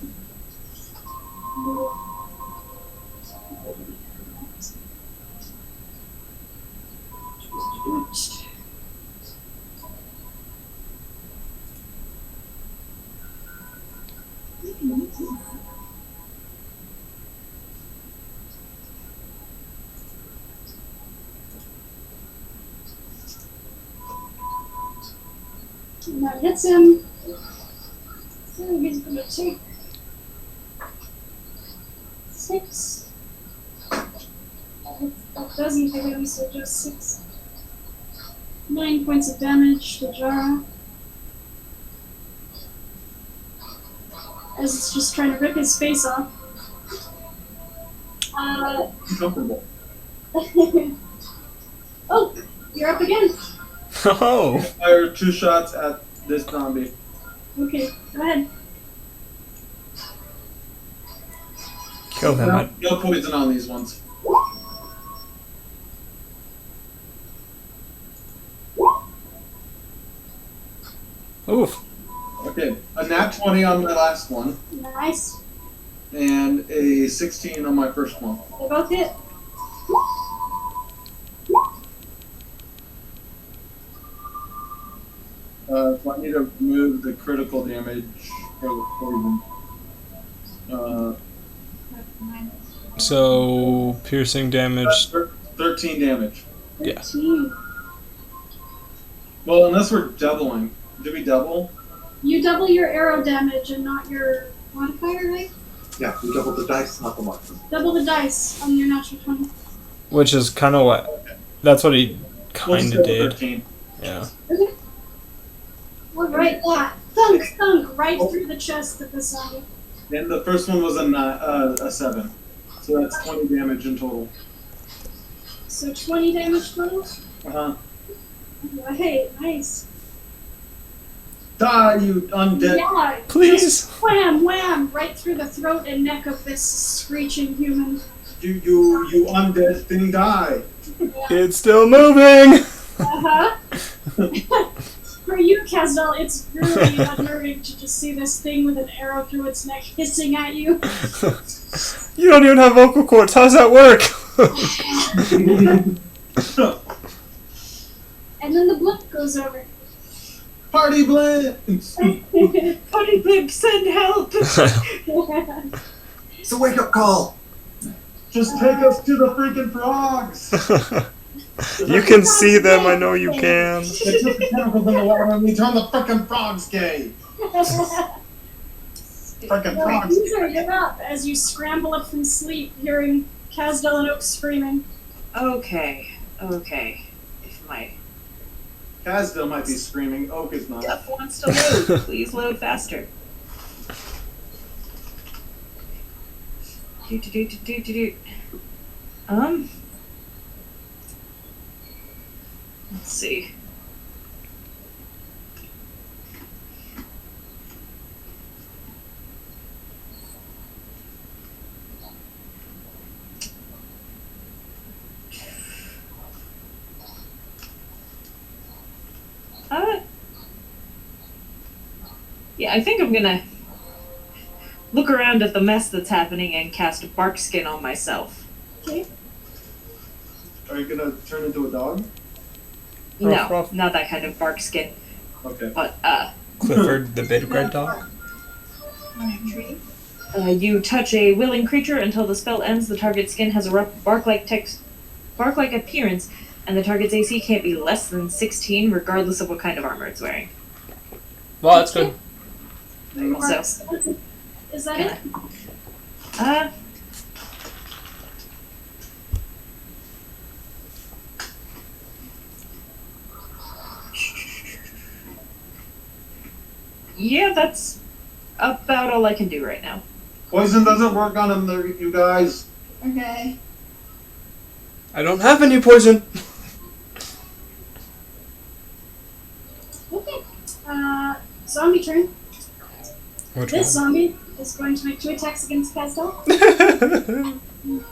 S1: And that hits him. So he's going to take 6. That doesn't hit him, so just 6. 9 points of damage to Jara. As it's just trying to rip his face off.
S5: Uncomfortable.
S1: Oh, you're up again.
S2: Oh!
S5: Fire 2 shots at this zombie.
S1: Okay, go ahead.
S2: Kill him.
S5: No poison on these ones.
S2: Oof.
S5: Okay, a nat 20 on my last one,
S1: Nice.
S5: and a 16 on my first one.
S1: They both hit.
S5: So I need to remove the critical damage for the poison.
S2: So, piercing damage.
S5: 13 damage.
S2: Yeah.
S1: 13.
S5: Well, unless we're doubling. Do we double?
S1: You double your arrow damage and not your modifier, right?
S3: Yeah, we double the dice, not the marker.
S1: Double the dice on your natural 20.
S2: Which is kind of what. That's what he
S5: We'll just
S2: kind
S5: go
S2: of
S5: with
S2: did.
S5: 13.
S2: Yeah.
S1: Okay. Well, right, that. Thunk, thunk, right through the chest of the zombie.
S5: And the first one was a 7. So that's 20 damage in total.
S1: So 20 damage total?
S5: Uh-huh.
S1: Hey, nice.
S5: Die, you undead.
S1: Yeah,
S2: Please!
S1: just wham, wham, right through the throat and neck of this screeching human.
S5: You undead thing, die.
S2: It's still moving!
S1: Uh-huh. For you, Kazdal, it's really unnerving to just see this thing with an arrow through its neck hissing at you.
S2: You don't even have vocal cords. How's that work?
S1: And then the blimp goes over.
S5: Party blitz!
S4: Party blimp, send help!
S3: It's a wake up call!
S5: Just take us to the freaking frogs!
S2: You can see them. I know you can.
S5: They took the chemicals in the water and we turned the freaking frogs gay! Freaking frogs!
S1: Bezur, you're up as you scramble up from sleep, hearing Kazdal and Oak screaming.
S4: Okay. If my
S5: Kazdil might be screaming, Oak is not.
S4: stuff wants to load, please load faster. Do. Let's see. Yeah, I think I'm gonna look around at the mess that's happening and cast a bark skin on myself.
S1: Okay.
S5: Are you gonna turn into a dog?
S2: Ruff,
S4: No,
S2: ruff.
S4: not that kind of bark skin,
S5: Okay.
S4: but
S2: Clifford the big red dog.
S4: you touch a willing creature until the spell ends. The target's skin has a rough bark-like appearance, and the target's AC can't be less than 16, regardless of what kind of armor it's wearing.
S2: Well, that's good.
S4: So,
S1: Is that it?
S4: yeah, that's about all I can do right now.
S5: Poison doesn't work on them, there, you guys.
S6: Okay.
S2: I don't have any poison.
S1: Okay. Zombie turn.
S2: Which
S1: This zombie is going to make 2 attacks against Kazdal.
S2: one?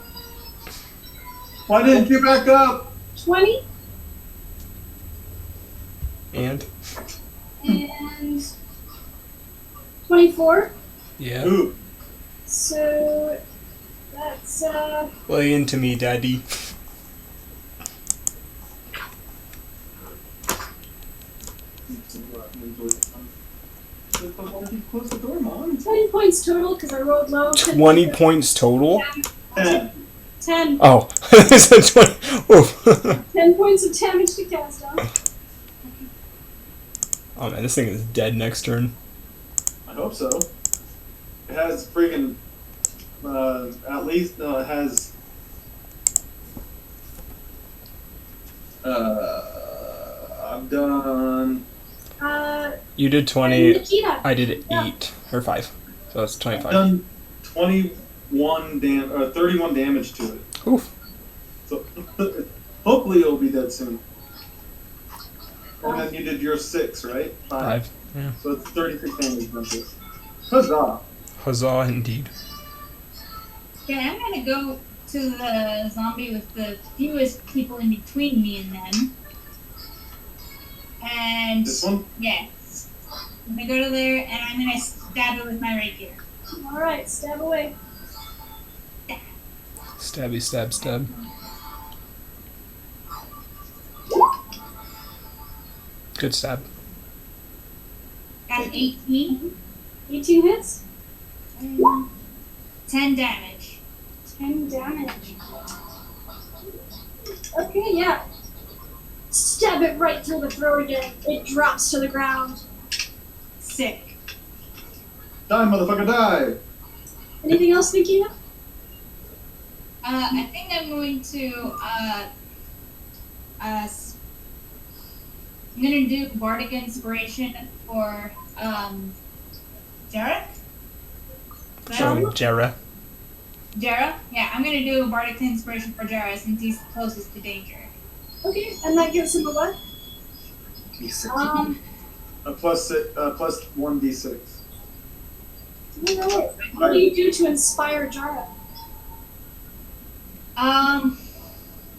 S5: Why didn't you back up?
S1: 20
S2: And?
S1: and 24.
S2: Yeah.
S5: Ooh.
S1: So that's
S2: Lay into me, daddy.
S5: Close the door, Mom.
S1: 20 points total because I rolled low.
S2: 20 points total?
S5: 10.
S1: 10.
S2: Oh. I said 20. Oof.
S1: 10 points of damage to Kazdal.
S2: Oh man, this thing is dead next turn.
S5: I hope so. It has freaking. At least it has. I've done.
S2: You did 20.
S1: Nikita.
S2: I did
S1: Yeah.
S2: 8 or 5. So that's
S5: I've
S2: 25.
S5: done 31 damage to it.
S2: Oof.
S5: So hopefully it'll be dead soon. And then you did your 6, right?
S2: 5. Yeah.
S5: So it's 36 damage from this. Huzzah!
S2: Huzzah indeed.
S6: Okay, I'm gonna go to the zombie with the fewest people in between me and them. And
S5: This one?
S6: yes. I'm gonna go to there and I'm gonna stab it with my rapier.
S1: Alright, stab away.
S2: Stabby stab stab. Good stab.
S6: Got an 18.
S1: 18 hits.
S6: 10 damage.
S1: 10 damage. Okay, yeah. Stab it right through the throat again. It drops to the ground.
S6: Sick.
S5: Die, motherfucker, die!
S1: Anything else, Nikita?
S6: I think I'm going to I'm gonna do bardic inspiration for Jarek.
S2: Showing Jera.
S6: Jara? Yeah, I'm gonna do bardic inspiration for Jara since he's closest to danger.
S1: Okay, and that gives him a what?
S3: D6.
S5: A plus 1d6.
S1: Alright. What do you do to inspire Jara?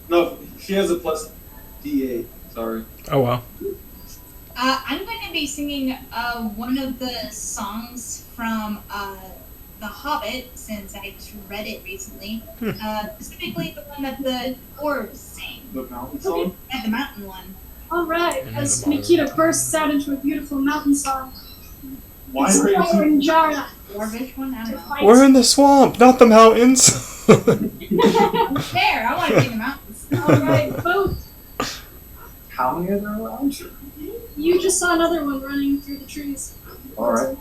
S5: No, she has a plus d8. Sorry.
S2: Oh wow.
S6: I'm going to be singing one of the songs from The Hobbit since I just read it recently. Specifically the one that the dwarves sang.
S5: The mountain song?
S6: Yeah, the mountain one.
S1: Alright,
S2: And
S1: as
S2: the
S1: Nikita bursts out into a beautiful mountain song.
S5: Why are you
S1: Inspiring Jara
S6: Dwarvish one? I
S1: to
S6: don't know.
S1: fight.
S2: We're in the swamp, not the mountains.
S6: There, I want to be in the mountains.
S1: Alright, both.
S3: How many are there around?
S1: You just saw another one running through the trees.
S3: Alright.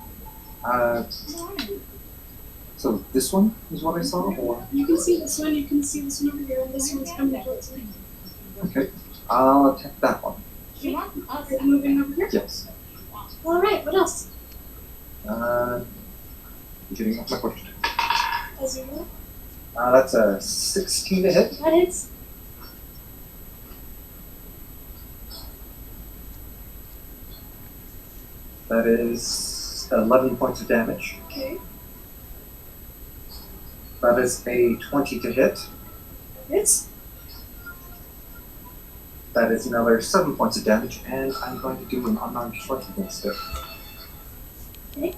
S3: So this one is what I saw, or?
S1: You can see this one, you can see this one over here, and this one's coming towards me.
S3: Okay. I'll attack that one.
S6: She wants us.
S1: Are you moving over here?
S3: Yes.
S1: Alright, what else?
S3: Getting off my question.
S1: As you know,
S3: That's a 16 to hit.
S1: that hits.
S3: That is 11 points of damage.
S1: Okay.
S3: That is a 20 to hit.
S1: Hits.
S3: That is another 7 points of damage, and I'm going to do an unarmed strike against it.
S1: Okay.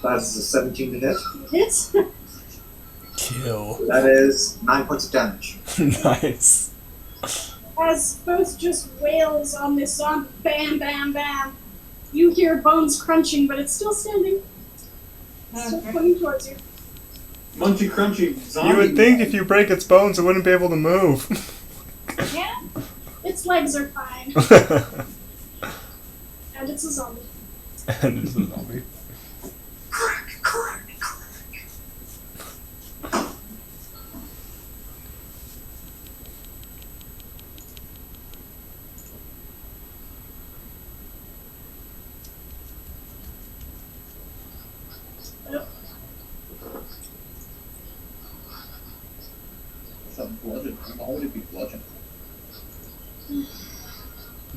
S3: That is a 17 to hit.
S1: Hits.
S2: Kill.
S3: That is 9 points of damage.
S2: Nice.
S1: As both just wails on this zombie, bam, bam, bam. You hear bones crunching, but it's still standing. Still coming towards you.
S5: Munchy crunchy zombie?
S2: You would think if you break its bones, it wouldn't be able to move.
S6: Yeah.
S1: Its legs are fine, and it's a zombie.
S2: And it's a zombie.
S3: Crack, crack, crack.
S5: What's up, bludgeon? Why would it be bludgeon?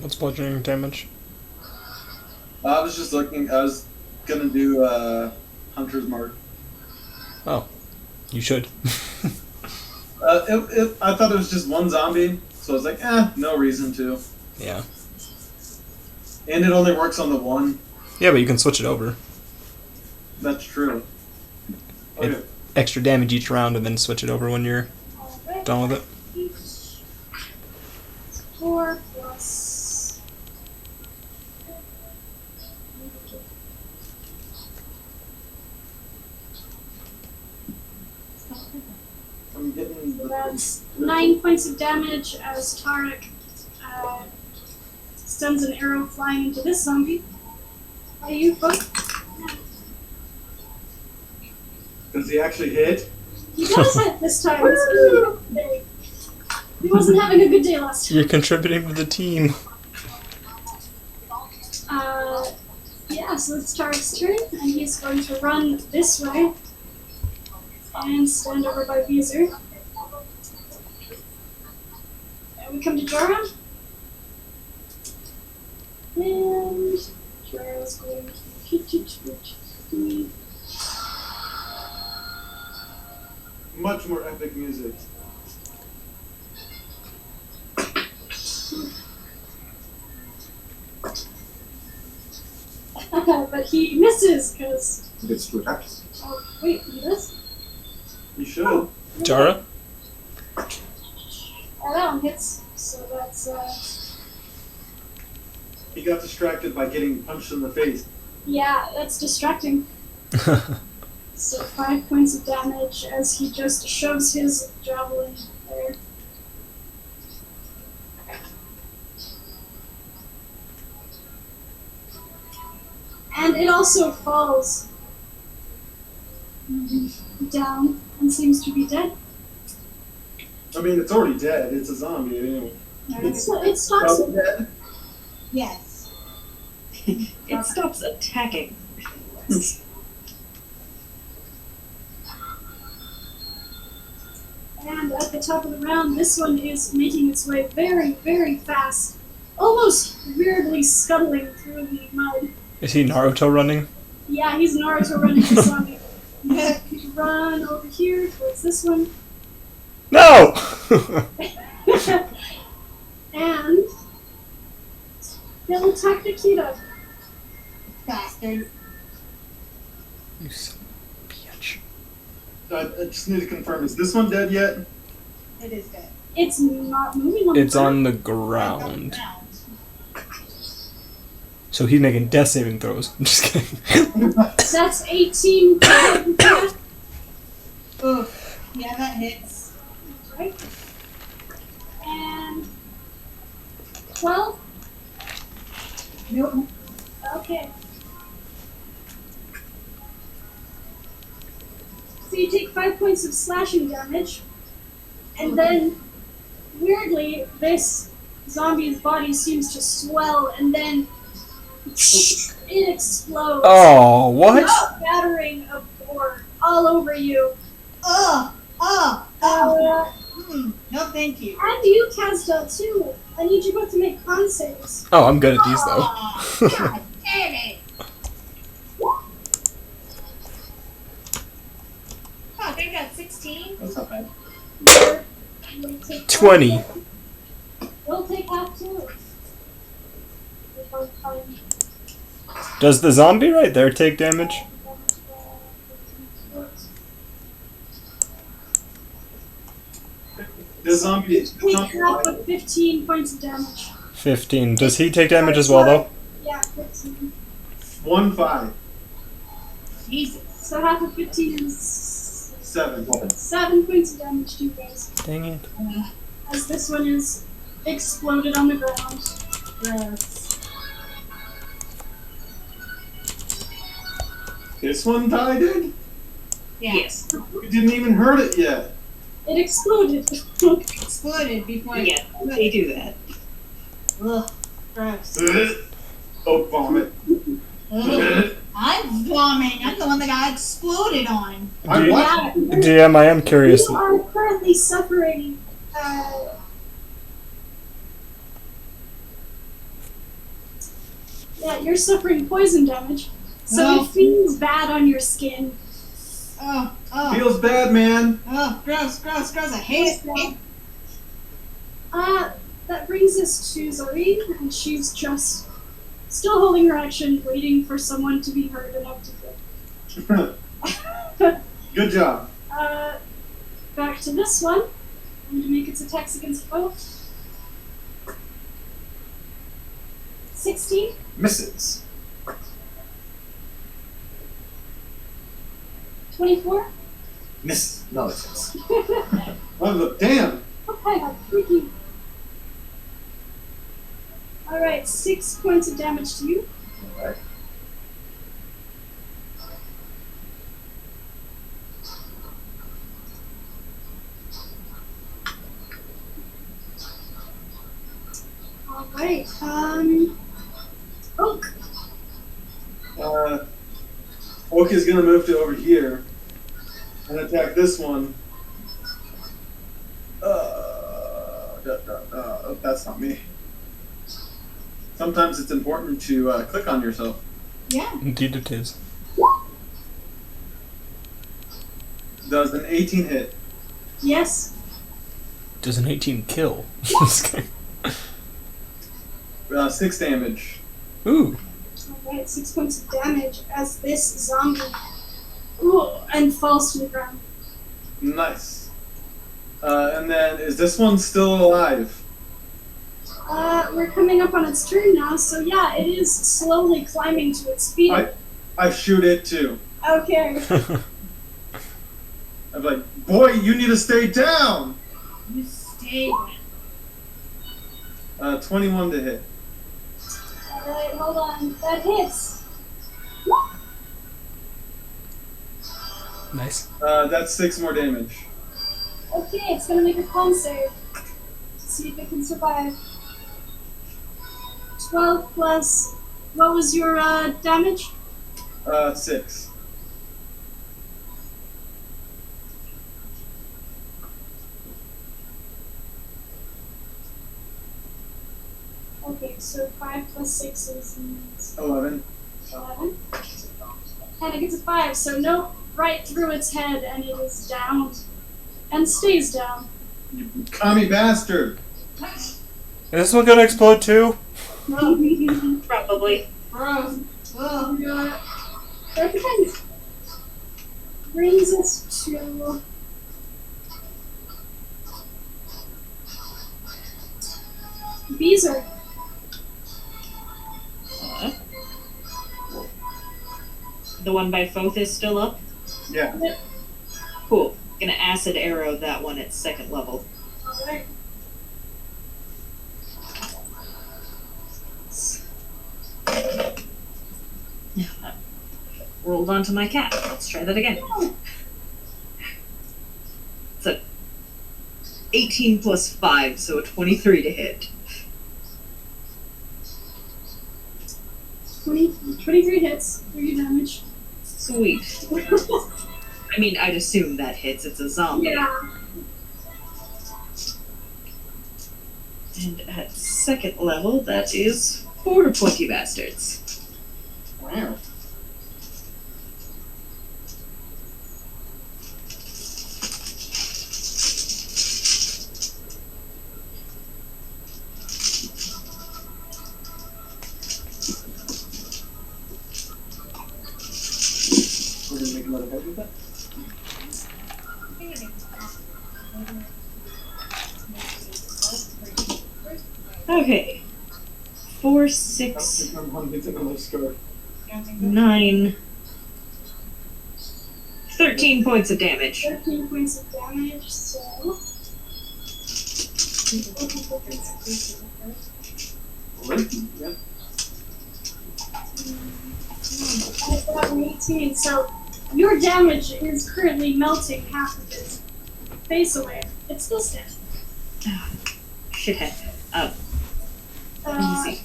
S2: What's bludgeoning damage?
S5: I was just looking. I was gonna do Hunter's Mark.
S2: Oh, you should.
S5: I thought it was just one zombie, so I was like, no reason to.
S2: Yeah.
S5: And it only works on the one.
S2: Yeah, but you can switch it over.
S5: That's true.
S2: It-
S5: Okay.
S2: Extra damage each round, and then switch it over when you're
S1: Alright.
S2: done with it.
S1: 4 plus.
S5: I'm getting
S1: So that's 9 points of damage as Tarek sends an arrow flying into this zombie. Are you both?
S5: Does he actually hit?
S1: He does hit this time. He wasn't having a good day last time.
S2: You're contributing to the team.
S1: Yeah, so it's Tarek's turn, and he's going to run this way and stand over by Bezur. And we come to Jorah. And Jorah's going to
S5: Much more epic music.
S1: but he misses because.
S3: He gets 2 attacks.
S1: Oh, wait, he does?
S5: You should.
S2: Jara?
S1: Oh, that one hits. So that's,
S5: He got distracted by getting punched in the face.
S1: yeah, that's distracting. So 5 points of damage as he just shoves his javelin there. And it also falls down and seems to be dead.
S5: I mean, it's already dead. It's a zombie anyway.
S1: It stops.
S5: Probably dead.
S6: Yes.
S4: It stops attacking.
S1: And at the top of the round, this one is making its way very, very fast, almost weirdly scuttling through the mud.
S2: Is he Naruto running?
S1: Yeah, he's Naruto running the zombie. Run over here towards this one.
S2: No!
S1: And he'll attack Nikita.
S6: Bastard.
S2: You son of a bitch.
S5: I just need to confirm, is this one dead yet?
S6: It is dead.
S1: It's not moving on
S2: It's
S1: the ground.
S2: on the ground. So he's making death saving throws. I'm just kidding.
S1: That's 18.
S6: Oof. Yeah, that hits.
S1: Right. And 12.
S6: Nope.
S1: Okay. So you take 5 points of slashing damage, and then weirdly, this zombie's body seems to swell, and then it explodes,
S2: Oh, what?
S1: scattering a board all over you.
S6: No, thank you.
S1: And you, Casdell, too. I need you both to make con saves.
S2: Oh, I'm good at these though.
S6: God damn it. Fuck, I got 16.
S3: That's not bad.
S1: You'll take
S2: 20.
S1: We'll take half too.
S2: Does the zombie right there take damage?
S5: The zombie.
S1: Take half of 15 points of damage.
S2: 15. Does he take damage as well though?
S1: Yeah, 15.
S5: 1-5.
S6: Jesus.
S1: So half of 15 is
S5: 7.
S1: 7 points of damage to you guys.
S2: Dang it.
S1: As this one is exploded on the ground.
S6: Gross.
S5: This one died, dude?
S6: Yeah.
S4: Yes.
S5: We didn't even hurt it yet.
S1: It exploded.
S6: Exploded before it.
S4: Yeah, they do that.
S6: Ugh. Gross.
S5: Oh, vomit.
S6: Ugh. I'm vomiting. I'm the one that got exploded on.
S5: I
S2: Do-
S5: what?
S2: DM, I am curious.
S1: You are currently suffering. Yeah, you're suffering poison damage. So
S6: Oh.
S1: it feels bad on your skin.
S6: Oh,
S5: Feels bad, man.
S6: gross. I hate it.
S1: That brings us to Zori, and she's just still holding her action, waiting for someone to be hurt enough to kill.
S5: Good job.
S1: Back to this one. I'm going to make its attacks against both. 16.
S3: Misses.
S1: 24.
S3: Miss. No, it hits.
S5: Oh, look, damn.
S1: What kind of freaky... Alright, 6 points of damage to you.
S3: Alright.
S1: Alright, Oak.
S5: Oak is gonna move to over here and attack this one. That's not me. Sometimes it's important to click on yourself.
S6: Yeah.
S2: Indeed it is.
S5: Does an 18 hit?
S1: Yes.
S2: Does an 18 kill? Just kidding.
S5: 6 damage.
S2: Ooh.
S1: Alright, 6 points of damage as this zombie and falls to the ground.
S5: Nice. And then, is this one still alive?
S1: We're coming up on its turn now, so yeah, it is slowly climbing to its feet.
S5: I shoot it too.
S1: Okay.
S5: I'm like, boy, you need to stay down!
S6: You stay.
S5: 21 to hit.
S1: Alright, hold on. That hits.
S2: Nice.
S5: That's 6 more damage.
S1: Okay, it's gonna make a con save. See if it can survive. 12 plus. What was your damage?
S5: 6.
S1: Okay, so 5 plus 6 is
S5: 11.
S1: 11. And it gets a 5, so no, right through its head, and it is down. And stays down.
S5: You commie bastard!
S2: Is this one gonna explode too?
S4: Probably.
S6: Gross. Ugh.
S1: That kind of brings us to Bezur.
S4: The one by Foth is still up?
S5: Yeah.
S4: Cool. Gonna acid arrow that one at 2nd level.
S1: Alright.
S4: Rolled onto my cat. Let's try that again. It's a 18 plus 5, so a 23 to hit.
S1: 23 hits for your damage.
S4: Sweet. I mean, I'd assume that hits. It's a zombie.
S1: Yeah.
S4: And at 2nd level, that is 4 pointy bastards.
S5: Wow. We're gonna make another head with that?
S4: Okay. 4, 6,
S5: I'm hunting another scar.
S4: 9, 13 points of damage.
S1: 13 points of damage, so.
S5: Yeah.
S1: I've got an 18, so your damage is currently melting half of its face away. It's still stiff.
S4: Shithead. Let me
S1: Uh,
S4: see.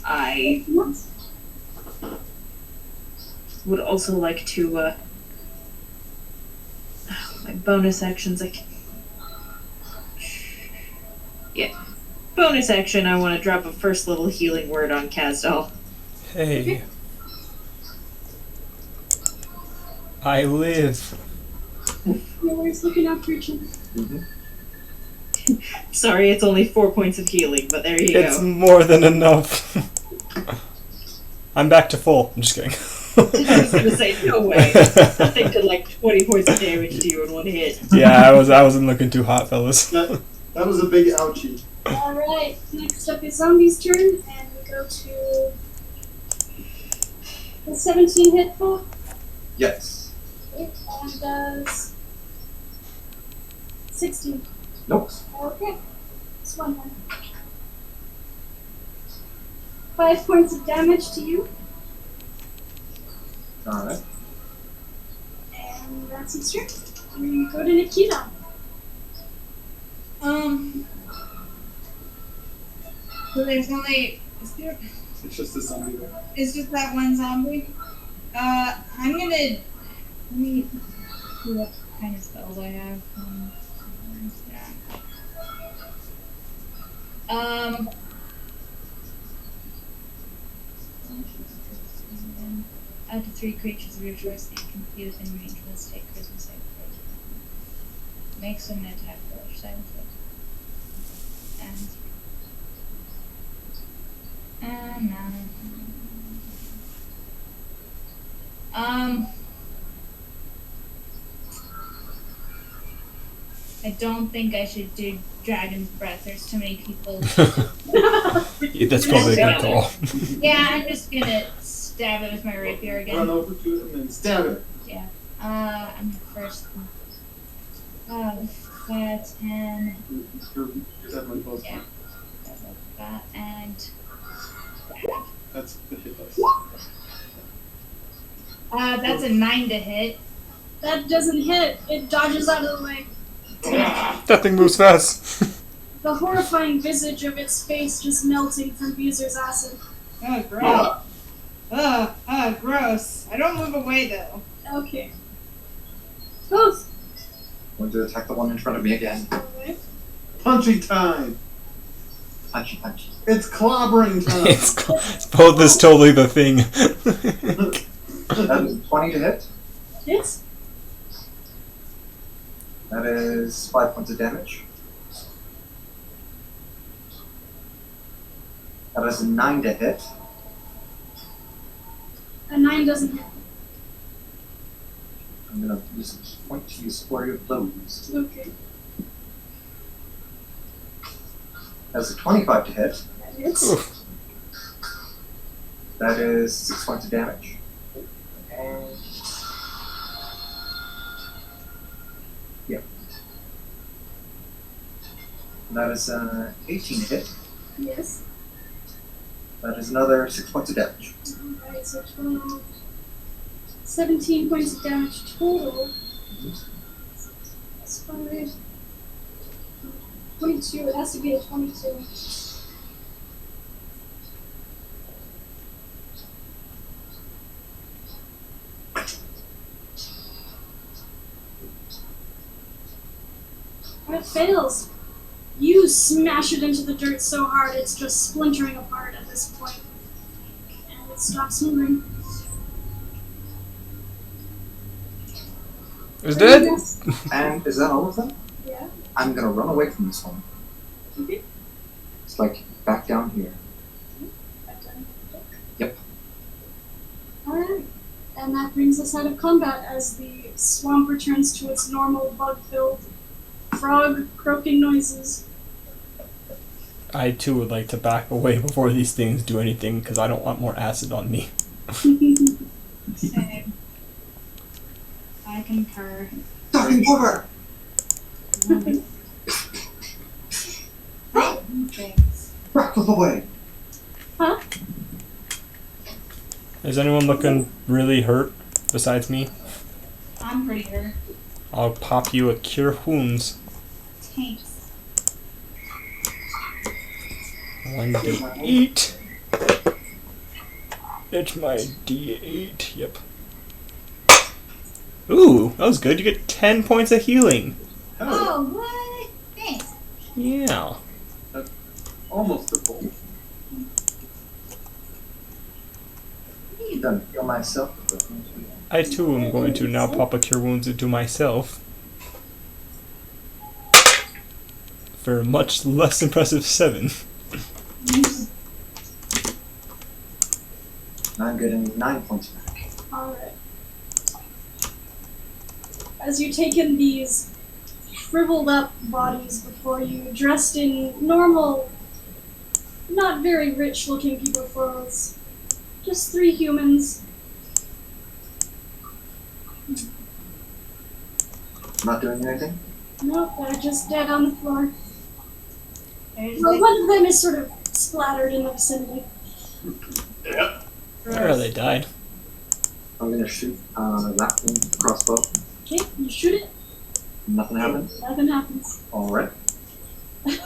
S4: I would also like to, my bonus actions, yeah. Bonus action, I want to drop a first level healing word on Kazdal.
S2: Hey. I live.
S1: You're always looking after each other.
S4: Sorry, it's only 4 points of healing, but there you
S2: It's
S4: go.
S2: more than enough. I'm back to full. I'm just kidding.
S4: I was gonna say, no way. Nothing to like 20 points of damage to you in one hit.
S2: Yeah, I wasn't looking too hot, fellas.
S5: That was a big ouchie.
S1: Alright, next up is Zombie's turn, and we go to the 17 hit point.
S3: Yes.
S1: And does 16.
S3: Nope.
S1: Okay. It's one then. 5 points of damage to you,
S3: Alright.
S1: and that's his turn. We go to Nikita.
S6: So there's only
S5: It's just a zombie.
S6: it's just that one zombie. I'm gonna let me see what kind of spells I have. Up to 3 creatures of your choice that you can see within range must take charisma save. Makes an attack roll. Silence it. And no. I don't think I should do Dragon's Breath. There's too many people.
S2: That's probably a good call.
S6: Yeah, I'm just gonna stab it with my rapier again.
S5: Run over to it and then stab it.
S6: Yeah. I'm first. 10.
S5: You're definitely close.
S6: Yeah. That and.
S5: That's the hit dice.
S6: That's a 9 to hit.
S1: That doesn't hit. It dodges out of the way.
S2: That thing moves fast.
S1: The horrifying visage of its face just melting from Bezur's acid.
S6: Oh, gross. Gross. I don't move away though.
S1: Okay. Both.
S3: Going to attack the one in front of me again.
S1: Okay.
S5: Punchy time.
S3: Punchy, punchy.
S5: It's clobbering time.
S2: Both is totally the thing.
S3: That is 20 to hit.
S1: Hits.
S3: That is 5 points of damage. That is a 9 to hit.
S1: A 9 doesn't hit.
S3: I'm going to use a point to use Flurry of Blows.
S1: Okay.
S3: That's a 25 to hit.
S1: That hits.
S2: Oof.
S3: That is 6 points of damage. And that is 18 to hit.
S1: Yes.
S3: That is another 6 points of damage.
S1: Alright, so 12. 17 points of damage total. That's 5. 22. It has to be a 22. It fails. You smash it into the dirt so hard it's just splintering apart at this point. And it stops moving.
S2: It's dead?
S3: And is that all of them?
S1: Yeah.
S3: I'm going to run away from this one.
S1: Okay.
S3: It's like back down here. Yep.
S1: Alright. And that brings us out of combat as the swamp returns to its normal bug-filled frog croaking noises.
S2: I too would like to back away before these things do anything because I don't want more acid on me.
S6: Same. I concur.
S3: Nothing over!
S6: Thanks.
S3: Back the way!
S1: Huh?
S2: Is anyone looking really hurt besides me?
S6: I'm pretty hurt.
S2: I'll pop you a cure wounds.
S6: Thanks.
S2: 1d8. It's my d8. Yep. Ooh, that was good. You get 10 points of healing.
S6: Oh, what? Thanks.
S2: Yeah.
S5: Almost a full.
S3: I'm going to heal myself.
S2: I too am going to now pop a cure wounds into myself. For a much less impressive 7.
S3: I'm getting 9 points back.
S1: Alright. As you take in these shriveled up bodies before you, dressed in normal, not very rich looking people clothes, just 3 humans.
S3: Not doing anything?
S1: Nope, they're just dead on the floor.
S6: There's
S1: Well,
S6: the-
S1: one of them is sort of splattered in the vicinity.
S5: Yep.
S2: Or they died.
S3: I'm gonna shoot that one crossbow.
S1: Okay, you shoot it.
S3: Nothing happens.
S1: Nothing happens.
S3: Alright.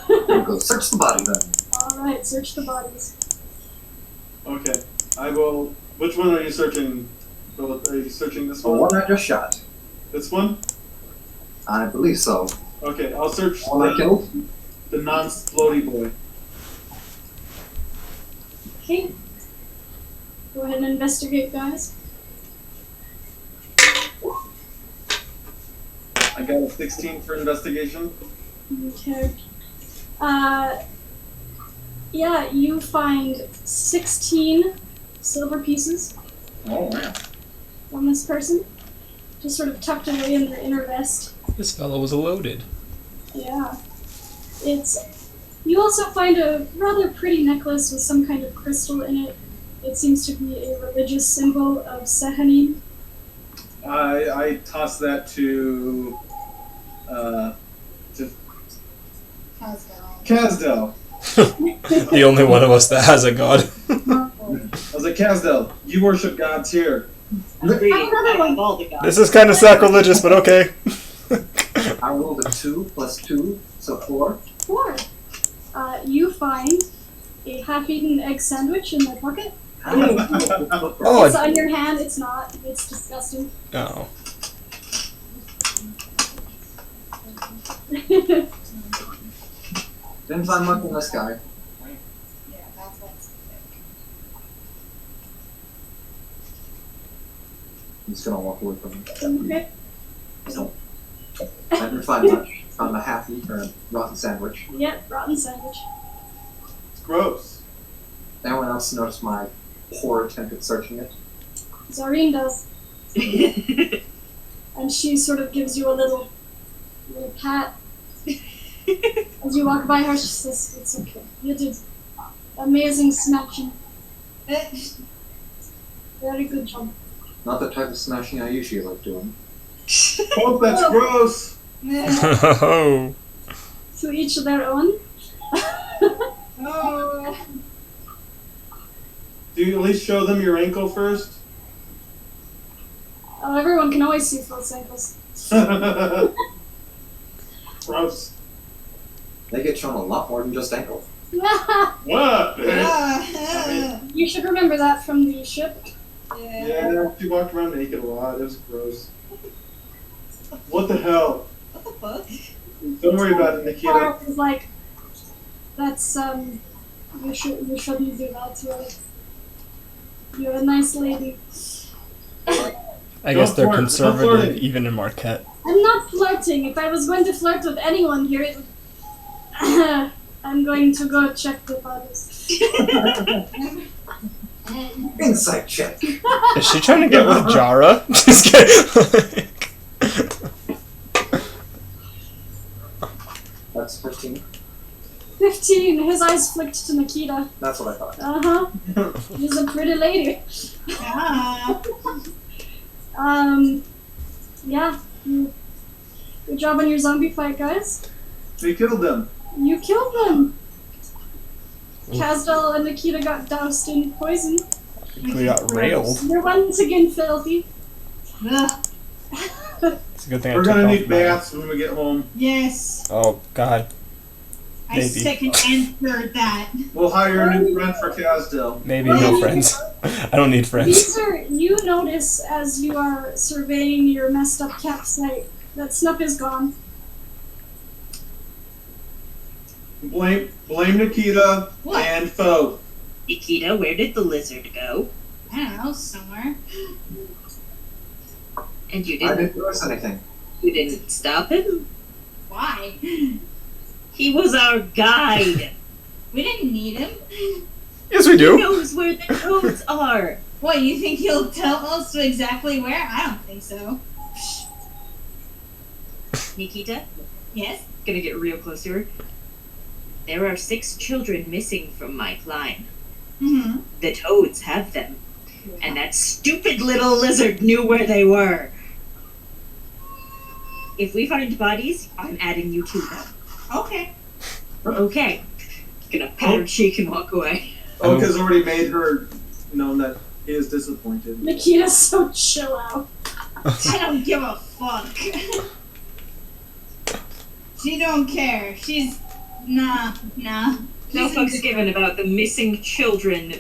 S3: We'll go search the body then.
S1: Alright, search the bodies.
S5: Okay. I will. Which one are you searching? Are you searching this
S3: The
S5: one?
S3: one I just shot.
S5: This one?
S3: I believe so.
S5: Okay, I'll search
S3: One I killed.
S5: the non-floaty boy.
S1: Okay. Go ahead and investigate, guys.
S5: I got a 16 for investigation.
S1: Okay. Yeah, you find 16 silver pieces
S3: Oh man.
S1: on this person. Just sort of tucked away in the inner vest.
S2: This fellow was loaded.
S1: Yeah. You also find a rather pretty necklace with some kind of crystal in it. It seems to be a religious symbol of Sehanin.
S5: I toss that to Kazdel.
S2: The only one of us that has a god.
S5: I was like, Kazdel, you worship gods here.
S4: Agreed.
S1: Another
S4: I
S1: one.
S4: have all the gods.
S2: This is kind of sacrilegious, but okay.
S3: I rolled a 2 plus 2, so 4.
S1: 4. You find a half-eaten egg sandwich in my pocket.
S2: Oh,
S1: It's on your hand. It's not. It's disgusting.
S2: no.
S3: Didn't find much on this guy.
S6: Yeah, that's what's
S3: I'm just gonna walk away from him.
S1: Okay.
S3: So, I didn't find much. Found a half-eat or a rotten sandwich.
S1: Yep, rotten sandwich.
S5: It's gross.
S3: Anyone else notice my poor attempt at searching it?
S1: Zareen does. And she sort of gives you a little pat. As you walk by her, she says, "It's okay. You did amazing snatching. Very good job."
S3: Not the type of smashing I usually like doing.
S5: Oh, that's gross.
S2: Oh.
S1: To each their own.
S6: Oh.
S5: Do you at least show them your ankle first?
S1: Oh, everyone can always see false ankles.
S5: Gross.
S3: They get shown a lot more than just ankle.
S5: What?
S1: You should remember that from the ship.
S5: Yeah, she walked around naked a lot. It was gross. What the hell?
S6: What the fuck?
S5: Don't worry about it, Nikita.
S1: Part is like, that's you shouldn't do that. You're a nice lady.
S2: I guess they're
S5: Don't flirt.
S2: conservative, even in Marquette.
S1: I'm not flirting. If I was going to flirt with anyone here, it I'm going to go check the bodies.
S3: Insight check.
S2: Is she trying to get with Jara? Just kidding.
S3: That's 15.
S1: 15. His eyes flicked to Nikita.
S3: That's what I thought.
S1: Uh-huh. She's a pretty lady.
S6: Ah.
S1: Yeah. Good job on your zombie fight, guys.
S5: We killed them.
S1: You killed them. Kazdel and Nikita got doused in poison.
S2: We got railed.
S1: You're once again filthy.
S6: Ugh.
S2: It's a good thing I
S5: We're
S2: took
S5: gonna
S2: off
S5: need
S2: my-
S5: baths when we get home.
S6: Yes.
S2: Oh, God.
S6: I
S2: Maybe.
S6: second and third that.
S5: We'll hire a new friend for Kazdel.
S2: Maybe no friends. I don't need friends.
S1: Beezer, you notice as you are surveying your messed up campsite that Snup is gone.
S5: Blame Nikita
S6: What?
S5: and Foe.
S4: Nikita, where did the lizard go?
S6: I don't know, somewhere.
S4: And you
S3: I
S4: didn't
S3: didn't notice anything.
S4: stop him?
S6: Why?
S4: He was our guide.
S6: We didn't need him.
S2: Yes, we
S4: He
S2: do.
S4: knows where the toads are.
S6: What, you think he'll tell us exactly where? I don't think so.
S4: Nikita,
S6: Yes?
S4: gonna get real close to her. There are 6 children missing from my climb.
S6: Mm-hmm.
S4: The toads have them. And that stupid little lizard knew where they were. If we find bodies, I'm adding you to them.
S6: Okay.
S4: Okay. Gonna pat her cheek and walk away.
S5: Oka's already made her known that he is disappointed.
S1: Nikita's so chill out.
S6: I don't give a fuck. She don't care. She's nah.
S4: No
S6: She's
S4: fucks given about the missing children.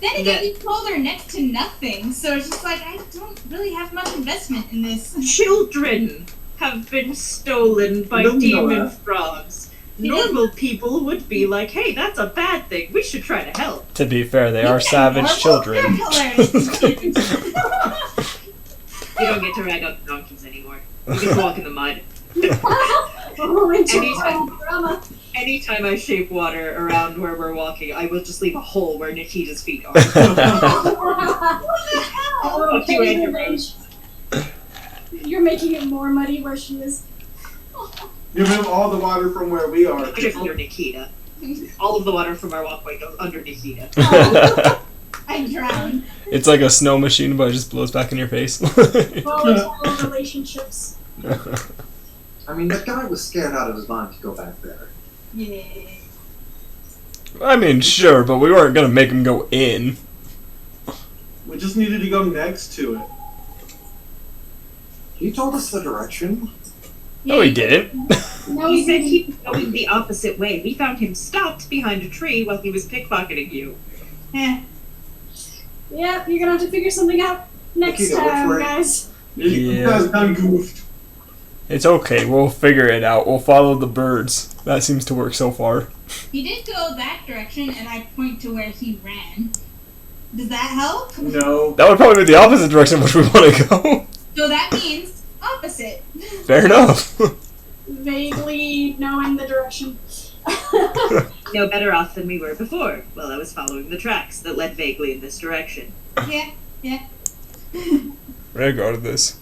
S6: Then again, you told her next to nothing, so it's just like I don't really have much investment in this.
S4: Children have been stolen by
S5: Don't know
S4: demon
S5: that.
S4: frogs.
S6: He
S4: Normal people would be like, hey, that's a bad thing. We should try to help.
S2: To be fair, they are savage
S6: They're
S2: children.
S6: hilarious.
S4: You don't get to ride on donkeys anymore. You just walk in the mud.
S1: Oh, it's
S4: Anytime.
S1: drama.
S4: Anytime I shape water around where we're walking, I will just leave a hole where Nikita's feet are.
S1: Oh,
S4: Fuck you and your
S1: rage. You're making it more muddy where she is.
S5: You remove all the water from where we are.
S4: Just under Nikita. All of the water from our walkway goes under Nikita.
S6: I drowned.
S2: It's like a snow machine, but it just blows back in your face.
S1: Volatile relationships.
S3: I mean, that guy was scared out of his mind to go back there.
S6: Yeah.
S2: I mean, sure, but we weren't gonna make him go in.
S5: We just needed to go next to it.
S3: He told us the direction.
S2: No, he didn't.
S1: No,
S4: He said he was going the opposite way. We found him stopped behind a tree while he was pickpocketing you.
S6: Eh.
S1: Yeah, you're gonna have to figure something out next
S3: Nikita, look
S1: time,
S3: for it.
S1: guys.
S5: You guys done goofed.
S2: It's okay, we'll figure it out. We'll follow the birds. That seems to work so far.
S6: He did go that direction, and I point to where he ran. Does that help?
S5: No.
S2: That would probably be the opposite direction which we want to go.
S6: So that means opposite.
S2: Fair enough.
S1: Vaguely knowing the direction.
S4: No better off than we were before, while I was following the tracks that led vaguely in this direction.
S6: Yeah.
S2: Regardless.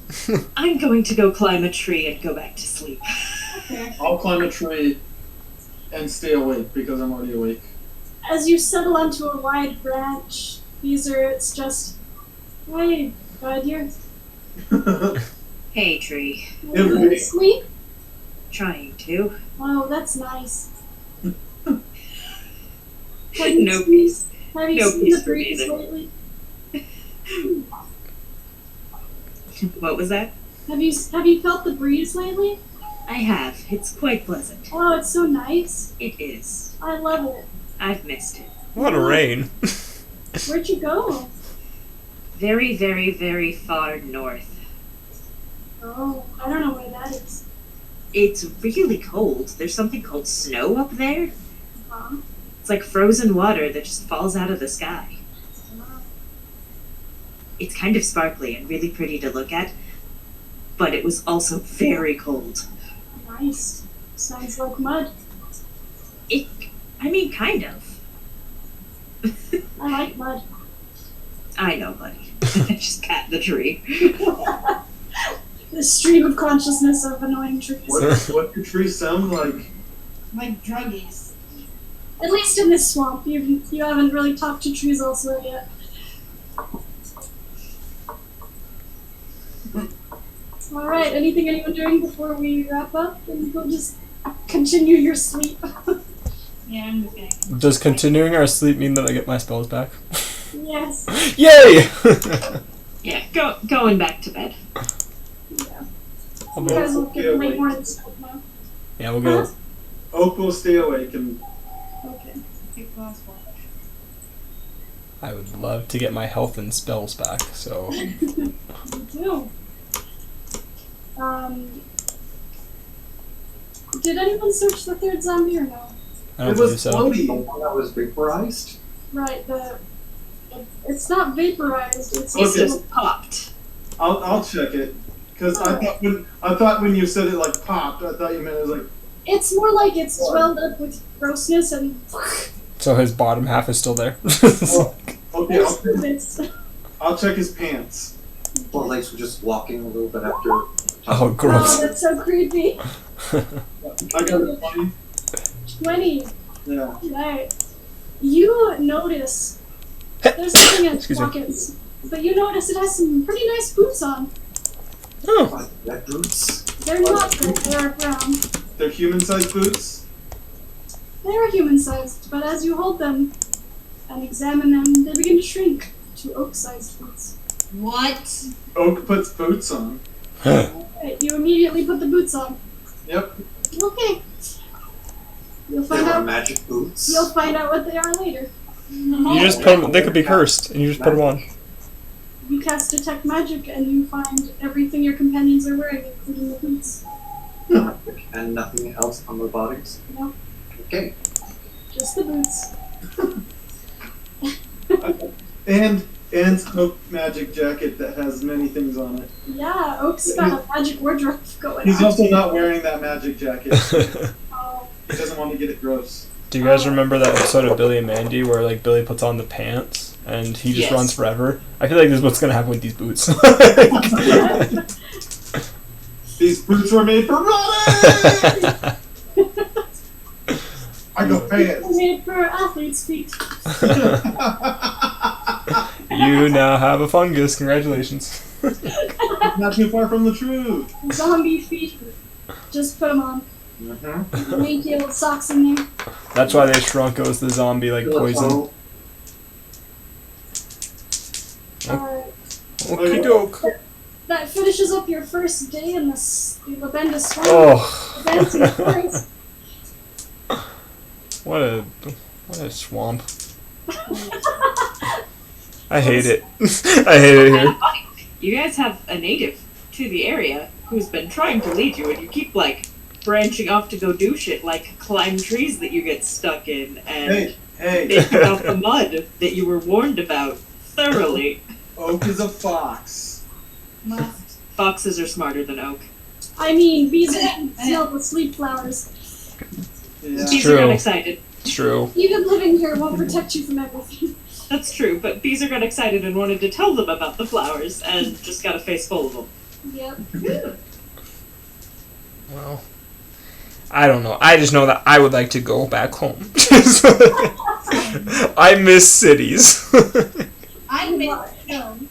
S4: I'm going to go climb a tree and go back to sleep.
S1: Okay.
S5: I'll climb a tree and stay awake because I'm already awake.
S1: As you settle onto a wide branch, Bezur, it's just, hey, bud, you're
S4: Hey, tree.
S5: Everybody.
S1: sleep.
S4: Trying to.
S1: Oh, that's nice.
S4: No peace.
S1: Have you
S4: No
S1: seen
S4: peace
S1: the
S4: for me
S1: breeze
S4: either.
S1: lately?
S4: What was that?
S1: Have you felt the breeze lately?
S4: I have. It's quite pleasant.
S1: Oh, it's so nice.
S4: It is.
S1: I love it.
S4: I've missed it.
S2: A lot of rain.
S1: Where'd you go?
S4: Very, very, very far north.
S1: Oh, I don't know where that is.
S4: It's really cold. There's something called snow up there.
S1: Huh?
S4: It's like frozen water that just falls out of the sky.
S1: Oh,
S4: It's kind of sparkly and really pretty to look at, but it was also very cold.
S1: nice. Sounds like mud.
S4: I mean, kind of.
S1: I like mud.
S4: I know, buddy. I just pat the tree.
S1: The stream of consciousness of annoying trees.
S5: What do trees sound like?
S6: Like druggies.
S1: At least in this swamp, you haven't really talked to trees elsewhere yet. Alright, anything anyone doing before we wrap up? And we'll just continue your sleep.
S6: Yeah, I'm just gonna.
S2: Does continuing our sleep mean that I get my spells back?
S1: Yes.
S2: Yay!
S4: Yeah, going back to bed.
S1: Yeah.
S2: I'll
S1: You
S2: be-
S1: guys will get way more than stuff now.
S2: yeah, we'll go.
S5: Oak will stay awake and
S1: Okay.
S6: Take last watch.
S2: I would love to get my health and spells back, so.
S1: You do. Did anyone search the third zombie or no?
S2: I don't
S5: it
S2: believe
S5: was
S2: so.
S3: The
S5: floaty.
S3: one that was vaporized.
S1: Right, it's not vaporized, it's
S5: Okay.
S4: It's
S1: just
S4: just popped.
S5: I'll check it because I thought when you said it like popped, I thought you meant it was like
S1: it's more like it's swelled up with grossness and
S2: So his bottom half is still there.
S5: okay.
S1: it's
S5: I'll check his pants.
S3: Well, legs were just walking a little bit after.
S2: Oh,
S1: oh,
S2: gross.
S1: that's so creepy.
S5: I got it. 20.
S1: 20.
S5: Yeah.
S1: Right. You notice there's nothing in its
S2: Excuse me.
S1: pockets, but you notice it has some pretty nice boots on.
S2: Oh,
S3: Like red boots.
S1: They're not red, they're brown.
S5: They're human-sized boots.
S1: They're human-sized, but as you hold them, and examine them, they begin to shrink to oak-sized boots.
S6: What?
S5: Oak puts boots on.
S1: Right, you immediately put the boots on.
S5: Yep.
S1: Okay. You'll
S3: They
S1: find
S3: are
S1: out.
S3: magic boots.
S1: You'll find out what they are later.
S2: You just put them, they could be cursed, and you just put them on.
S1: You cast detect magic, and you find everything your companions are wearing, including the boots.
S3: And nothing else on their bodies.
S1: No,
S3: Okay.
S1: just the boots.
S5: And Oak magic jacket that has many things on it.
S1: Yeah, Oak's got a magic wardrobe going
S5: He's
S1: on.
S5: also not wearing that magic jacket.
S1: Oh,
S5: He doesn't want to get it gross.
S2: Do you guys remember that episode of Billy and Mandy where like Billy puts on the pants and he just
S4: Yes.
S2: runs forever? I feel like this is what's gonna happen with these boots.
S5: These boots were made for running! I go fast.
S1: made for athlete's feet.
S2: You now have a fungus. Congratulations.
S5: Not too far from the truth.
S1: Zombie feet. Just put them on.
S3: Mm-hmm.
S1: Make your little socks in there.
S2: That's why they shrunk. It was the zombie like poison.
S1: Alright.
S2: Okie doke.
S1: That finishes up your first day in the Labenda swamp.
S2: Oh,
S1: Advancing forest.
S2: what a swamp. I hate it. I hate it here.
S4: You guys have a native to the area who's been trying to lead you, and you keep like branching off to go do shit, like climb trees that you get stuck in, and
S5: Hey,
S4: think about the mud that you were warned about thoroughly.
S5: Oak is a fox.
S6: Must.
S4: Foxes are smarter than oak.
S1: I mean, bees are sealed with sleep flowers.
S5: Yeah.
S4: Bees
S2: true.
S4: are unexcited.
S2: It's true.
S1: Even living here won't protect you from everything.
S4: That's true, but bees are got excited and wanted to tell them about the flowers, and just got a face full of them.
S1: Yep.
S2: Well, I don't know. I just know that I would like to go back home. I miss cities.
S6: I miss film.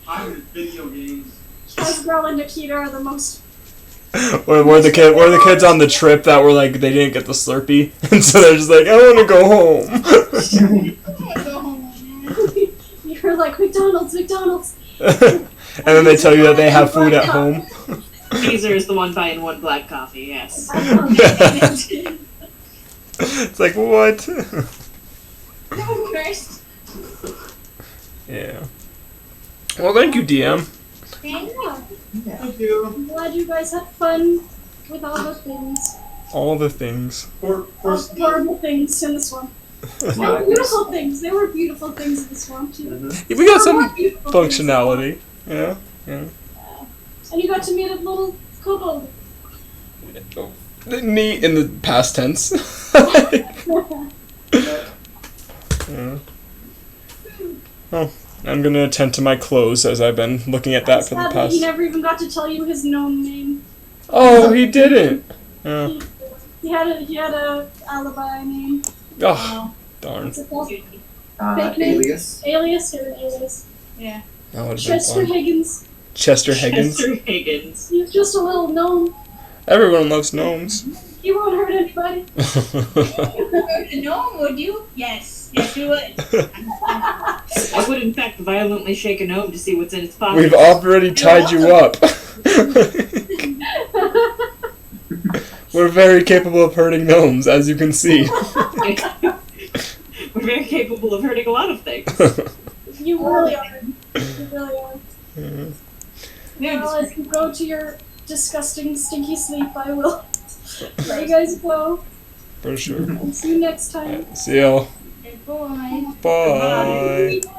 S5: I'm in video games.
S1: Hasbro and Nikita are the most.
S2: Were the kids on the trip that were like they didn't get the Slurpee, and so they're just like, I want to go home.
S6: Go home.
S1: You're like, McDonald's.
S2: And then they tell you that they have food at home.
S4: Beezer is the one buying one black coffee, yes.
S2: It's like what?
S6: No, Chris.
S2: Yeah. Well, thank you, DM.
S6: Thank you.
S5: Thank you.
S1: I'm glad you guys had fun with all the things.
S2: All the things.
S5: For
S1: Horrible things in the swamp. They were beautiful things. There were beautiful things in the swamp too.
S2: We got
S1: There were more
S2: some
S1: beautiful things.
S2: functionality. Yeah.
S1: And you got to meet a little kobold.
S2: Neat in the past tense. Yeah. Oh, I'm gonna attend to my clothes as I've been looking at that for the
S1: Sadly, he
S2: past.
S1: never even got to tell you his gnome name.
S2: Oh, he didn't. Yeah.
S1: He had a alibi name.
S2: Oh, darn.
S1: What's it called? Fake name?
S3: Alias.
S1: Alias or alias?
S6: Yeah.
S2: That would have been
S1: Chester
S2: fun.
S1: Higgins.
S2: Chester Higgins.
S4: Chester Higgins.
S1: He's just a little gnome.
S2: Everyone loves gnomes.
S1: He won't hurt anybody.
S6: No, would you? Yes. Yes, you would.
S4: I would, in fact, violently shake a gnome to see what's in its pocket.
S2: We've already tied you up. We're very capable of hurting gnomes, as you can see.
S4: We're very capable of hurting a lot of things.
S1: You really are. You really are.
S6: Yeah,
S1: Well, as you go to your disgusting, stinky sleep, I will let you guys go.
S2: For sure.
S1: And see you next time.
S2: See y'all.
S6: good boy.
S2: Bye.
S1: Bye.